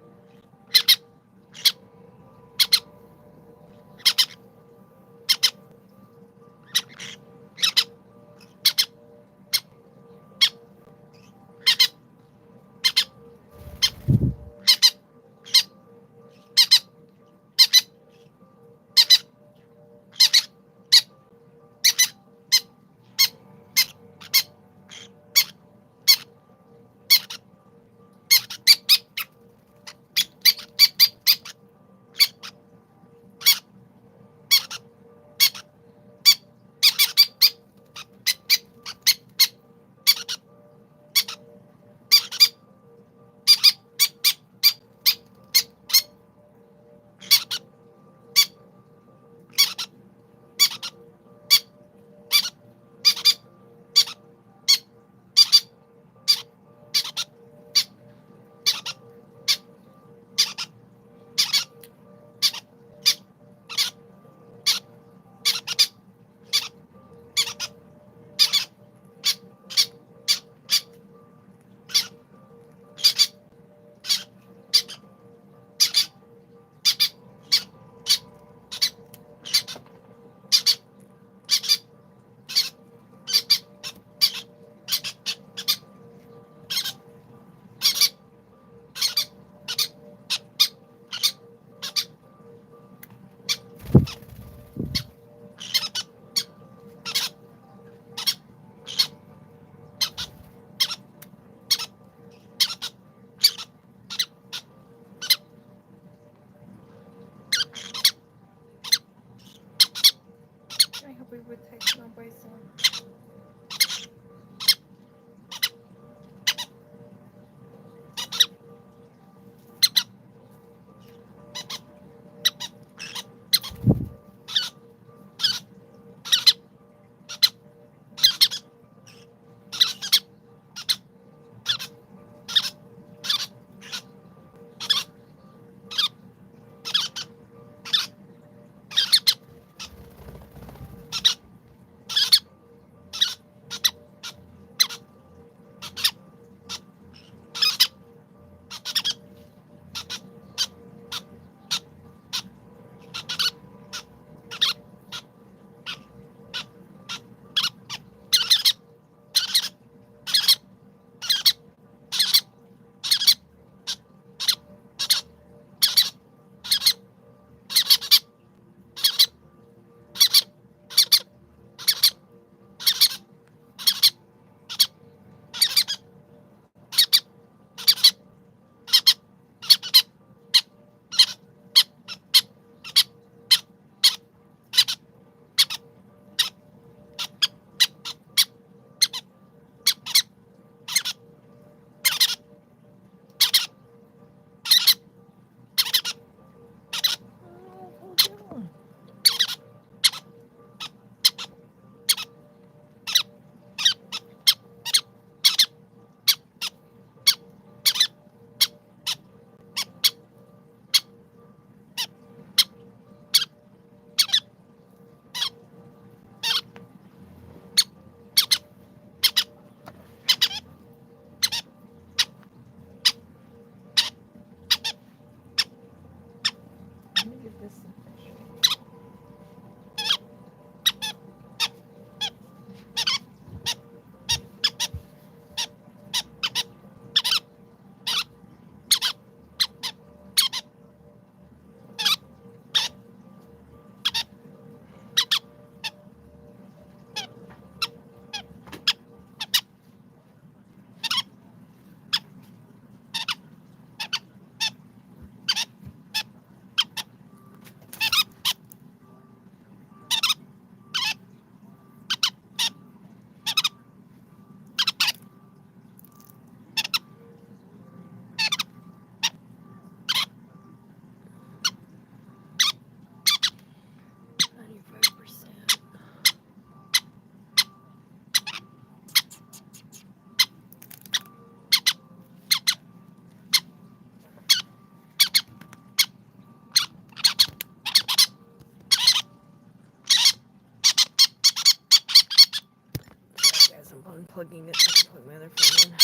unplugging it so I can plug my other phone in.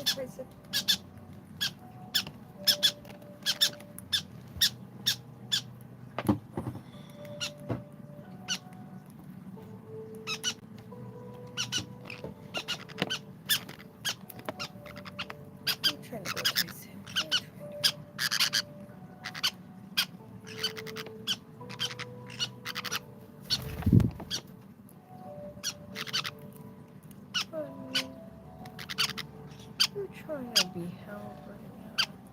twice a I'm trying to go twice. You're trying to be held right now.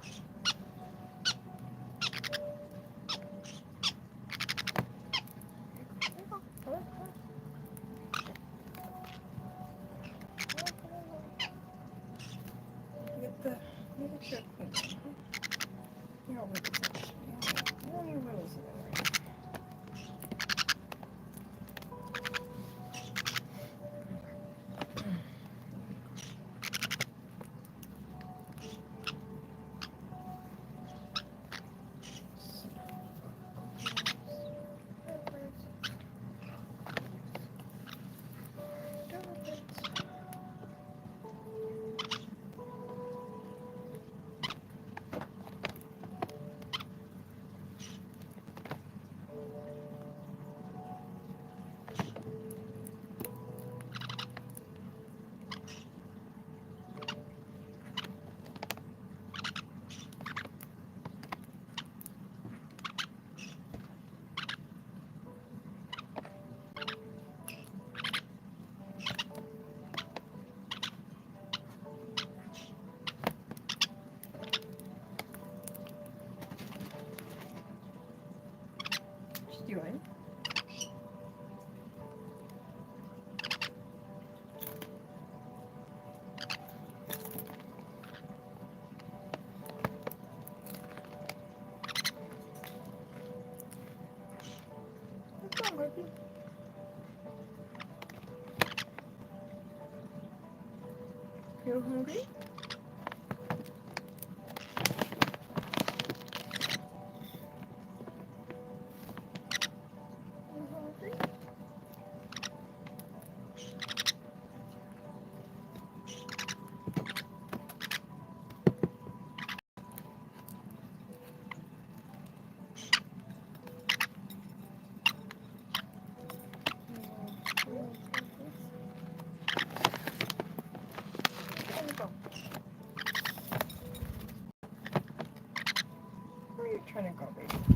Get the miniature queen. You're with it. You're with it. Doing. What's wrong, Ruby? You hungry? You hungry? Where are you trying to go, baby?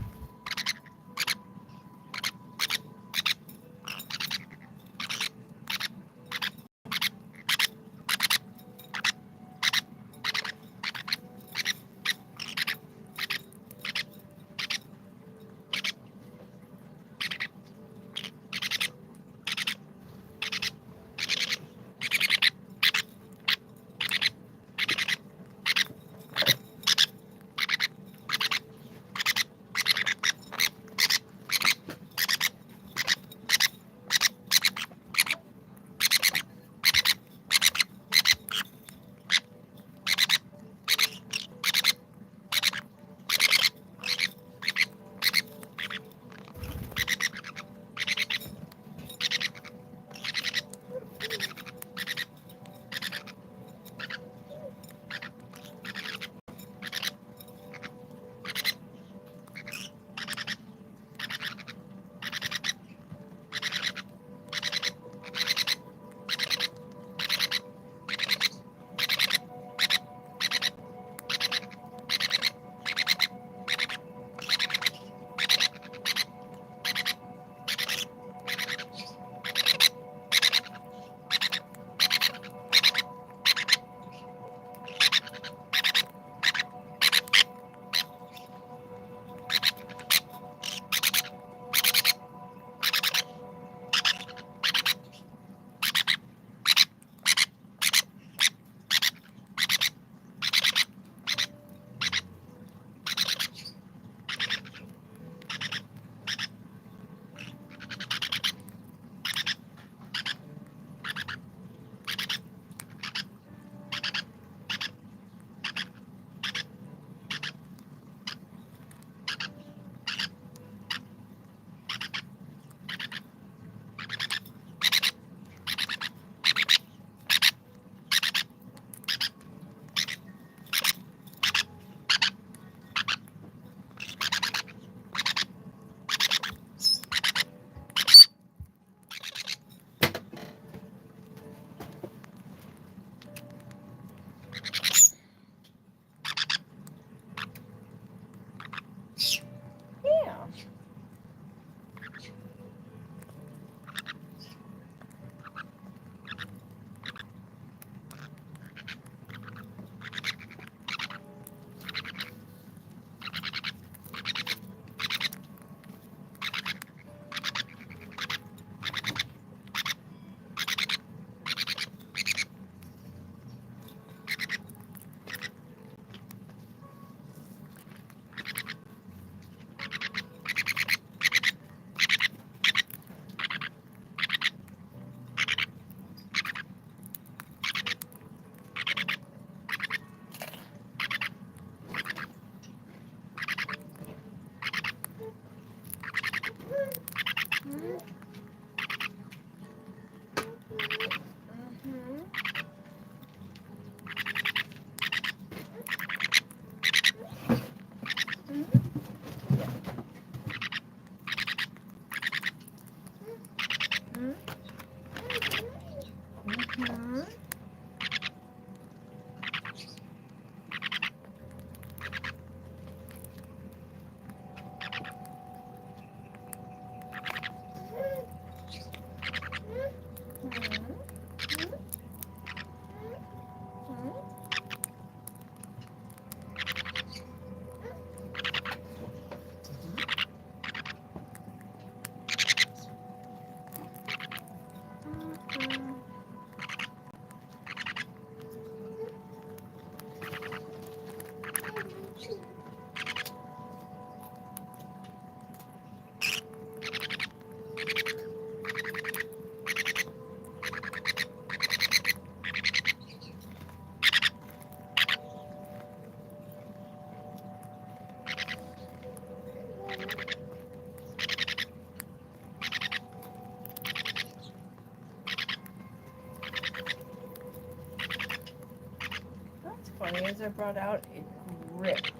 It's funny, as I brought out, it ripped.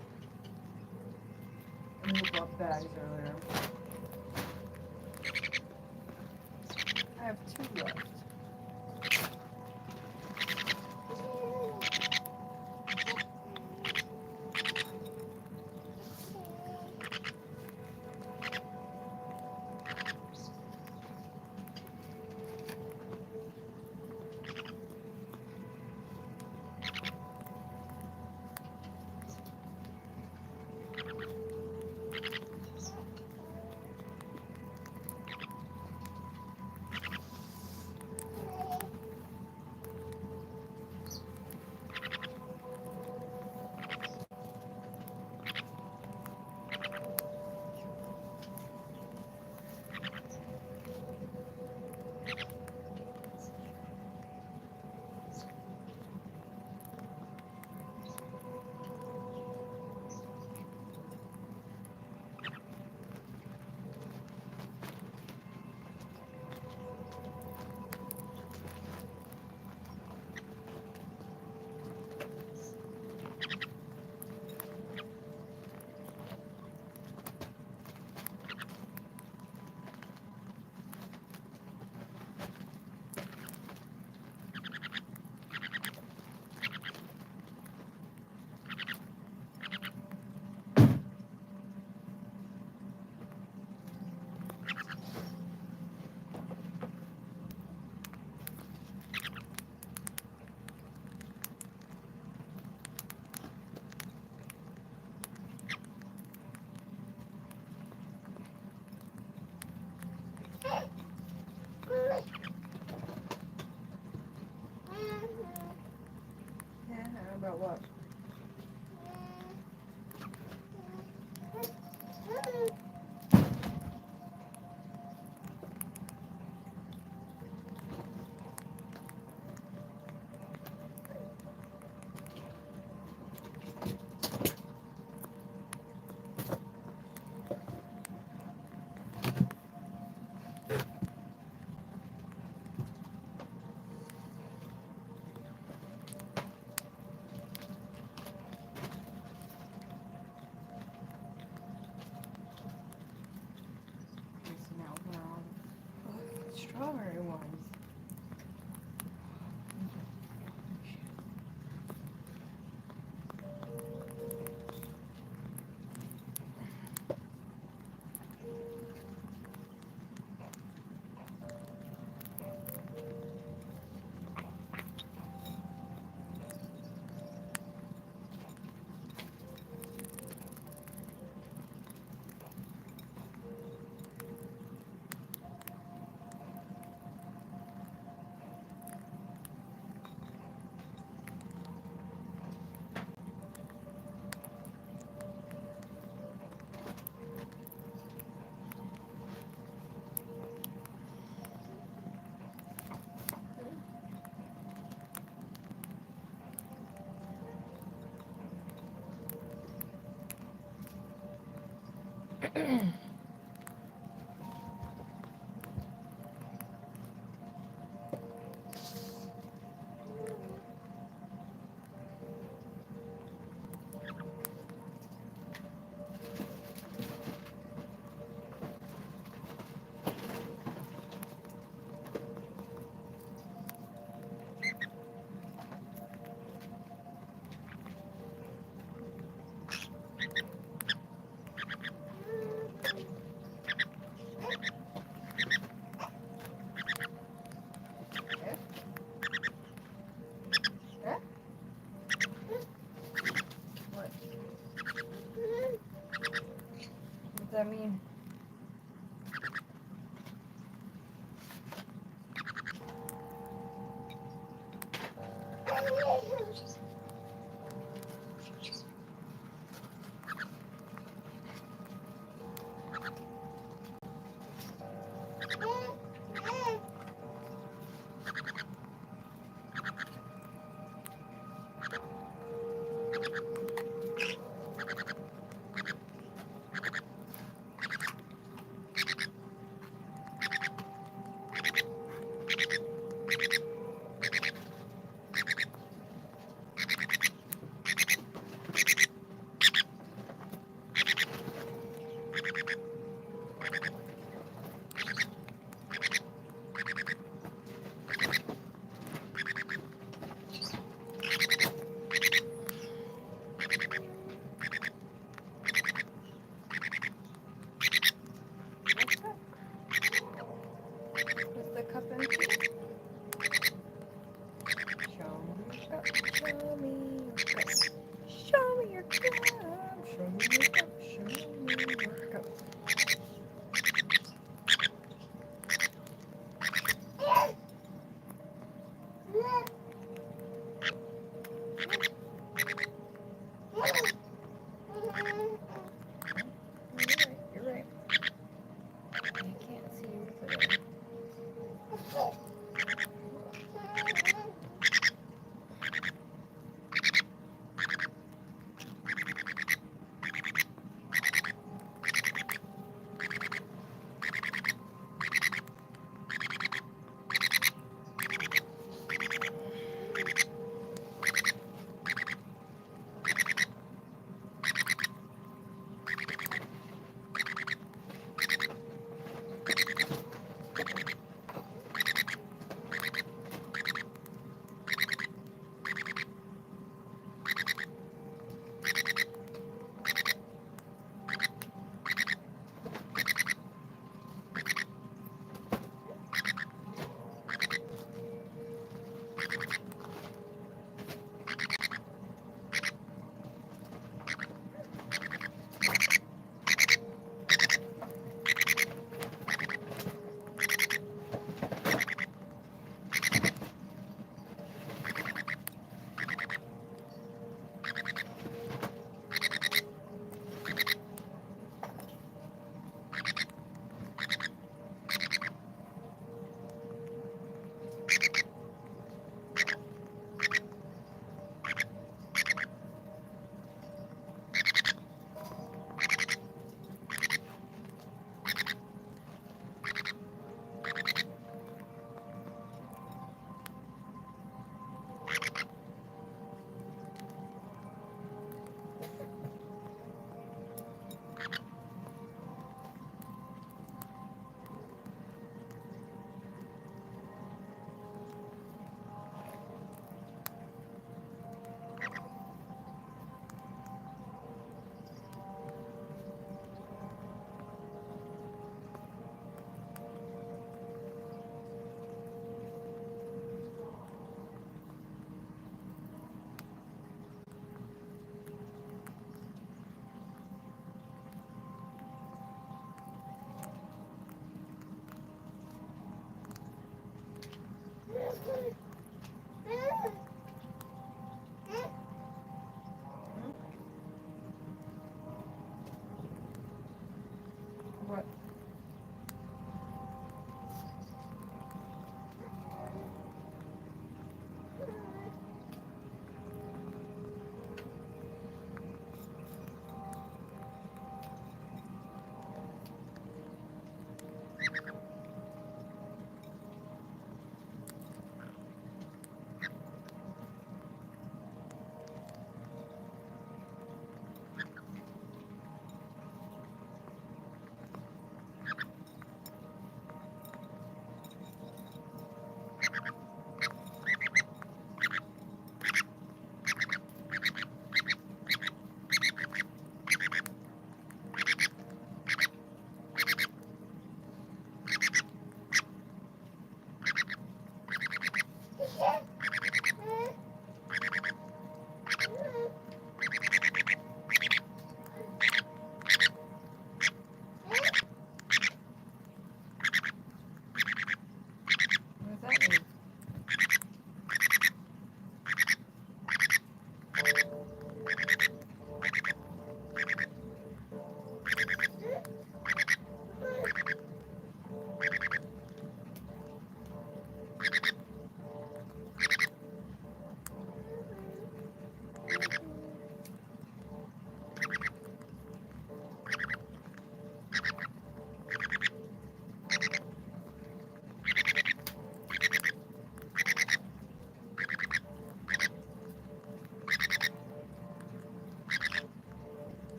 And we bought bags earlier. I have 2 left. Yeah, about what? Now we're on strawberry ones. I mean,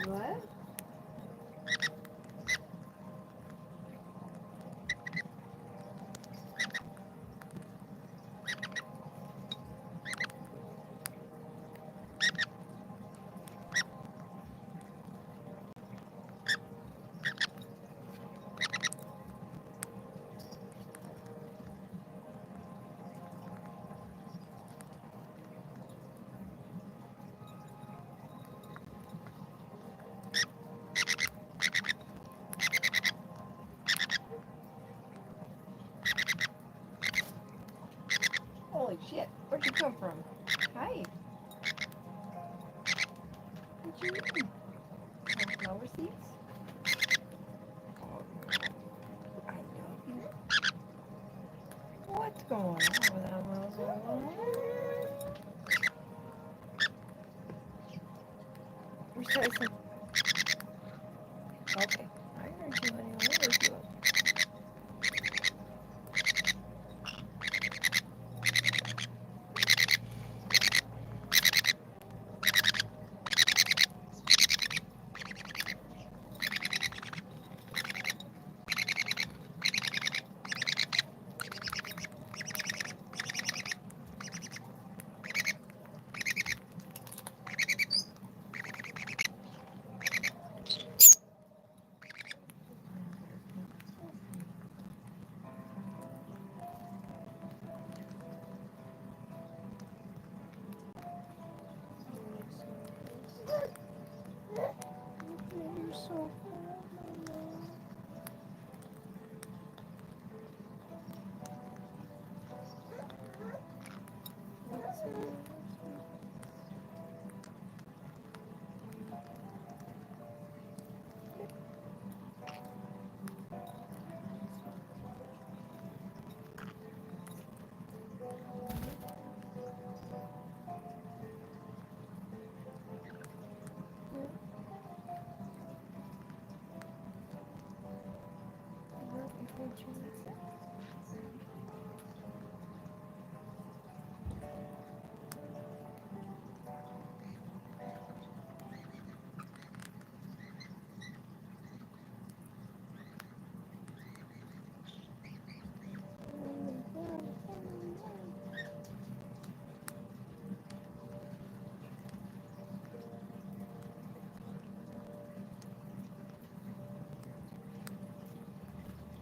What? Holy shit, where'd you come from? Hi. What you eating? Some flower seeds? Oh, I know you. What's going on with that little? Where's Tyson? Okay, I heard you anyway. Where's you? You're so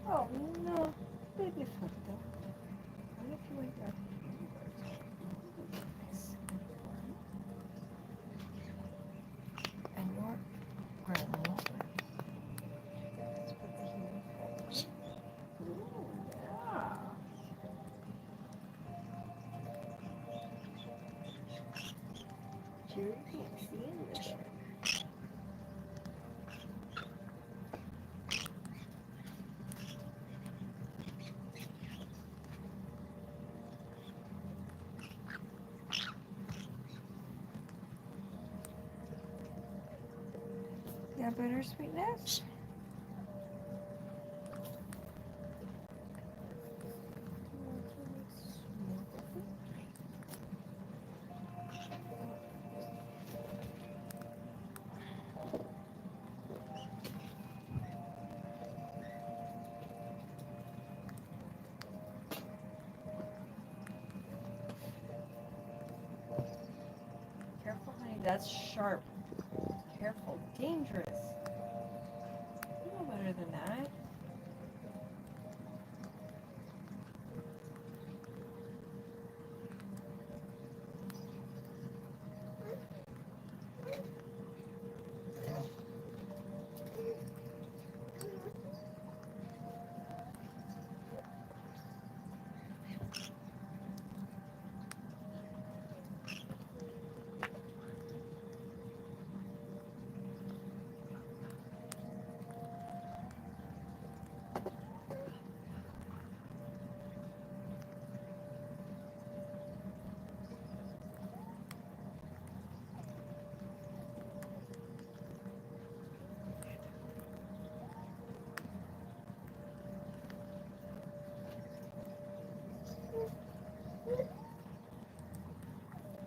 Oh no, baby photo. I love you like that. And your grandma. Let's put the here. Ooh, yeah. Jerry can't see into there. Yeah, bittersweetness. Careful, honey. That's sharp. Careful. Dangerous. You know better than that.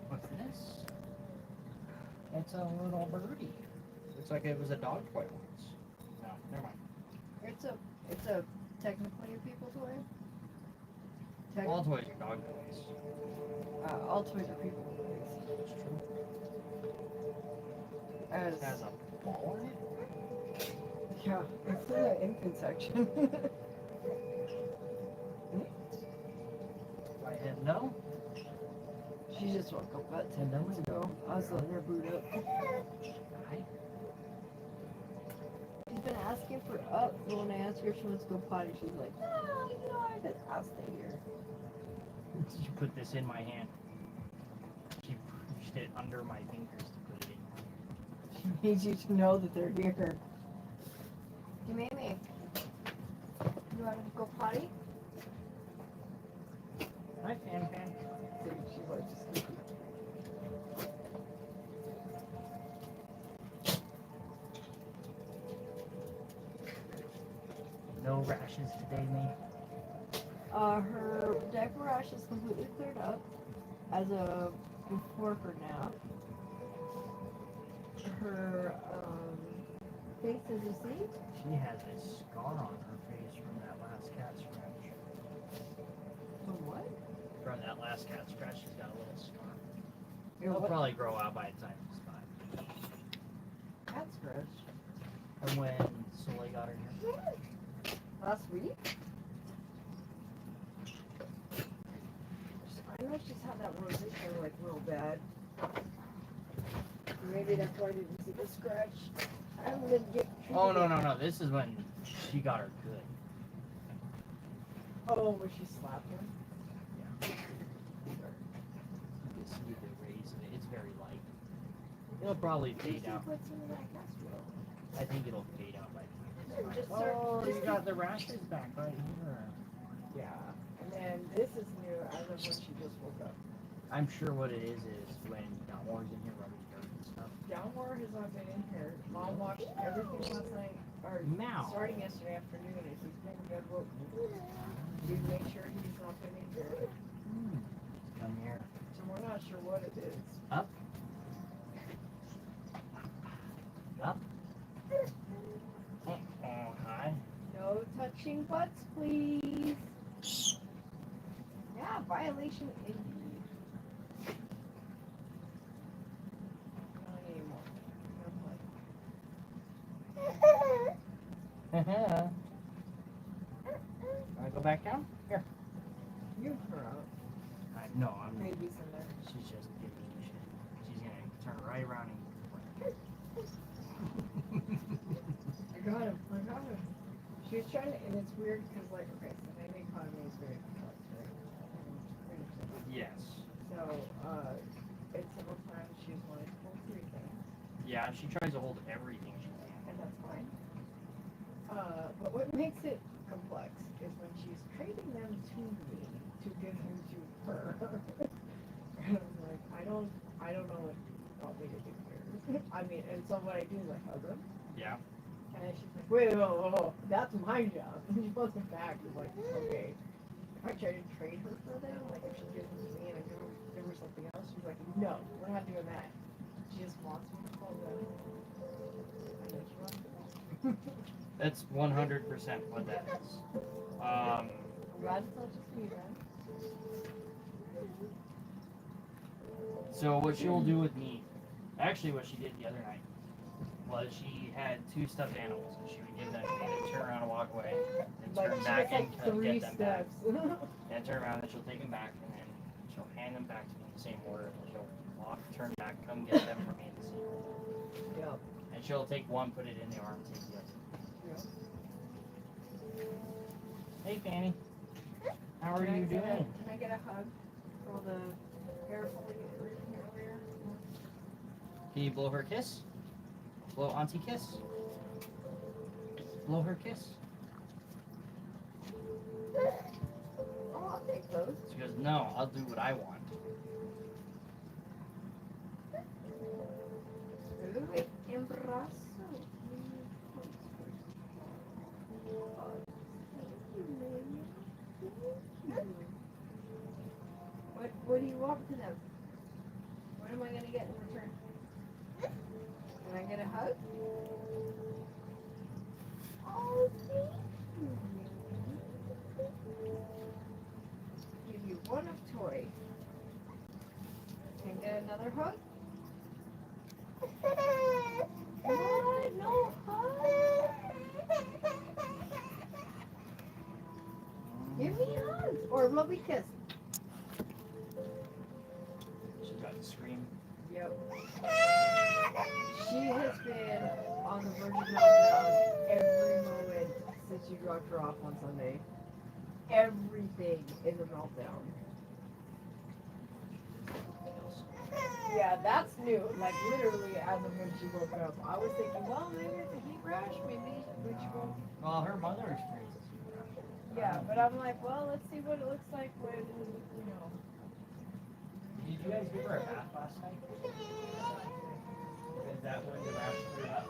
What's this? It's a little birdie. Looks like it was a dog toy once. No, never mind. It's a technically a people toy. All toys are dog toys. All toys are people toys. It's true. As It has a ball in it? yeah, it's in the infant section. I had no. She just woke up about 10 minutes ago. I was letting her boot up. She's been asking for up, but when I ask her if she wants to go potty, she's like, no, I'll stay here. She put this in my hand. She pushed it under my fingers to put it in. She needs you to know that they're here. Hey, Mei Mei, you want to go potty? Hi, Fan Fan. She was just sleeping. No rashes today, mate. Her diaper rash is completely cleared up as of before her nap. Her face, as you see, She has a scar on her face from that last cat scratch. from what? From that last cat scratch, she's got a little scar. Yeah, It'll what? probably grow out by the time she's 5. Cat scratch. From when Soleil got her here. Last week? I know she's had that rosacea like real bad. Maybe that's why I didn't see the scratch. I'm gonna get. Oh, no. This is when she got her good. Oh, when she slapped him. You can see the rays of it. It's very light. It'll probably fade out. Put some of that castor oil. I think it'll fade out by the time it's Just 5. start- Oh, just you got the rashes back right here. Yeah, and then this is new as of when she just woke up. I'm sure what it is when Downwar's in here rubbing dirt and stuff. Downward has not been in here. Mom watched everything last night, or Now. starting yesterday afternoon, and he's been good. We make sure he's not been in here. Come here. So we're not sure what it is. Up. Up. Hi. No touching butts, please. Yeah, violation indeed. Not anymore. No play. Wanna go back down? Here. You her out. No, I'm. Baby's in there. She's just giving you shit. She's gonna turn right around and. I got him. She was trying to, and it's weird because, like, okay, so the economy is very complex, right? Yes. So, at several times she's wanted to hold 3 things, Yeah, she tries to hold everything she can. and that's fine. But what makes it complex is when she's trading them to me to give them to her. And I'm like, I don't know what you want me to do here. I mean, and so what I do is I hug them. Yeah. And then she's like, wait, whoa, that's my job. And she pulls them back. She's like, okay. If I try to trade her for them, like if she gives them to me and I give her something else, she's like, no, we're not doing that. She just wants me to pull them. I know she wants to. That's 100% what that is. I'm glad it's not just me then. So what she'll do with me, actually what she did the other night, was she had 2 stuffed animals and she would give them to me and turn around and walk away and Like turn she back gets and like 3 get them back. steps. And turn around and she'll take them back and then she'll hand them back to me in the same order and she'll walk, turn back, come get them from me in the same order. Yep. And she'll take one, put it in the arm, take the other. Hey Fanny, how are you doing? Can I get a hug for all the hair pulling it earlier? Can you blow her a kiss? Blow Auntie kiss? Blow her kiss. Oh, I'll take those. She goes, no, I'll do what I want. What do you want to them? What am I gonna get in return? Can I I get a hug? Oh, thank you. Give you one of toy. Can I get another hug? What? No hug? Give me hugs or a lovely kiss. She got to scream. Yep. She has been on the verge of meltdown every moment since you dropped her off on Sunday. Everything is a meltdown. Yeah, that's new. Like literally as of when she woke up. I was thinking, well, maybe it's a heat rash, maybe when she woke. Well, her mother experiences heat rash. Yeah, but I'm like, well, let's see what it looks like when, you know. Did you guys give her a bath last night? Is that when the rash cleared up?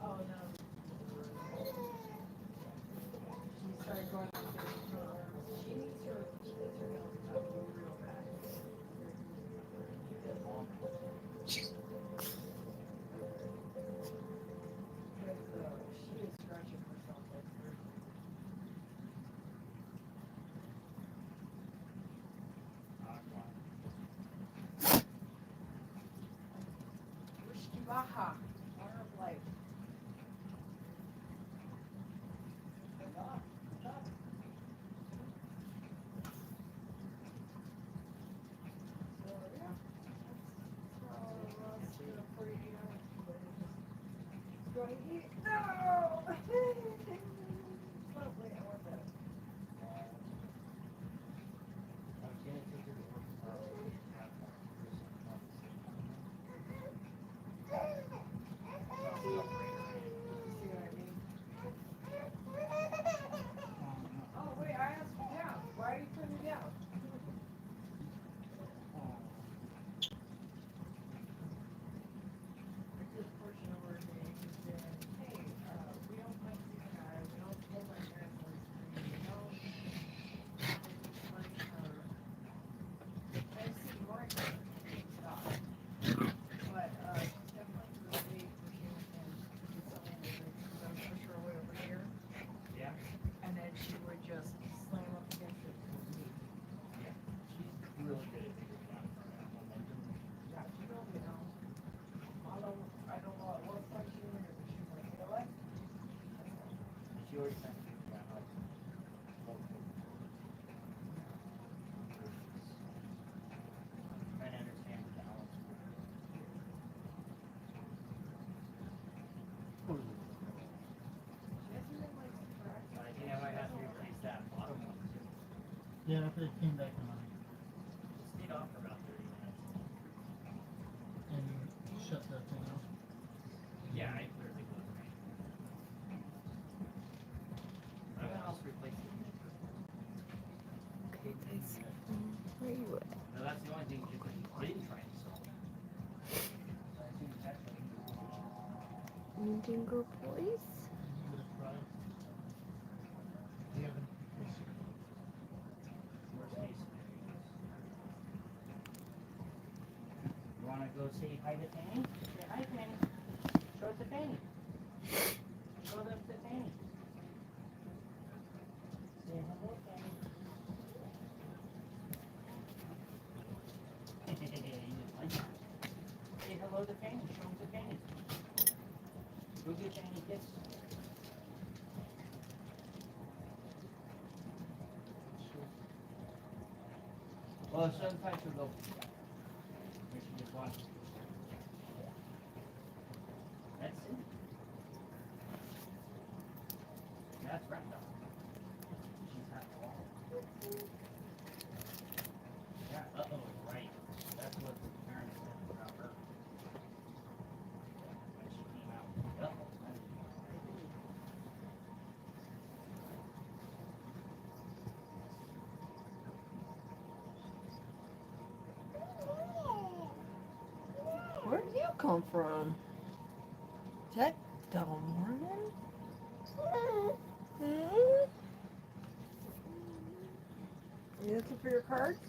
Oh no. She started going upstairs. She needs her nails done real bad. Because she is scratching herself like crazy. Wishki Baha. Water of life. So yeah. That's for you. Go to eat. No! Lovely, I want that. See what I mean? Oh, wait, I asked you down. Why are you putting me down? This portion of our day has been, hey, we don't like CPI, we don't hold our parents on screen, we don't like I see more stuff. But she's definitely really pushing and do something that would push her away over here. Yeah. And then she would just slam up against it with me. She's really good at figuring out momentum. Yeah, she don't know. I don't know what part she was in, but she was like, you know what? And she always tries to figure out how to trying to understand the balance. She hasn't been like surprised. I think I might have to replace that bottom one too. Yeah, after it came back on It stayed off for about 30 minutes. and shut that thing off. Yeah, I clearly was. I'm gonna also replace it. Okay, guys. Where you at? No, that's the only thing you didn't try to solve. So I think that's what You can go, please. You would have tried. Do you have any? worst case scenario is. You wanna go say hi to Fanny? Say hi, Fanny. Show it to Fanny. Show them to Fanny. Say hello, Fanny. You just like that. Say hello to Fanny. Show them to Fanny. Go get Fanny a kiss. Well, sometimes she'll go. When she just wants. That's it. Yeah, That's right though. She's not wrong. Yeah, right. That's what the parents said about her. When she came out. Where did you come from? Is that Del Morgan? You looking for your cards?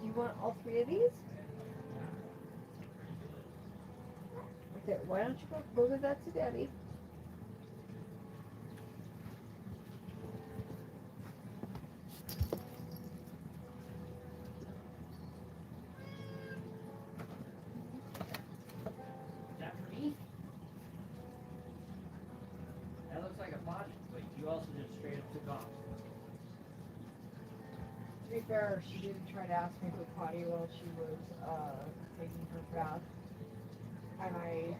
You want all 3 of these? Okay, why don't you go give that to Daddy? Is that for me? That looks like a potty, but you also just straight up took off. To be fair, she did try to ask me to potty while she was taking her bath. And I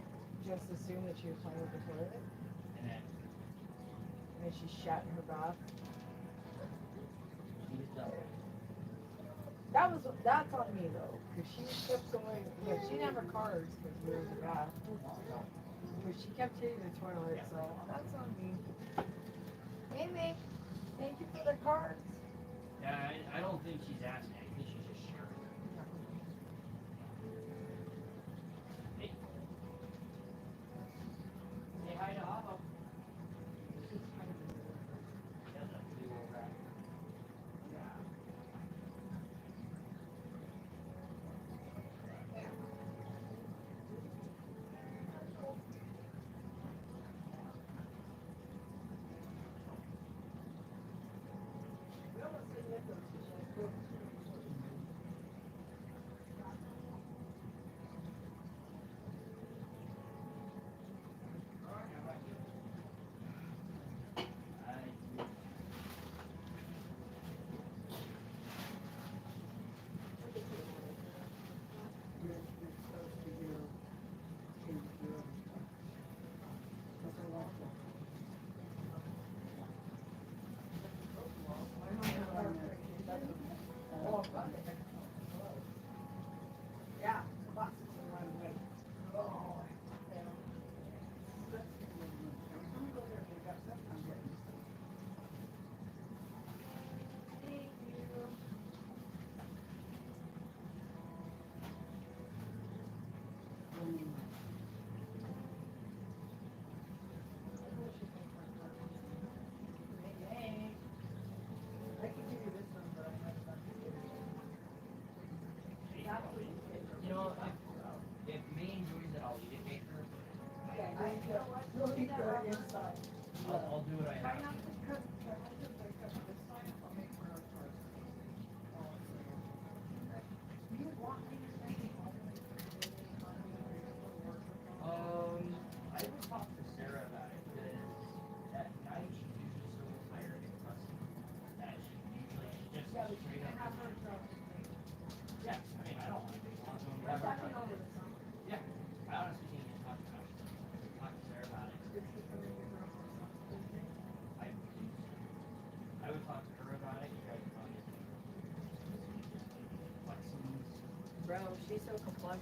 just assumed that she was playing with the toilet. And then She shat in her bath. she was done. That's on me though, because she kept going. She didn't have her cards because we were in the bath. But she kept hitting the toilet, so that's on me. Mei Mei, thank you for the cards. Yeah, I don't think she's asking. I think she's just sharing. Hey. Say hi to Abba. Yeah, that's the old rat. Yeah. Yeah. You know, if May enjoys it, I'll eat it, make her. I'll do what I have. I would talk to Sarah about it because at night she's usually so tired and fussy that she usually just straight up. Yeah, I mean, I don't want to be one of them. Yeah, I honestly think you should talk to Sarah about it. I would talk to her about it. You guys would probably Bro, she's so complex.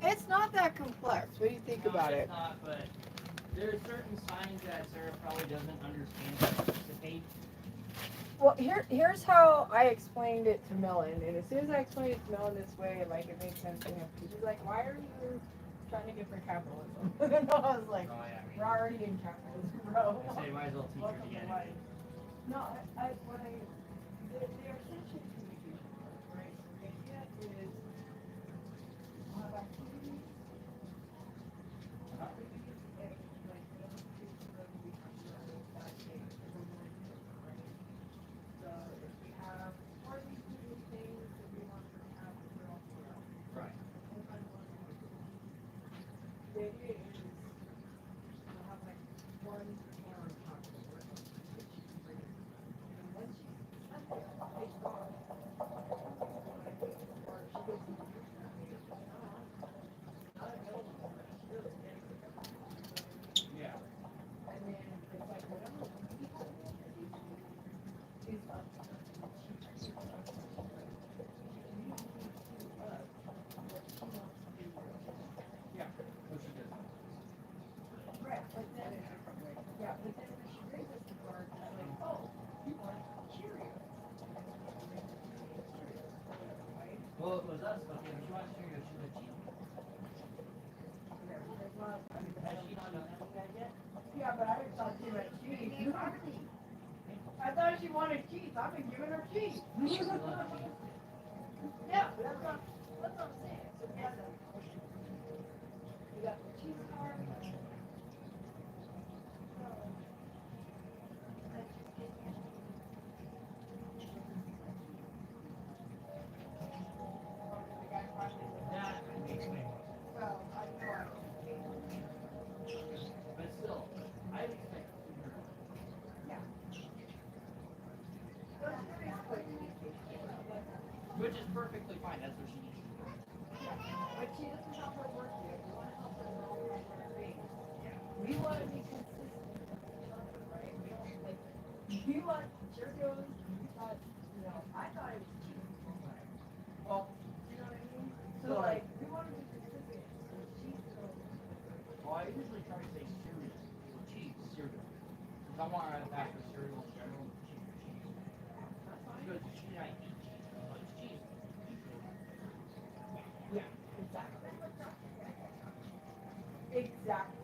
It's not that complex. What do you think about it? It's not, but there are certain signs that Sarah probably doesn't understand or participate. Well, here's how I explained it to Melon, and as soon as I explained it to Melon this way, like it made sense to him. She's like, "Why are you trying to get for capitalism?" And I was like, Oh, yeah. "We're already in capitalism, bro." I say, might as well teach her to get it. No, the essential communication part, right? The idea is we'll have activities. So if we have parties to do things that we want to have, we're all together. Right. was us, but if she wants Cheerios, she'll get cheese. Has she not done that with that yet? Yeah, but I thought she meant cheese. I thought she wanted cheese. I've been giving her cheese. Yeah, that's what I'm saying. So yeah, you got the cheese card. That makes me. Well, I know. But still, I expect her. Which is perfectly fine. That's what she needs to do. But she doesn't help her work yet. We want to help her know where we're being. We want to be consistent with each other, right? We don't like, you want Cheerios, you thought, you know, I thought it was cheese. Well, You know what I mean? So Well, like, we want to be consistent. So cheese goes. well, I usually try to say cereal. Or cheese, cereal. Because I want her to ask for cereal in general. Cheese or cheese. Because she and I eat cheese. But it's cheese. Yeah, exactly. Exactly.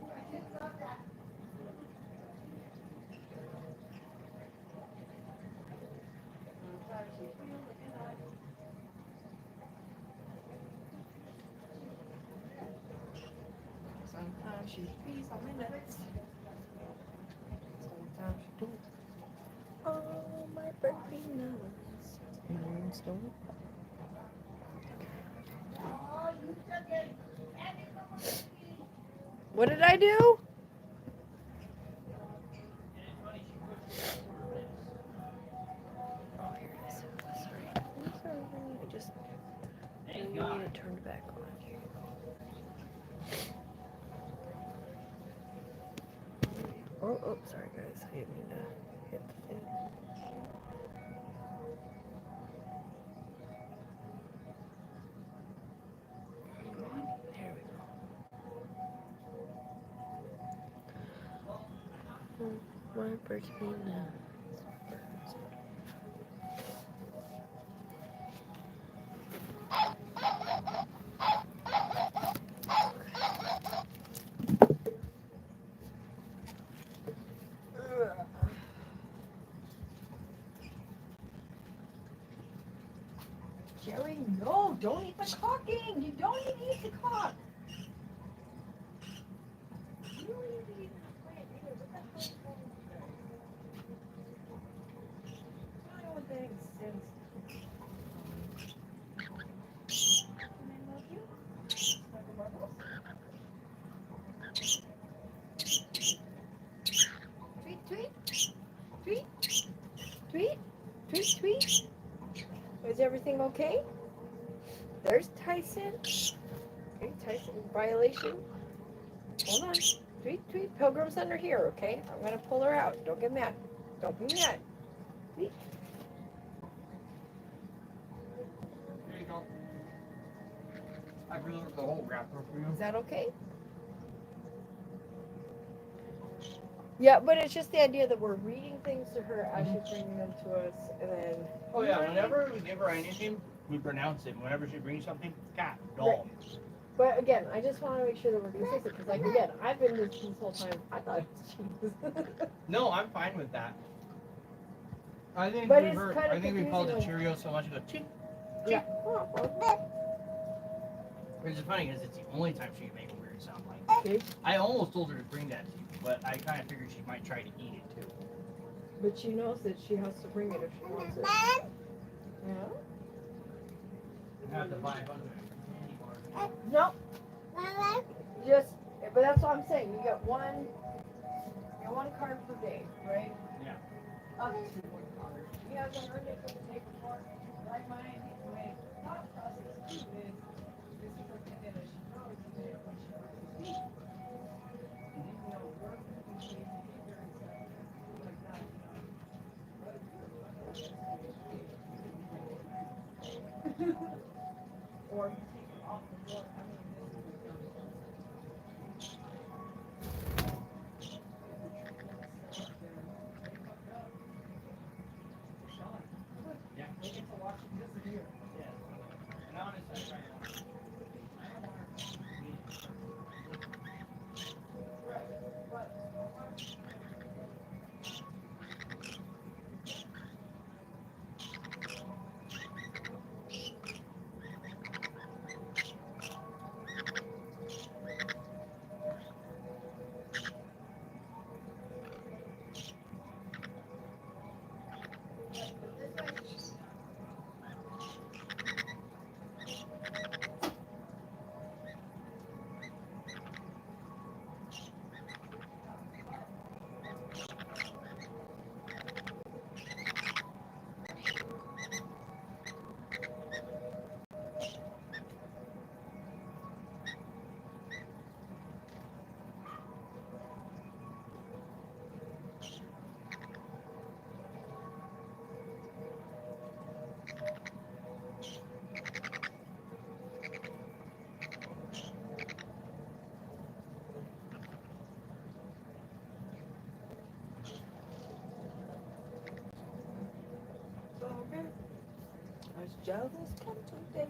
I just love that. Sometimes she pees on my nuts. Sometimes she don't. Oh, my birthday nuts. Don't. Oh, you took it. What did I do? And it's funny, she pushed it over this. Oh, here it is. Sorry. I'm sorry. I just Thank need God. to turn it back on. Here you go. Oh, sorry guys. I didn't mean to hit the thing. There we go. Oh, my birthday nuts. Jerry, no, don't eat the caulking. You don't even eat the caulk. You don't even eat the plant either. What the hell is wrong with you? I don't think sense. And I love you. Snuggle bubbles. Tweet, tweet. Tweet. Tweet. Tweet, tweet. Is everything okay? There's Tyson. Okay, Tyson, violation. Hold on. Tweet. Pilgrim's under here, okay? I'm gonna pull her out. Don't get mad. Don't be mad. There you go. I reserved the whole wrapper for you. Is that okay? Yeah, but it's just the idea that we're reading things to her as she's bringing them to us, and then. Oh yeah, whenever we give her anything, we pronounce it. Whenever she brings something, cat, dog. But again, I just want to make sure that we're consistent because, like, again, I've been this whole time. I thought it was cheese. No, I'm fine with that. I think But we it's heard, kinda I think we called it confusing Cheerios so much it goes cheep. Yeah. Which is funny because it's the only time she can make a weird sound like that. Okay. I almost told her to bring that to you, but I kind of figured she might try to eat it too. But she knows that she has to bring it if she wants it. Yeah. I have to buy a bunch of candy bars. No. Just, but that's what I'm saying. You get one card per day, right? Yeah. Up to one card. He hasn't earned it for the day before. Like my thought process too is this is something that she knows that when she wants to speak. You know, work with behavior and stuff like that. Or you take it off the board. I mean, this is jealous country.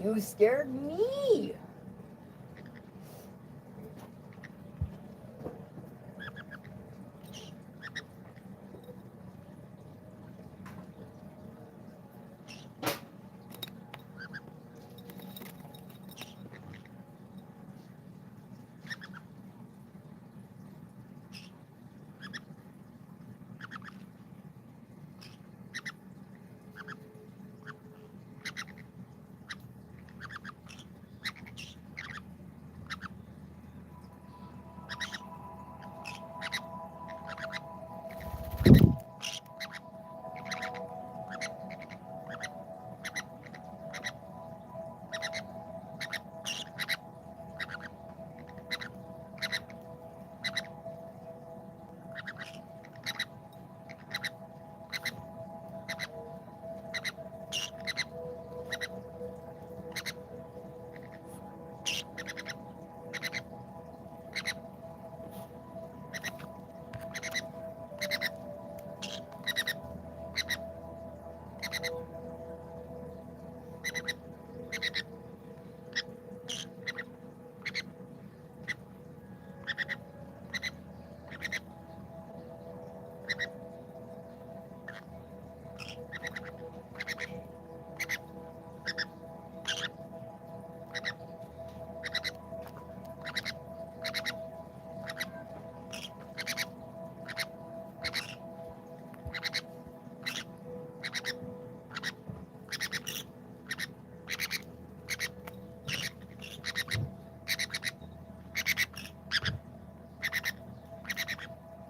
You scared me.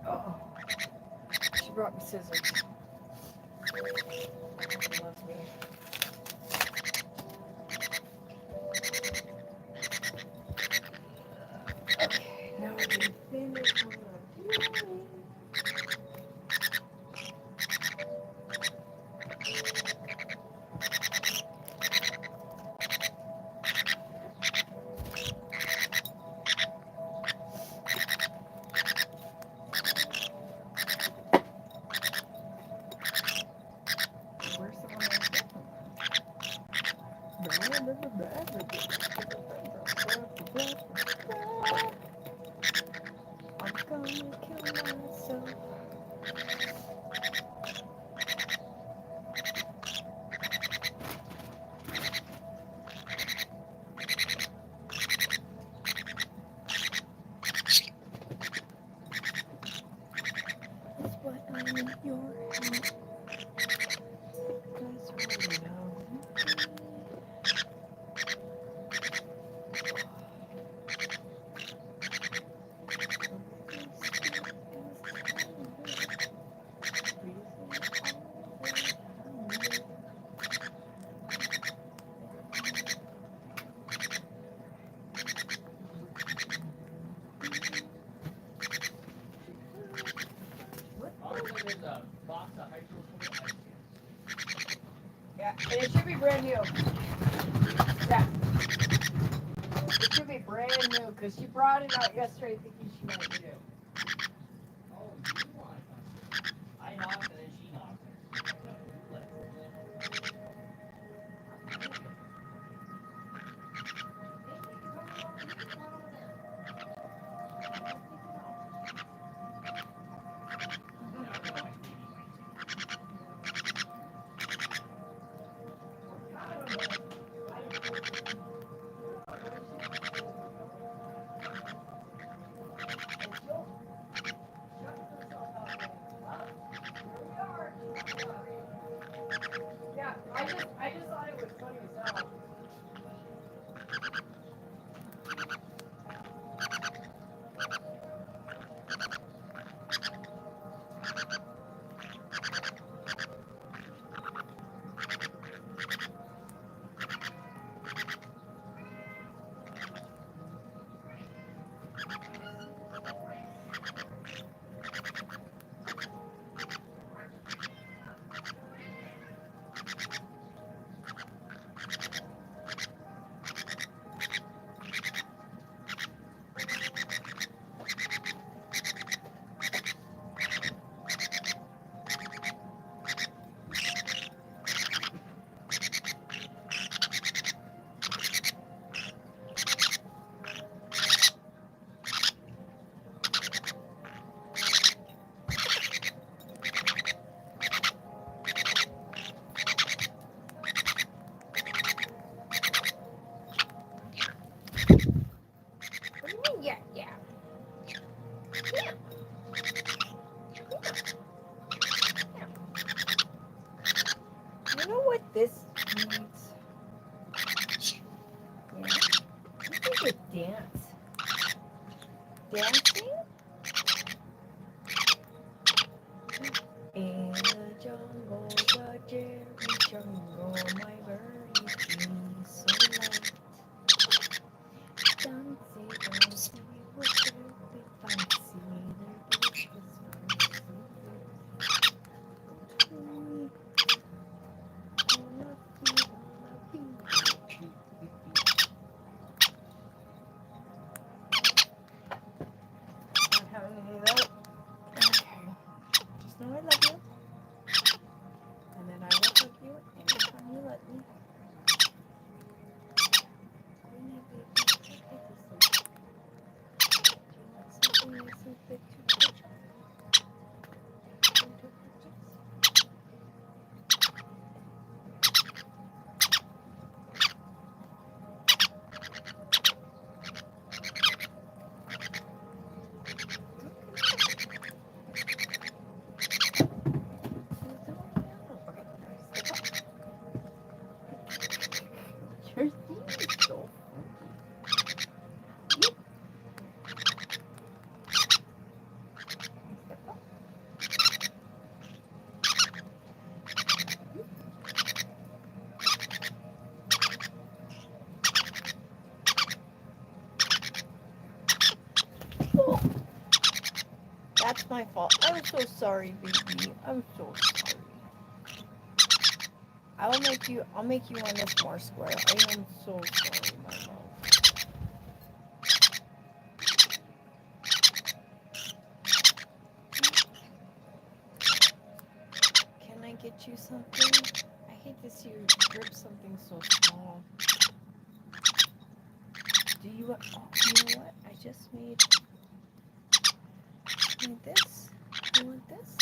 Oh, she brought me scissors. She loves me. Okay, now we're gonna finish what I'm doing. Where's the one I got? I'm gonna kill myself. That's what I need your help. Cause we know. All of them is a box of hydrophilic ice cubes. Yeah, and it should be brand new. Yeah. It should be brand new because she brought it out yesterday thinking she might need it. Oh, you want it? I knocked and then she knocked it. You know what this needs? Yeah. This is a dance. Dancing? In the jungle, the cherry jungle, my birdie feels so light. Dancing, dancing, with every fancy, their delicious fancy. Not having any of that. Okay. Just know I love you. And then I will hug you anytime you let me. Good night, baby. Go to sleep. Do you want something nice and thick to purchase? Something to purchase? Your thing is so Oh, that's my fault. I'm so sorry, baby. I'm so sorry. I'll make you on this more square. I am so sorry, my love. Can I get you something? I hate to see you grip something so small. Do you want, oh, you know what? I just made this. You want this?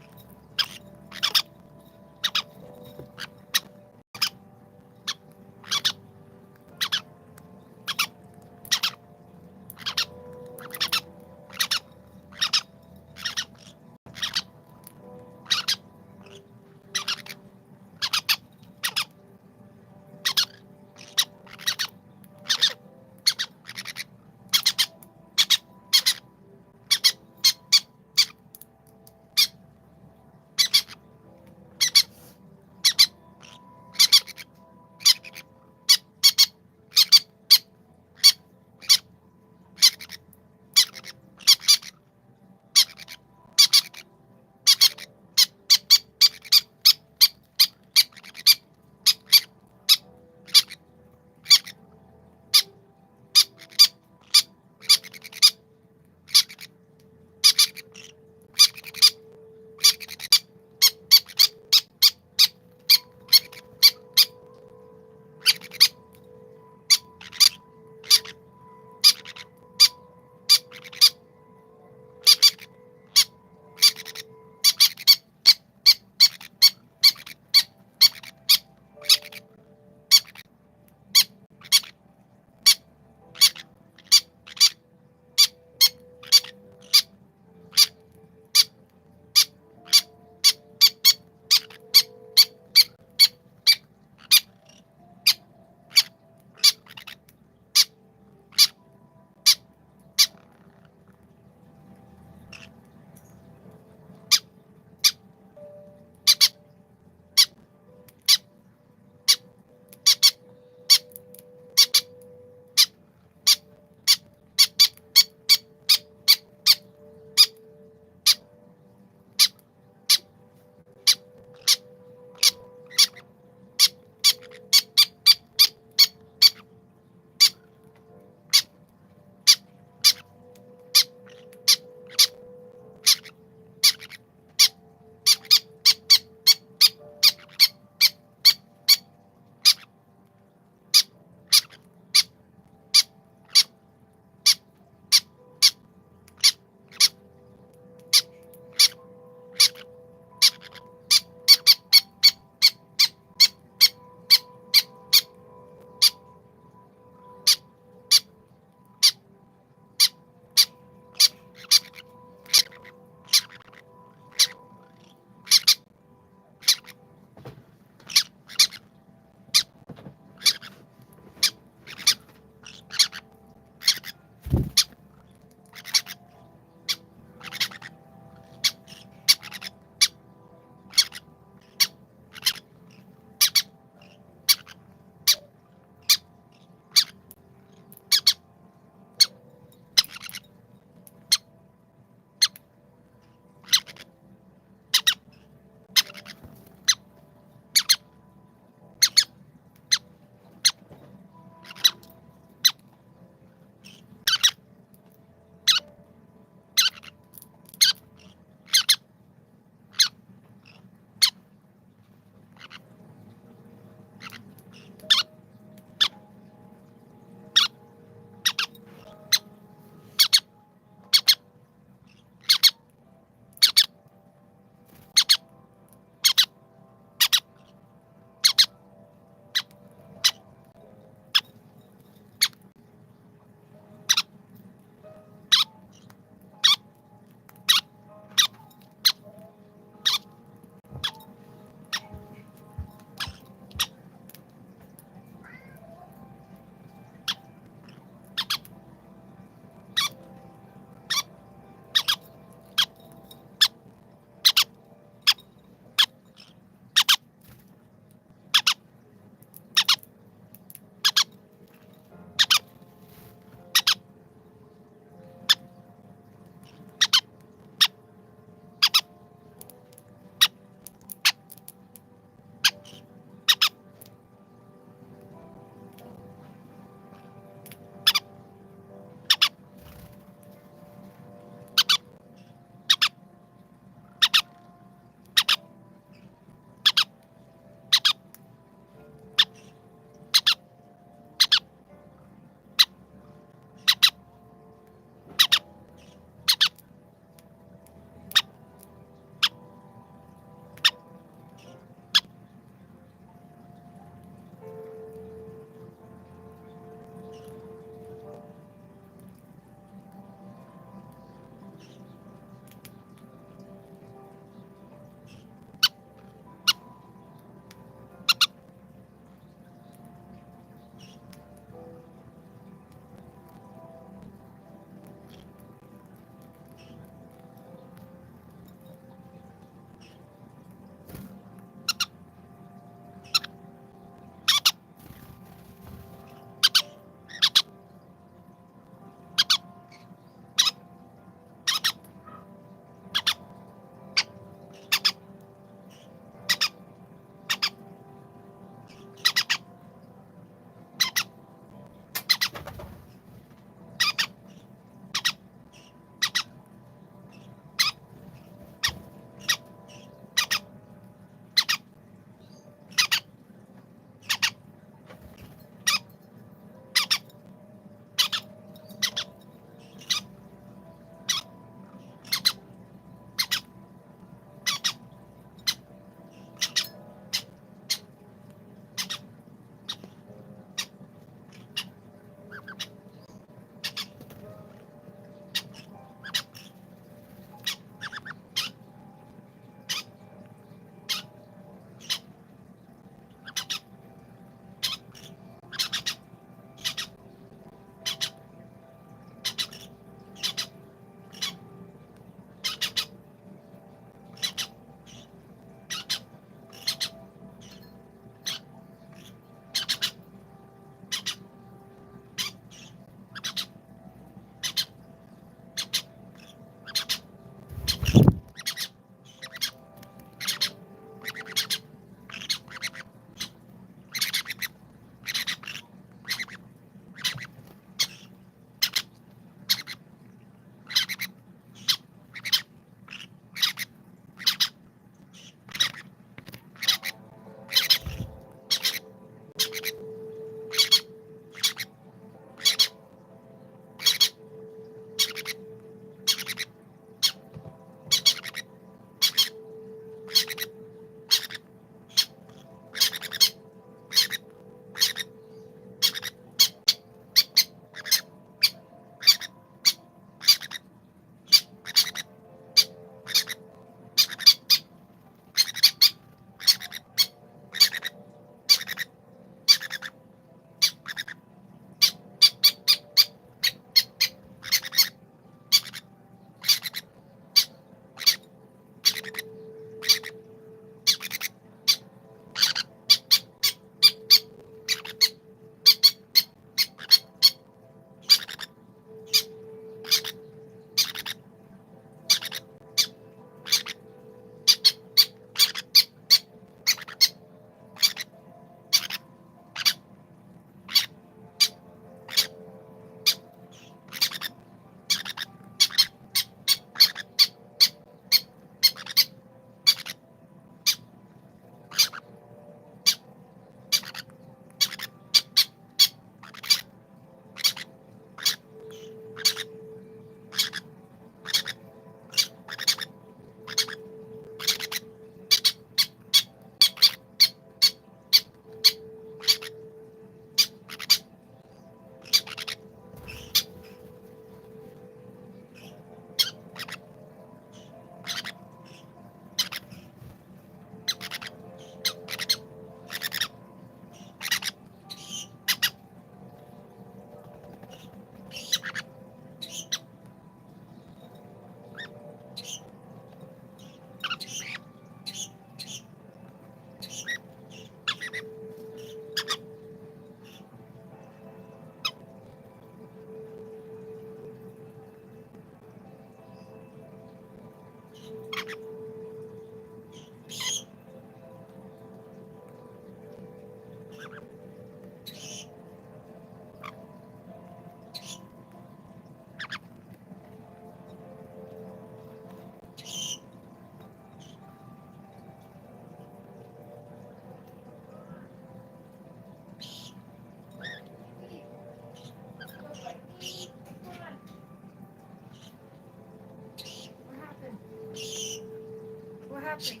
happened?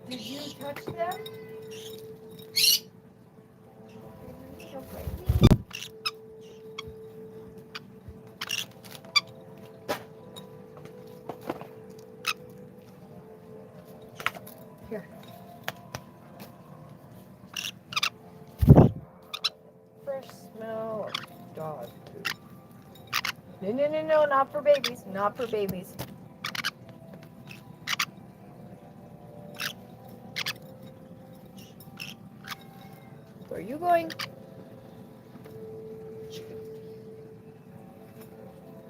Did you touch them? Okay. Here. Fresh smell of dog food. No, no, no, no, not for babies. Not for babies. Where are you going?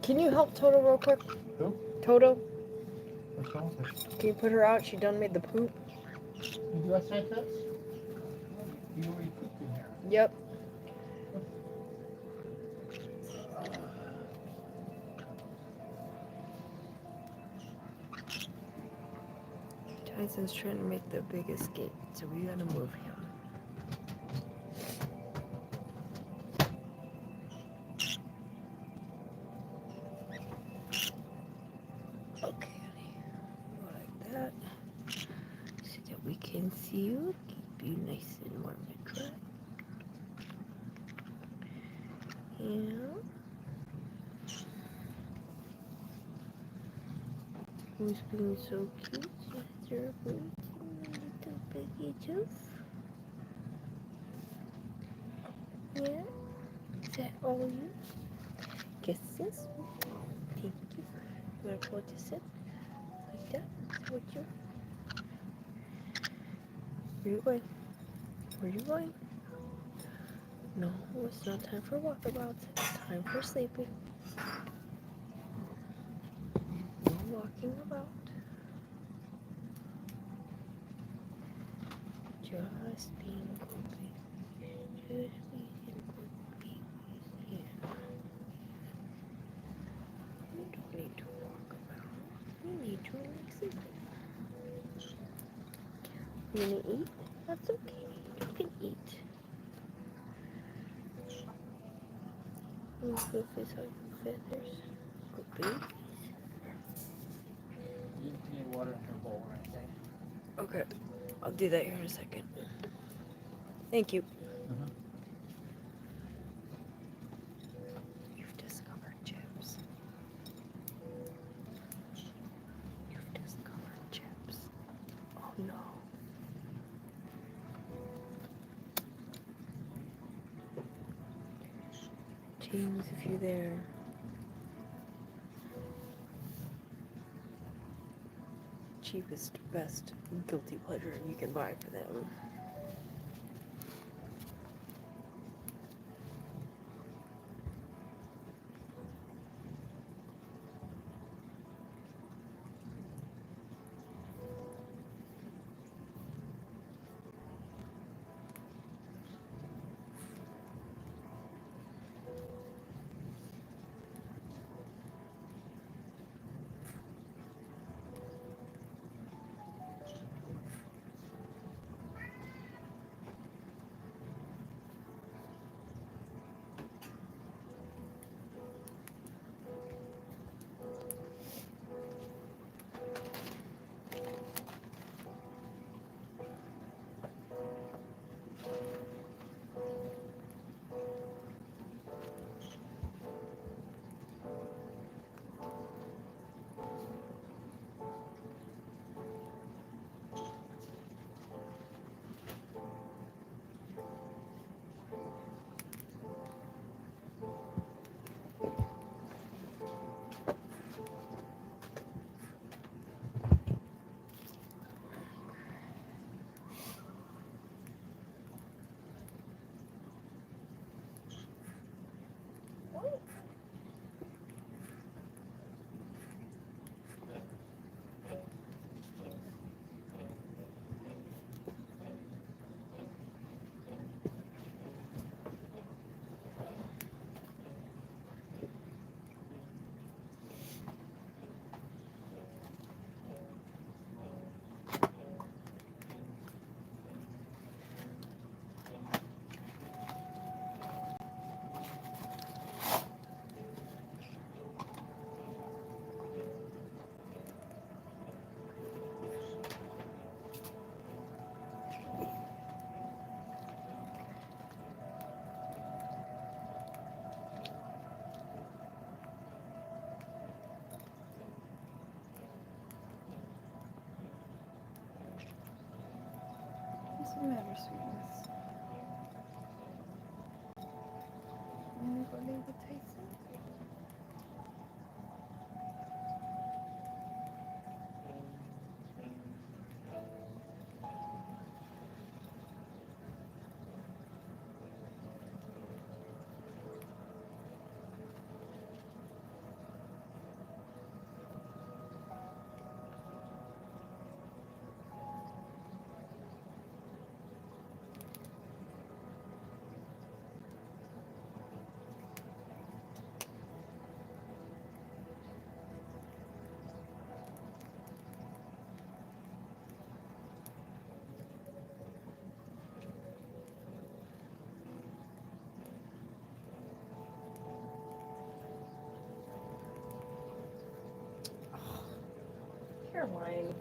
Can you help Toto real quick? Who? Toto, What's wrong with her? can you put her out? She done made the poop. You do outside cuts? You already cooked in here. Yep. Tyson's trying to make the big escape, so we gotta move him. Okay, honey. Like that. So that we can see you. Keep you nice and warm and dry. Yeah. Who's being so cute? Thr Babies, little baby tooth. Yeah. Is that all you? Kisses. Thank you. You wanna pull this in? Like that? What you? Where you going? Where you going? No, it's not time for walkabouts. It's time for sleeping. No walking about. Just being good babies. Just being good babies. Yeah. You don't need to walk about. You need to relax sleeping. You wanna eat? That's okay. You can eat. You go fish out your feathers. Good baby. You need water in her bowl or anything. Okay. I'll do that here in a second. Thank you. You've discovered chips. You've discovered chips. Oh no. James, if you're there. Cheapest, best guilty pleasure you can buy for them. What's the matter, sweetness? You wanna go lay with Tyson? Caroline.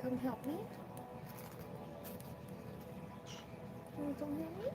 Come help me. You wanna come help me?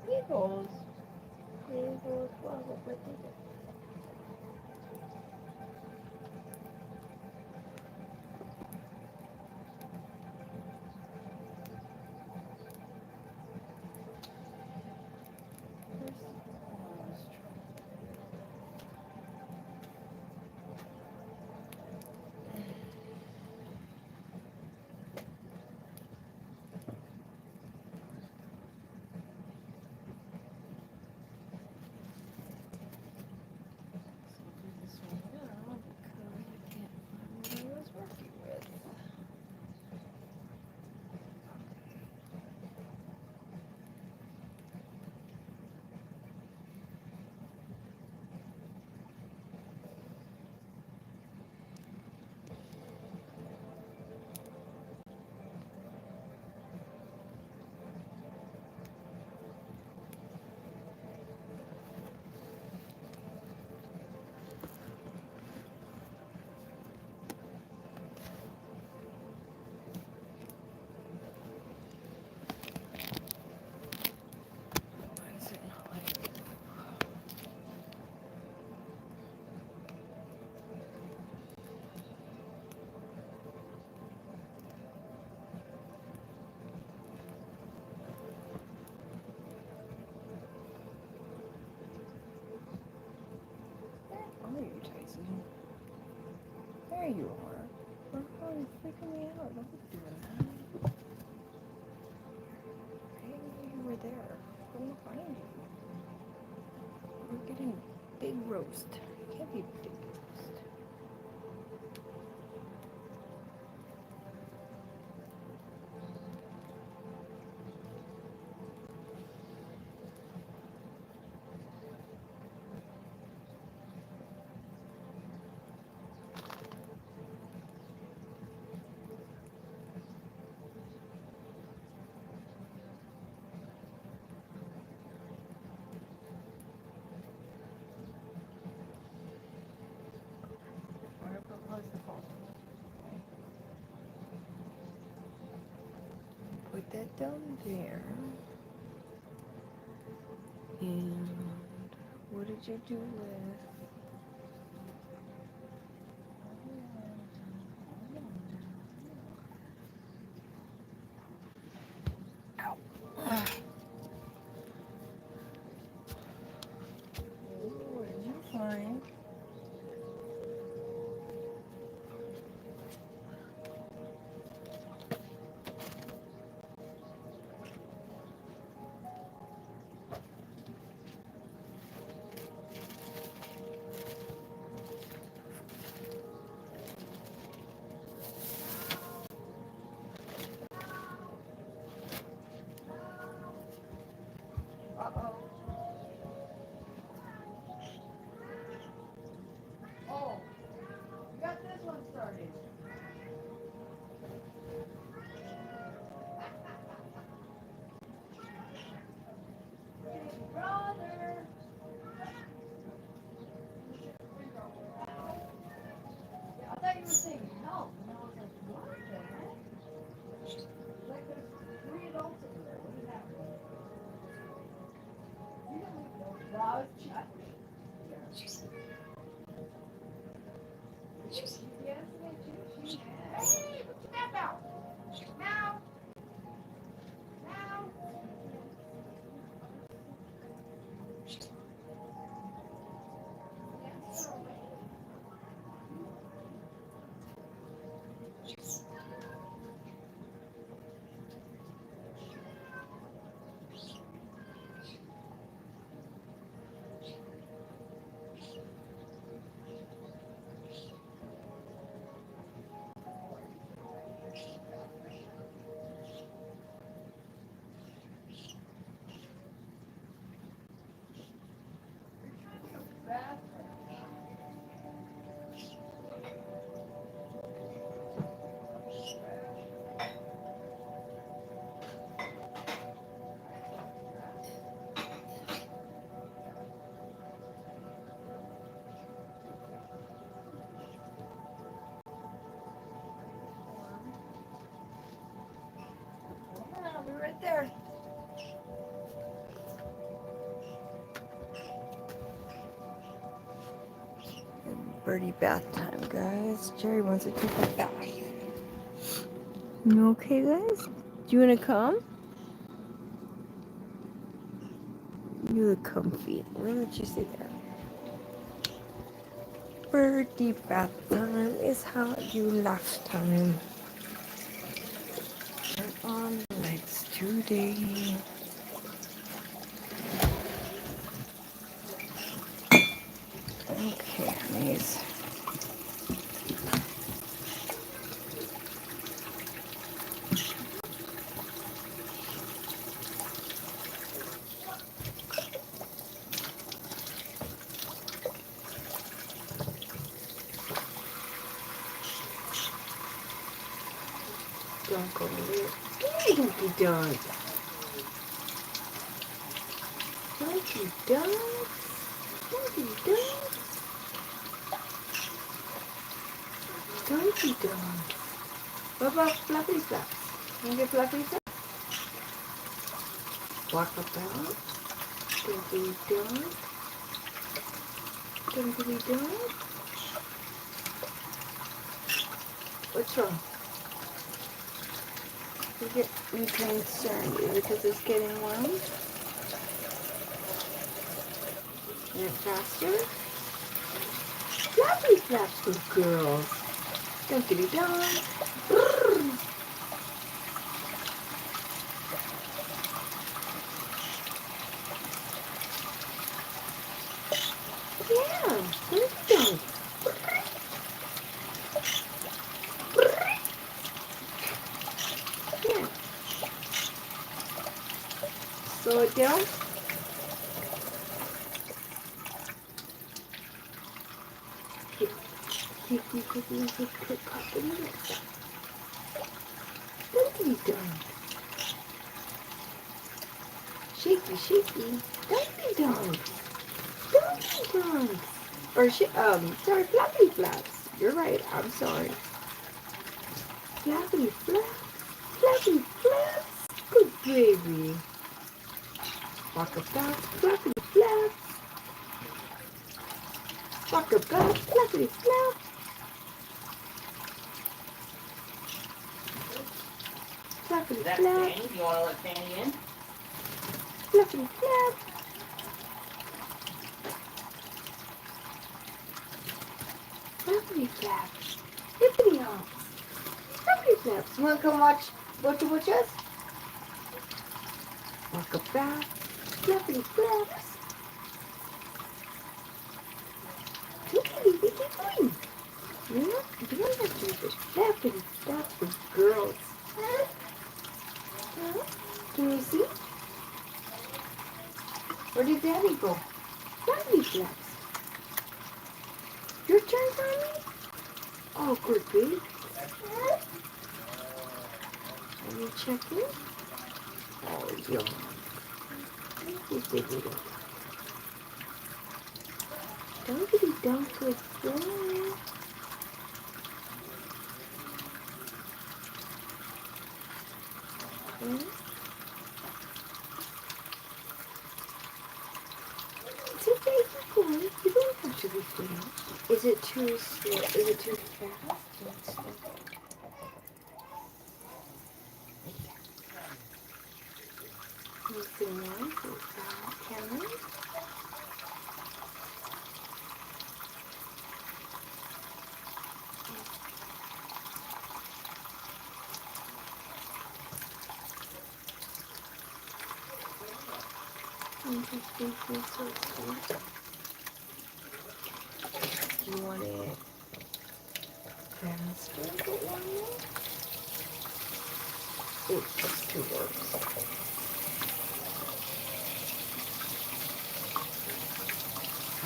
Eagles. Eagles. Wow, what is it? There you are. Oh, you're freaking me out. Don't be doing that. I didn't know you were there. Couldn't find you. We're getting big roast. Can't be big roast. Put that down there. And what did you do with? Ow. What did you find? Uh-oh. Oh, you got this one started. Big brother. Yeah, I thought you were saying help, and I was like, what the heck? Like there's 3 adults in there. What is happening? You don't know. Wow, it's chatting. Hey, what's that about? Now. Now. I'll be right there. Birdie bath time, guys. Jerry wants to take a bath. You okay, guys? Do you want to come? You look comfy. Where would you sit there? Birdie bath time is how you last time. Turn on the lights today. Okay, honeys. Don't go there. Don't you don't. Don't you don't. Don't you don't. Don't you don't. What about fluffy flaps? Can you get fluffy flaps? Walk about. Don't you don't. Don't you don't. What's wrong? You get concerned. Is it because it's getting warm? And faster? Flappy flaps, good girls. Dunkity dunk. Yeah, dunkity dunk. Yeah. Slow it down. Kick, pop the minutes. Dunkity dunk. Shaky, shaky. Dunkity dunk. Dunkity dunk. Or sorry, flappity flaps. You're right. I'm sorry. Flappity flaps. Flappity flaps. Good baby. Walk up back. Flappity flaps. Walk up back. Flappity flaps. Flappity Is that flaps. Fanny? Do you want to let Fanny in? Flappity flaps. Flappity flaps. Hippity hops. Flappity flaps. You want to come watch us? Walk up back. Flappity flaps. Tickety, what are you doing? You're not doing that to the flappity flaps for girls. Huh? Can you see? Where did Daddy go? Flappity flaps. Your turn, honey? Oh, good baby. Are you checking? Oh, yum. Dunkity dunk, good boy. Hmm? It's okay, keep going. You don't have to be finished. Is it too slow? Is it too fast? Let's see. Anything more for Cameron? Interesting, so sweet. Do you want it faster? But one more? Oh, that's too works.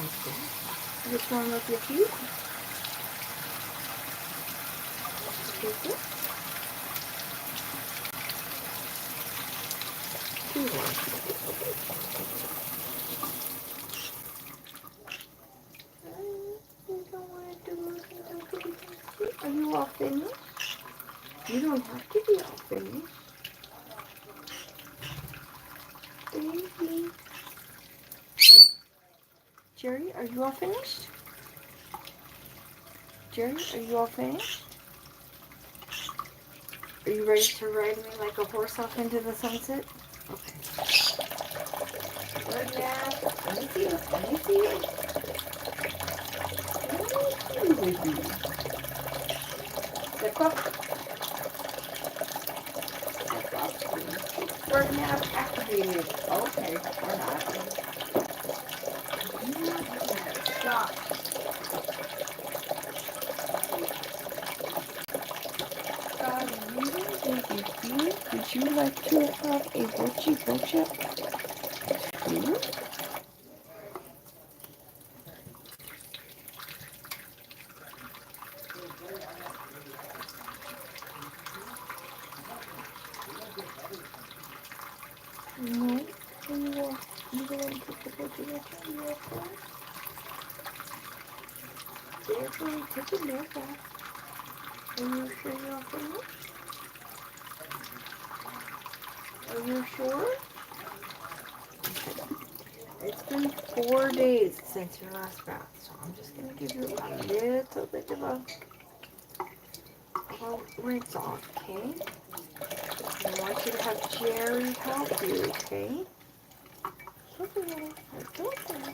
Okay. Which one with your feet? This? Too works. Are you all finished? You don't have to be all finished. Baby. Jerry, are you all finished? Jerry, are you all finished? Are you ready to ride me like a horse off into the sunset? Okay. Good now. Let me see it. Let me see it. Let me see it. Step up. Step up. Bird nap activated. Okay, or not. Stop. Would you like to have a bochi bocha? No, you don't want to take the bochi bocha. You okay? Therefore, take a nap back. Are you sure you're okay? Are you sure? It's been 4 days since your last bath, so I'm just going to give you a little bit of a rinse off, okay? I want you to have Jerry help you, okay? Okay, it's okay.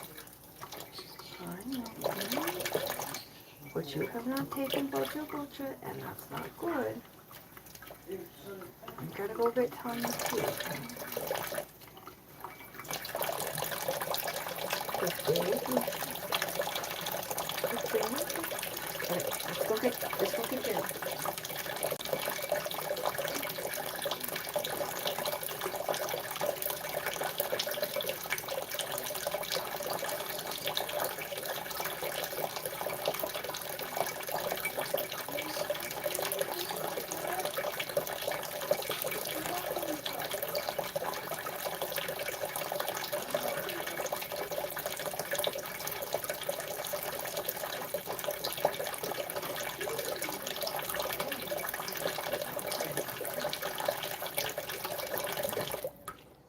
But you have not taken Bocha Bocha, and that's not good. You gotta go get Tommy too. Good baby. Good baby. Alright, let's go get Jerry.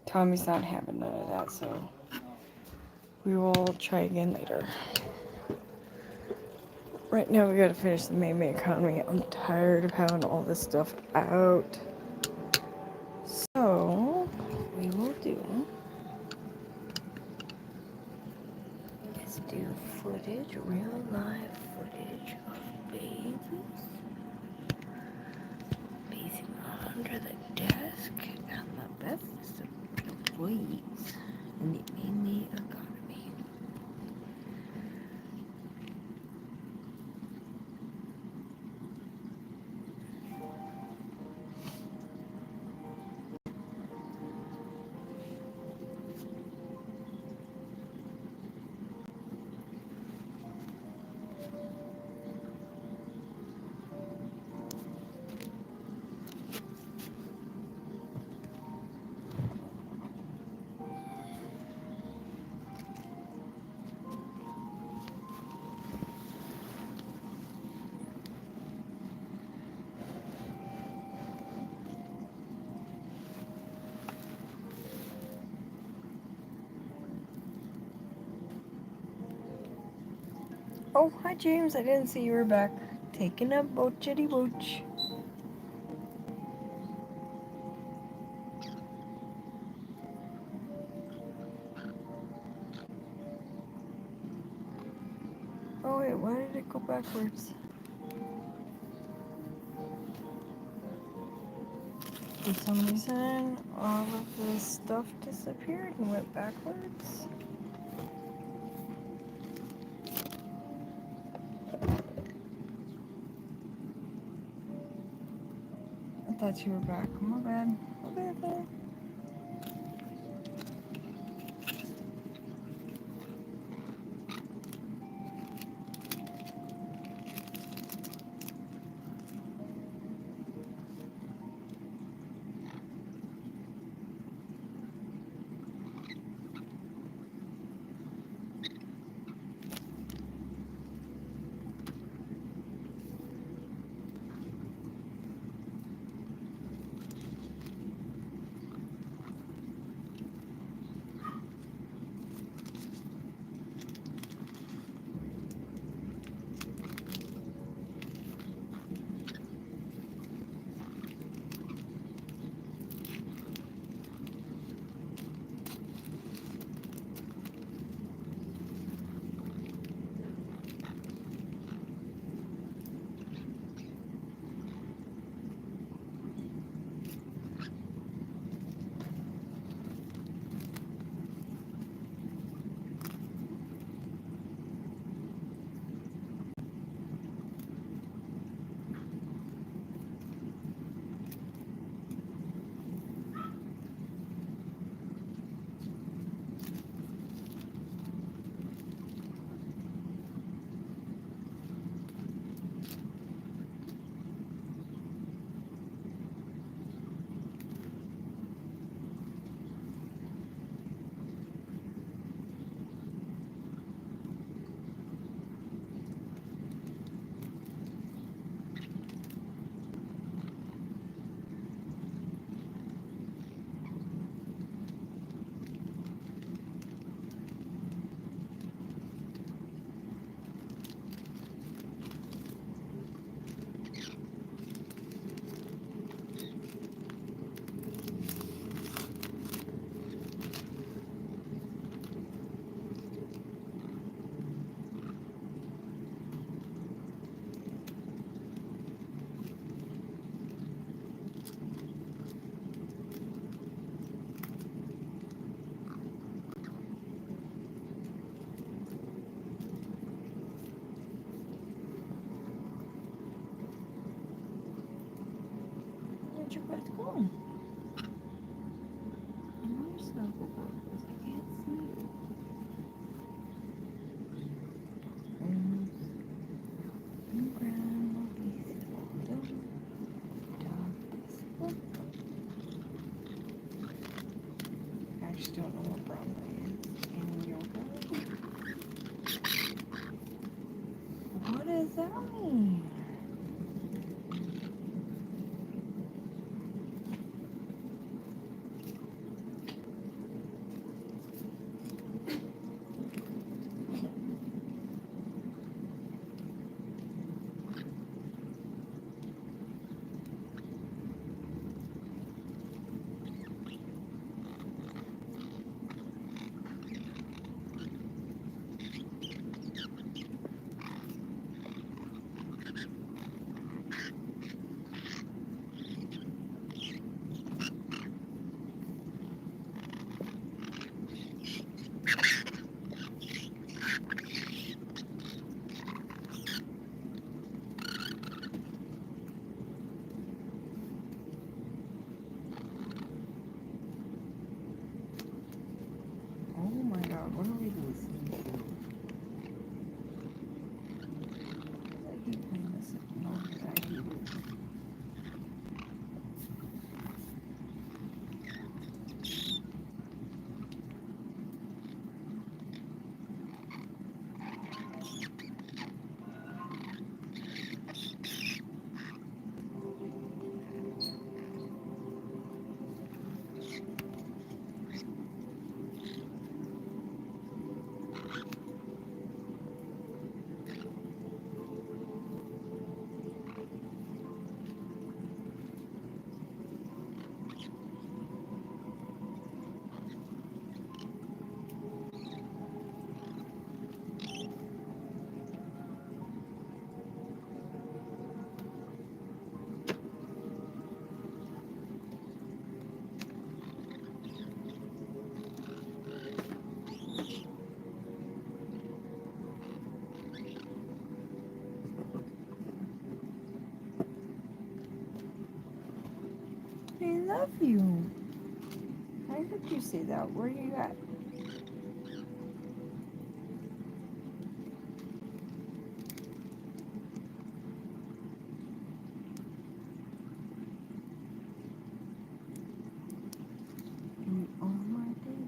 Tommy's not having none of that, so we will try again later. Right now we gotta finish the Mei Mei economy. I'm tired of having all this stuff out. So, we will do is do footage, real live footage of babies. Basing under the desk and the best employees in the Mei Mei economy. Oh, hi James, I didn't see you were back. Taking a boachity booch. Oh wait, why did it go backwards? For some reason, all of this stuff disappeared and went backwards. I thought you were back. My bad. Okay. get your butt going. You're snuggle bugs. I can't see you. Grandma I just don't know what Broadway is in yoga. What does that mean? Oh my god, what are we listening to? I keep playing this song that I hate it. I love you. I heard you say that. Where you at? You on my day.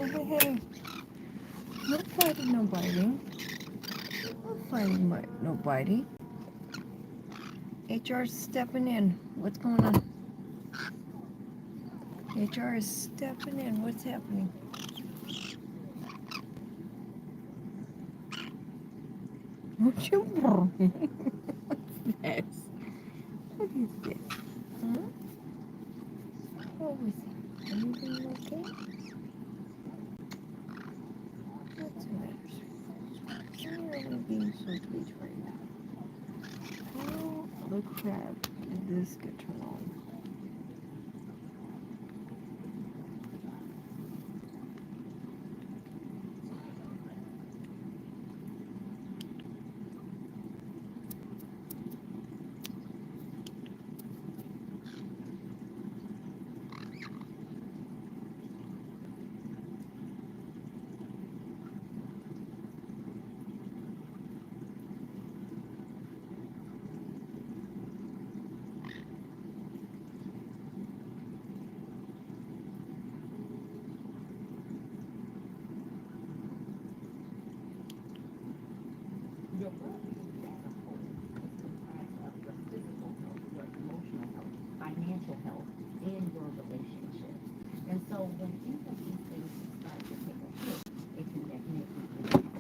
hey. No fighting, no biting. No fighting, no biting. HR's stepping in. What's going on? HR is stepping in. What's happening? What's your What's this? What is this? Huh? What was it? Anything okay? What's the matter? Why are we being so sweet right now? How the crap did this get turned on? Your well-being as a whole is comprised of your physical health, your emotional health, financial health, and your relationships. And so when any of these things start to take a hit, it can definitely impact.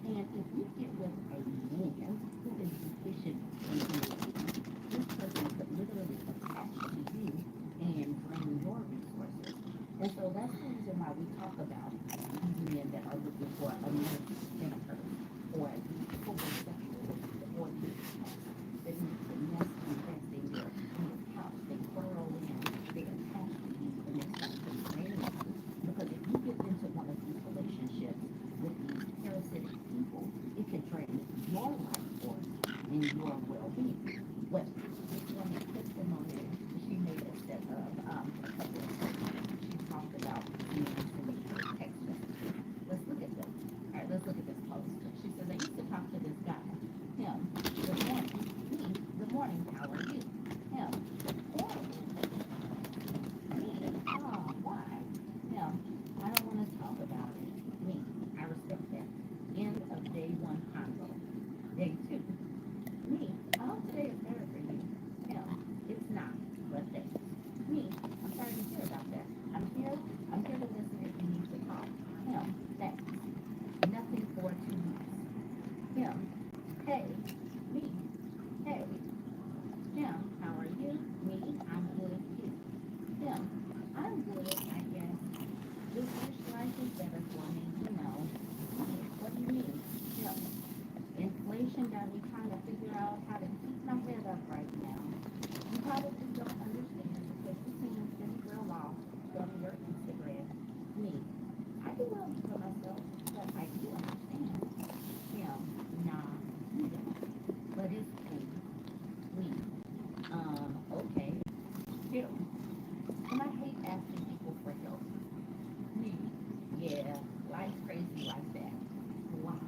And if you get with a man who is deficient in these things, this person could literally attach to you and drain your resources. And so that's the reason why we talk about these men that are looking for a nurse center or these homosexuals or these pets that need to nest and rest in your couch. They burrow in, they attach to you, and they start to drain you. Because if you get into one of these relationships with these parasitic people, it can drain your life force and your well-being. Well, this one testimony, she made a set of a couple of posts. She talked about sending her text messages. Let's look at this. All right, let's look at this post. She says, I used to talk to this guy. Him, good morning. Me, good morning, how are you? Him, horrible. Me, oh, why? Him, I don't want to talk about it. Me, I respect that. End of day one convo. Day two. Me, I hope today is better for you. Him, it's not, but thanks. Me, I'm sorry to hear about that. I'm here to listen if you need to talk. Him, thanks. Nothing for 2 weeks. Him, hey. Me, hey. Him, how are you? Me, I'm good. You. Him, I'm good, I guess. Just wish life was better for me, you know. Me, what do you mean? Him, inflation got me trying to figure out how to keep my head up right now. You probably don't understand because you seem pretty well off from your Instagram. Me, I do well for myself, but I do understand. Him, nah, you don't. But it's cool. Me, okay. Him, and I hate asking people for help. Me, yeah, life's crazy like that. Wow.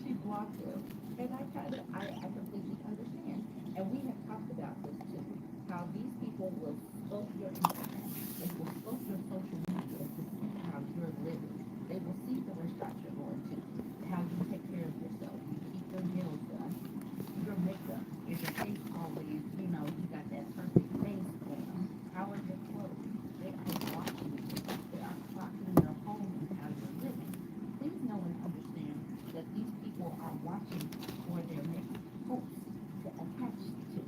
She blocked him. And I completely understand. And we have talked about this too. How these people will scope your Instagram. They will scope your social media to see how you're living. They will see the restaurants you're going to, how you take care of yourself. You keep your nails done. Your makeup. Is your face always, you know, you got that perfect face on. How are your clothes? They are watching you. They are clocking your home and how you're living. Please know and understand that these people are watching for their next post to attach to.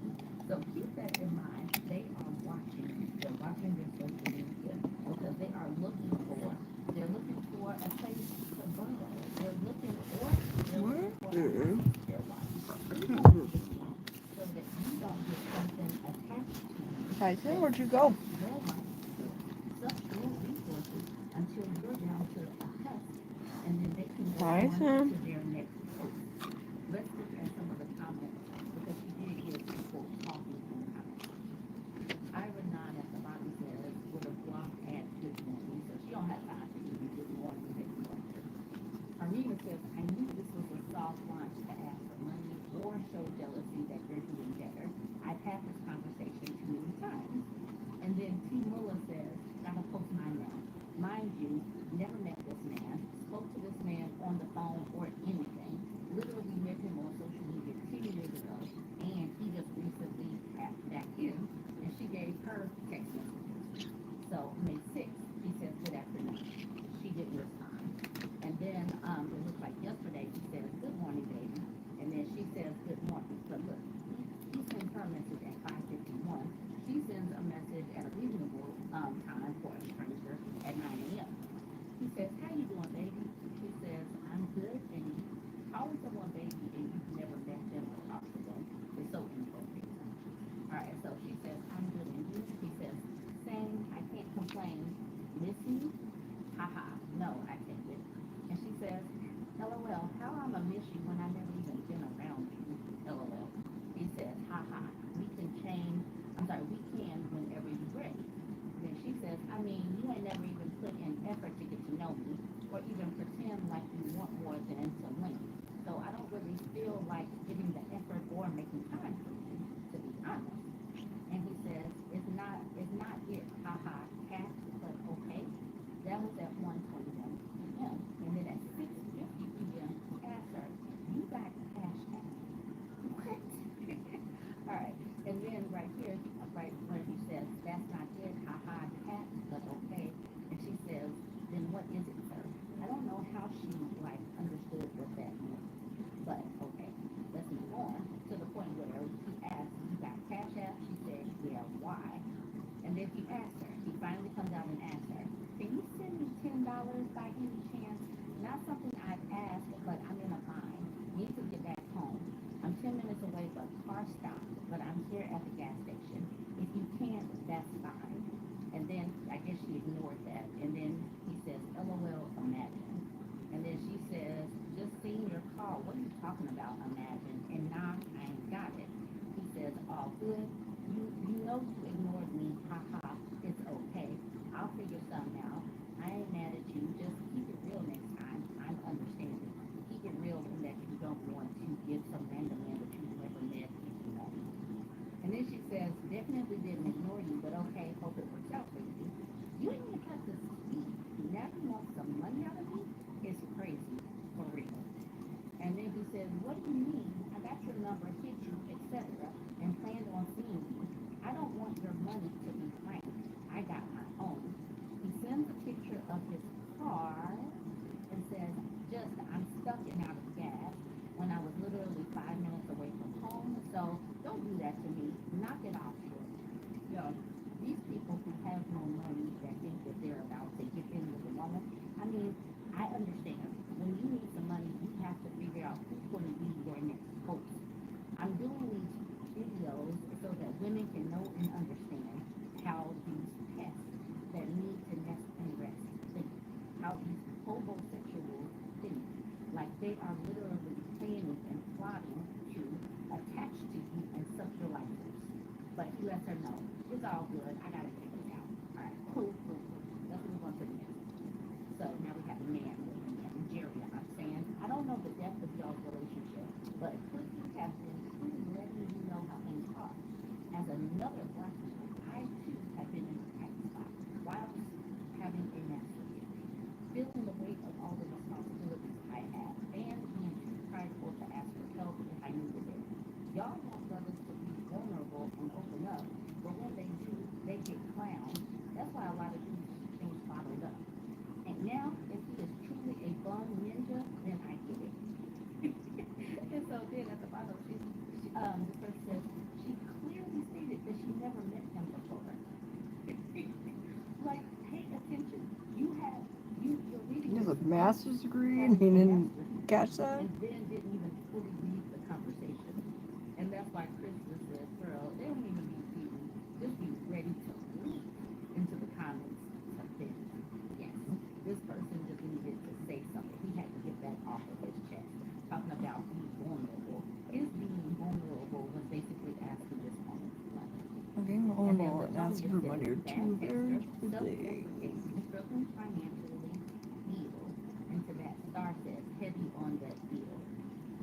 So keep that in mind. They are watching. They're watching your social media because they're looking for a place to burrow. They're looking for a house in their life. Please understand so that you don't get something attached to you. Tyson, where'd you go? Your life suck your resources until you're down to a husk, and then they can go on Tyson. to their next post. Let's look at some of the comments because she did get people talking in the comments. Ira Nine at the bottom says, with a block at good morning, so she don't have time to give you good morning anymore. Arena says, I knew this was a soft launch to ask for money or show jealousy that you're doing better. I've had this conversation too many times. And then T. Muller says, got a text messages. So May 6th, he says, good afternoon. She didn't respond. And then it looks like yesterday he says, good morning, baby. And then she says, good morning. But look, he sends her a message at 5:51. She sends a message at a reasonable time for a stranger at 9 a.m. He says, how you doing, baby? She says, I'm good. And calling someone baby and you've never met them or talked to them is so inappropriate. All right, so she says, I'm good. And you? He says, same, I can't complain. Miss me? Haha, no, I take it. And she says, LOL, how I'ma miss you when I never even been around you? LOL. He says, haha, we can change, we can whenever you're ready. Then she says, I mean, you ain't never even put in effort to get to know me or even pretend like you want more than to link. So I don't really feel like giving the effort or making time for you, to be honest. And he says, it's not it, haha, cat, but okay. That was at 1:21 p.m. And then at 6:50 p.m. he asked her, you got cash app? What? All right. And then right here, right where he says, that's not it, haha, cat, but okay. And she says, then what is it, sir? I don't know how she understood what that meant. But okay, let's move on to the point where he asked, you got cash app? She said, yeah, why? And then he asked her, he finally comes out and asks her, can you send me $10 by any chance? Not something I've asked, but I'm in a bind. Need to get back home. I'm 10 minutes away, but car stopped. But I'm here at the gas station. If you can't, that's fine. And then I guess she ignored that. And then he says, LOL, imagine. And then she says, just seeing your call. What are you talking about, imagine? And nah, I ain't got it. He says, all good. You know you ignored me. Haha, it's okay. I'll figure something out. I ain't mad at you. Just keep it real next time. I'm understanding. Keep it real in that you don't want to give some random man that you've never met if you know me. And then she says, definitely didn't ignore you, but okay, hope it works out for you. You ain't even cut the speed. Now you want some money out of me? It's crazy. For real. And then he says, what do you mean? I got your number, hit you, etc., and planned on seeing you. I don't want your money, to be frank. I got my own. He sends a picture of his car and says, I'm stuck and out of gas when I was literally 5 minutes away from home. So don't do that to me. Knock it off, short. Yo, these people who have no money that think that they're about to get in with a woman, I mean, I understand. When you need some money, you have to figure out who's going to be your next host. I'm doing these videos so that women can know and understand how these pests that need to nest and rest think, how these homosexuals think, like they are literally planning and plotting to attach to you and suck your life force. But he lets her know, it's all good, I gotta figure it out. All right, cool. Let's move on to the next. So now we have man and Jerry. I'm saying, I don't know the depth of y'all's relationship, but could you have been truly letting you know how things are? As another black woman, I too have been in a tight spot while having a master degree, feeling the weight of all the responsibilities I have, and being too prideful to ask for help if I needed it. Y'all want brothers to be vulnerable and open up, but when they do, they get clowned. That's why a lot of these things bottled up. And now, if he is truly a bum ninja, then I get it. And so then at the bottom, the person says, she clearly stated that she never met him before. Like, pay attention. You're reading He has this a master's degree and he didn't catch that? and then didn't even fully read the conversation. And that's why Krista says, girl, they don't even be reading. Just be ready to leap into the comments to this. Yes, this person just needed to say something. He had to get that off of his chest. Talking about being vulnerable. His being vulnerable was basically asking this woman for money. Being vulnerable and asking for money are two very different things. Struggling financially, evil. And to that, Star says, heavy on that deal.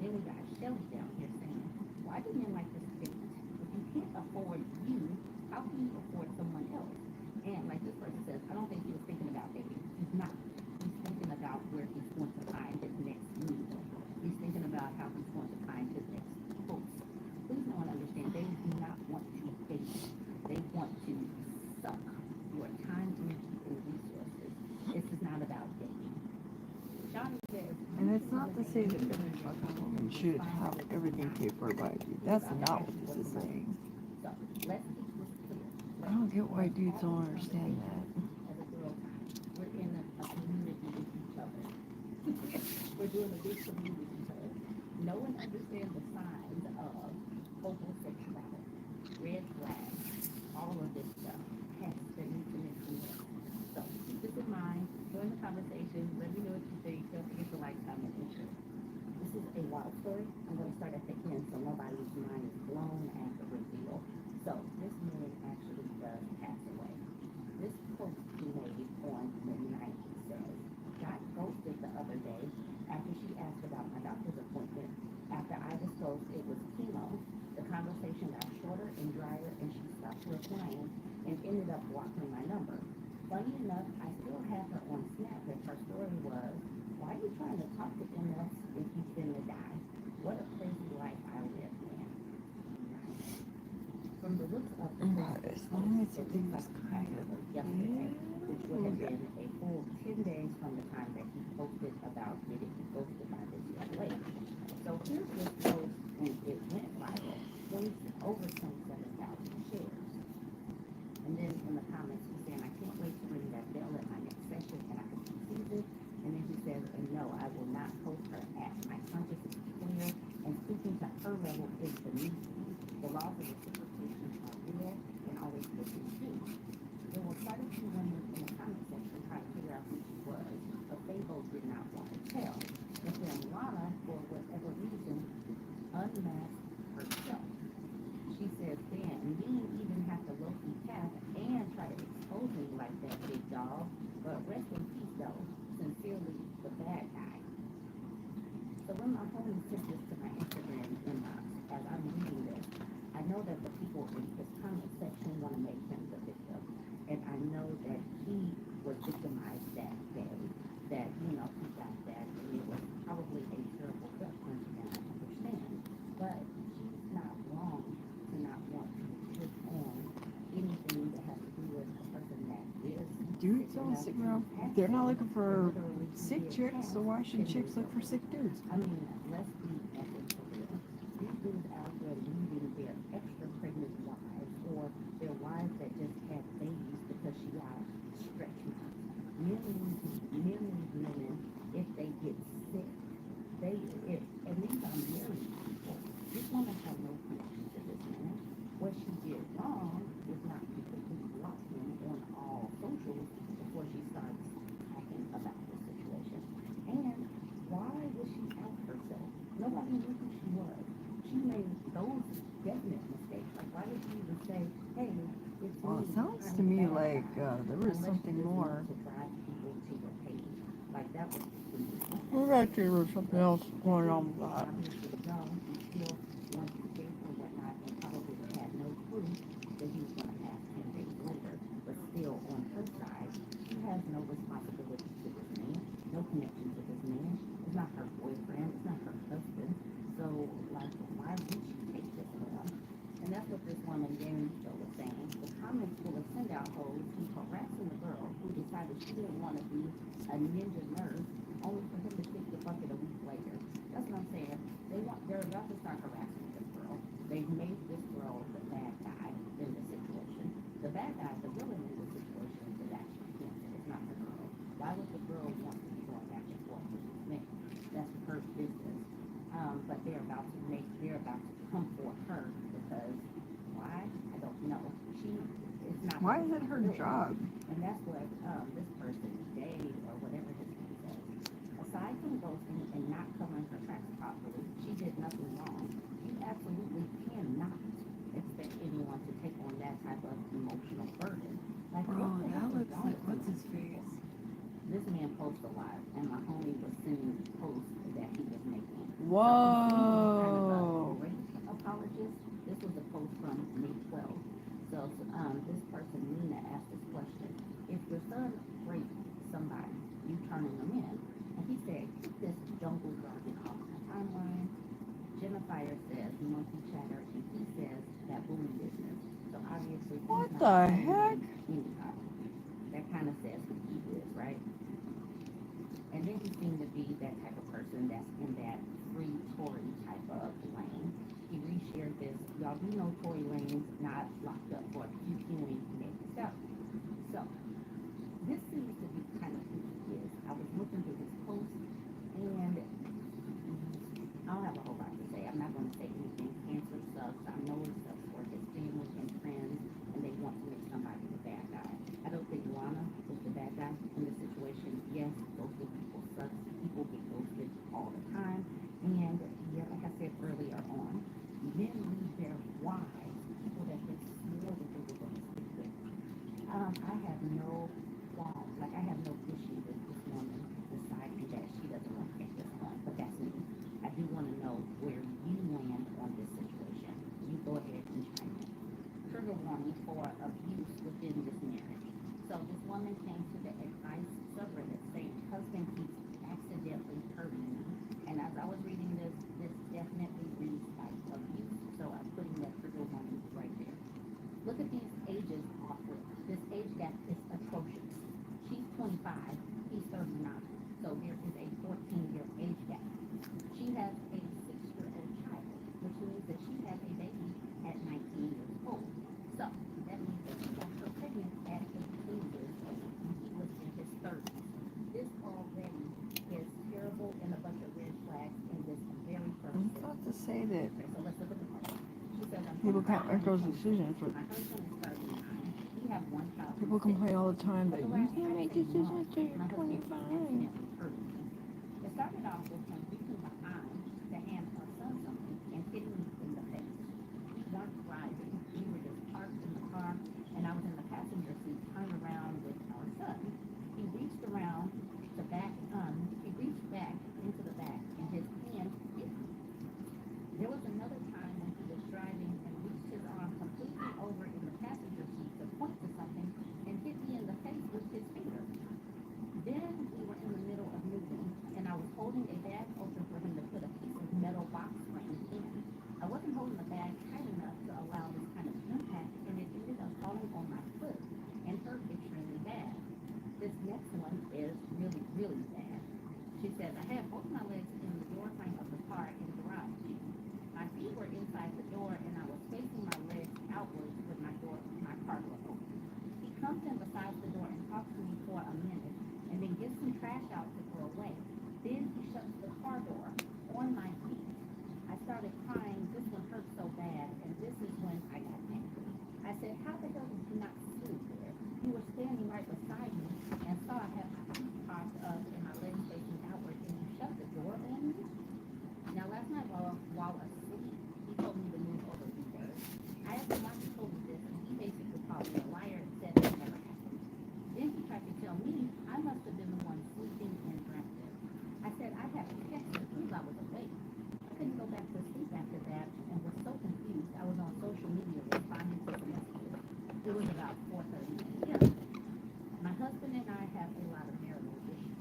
Then we got Shelly down here saying, why do men like this date? If you can't afford you, how can you afford someone else? And like this person says, I don't think he was thinking about dating. He's not. He's thinking about where he's going to find his next meal. He's thinking about how he's going to find his next host. Please no one understand, they do not want to date. They want to suck your time, energy, and resources. This is not about dating. Shawnee says, And it's not to say that every fucking woman should have everything paid for by you. That's not what this is saying. so let's keep this clear. I don't get why dudes don't understand that. As a girl time, we're in a community with each other. We're doing a big community with each other. No one understands the signs of homosexuality, red flags, all of this stuff. Hence, there needs to be clear. So keep this in mind. Join the conversation. Let me know what you think. Don't forget to like, comment, and share. This is a wild story. I'm going to start at the end so nobody's mind is blown at the reveal. So this man actually does pass away. This post she made on the 9th says, got ghosted the other day after she asked about my doctor's appointment. After I disclosed it was chemo, the conversation got shorter and drier and she stopped replying and ended up blocking my number. Funny enough, I still have her on Snap and her story was, why are you trying to talk to MS if you finna die? What a crazy life I live, man. From the looks of the As long as you think it's kind of yesterday, which would have been a full 10 days from the time that he posted about getting ghosted by this young lady. So here's this post when it went viral, over 27,000 shares. And then in the comments he's saying, I can't wait to ring that bell at my next session and I hope he sees it. And then he says, and no, I will not post her at. My conscience is clear and speaking to her level is beneath me. The laws of reciprocation are real and always will be true. There were quite a few women in the comment section trying to figure out who she was, but they both did not want to tell. And then Lana, for whatever reason, unmasked herself. She says, Dan, you didn't even have to low-key tap and try to expose me like that, big dog. But rest in peace, though. Sincerely, the bad guy. So when my homie sent this to my Instagram inbox, as I'm reading this, I know that the people in his comment section want to make him the victim. And I know that he was victimized that day, that, he got that, and it was probably a terrible gut punch, and I understand. But she's not wrong to not want to put on anything that has to do with a person that is. dudes on Instagram. They're not looking for sick chicks, so why should chicks look for sick dudes? I mean, let's be ethics for real. These dudes out there leaving their extra pregnant wives or their wives that just had babies because she got stretch marks. Many women, if they get sick, and these are married people. This woman had no connection to this man. What she did wrong is not to completely block him on all socials before she starts talking about this situation. And why would she out herself? Nobody knew who she was. She made those definite mistakes. Like, why did she even say, hey, it's Well, me, it sounds I'm to me the bad like guy, there was unless something you just more. want to drive people to your page. Like, that was Well, actually, there was something else going on with that. obviously young, he still wanted to date or whatnot, and probably had no clue that he was going to pass 10 days later. But still, on her side, she has no responsibility to this man, no connection to this man. It's not her boyfriend, it's not her husband. So, like, why would she take this on? And that's what this woman, Darren was saying. The comments full of send-out hoes who's harassing the girl who decided she didn't want to be a ninja nurse, only for him to kick the bucket a week later. That's what I'm saying. They're about to start harassing this girl. They've made this girl the bad guy in the situation. The bad guy, the villain in the situation is actually him. It's not the girl. Why would the girl want to be going back and forth with this man? That's her business. But they're about to come for her because why? I don't know. It's not. Why is it her job? And that's what this person, Dave or whatever his name says. Aside from ghosting and not covering her tracks properly, she did nothing wrong. You absolutely cannot expect anyone to take on that type of emotional burden. Like, Bro, what the that hell is looks wrong like, with what's you? his face? This man posts a lot, and my homie was sending posts that he was making. Whoa. Great apologist. This was a post from May 12th. So this person, Nina, asked this question. If your son raped somebody, you turning them in? And he said, keep this jungle jargon off my timeline. Jennifer says, monkey chatter, and he says that bully business. So obviously What he's the not heck? That kind of says who he is, right? And then he seemed to be that type of person that's in that free Tory type of lane. He reshared this. Y'all do know Tory Lane's not locked up for QQing maybe stuff. So this seems to be kind of who he is. I was looking through his post, and I don't have a whole lot to say. I'm not going to say anything. Cancer sucks. I know it sucks for his family and friends, and they want to make somebody the bad guy. I don't think Lana was the bad guy in this situation. Yes, ghosted people suck. People get ghosted all the time. And yeah, like I said earlier on, men leave their wives, people that they swore that they were going to sleep with. I have no qualms. Like, I have no issue with this woman deciding that she doesn't want to take this on, but that's me. I do want to know where you land on this situation. You go ahead and chime in. Trigger warning for abuse within this marriage. So this woman came to the advice subreddit saying husband keeps accidentally hurting me. And as I was reading this definitely reads like abuse. So I'm putting that trigger warning right there. Look at these ages off with. This age gap is atrocious. She's 25, he's 39. So there is a 14-year age gap. She has a 6-year-old child, which means that she has a baby at 19 years old. So that means that she got her pregnant at 18 years old when he was in his 30s. This already is terrible and a bunch of red flags in this very first I'm sentence. about to say that Okay, so let's look at the part. She says, I'm people can't 25 make those and decisions, but my husband is 39. We have one child. people who's 6. complain all the time For that the you last can't make I'd say decisions month, till you're my husband 25. accidentally hurt me. It started off with him reaching behind to hand our son something and hitting me in the face. We weren't driving. We were just parked in the car, and I was in the passenger seat turned around with our son. He reached around to back, he reached back into the back, and his hand hit me. There was another time when he was driving and reached his arm completely over in the passenger seat to point to something and hit me in the face with his finger. Then we were in the middle of moving, and I was holding a bag open for him to put a piece of metal box frame in. I wasn't holding the bag tight enough to allow this kind of impact, and it ended up falling on my foot and hurt extremely bad. This next one is really, really bad. She says, I had both my legs in the door frame of the car in the garage. My feet were inside the door, and I was facing my legs outwards with my car door open. He comes in beside the door and talks to me for a minute, and then gets some trash out to throw away. Then he shuts the car door on my feet. I started crying. This one hurt so bad, and this is when I got angry. I said, how the hell did you not sleep there? You were standing right beside me and saw I had my feet propped up and my legs facing outward, and you shut the door on me? Now, last night while asleep, he told me to move over because I asked him why he told me this, and he basically called me a liar and said it never happened. Then he tried to tell me I must have been the one sleeping and dreamt it. I said I had a text to prove I was awake. I couldn't go back to sleep after that and was so confused. I was on social media responding to the messages. It was about 4:30 p.m. My husband and I have a lot of marital issues.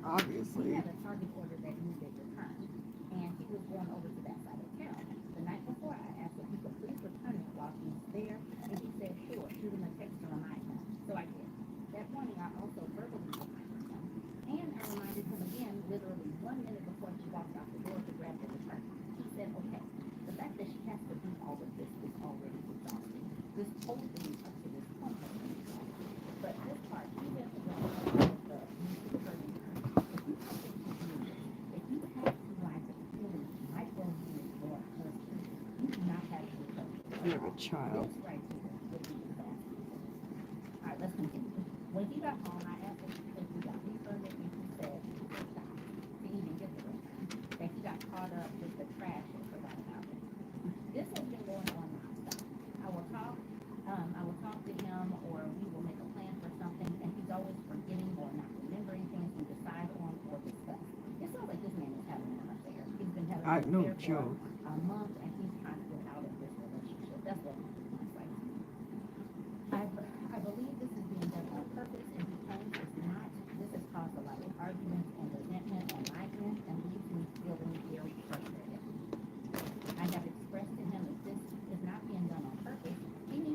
We Obviously. had a target order that needed returned, and he was going over to that side of town. The night before, I asked if he could please return it while he's there, and he said, sure, shoot him a text or remind him. So I did. That morning, I also verbally reminded him, and I reminded him again literally 1 minute before he walked out the door to grab the return. He said, okay. The fact that she has to do all of this is already exhausting. This whole thing up to this point has been exhausting. But this part, even with the music hurting her, if you have to like feeling micromanage your husband, you do not have to coach. You have a child. This right here would be disastrous. All right, let's continue. When he got home, I asked him if we got refunded, and he said stop. He didn't even get the return. That he got caught up with the trash and forgot about it. This has been going on nonstop. I will talk to him, or we will make a plan for something, and he's always forgetting or not remembering things we decide on or discuss. It sounds like this man is having an affair. He's been having an No affair joke. for a month, and he's trying to get out of this relationship. That's what it looks like. I believe this is being done on purpose, and he claims it's not. This has caused a lot of arguments and resentment on my end, and leaves me feeling very frustrated. I have expressed to him that this is not being done on purpose. He needs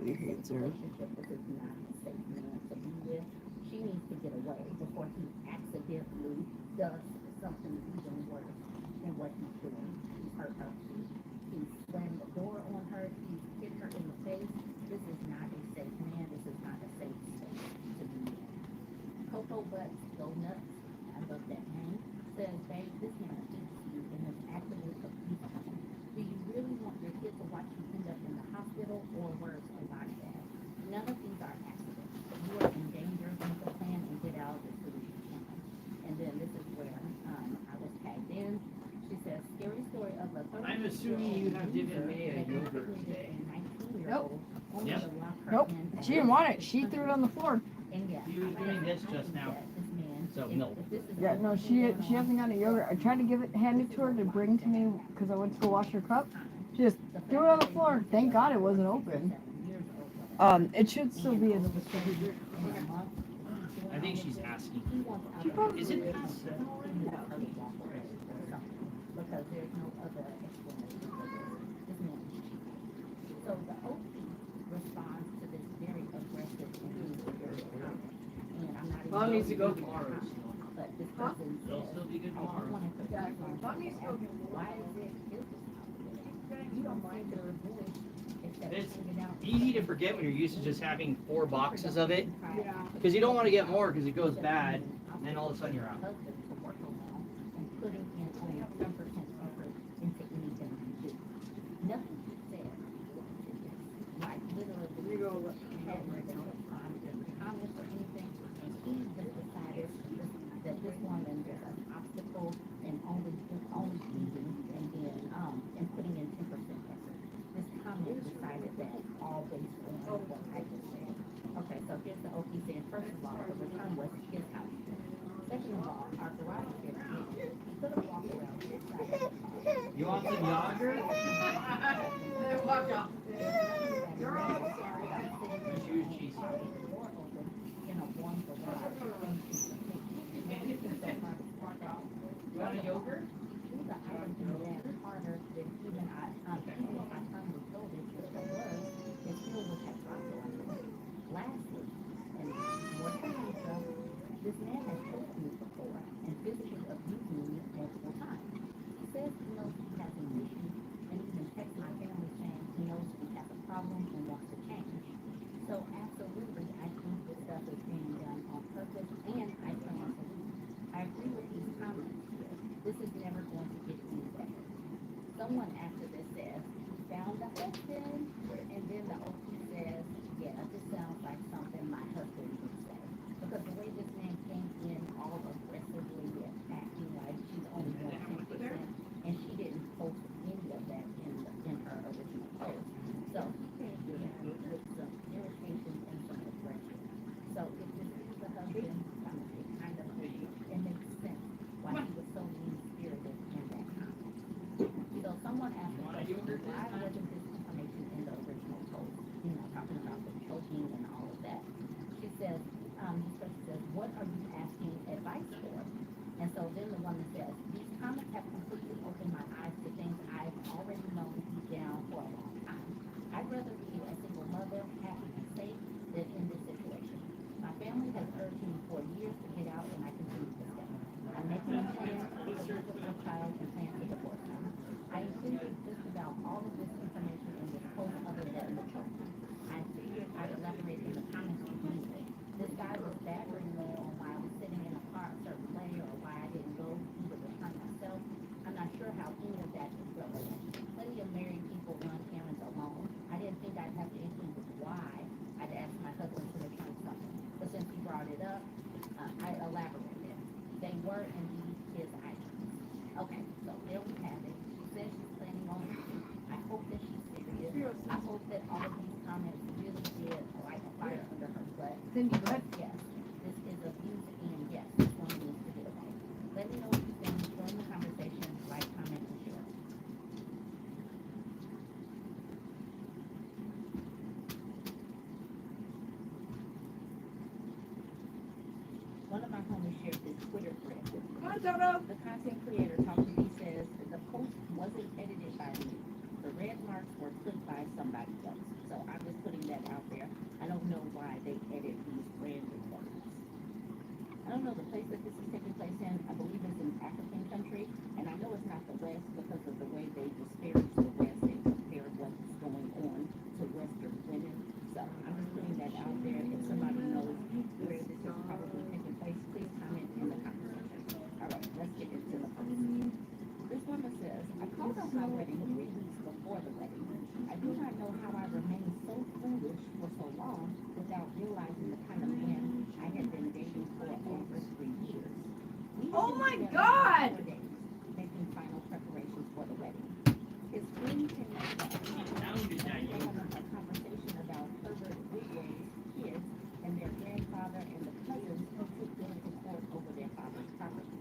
Everybody hates her. Relationship. This is not a safe man to be with. She needs to get away before he accidentally does something even worse than what he's doing. He's hurt her. He's slammed the door on her. He's hit her in the face. This is not a safe man. This is not a safe space to be in. Cocoa Butts Go Nuts, I love that name, says, babe, this man beats you and is actively abusive. Do you really want your kid to watch you end up in the hospital or worse like that? None of these are accidents. You are in danger. Make a plan and get out as soon as you can. And then this is where I was tagged in. She says, scary story of a 30-year-old I'm assuming you have given Mei a yogurt today. Nope. Yep. Nope. She didn't want it. She threw it on the floor. And yeah, You was doing this just now. So, no. Yeah, no, she hasn't got a yogurt. I tried to hand it to her to bring to me because I went to go wash her cup. She just threw it on the floor. Thank God it wasn't open. It should still be in the refrigerator. I think she's asking. She probably Is it is. past 7 already? Because there's no other explanation for this man. So the OP responds to this very aggressive and very comment. And I'm not even Mom needs to go reading the tomorrow. comment, but this person It'll says, still be good I tomorrow. just wanted to Yeah, confirm Mom needs to go that. Why is it his responsibility? You don't mind the voice except It's hanging out. easy to forget when you're used to just having 4 boxes of it. Yeah. Because you don't want to get more because it goes bad. And then all of a sudden you're out. Husband to work around and putting in only 10% effort into anything you do. Nothing he said. Like literally, You go look. hadn't been time to comment or anything, and he just decided that this woman is an obstacle and only feeding and then and putting in 10% effort. This comment decided that all based on what I just said. Okay, so here's the OP saying, first of all, the return was his house. Second of all, our garage is big. He could have walked around this side of the car. You want some yogurt? Watch out. You're all sorry. Huge cheese. In a warm garage. You want a yogurt? These are items in that harder than even if I finally told it that it was, it still would have dropped on me. Lastly, and more than this man has choked me before and physically abused me multiple times. He says he knows he has an issue and even texts my family saying he knows he has a problem and wants to change. So absolutely, I think this stuff is being done on purpose and I plan to leave. I agree with these comments here. This is never going to get any better. Someone after this says, he found the husband, and then the OP says, yeah, this sounds like something my husband would say. Because the way this man came in all aggressively and acting like she's only doing 10%, and she didn't post any of that in her original post. So he came in with some irritation and some aggression. So if this is the husband, it kind of it makes sense why he was so mean-spirited in that comment. So someone asked the question, why wasn't this information in the original post? You know, talking about the choking and all of that. She says, this person says, what are you asking advice for? And so then the woman says, these comments have completely opened my eyes to things I've already known deep down for a long time. I'd rather be a single mother, happy and safe, than in this situation. My family has urged me for years to get out, and I continue to stay. I'm making a plan to live with my child and plan to divorce him. I included just about all of this information in this post other than the choking. I figured I'd elaborate in the comments anyway. This guy was badgering me on why I was sitting in a car a certain way or why I didn't go to the return myself. I'm not sure how any of that is relevant. Plenty of married people run errands alone. I didn't think I'd have to include why I'd ask my husband to return something. But since he brought it up, I elaborated. They were indeed his items. Okay, so there we have it. She says she's planning on leaving. I hope that she's serious. I hope that all of these comments really did light a fire under her butt. Then you what? Yes, this is abuse and yes, this one needs to get away. Let me know what you think. Join the conversation, like, comment, and share. One of my homies shared this Twitter thread with me. Come on, Toto. The content creator talking to me says the post wasn't edited by me. The red marks were put by somebody else. So I'm just putting that out there. I don't know why they edit these random words. I don't know the place that this is taking place in. I believe it's an African country, and I know it's not the West because of the way they disparage the West and compare what's going on to Western women. So I'm just putting that out there. If somebody knows where this is probably taking place, please comment in the comment section. All right, let's get into the post. This woman says, I called off my wedding 3 weeks before the wedding. I do not know how I remained so foolish for so long without realizing the kind of man I had been dating for over 3 years. We had Oh been my together God! for 4 days, making final preparations for the wedding. His friend came to the apartment and we were having a conversation about Herbert Wigway's kids and their grandfather and the cousins who took them to court over their father's property.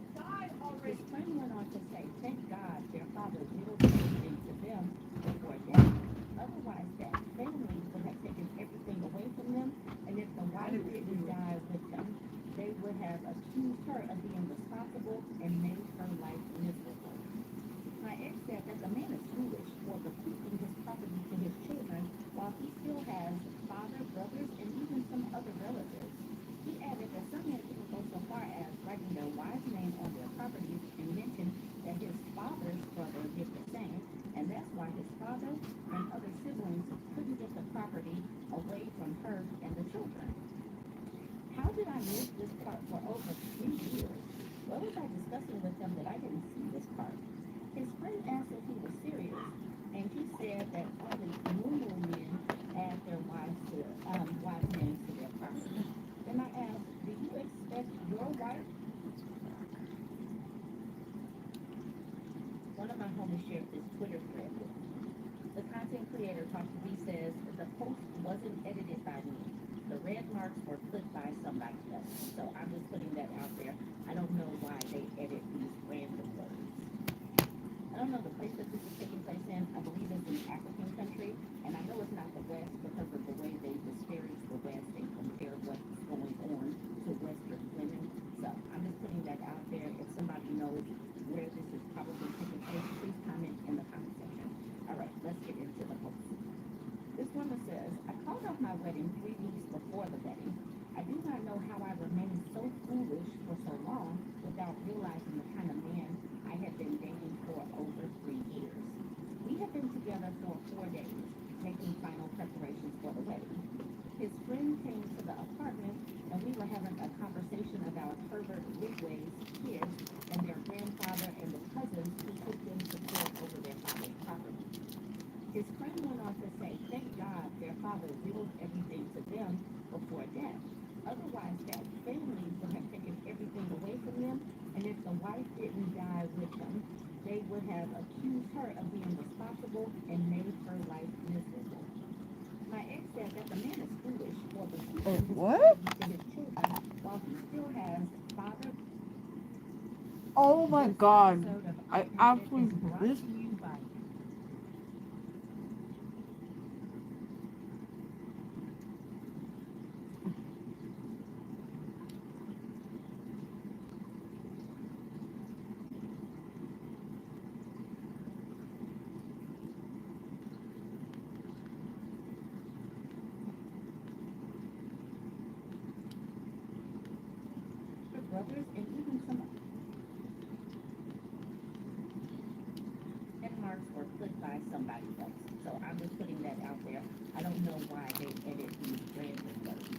His friend went on to say, thank God their father willed everything to them before death. Otherwise, that family would have taken everything away from them, and if the wife didn't die with them, they would have accused her of being responsible and made her life miserable. My ex said that the man is foolish for bequeathing his property to his children while he still has father, brothers, and even some other relatives. He added that some men even go so far as writing their wife's name on their properties and mentioned that his father's brother did the same, and that's why his father and other siblings couldn't get the property away from her and the children. How did I miss this part for over 3 years? What was I discussing with them that I didn't see this part? His friend asked if he was serious, and he said that only normal men add their wives' names to their property. Then I asked, do you expect your wife? One of my homies shared this Twitter thread with me. The content creator Talk to Me says the post wasn't edited by me. The red marks were put by somebody else. So I'm just putting that out there. I don't know why they edit these random words. I don't know the place that this is taking place in. I believe it's an African country, and I know it's not the West because of the way they disparage the West and compare what's going on to Western women. So I'm just putting that out there. If somebody knows where this is probably taking place, please comment in the comment section. All right, let's get into the post. This woman says, I called off my wedding 3 weeks before the wedding. I do not know how I remained so foolish for so long without realizing the kind of man I had been dating for over 3 years. We had been together for 4 days, making final preparations for the wedding. His friend came to the apartment and we were having a conversation about Herbert Wigway's kids and their grandfather and the cousins who took them to court over their father's property. His friend went on to say, thank God their father willed everything to them before death. Otherwise, that family would have taken everything away from them, and if the wife didn't die with them, they would have accused her of being responsible and made her life miserable. My ex said that the man is foolish for bequeathing his What? property to his children while he still has father. Oh my This God. episode of I Unedited absolutely, is brought this to you by her brothers and even some marks were put by somebody else. So I'm just putting that out there. I don't know why they edit these random words.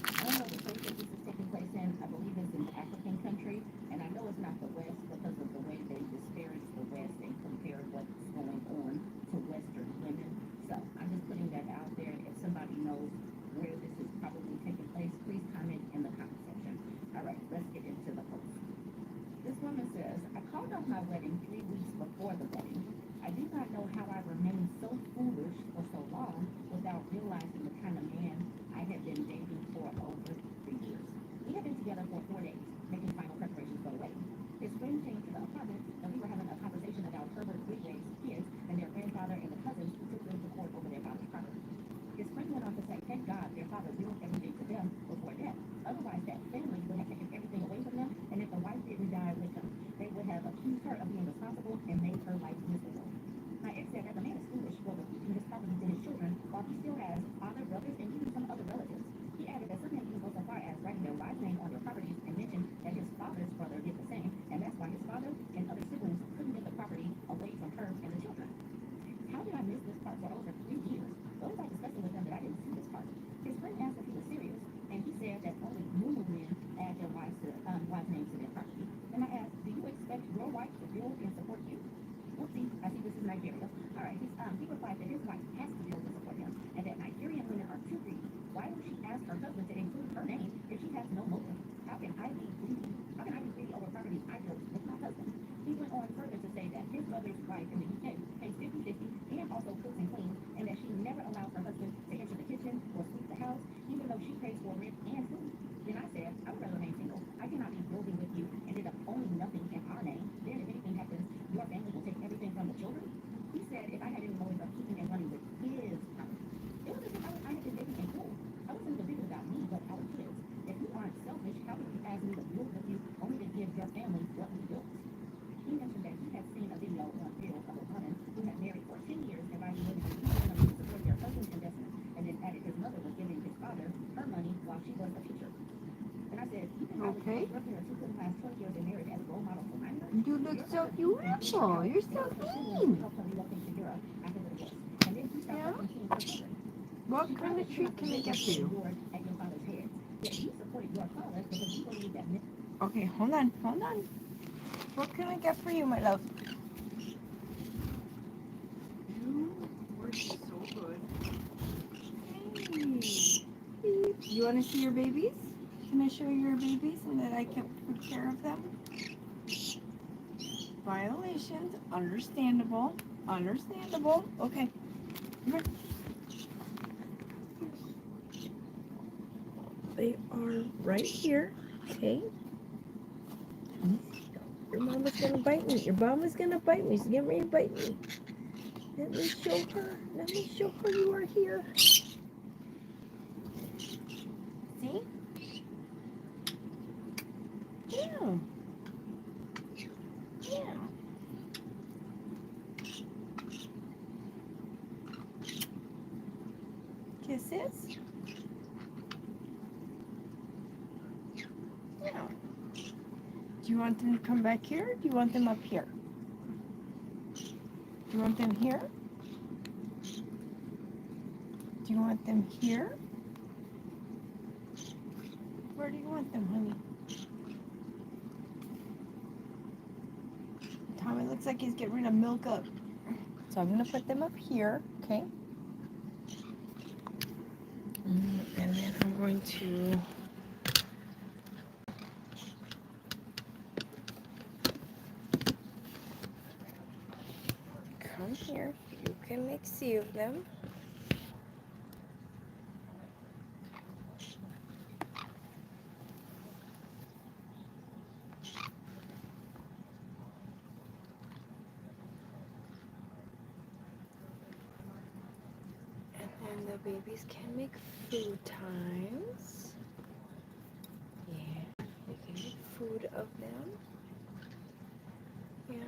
I don't know the place that this is taking place in. I believe it's an African country, and I know it's not the West because of the way they disparage the West and compare what's going on to Western women. So I'm just putting that out there. If somebody knows where this is probably taking place, please comment in the comment section. All right, let's get into the post. This woman says, I called off my wedding 3 weeks before the wedding. I do not know how I remained so foolish for so long without realizing the kind of man I had been dating for over 3 years. We had been together for 4 days, making final preparations for the wedding. His friend came to the apartment and we were having a conversation about Herbert Wigway's kids and their grandfather and the cousins who took them to court over their father's property. His friend went on to say, thank God their father willed everything to them before death. Otherwise, that family would have taken everything away from them, and if the wife didn't die with them, they would have accused her of being responsible and made her life miserable. My ex said that Okay. Her parents, who couldn't find 12 years in marriage as a role model for minors. You look so beautiful. You're so clean. Yeah. What kind of treat can I get for you? Okay, hold on, hold on. What can I get for you, my love? You were so good. Hey. You want to see your babies? Can I show you your babies and that I kept good care of them? Violations, understandable, understandable. Okay. Come here. They are right here. Okay. Your mama's gonna bite me. Your mama's gonna bite me. She's getting ready to bite me. Let me show her. Let me show her you are here. See? Yeah. Yeah. Kisses? Yeah. Do you want them to come back here? Or do you want them up here? Do you want them here? Do you want them here? Where do you want them, honey? Tommy looks like he's getting ready to milk up. So I'm going to put them up here, okay? And then I'm going to come here. You can make see of them. And then the babies can make food times. Yeah, we can make food of them. Yeah.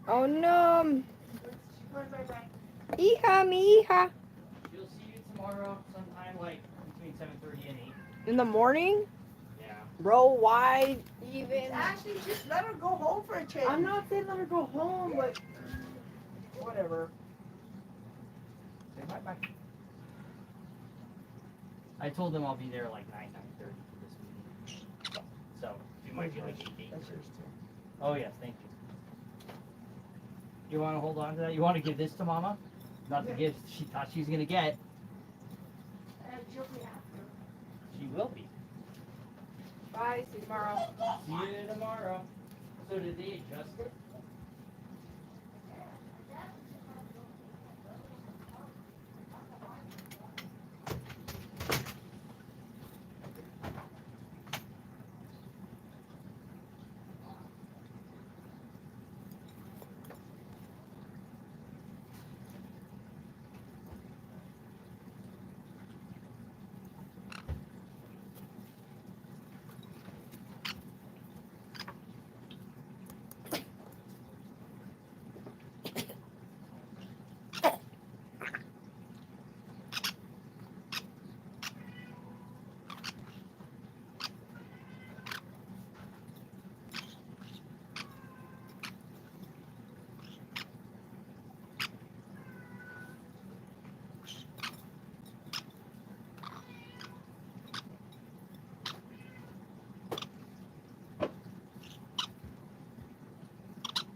Oh no! Hija, mi hija. She'll see you tomorrow sometime like between 7:30 and 8. In the morning? Yeah. Roll wide, even. Actually, just let her go home for a change. I'm not saying let her go home, but whatever. Say bye-bye. I told them I'll be there like 9:30 for this meeting. So, you might be like 8. That's yours too. Oh yes, thank you. You want to hold on to that? You want to give this to Mama? Not the gift she thought she was going to get. She'll be after. She will be. Bye, see you tomorrow. See you tomorrow. So did they adjust it?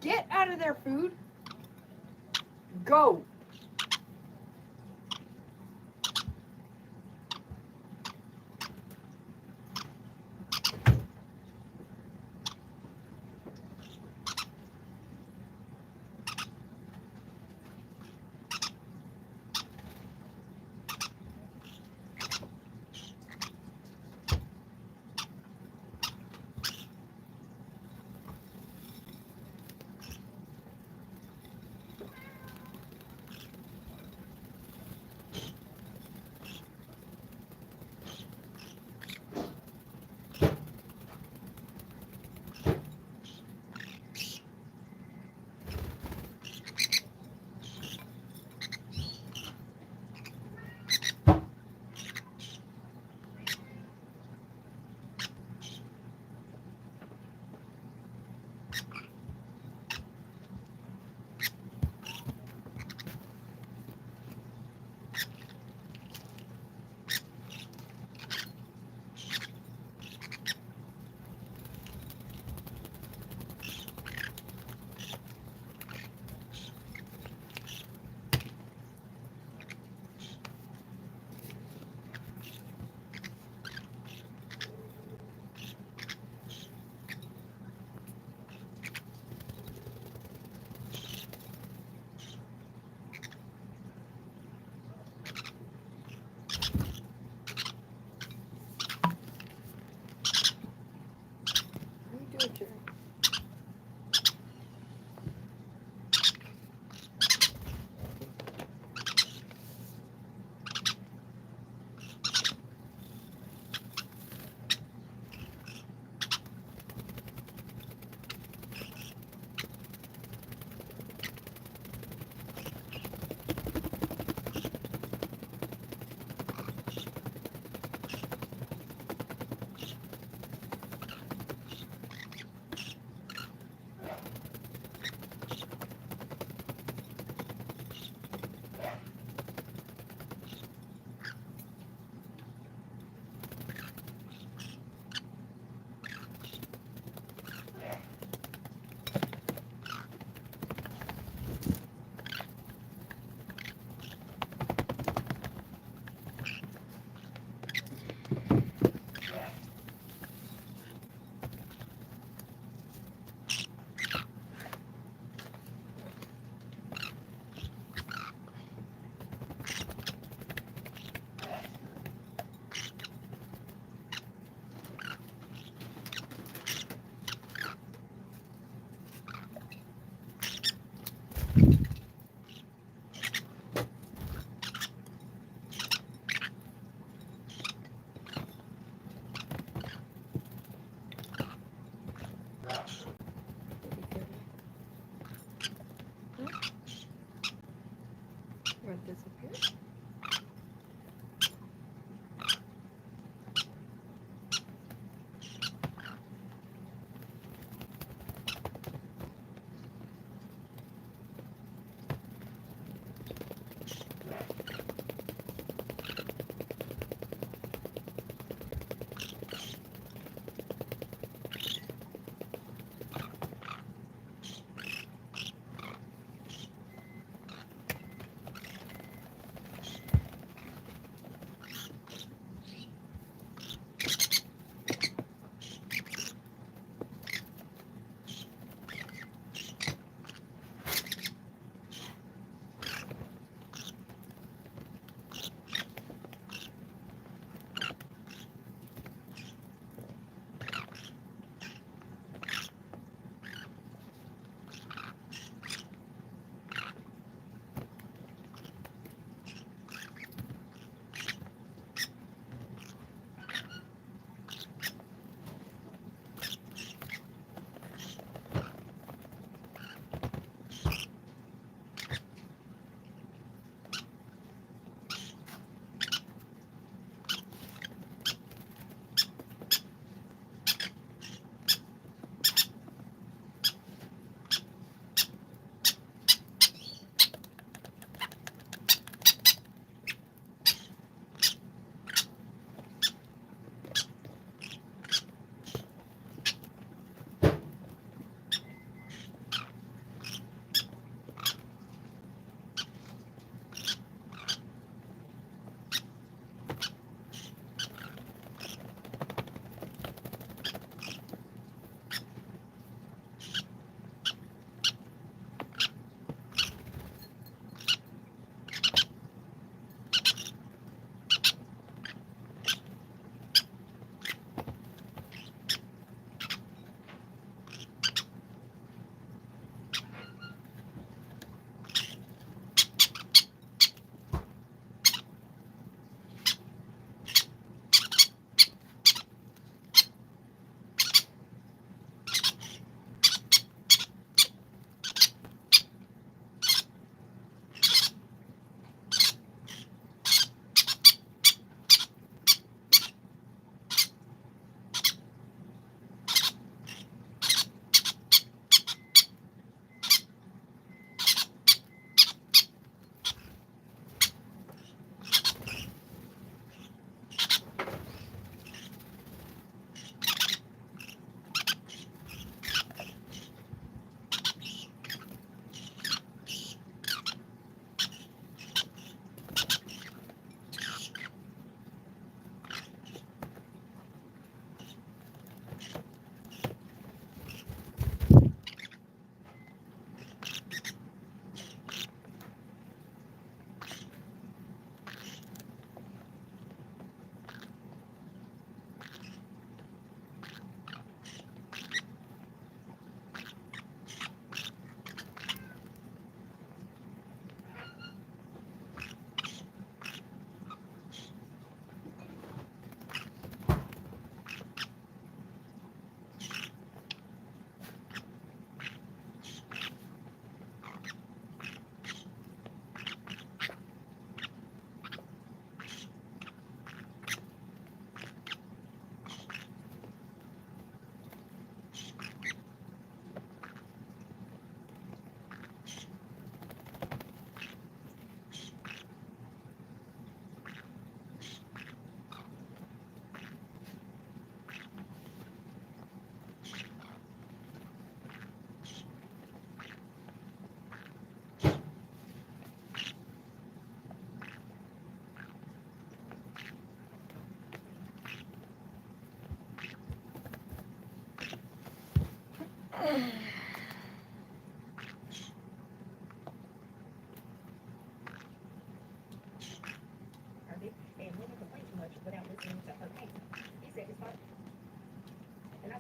Get out of their food. Go.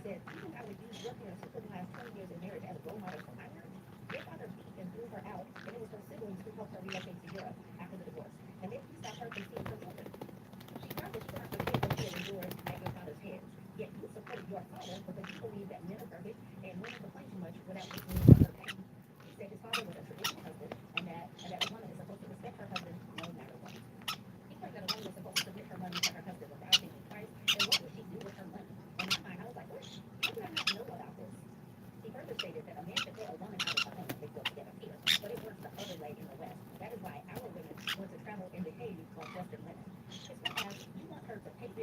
said, you think I would use your parents who couldn't last 20 years in marriage as a role model for my work? Their father beat and threw her out, and it was her siblings who helped her relocate to Europe after the divorce. And then he stopped her from seeing her children. She tried to start the kids that she had endured at your father's hands. Yet you supported your father because you believe that men are perfect and women complain too much without listening to her pain. He said his father was a traditional husband and that a woman is supposed to respect her husband no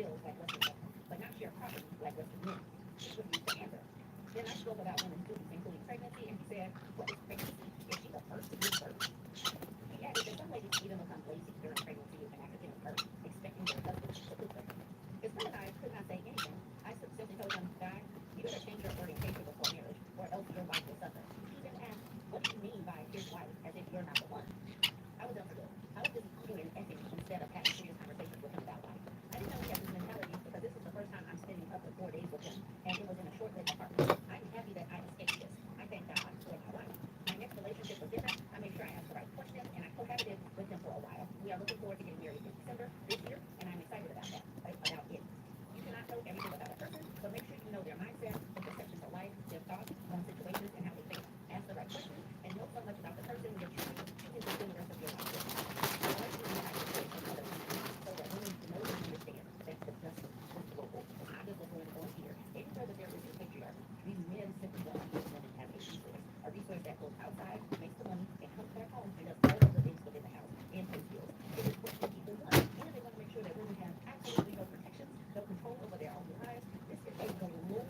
wills like Western women, but not share property like Western men. He refused to answer. Then I spoke about women's duties, including pregnancy, and he said, what is pregnancy? Is she the first to give birth? He added that some ladies even become lazy during pregnancy and after giving birth, expecting their husbands to cook them. His friend and I could not say anything. I simply told him, Guy, you better change your orientation before marriage, or else your wife will suffer. He then asked, what do you mean by his wife, as if you're not the one? I was done for good. I was busy eating and effing instead of having serious conversations with him about life. I didn't know he had this mentality because this was the first time I'm spending up to 4 days with him, and it was in a short-lived apartment. I'm happy that I escaped this. I thank God for my wife. My next relationship was different. I made sure I asked the right questions, and I cohabited with him for a while. We are looking forward to getting married in December this year, and I'm excited about that, about it. You cannot know everything about a person, but make sure you know their mindset, their perceptions of life, their thoughts on situations, and how they think. Ask the right questions, and know so much about the person you're choosing to spend the rest of your life with. I like to unite the choice from other people so that women know and understand that the justice is global. It's not just what's going on here. Anywhere that there is a patriarchy, these men simply want to use women as a resource that goes outside, makes the money, and comes back home and does all of the things within the house and pays bills. It is what people want, and they want to make sure that women have absolutely no protections, no control over their own lives. This is a global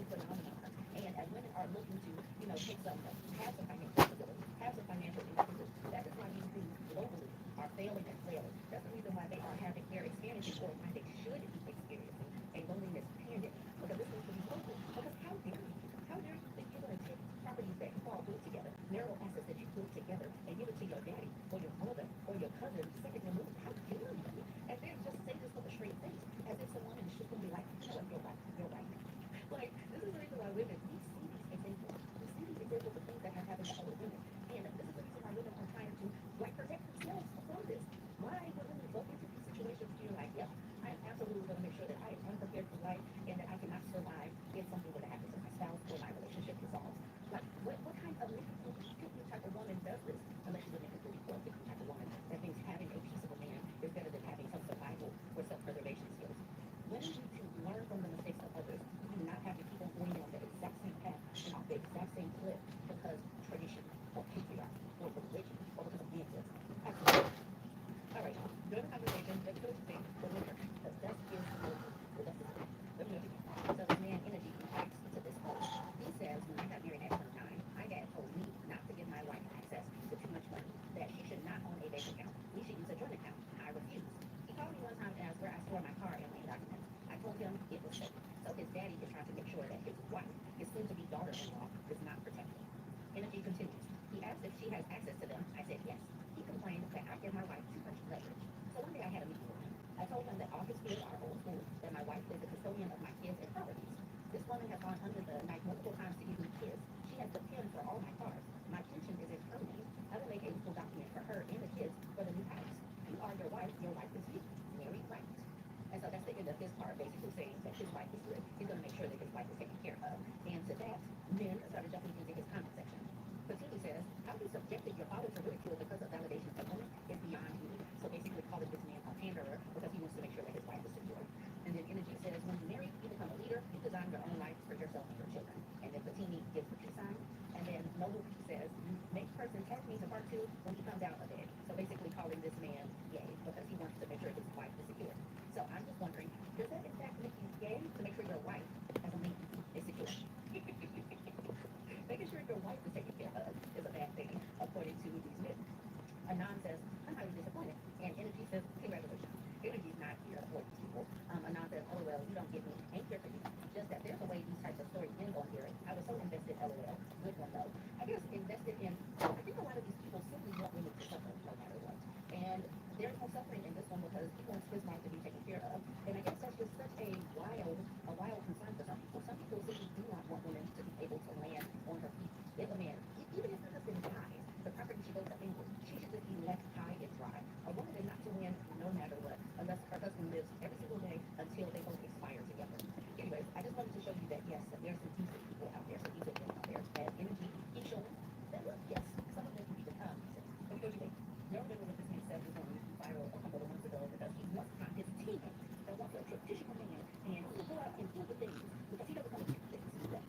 phenomenon, and as women are looking to, take some, have some financial stability, have some financial independence, that is why these things globally are failing and flailing. That's the reason why they are having, they're experiencing, or why they should be experiencing a loneliness pandemic, because this needs to be global. Because how dare you think you're going to take properties that you all built together, marital assets that you built together, and give it to your daddy, or your mother, or your cousin, second removed? How dare you? And then just say this with a straight face, as if some woman is just going to be like, you know what, you're right, you're right. Like, this is the reason why women, we see these examples. We see these examples of things that have happened to other women. And this is the reason why women are trying to, like, protect themselves from this. Why, when women go into these situations, you're like, yep, I am absolutely going to make sure that I am unprepared for life and that I cannot survive if something were to happen to my spouse or my relationship dissolves. Like, what kind of mythical type of woman does this? Unless she's a mythical or a type of woman that thinks having a peaceable man is better than having some survival or self-preservation skills. Women need to learn from the mistakes of others. We do not have to keep on going on the exact same path and off the exact same cliff because tradition or patriarchy or religion or because of ancestors. Absolutely. All right, y'all. During the conversation, let me know what you think. But remember, the dust is global. The dust is global. Let me know what you think. So this man, Energy, reacts to this post. He says, when I got married at 29, my dad told me not to give my wife access to too much money, that she should not own a bank account. We should use a joint account. I refused. He called me one time and asked where I store my car and land documents. I told him it was safe. So his daddy is trying to make sure that his wife, his soon-to-be daughter-in-law, is not protected. Energy continues. He asked if she has access to them. I said yes. He complained that I give my wife too much leverage. So one day I had a meeting with him. I told him that all his kids are old school, that my wife is the custodian of my kids and properties. This woman has gone under the knife multiple times to give me kids. She has the pen for all my cars. My pension is in her name. I will make a legal document for her and the kids for the new house. You are your wife is you. Married right. And so that's the end of his part, basically saying that his wife is good. He's going to make sure that his wife is taken care of. And to that, men started jumping into his comment section. Patini says, how you subjected your father to ridicule because of validation from women is beyond me. So basically calling this man a panderer because he wants to make sure that his wife is secure. And then Energy says, when you marry, you become a leader, you design your own life for yourself and your children. And then Patini gives the peace sign. And then Noble says, make person tag me to part 2 when he comes out of bed. So basically calling this man gay because he wants to make sure his wife is secure. So I'm just wondering, does that in fact make you gay to make sure your wife as a man is secure? Making sure your wife is taken care of is a bad thing, according to these men. Anon says, I'm highly disappointed. And Energy says, congratulations. Energy's not here for these people. Anon says, LOL, you don't get me. Ain't here for you. Just that there's a way these types of stories end on here. I was so invested, LOL. Good one, though. I guess invested in, I think a lot of these people simply want women to suffer no matter what. And there's no suffering in this one because he wants his wife to be taken care of. And I guess that's just such a wild concern for some people. Some people simply do not want women to be able to land on her feet. If a man, even if her husband dies, the property should go to England. She should just be left high and dry. A woman is not to win no matter what, unless her husband lives every single day until they both expire together. Anyways, I just wanted to show you that yes, there's some decent people out there, some decent men out there. And Energy keeps showing that look, yes, some of them can be become decent. Let me go to you. You remember what this man said was going viral a couple of months ago because he must find his teammate that wants a traditional man and he will go out and do the things because he doesn't want to do things. So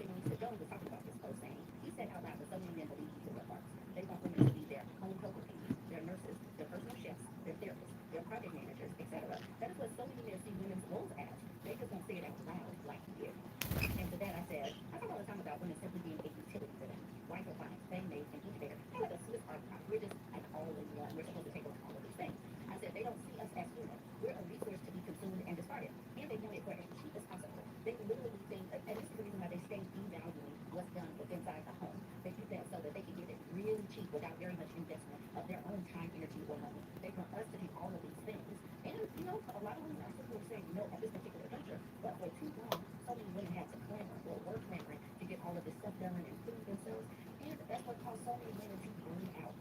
when Lisa Jones was talking about this post saying, he said out loud that so many men believe these are parts. They want women to be their home cocoa babies, their nurses, their personal chefs, their therapists, their project managers, etc. That is what so many men see women's role just won't say it out loud like he did. And to that I said, I talk all the time about women simply being a utility for them. Wife or clients, bank maids, and incubator. They're like a Swiss army knife. We're just like all in one. We're supposed to take over all of these things. I said, they don't see us as human. We're a resource to be consumed and discarded. And they want it for as cheap as possible. They literally think, and this is the reason why they stay devaluing what's done within inside the home. They do that so that they can get it really cheap without very much investment of their own time, energy, or money. They want us to do all of these things. And, you know, a lot of women are simply saying no at this particular juncture. But for too long, so many women had to clamor or were clamoring to get all of this stuff done and prove themselves. And that's what caused so many women to burn out.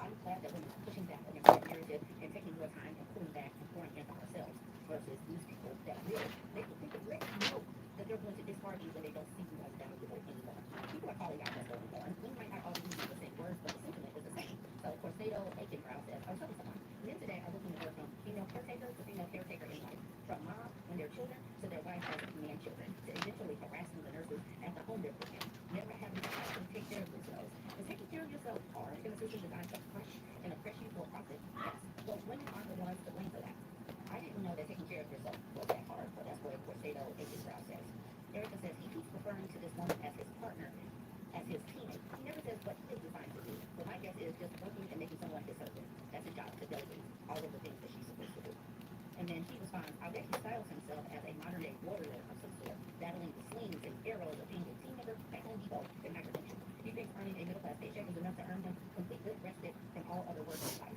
I'm glad that women are pushing back against that narrative and taking more time and pulling back and pouring into ourselves versus these people that really make you think of let you know that they're going to discard you when they don't see you as valuable anymore. People are calling out what's going on. We might not always use the same words, but the sentiment is the same. So, of course, Nato Aikenbrow says, I was telling someone, men today are looking to go from female caretaker to female caretaker in life, from mom and their children to their wife as man children, to eventually harassing the nurses at the home they're working, never having to actually take care of themselves. Is taking care of yourself hard in a system designed to crush and oppress you for profit? Yes. But women aren't the ones to blame for that. I didn't know that taking care of yourself was that hard, but that's what Nato Aikenbrow says. Erica says he keeps referring to this woman as his partner, as his teammate. He never says what he is designed to do. But my guess is just working and making someone his servant. That's his job, to delegate all of the things that she's supposed to do. And then he responds, I bet he styles himself as a modern day warrior of some sort, battling the slings and arrows of being a team member at Home Depot in hypertension. He thinks earning a middle class paycheck is enough to earn him complete respite from all other work in life.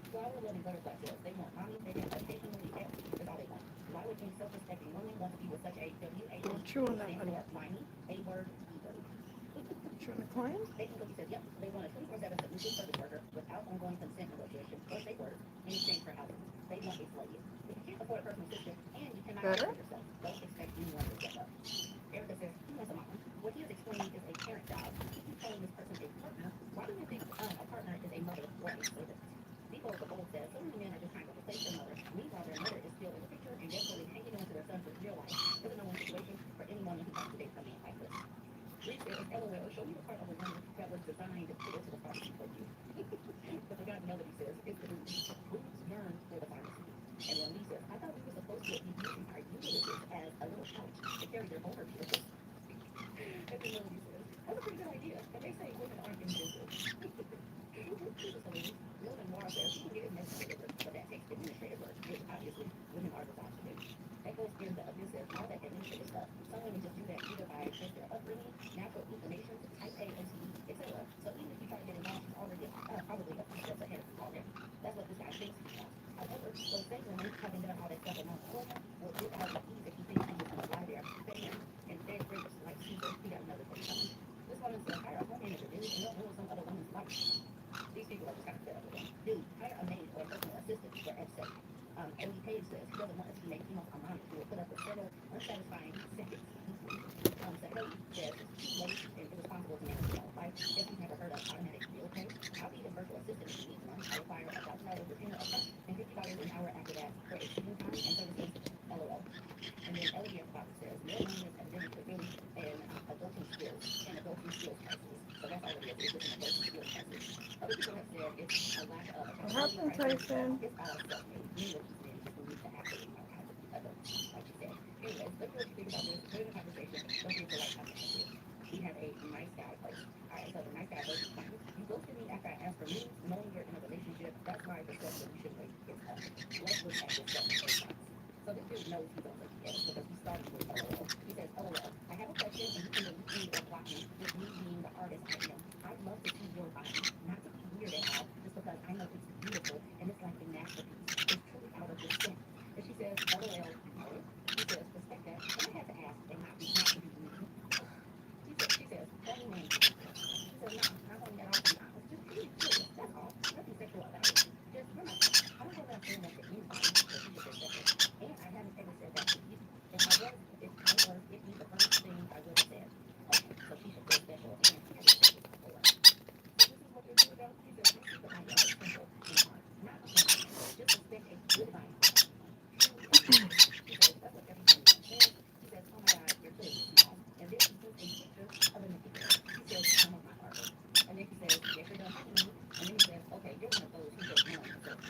Flower loving butterfly says they want mommy, they can occasionally help. That's all they want. Why would any self-respecting woman want to be with such a W-A-N, True on that one. whiny, A-word, E-word? True on the client? Bacon Cookie says, yep, they want a 24/7 submissive service worker without ongoing consent negotiation or safe words in exchange for housing. They want a slave. If you can't afford a personal assistant and you cannot Better? afford yourself, don't expect anyone to step up. Erica says, he wants a mom. What he is explaining is a parent job. If he's calling this person a partner, why do you think a partner is a mother or a servant? People of the bold says, so many men are just trying to replace their mother. Meanwhile, their mother is still in the picture and desperately hanging on to their son for real life. There's a no-win situation for any woman who wants to date a man like this. Reese says, LOL, show me the part of a woman that was designed to go to the pharmacy for you. But the guy Melody says, it's the boobs. Boobs yearn for the pharmacy. And then Lee says, I thought we were supposed to be using our uteruses as a little pouch to carry their over pills. And then Melody says, that's a pretty good idea. But they say women aren't inventive. William Moore says, you can get administrative work, but that takes administrative work, which obviously women are designed to do. Echoes in the abyss says, all that administrative stuff. Some women just do that either by just their upbringing, natural inclinations, type A, OCD, etc. So even if you try to get involved, she's already probably a few steps ahead of you already. That's what this guy thinks he wants. However, those same women, having done all that stuff along the way, will do it out of ease if you think he was going to lie there, bam, and dead grapes like Caesar, he got another thing coming. This woman says, hire a home manager, dude, and don't ruin some other woman's life. These people are just kind of fed up with him. Dude, hire a maid or a personal assistant for F's sake. Ellie Page says he doesn't want us to make females harmonic. He will put up with several unsatisfying seconds. Saheli says it's too late and irresponsible to manage his own life. Guess he's never heard of automatic bill pay. I'll be his virtual assistant if he needs one. I require $1,000 retainer upfront and $50 an hour after that for exceeding time and services. LOL. And then Elliot Fox says male loneliness epidemic is really an adulting skills crisis. So that's all it is. It's just an adulting skills crisis. Other people have said it's a lack of What happened, Tyson? it's all self-made. Many of these men just need to actually know how to be adults, like you said. Anyways, let me know what you think about this. Put in the conversation. Don't forget to like, comment, and share. We have a nice guy first. Alright, so the nice guy first is fine. You ghosted me after I asked for news, knowing you're in a relationship. That's why the self-solution rate is up. Let's look at this self-response. So this dude knows he's on the yes because he started with LOL. He says, LOL, I have a question and you can delete me or block me with me being the artist I am. I'd love to see your body, not to be weird at all, just because I know it's beautiful and it's like a masterpiece. It's truly out of this thing. And she says, LOL, no. He says, respect that. And I had to ask and not to be rude. She says, call me name. She says, no, not only that, I'll be honest. Just really curious, that's all. Nothing sexual about it. Just, you're my friend. I don't go around saying that to anybody, but she just says sexual. And I haven't ever said that to you. If I was, it'd be the first thing I would have said. Okay, so she should feel special and she hasn't said this before. So this is what they're doing about. She says, this is the idea of simple and hard. Not a plan. Just respect a good mind. She says, that's what every woman says. She says, oh my God, you're clearly small. And then she sends a picture of a naked girl. She says, some of my artwork. And then she says, yes, you're done talking to me. And then he says, okay, you're one of those who just know instead of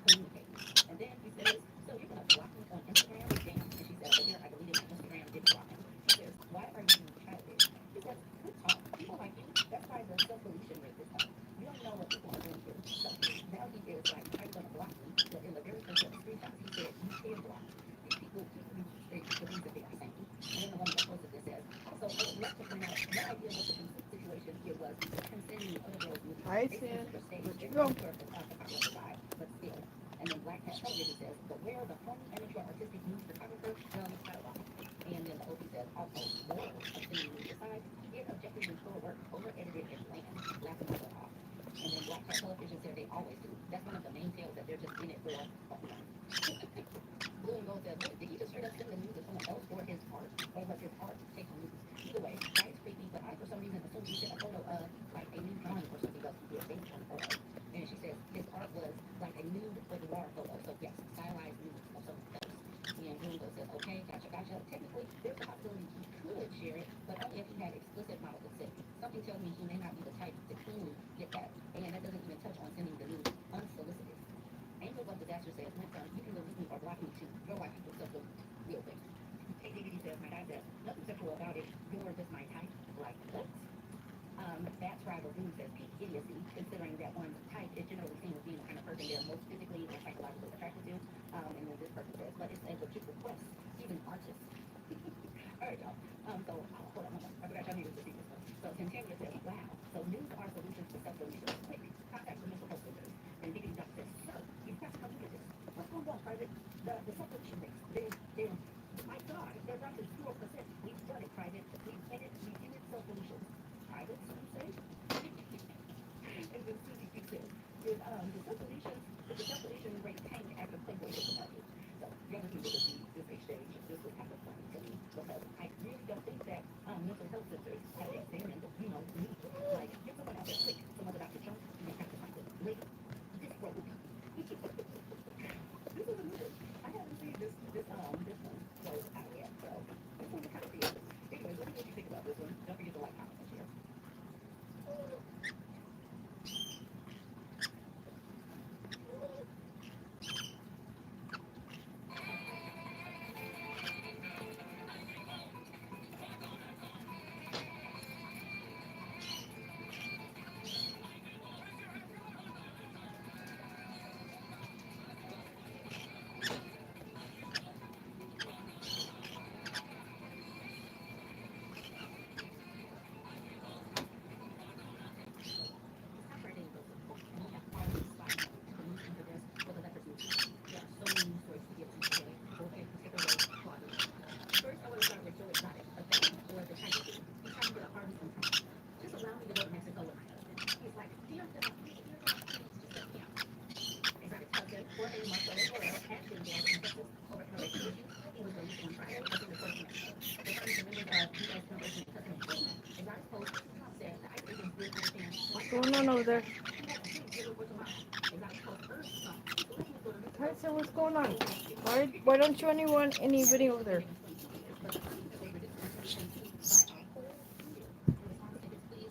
communicating. And then he says, so you're going to block me on Instagram? Damn. And she says, Go. But still. And then Black Cat Television says, but where the funny amateur artistic news photographer John Skylock. And then the OP says, also, more of sending news aside, it objectively poor work, over-edited and bland, laughing my butt off. And then Black Cat Television said they always do. That's one of the main tales that they're just in it for fun. Blue and Gold says, wait, did he just straight up send the news to someone else for his art? Or was his art take on news? Either way, that is creepy, but I for some reason assumed he sent a photo of like a new drawing or something else to do a baby on photo. And she says his art was like a nude boudoir photo. So yes, stylized nude of someone else. And Blue and Gold says, okay, gotcha. Technically, there's a possibility he could share it, but only if he had explicit model consent. Something tells me he may not be the type to cleanly get that. And that doesn't even touch on sending the nude unsolicited. Angel of Disaster says, Winston, you can delete me or block me too. You're white people, so real thing. KDD says, my dad says, nothing sexual about it. You're just my type. Like, what? That scribe or dude says peak idiocy, considering that one's type is generally seen as being the kind of person they're most physically and psychologically attracted to. And then this person says, but it's a legit request. He's an artist. All right, y'all. Hold on. I forgot y'all needed to see this one. So Centennial says, wow. So news are solutions to self-deletion. Quick, contact the mental health centers. And Biggity Duck says, sir, you've got to come look at this. What's going on, private? The self-deletion rates. They're, my God, they're down to 0%. We've done it, private. We've ended self-deletions. Private, so you say? And then Susie Q says, did the self-deletion rate tank after Playboy hit the market? So, the other thing with this exchange, this was kind of funny to me, because I really don't think that mental health centers have examined, me. Like, get someone out there quick, some other Dr. Trump, and you have to find it. Later, this road. This is a new one. I haven't seen this one go out yet, so this one's kind of weird. Anyways, let me know what you think about this one. Don't forget to like, comment, and share. What's going on over there? Tyson, what's going on? Why don't you anybody over there?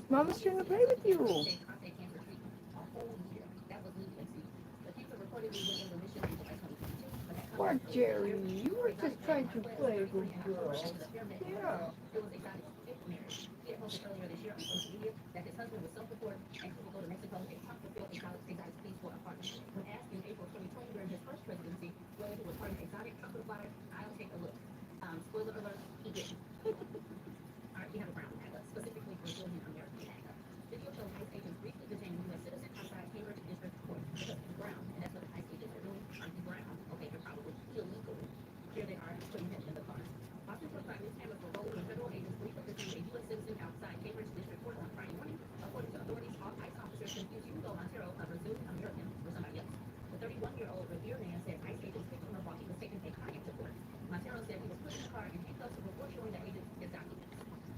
Mama's trying to play with you. Poor Jerry, you were just trying to play, good girl. Yeah. Earlier this year on social media that his husband was self-reported and could go to Mexico and talk to Phil exotic pleas for a partner. When asked in April 2020 during his first presidency whether he would pardon exotic chocolate fire, I'll take a look. Spoiler alert, he didn't. All right, we have a brown bag, specifically Brazilian American bag. Video shows ICE agents briefly detaining U.S. citizen outside Cambridge District Court because he's brown, and that's what ICE agents are doing. Aren't you brown? Okay, you're probably illegal. Here they are putting him in the car. Boston 25 News cameras were rolling when federal agents briefly detained a U.S. citizen outside Cambridge District Court on Friday morning. According to authorities, all ICE officers confused Hugo Montero, a Brazilian American, for somebody else. The 31-year-old Revere man said ICE agents picked him up while he was taking a client to court. Montero said he was put in the car and handcuffed before showing the agents his documents.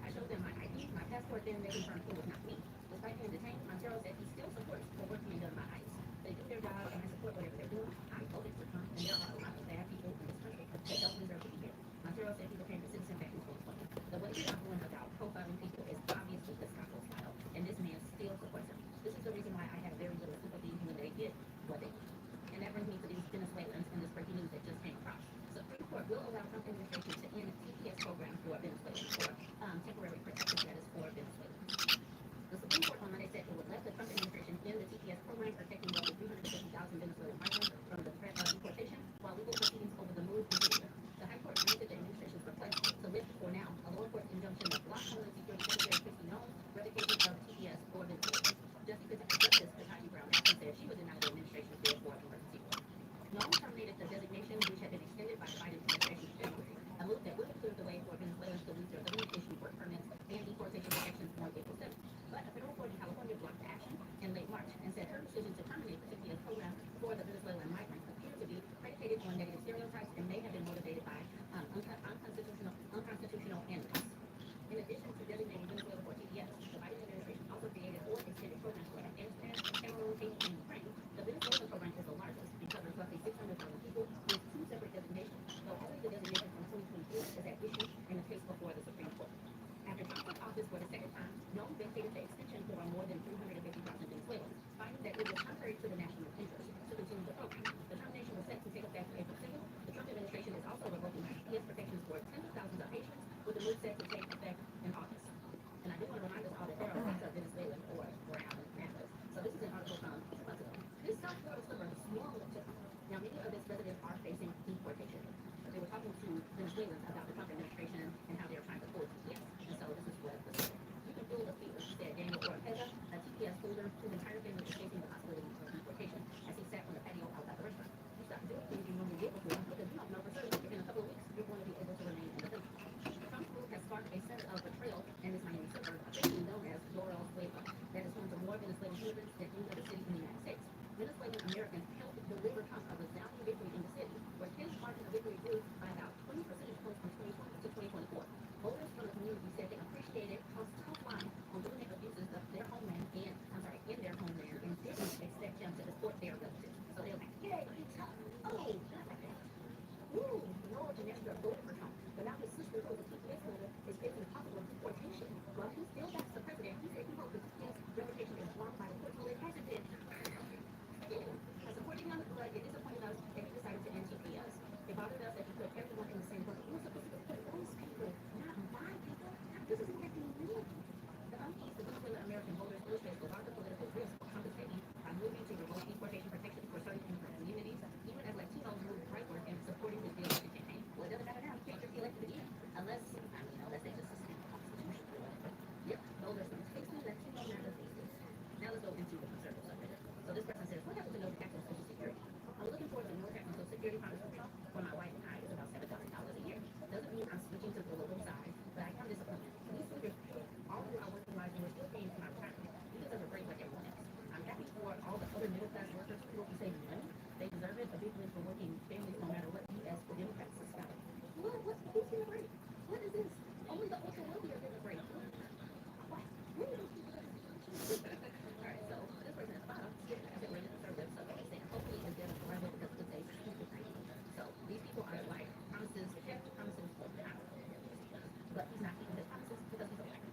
I showed them my ID, my passport, then they confirmed it was not me. Despite being detained, Montero said he still supports the work being done by ICE. They do their job and I support whatever they're doing. I voted for Trump, and there are a lot of bad people in this country that don't deserve to be here. Montero said he became a citizen back in 2020. The way we are going about profiling people is obviously the Scotto style, and this man still supports him. This is the reason why I have very little sympathy when they get what they want. And that brings me to these Venezuelans and this breaking news that just came across. Supreme Court will allow Trump administration to end TPS program for Venezuelans, or temporary protected status for Venezuelans. The Supreme Court on Monday said it would let the Trump administration end the TPS program protecting roughly 350,000 Venezuelan migrants who was a chief placeholder, is facing possible deportation. While he still backs the president, he said he hopes his reputation is blocked by the court, so it hasn't been. Supporting him, but it disappointed us that he decided to answer us. It bothered us that he put everyone in the same boat. He was supposed to put those people, not my people. This is affecting me. The unease the Venezuelan American voters illustrates the larger political risk of compensating by moving to remote deportation protection for certain immigrant communities, even as Latinos move rightward in supporting his re-election campaign. Well, it doesn't matter now. He can't get re-elected again unless, unless they just suspend the Constitution or whatever. Yep, those are some tasty Latino matter faces. Now let's go into the conservative subject. So this person says, what happened to no tax on Social Security? I'm looking forward to no tax on Social Security contribution for my wife and I. It's about $7,000 a year. Doesn't mean I'm switching to the local side, but I am disappointed. These figures all through our working lives, and we're still paying for my retirement. We deserve a break like everyone else. I'm happy for all the other middle class workers who will be saving money. They deserve it. A big win for working families, no matter what BS the Democrats suspect. Who's getting a break? What is this? Only the ultra wealthy are getting a break. Why? When are those people going to Alright, so this person at the bottom, as it were in the conservative, so they're saying hopefully it's dead forever because it's a stupid thing. So these people are like promises kept, promises not. But he's not keeping his promises because he's a black.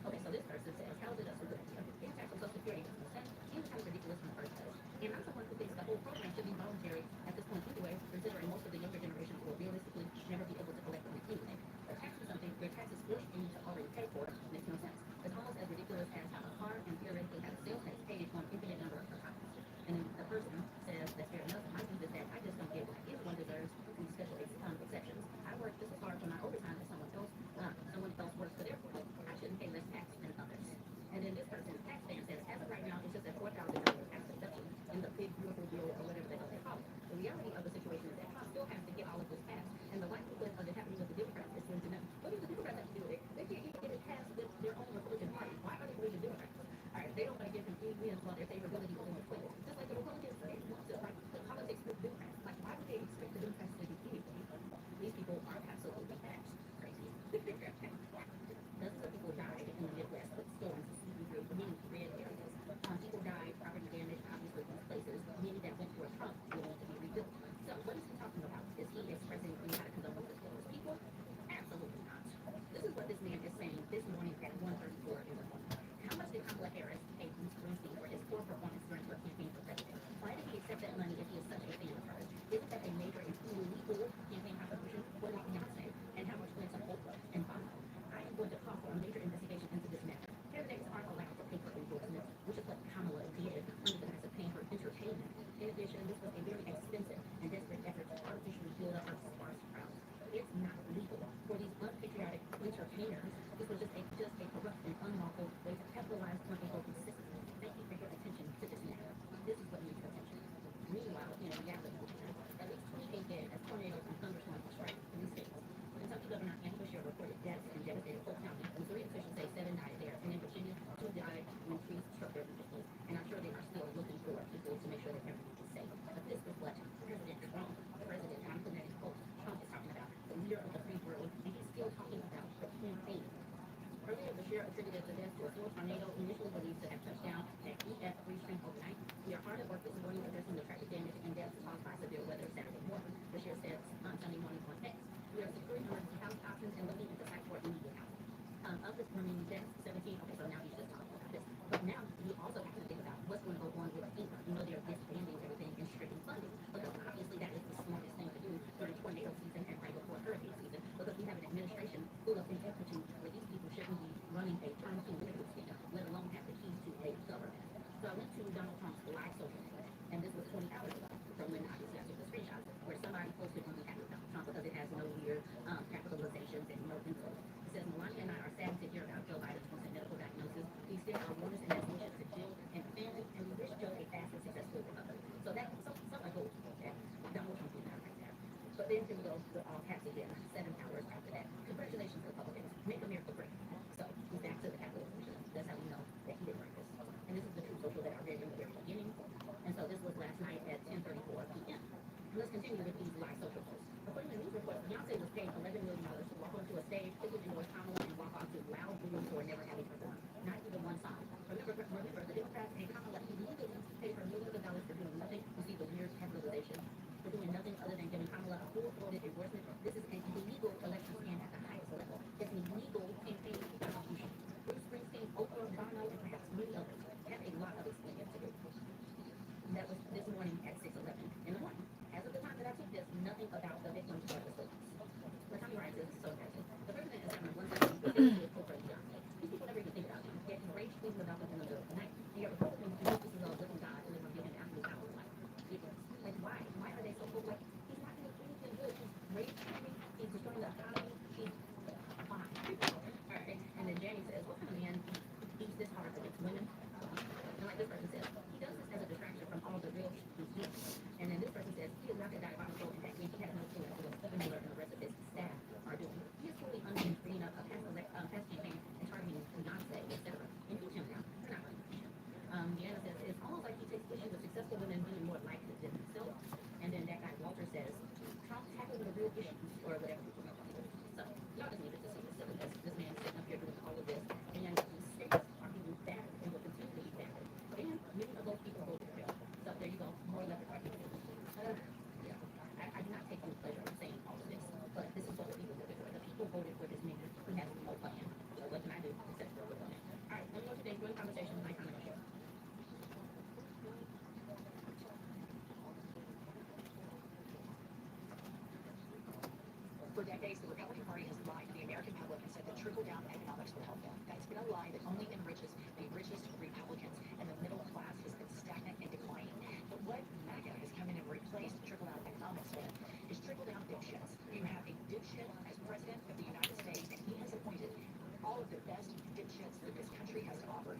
Okay, so this person says, how is it us a good idea? Getting tax on Social Security doesn't make sense. Seems kind of ridiculous in the first place. And I'm someone who thinks the whole program should be voluntary at this point anyway, considering most of the younger generation will realistically never be able to collect on it anyway. But taxing something where taxes force you to already pay for makes no sense. It's almost as ridiculous as how a car can theoretically have a sales tax paid on an infinite number of copies. And then the person says that's fair enough. My view is that I just don't get why everyone deserves these special exceptions. I work just as hard for my overtime as someone else works for their money. I shouldn't pay less tax than others. And then this person, taxpayer, says as of right now, it's just a $4,000 tax deduction in the big beautiful bill or whatever the hell they call it. The reality of the situation is that Trump still has to get all of this passed, and the likelihood of it happening with the Democrats is slim to none. What do the Democrats have to do with it? They can't even get it passed with their own Republican party. Why are they with the Democrats? All right, they don't want to give them free wins while their favorability is in the plate. Just like the Republicans, they want to like put politics with Democrats. Like, why would they expect the Democrats to do anything? These people are absolutely facts. Crazy. Dozens of people died in the Midwest with storms sweeping through many red areas. People died, property damage, obviously these places, many that went where Trump will need to be rebuilt. So what is he talking about? Is he expressing any kind of condolences for those people? Absolutely not. This is what this man is saying this morning at 1:34 in the morning. How much did Kamala Harris pay Bruce Springsteen for his poor performance during her campaign for president? Why did he accept that money if he is such a fan of hers? Isn't that a major and illegal campaign contribution? What about Beyonce? And how much went to Oprah and Bono? I am going to call for a major investigation into this matter. Candidates aren't allowed to pay for endorsements, which is what Kamala did under the guise of paying for entertainment. In addition, this was a very expensive and desperate effort to artificially build up a sparse crowd. It's not legal for these unpatriotic entertainers. This was just a corrupt and unlawful way to capitalize on a broken system. Thank you for your attention to this matter. This is what needs attention. Meanwhile, in reality, at least 28 dead as tornadoes and thunderstorms strike three states. Kentucky Governor Andy Beshear reported deaths in devastated Polk County. Missouri officials say 7 died there, and in Virginia, 2 died when trees struck their vehicles. And I'm sure they are still looking for people to make sure that everything is safe. But this is what President Trump, and I'm putting that in quotes, Trump is talking about, the leader of the free world, and he's still talking about the campaign. Earlier this year, attributed the death to a slow tornado initially believed to have touched down at EF 3 Stream overnight. We are hard at work this morning addressing the tragic damage and deaths caused by severe weather Saturday morning. Bashir said on Sunday morning on X. We are securing emergency housing options and looking into sites for immediate housing. Of this remaining deaths, 17. Okay, so now he's just talking about this. But now you also have to think about what's going to go on with FEMA. You know they're disbanding everything and stripping funding because obviously that is the smartest thing to do during tornado season and right before hurricane season because we have an administration full of inequity where these people shouldn't be running a turnkey medical scheme, let alone have the keys to a government. So I went to Donald Trump's live social media, and this was 20 hours ago from when obviously I took the screenshots where somebody posted on behalf of Donald Trump because it has no weird capitalizations and no info. It says Melania and I are saddened to hear about Joe Biden's recent medical diagnosis. We extend our warmest and best wishes to Jill and the family, and we wish Joe a fast and successful recovery. So that something goes that Donald Trump did not right there. But then here we go with all caps again, 7 hours after that. Congratulations, Republicans. Make America great. So he's back to the capitalization. That's how we know that he didn't write this. And this is the true social that I read in the very beginning. And so this was last night at 10:34 p.m. Let's continue with these live social posts. According to news reports, Beyonce was paid $11 million to walk onto a stage, quickly endorse Kamala, and walk onto loud boos for never having performed. Not even one song. Remember, the Democrats and Kamala illegally paid her millions of dollars for doing nothing. You see the weird capitalization. For doing nothing other than giving Kamala a full-throated endorsement. This is an illegal election scam at the highest level. many others have a lot of explaining to do. That was this morning at 6:11 in the morning. As of the time that I took this, nothing about the victims or the stories. But Tommy writes, this is so crazy. The president is having one session with his co-president. These people never even think about them. Yet he's rage thinking about them in the middle of the night. And yet Republicans think this is a living God who is revealed in absolute power. Like why? Why are they so cool? Like he's not doing anything good. He's rage thinking. He's destroying the economy. He's why? All right. And then Jamie says, what kind of man eats this hard against women? And like this person says, he does this as a distraction from all the real issues he's doing. And then this person says, he is not a diabolical and that means he has no clue as to what Stephen Miller and the rest of his staff are doing. He is fully under bringing up a past campaign and targeting Beyonce, etc. Include him now. They're not running. Deanna says, it's almost like he takes issue with successful women being more likely than himself. And then that guy Walter says, Trump tackling the real issues or whatever people know. So y'all just needed to see this silliness. This man sitting up here doing all of this and states are being bad and will continue to be bad. And many of those people voted for him. So there you go, more electric arguments. Yeah. I do not take any pleasure in saying all of this, but this is what the people voted for. The people voted for this man who has no plan. So what can I do except for vote on it? All right, let me know what you think. Good conversation. My comment on here. For decades, the Republican Party has lied to the American public and said that trickle-down economics will help them. That's been a lie that only enriches the richest Republicans, and the middle class has been stagnant and declining. But what MAGA has come in and replaced trickle-down economics with is trickle-down dipshits. You have a dipshit as president of the United States, and he has appointed all of the best dipshits that this country has to offer.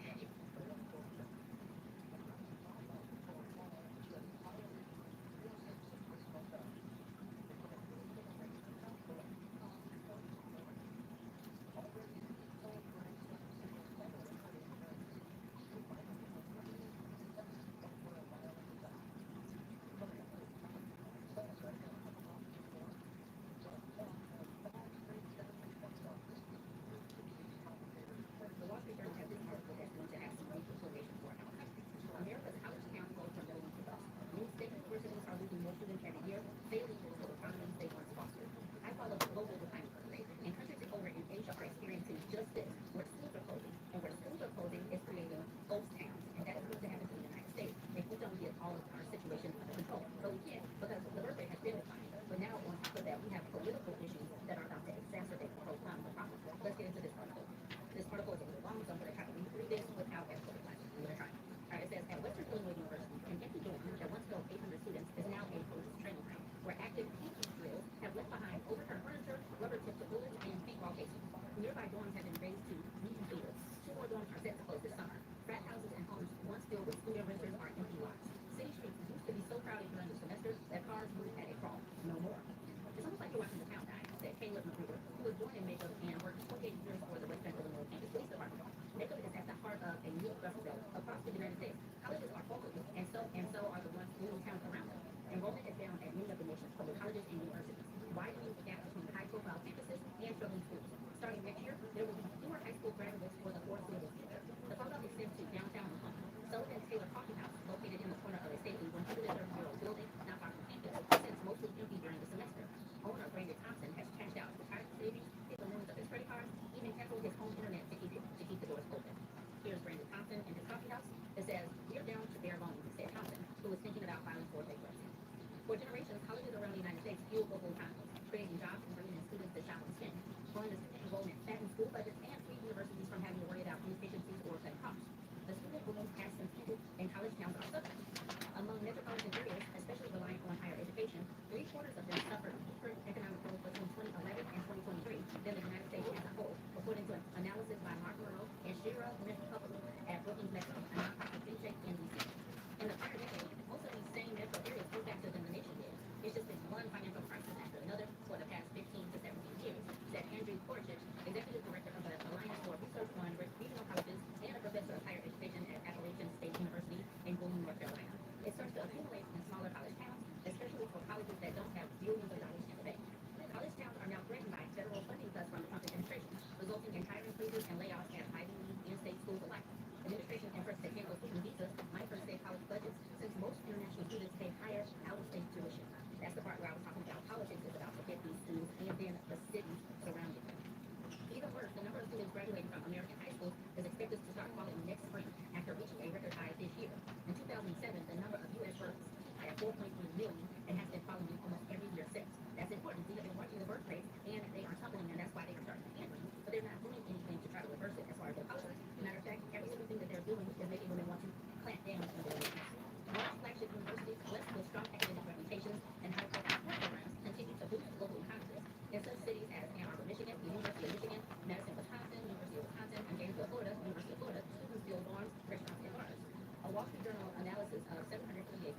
The Wall Street Journal has this article that's going to have some deep implications for our country. America's college towns go from middle to bust. New state universities are losing more students every year, failing to the economies they once fostered. I follow global climate survey, and countries over in Asia are experiencing just this, where schools are closing. And where schools are closing is creating ghost towns, and that is going to happen in the United States if we don't get all of our situation under control. But we can't, because the birth rate has been declining. But now on top of that, we have political issues that are about to exacerbate the problem. Let's get into this article. This article is a little long, so I'm going to try to read through this without editorial classes. I'm going to try. All right, it says, at Western Illinois University, an empty dorm that once held 800 students is now a police training ground, where active teaching drills have left behind overturned furniture, rubber-tipped bullets, and paintball cases. Nearby dorms have been raised to meat and theaters. 2 more dorms are set to close this summer. Frat houses and homes once filled with student renters are empty lots. City streets used to be so crowded during the semester that cars moved at a crawl. No more. It's almost like you're watching the town die, said Caleb Magruder, who was born in Macon and worked 28 years for the Western Illinois Campus Police Department. Macon is at the heart of a new Rust Belt across the United States. Colleges are focused, and so are the ones moving towns around them. Enrollment is down at many of the nation's public colleges and universities, widening the gap between high-profile campuses and struggling schools. Starting next year, there will be fewer high school graduates for the foreseeable future. The photo extends to downtown Macomb. Sullivan Taylor Coffee House, located in the corner of a stately 130-year-old building not far from campus, sits mostly empty during the semester. Owner Brandon Thompson has cashed out retirement savings, paid the limits of his credit cards, even canceled his home internet to keep the doors open. Here's Brandon Thompson in his coffee house. It says, "We're down to bare bones," said Thompson, who was thinking about filing for bankruptcy. For generations, colleges around the United States fueled local economies, creating jobs and bringing in students to shop and spend, growing the student enrollment, fattening school budgets, and freeing universities from having to worry about inefficiencies or cutting costs. The student boom has since ended, and college towns are suffering. Among metropolitan areas, especially reliant on higher education, 3/4 of them suffered deeper economic growth between 2011 and 2023 than the United States as a whole, according to an analysis by Mark Monroe and Shira Mehta at Brookings Metro, a nonprofit think tank in DC. In the prior decade, most of these same metro areas grew faster than the nation did. It's just been one financial crisis after another for the past 15 to 17 years, said Andrew Korchich, executive director of the Alliance for Research on Regional Colleges and a professor of higher education at Appalachian State University in Boone, North Carolina. It starts to accumulate in smaller college towns, especially for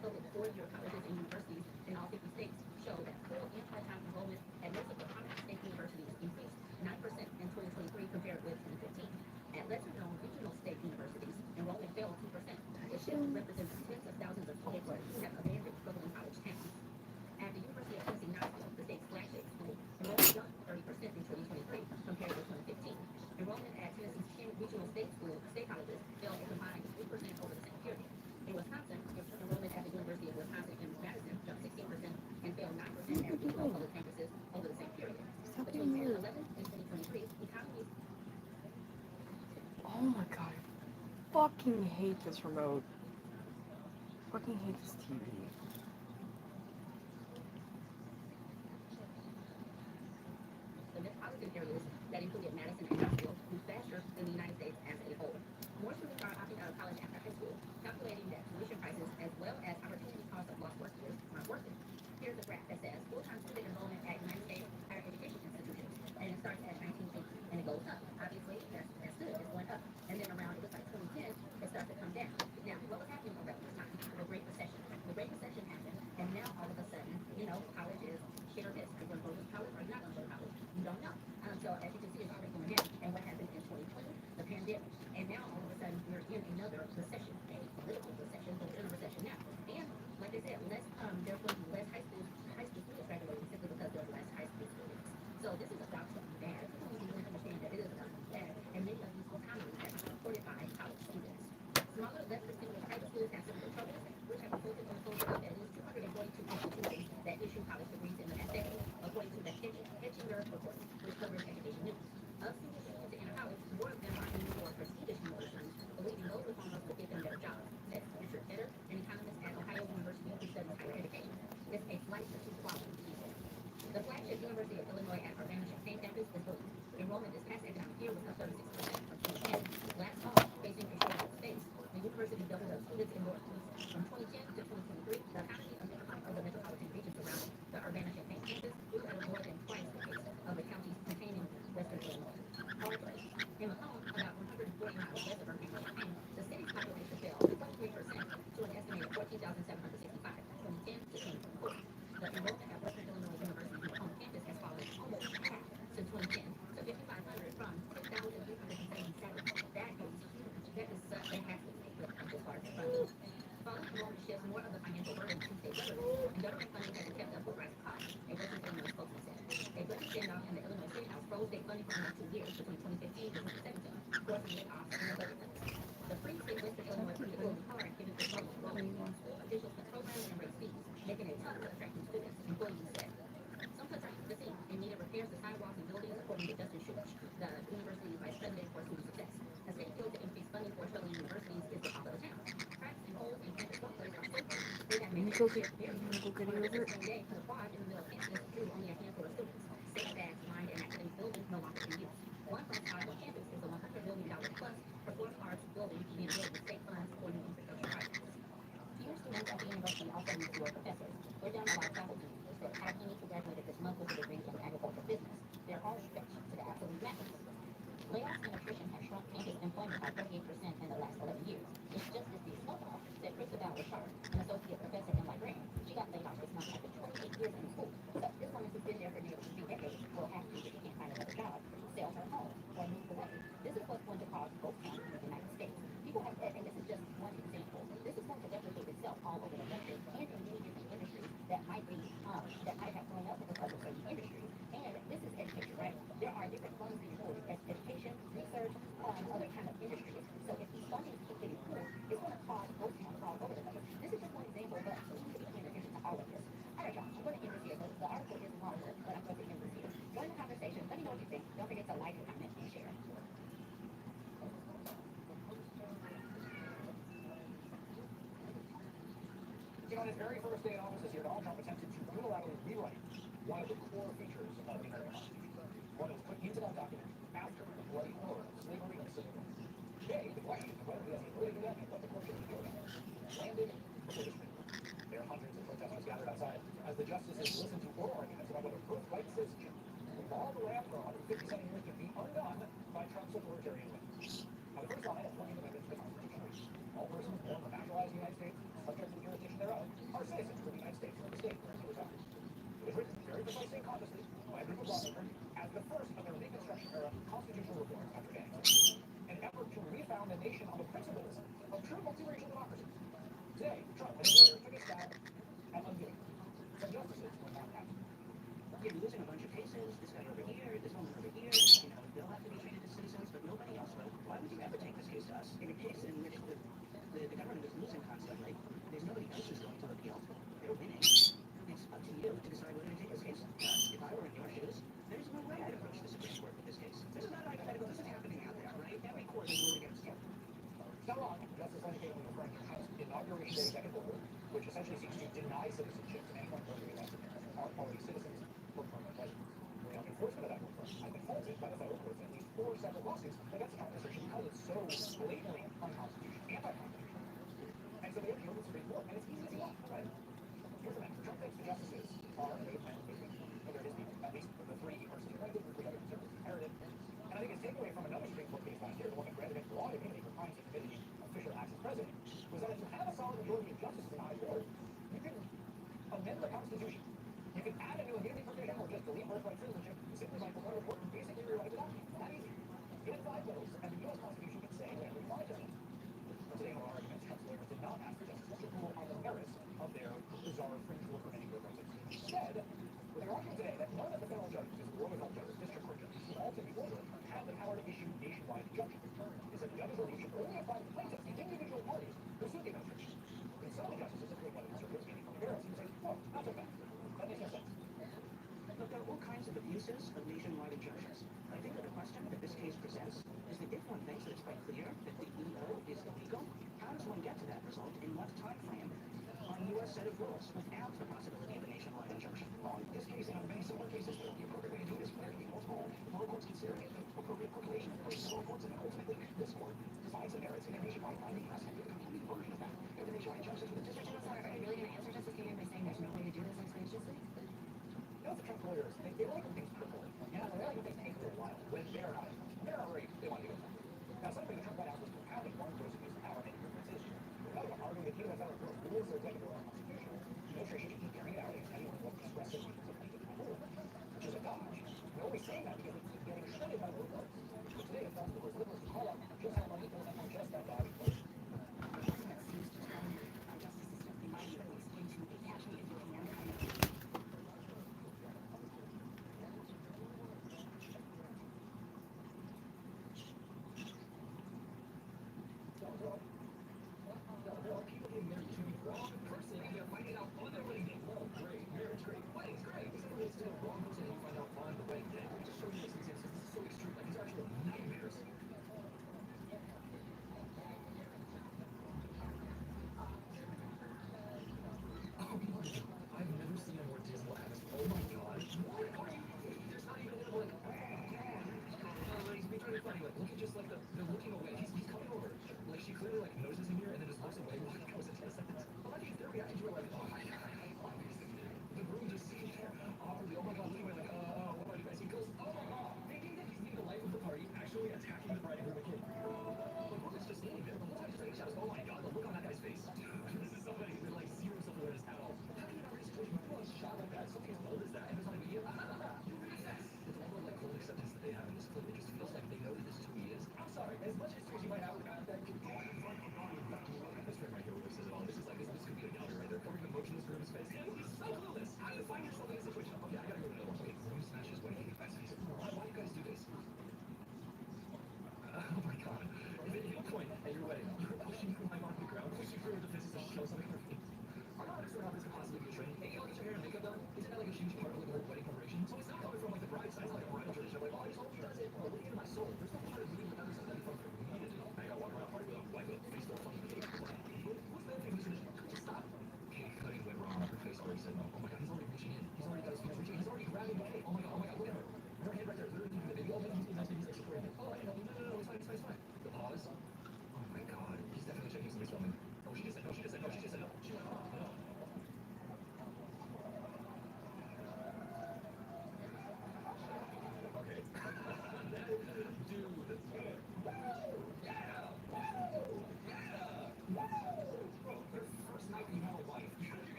public four-year colleges and universities in all 50 states show that full and part-time enrollment at most of the prominent state universities increased 9% in 2023 compared with 2015. At lesser-known regional state universities, enrollment fell 2%. This shift represents tens of thousands of kids who have abandoned struggling college towns. At the University of Tennessee Knoxville, the state's flagship school, enrollment jumped 30% in 2023 compared with 2015. Enrollment at Tennessee's 10 regional state colleges fell a combined 3% over the same period. In Wisconsin, enrollment at the University of Wisconsin in Madison jumped 16% and fell 9% at regional public campuses over the same period. Between 2011 and 2023, economies. Oh my god, I fucking hate this remote. Fucking hate this TV. The metropolitan areas that included Madison and Knoxville grew faster than the United States as a whole. More students are opting out of college after high school, calculating that tuition prices as well as opportunity cost of lost work years aren't worth it. Here's a graph that says full-time student enrollment at United States higher education institutions, and it starts at 1980, and it goes up. Obviously, that's good. It's going up, and then around it looks like 2010, it starts to come down. Now, what was happening around this time? The Great Recession. The Great Recession happened, and now all of a sudden, college is hit or miss. Are you going to go to college or are you not going to go to college? You don't know. So as you can see, it's already going down. And what happened in 2020? The pandemic. And now all of a sudden, we're in another recession, a political recession, but we're in a recession now. And like I said, there's going to be less high school students graduating simply because there's less high school students. So this is about to be bad. People need to really understand that it is about to be bad. And many of these economies have been supported by college students. Smaller, less prestigious private schools have similar troubles, which have resulted in a total of at least 242 institutions that issue college degrees in the past decade, according to the Hetchinger report, which covers education news. Of students who want to enter college, more of them are aiming for prestigious universities, believing those reformers will give them better jobs, says Richard Fetter, an economist at Ohio University who studies higher education. It's a flight to quality, he said. The flagship University of Illinois at Urbana-Champaign campus is booming. Enrollment this past academic year was up 36% from 2010. Last fall, facing a shortage of space, the university doubled up students enrollment. From 2010 to 2023, the economy of the metropolitan region surrounding the Urbana-Champaign campus grew at more than twice the pace of the counties containing western Illinois. However, in Macomb, about 140 miles west of Urbana-Champaign, the city's population fell 23% to an estimated 14,765 from 2010 to 2024. The enrollment at Western Illinois University's Macomb campus has fallen almost half since 2010 to 5,500 from 6,377. That is huge. That is such a hassle as far as funding. Falling enrollment shifts more of the financial burden to state government, and government funding hasn't kept up with rising costs, a Western Illinois spokesman said. A budget standoff in the Illinois State House froze state funding for almost 2 years, between 2015 and 2017, forcing layoffs and budget cuts. The previously Western Illinois people will be hard given the struggle growing school officials cut programs and raise fees, making it tough to attract new students, employees said. Some cuts are the same and needed repairs to sidewalks and buildings, according to Justin Schulich, the university's vice president for student success. A state bill to increase funding for struggling universities is the talk of the town. Cracks and holes in campus walkways are so bad, they have made it very on a spring day, the quad in the middle of campus drew only a handful of students. Sandbags lined an academic building no longer in use. One such spot on campus is a $100 million plus performing arts building being built with state funds for new infrastructure projects. Fewer students at the university also need fewer professors. We're down a lot of faculty members that have unique who graduated this month with a degree in agricultural business. They're all stretched to the absolute maximum. Layoffs and attrition have shrunk campus employment by 38% in the last 11 years. It's just as big snowball, said Christabel Richard, an associate professor and librarian. She got laid off this month after 28 years in school. But this woman who's been there for nearly 3 decades will have to, if she can't find another job, sell her home or move away. This is what's going to cause ghost towns in the United States. People have, and this is just one example, this is going to replicate itself all over the country and in many different industries that might have grown up because of certain industries. And this is education, right? There are different funds being pulled as education, research, other kind of industries. So if these fundings keep getting pulled, it's going to cause ghost towns all over the place. This is just one example, but we need to be paying attention to all of this. All right, y'all, I'm going to end this here. The article is longer, but I'm going to end this here. Join the conversation. Let me know what you think. Don't forget to like, comment, and share. On his very first day in office this year, Donald Trump attempted to unilaterally rewrite one of the core features of the American Constitution. What is put into that document after the bloody horror of slavery and slavery. Today, the question of whether he has the ability to do that and what the court should do about it landed before the Supreme Court. There are hundreds of protesters gathered outside as the justices listen to oral arguments about whether birthright citizenship, the law of the land for 157 years, can be undone by Trump's authoritarian whims. Now, the first line of 20th Amendment to the Constitution reads, all persons born or naturalized in the United States, subject to the jurisdiction thereof, nation on the principles of true multiracial democracy. Today, Trump and his lawyers took a stab at undoing it. Some justices were not happy. You're losing a bunch of cases, this guy over here, this woman over here, they'll have to be treated as citizens, but nobody else will. Why would you ever take this case to us? In a case in which the government is losing constantly, there's nobody else who's going to appeal. They're winning. It's up to you to decide whether to take this case. If I were in your shoes, there's no way I'd approach the Supreme Court with this case. This is not hypothetical, this is happening out there, right? Every court is ruling against you. It's not wrong. Justice Lenny Caitlin referring to House Inauguration Day executive order, which essentially seeks to deny citizenship to anyone voting against Americans are already citizens or permanent residents. Enforcement of that order has been halted by the federal courts in at least 4 separate lawsuits against the administration because it's so blatantly unconstitutional, anti-constitutional. And so they appealed to the Supreme Court, and it's easy as you want, right? Here's the matter. Trump thinks the justices are a plan of movement, and they're his people, at least the 3 personally appointed, the 3 other conservatives inherited. And I think his takeaway from another Supreme Court case last year, the one that granted him broad immunity for crimes he committed in official acts as president, was that if you have a solid majority of justices in the high court, you can amend the Constitution. You can add a new immunity provision or just delete birthright citizenship simply by declaring a court and basically rewrite the document. That easy. Get it 5 votes, and the U.S. Constitution can say whatever you want it to say. Today, in our arguments, Trump's lawyers did not ask for justices to rule on the merits of their bizarre fringe rule for many birthright citizens. Instead, they're arguing today that none of the federal judges, rural adult judges, district court judges, who all took the order, have the power to issue nationwide injunctions. They said the judges' relief should only apply to plaintiffs and individual parties who sued the administration. And some of the justices, including one of the conservatives, meaning from the Parrot, seem to say, oh, not so bad. That makes no sense. Look, there are all kinds of abuses of nationwide injunctions. I think that the question that this case presents is that if one thinks that it's quite clear that the EO is illegal, how does one get to that result in what time frame on a U.S. set of rules without the possibility of a nationwide injunction? On this case and on many similar cases, the appropriate way to do this would be multiple lower courts considering it, appropriate percolation of the lower courts, and then ultimately this court decides the merits in a nationwide binding precedent with a complete version of that. And the nationwide injunctions with the district. So are you really going to answer Justice Kagan by saying there's no way to do this expeditiously? You know, the Trump lawyers, they like when things percolate. Yeah, they like when things take a little while. When they're already, they want to do it. Now, something the Trump White House was propounding one person who's the power making differences. Another one arguing that even if federal court rules are executive order unconstitutional, the administration should keep carrying it out against anyone who wants to express their views of plaintiff rule, which is a dodge. They're always saying that because they keep getting shredded by the courts. But today, it falls to those liberals to call out just how unequal and unjust that dodge was. As much history as you might have with that, this right here, what this is at all. This is like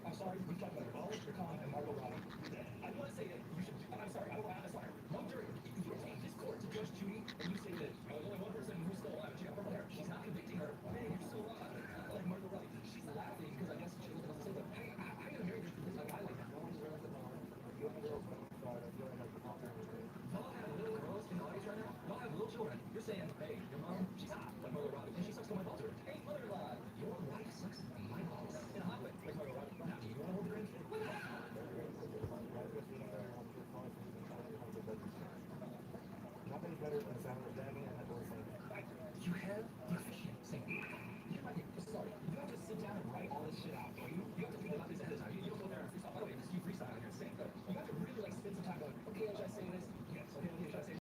I'm sorry, we talked about your Bo, your Con, and Margot Robbie. I want to say that you should, I'm sorry, I will add this on. One jury, if you take this court to Judge Judy and you say that there's only one person who's still alive, she got purple hair, she's not convicting her, hey, you're still alive. Like Margot Robbie, she's laughing because I guess she doesn't know what to say, but hey, I gotta marry this because I like that. No one's realized that you have girls, but I feel like I'm not married. Y'all have little girls in the audience right now? Y'all have little children. You're saying, hey, your mom, she's hot, like Margot Robbie, and she sucks on my balls. Hey, mother-in-law, your wife sucks my balls. In a hot way, like Margot Robbie. Now, do you want to hold the ring? Why not? Nothing's better than sound of Danny and that voice. You have the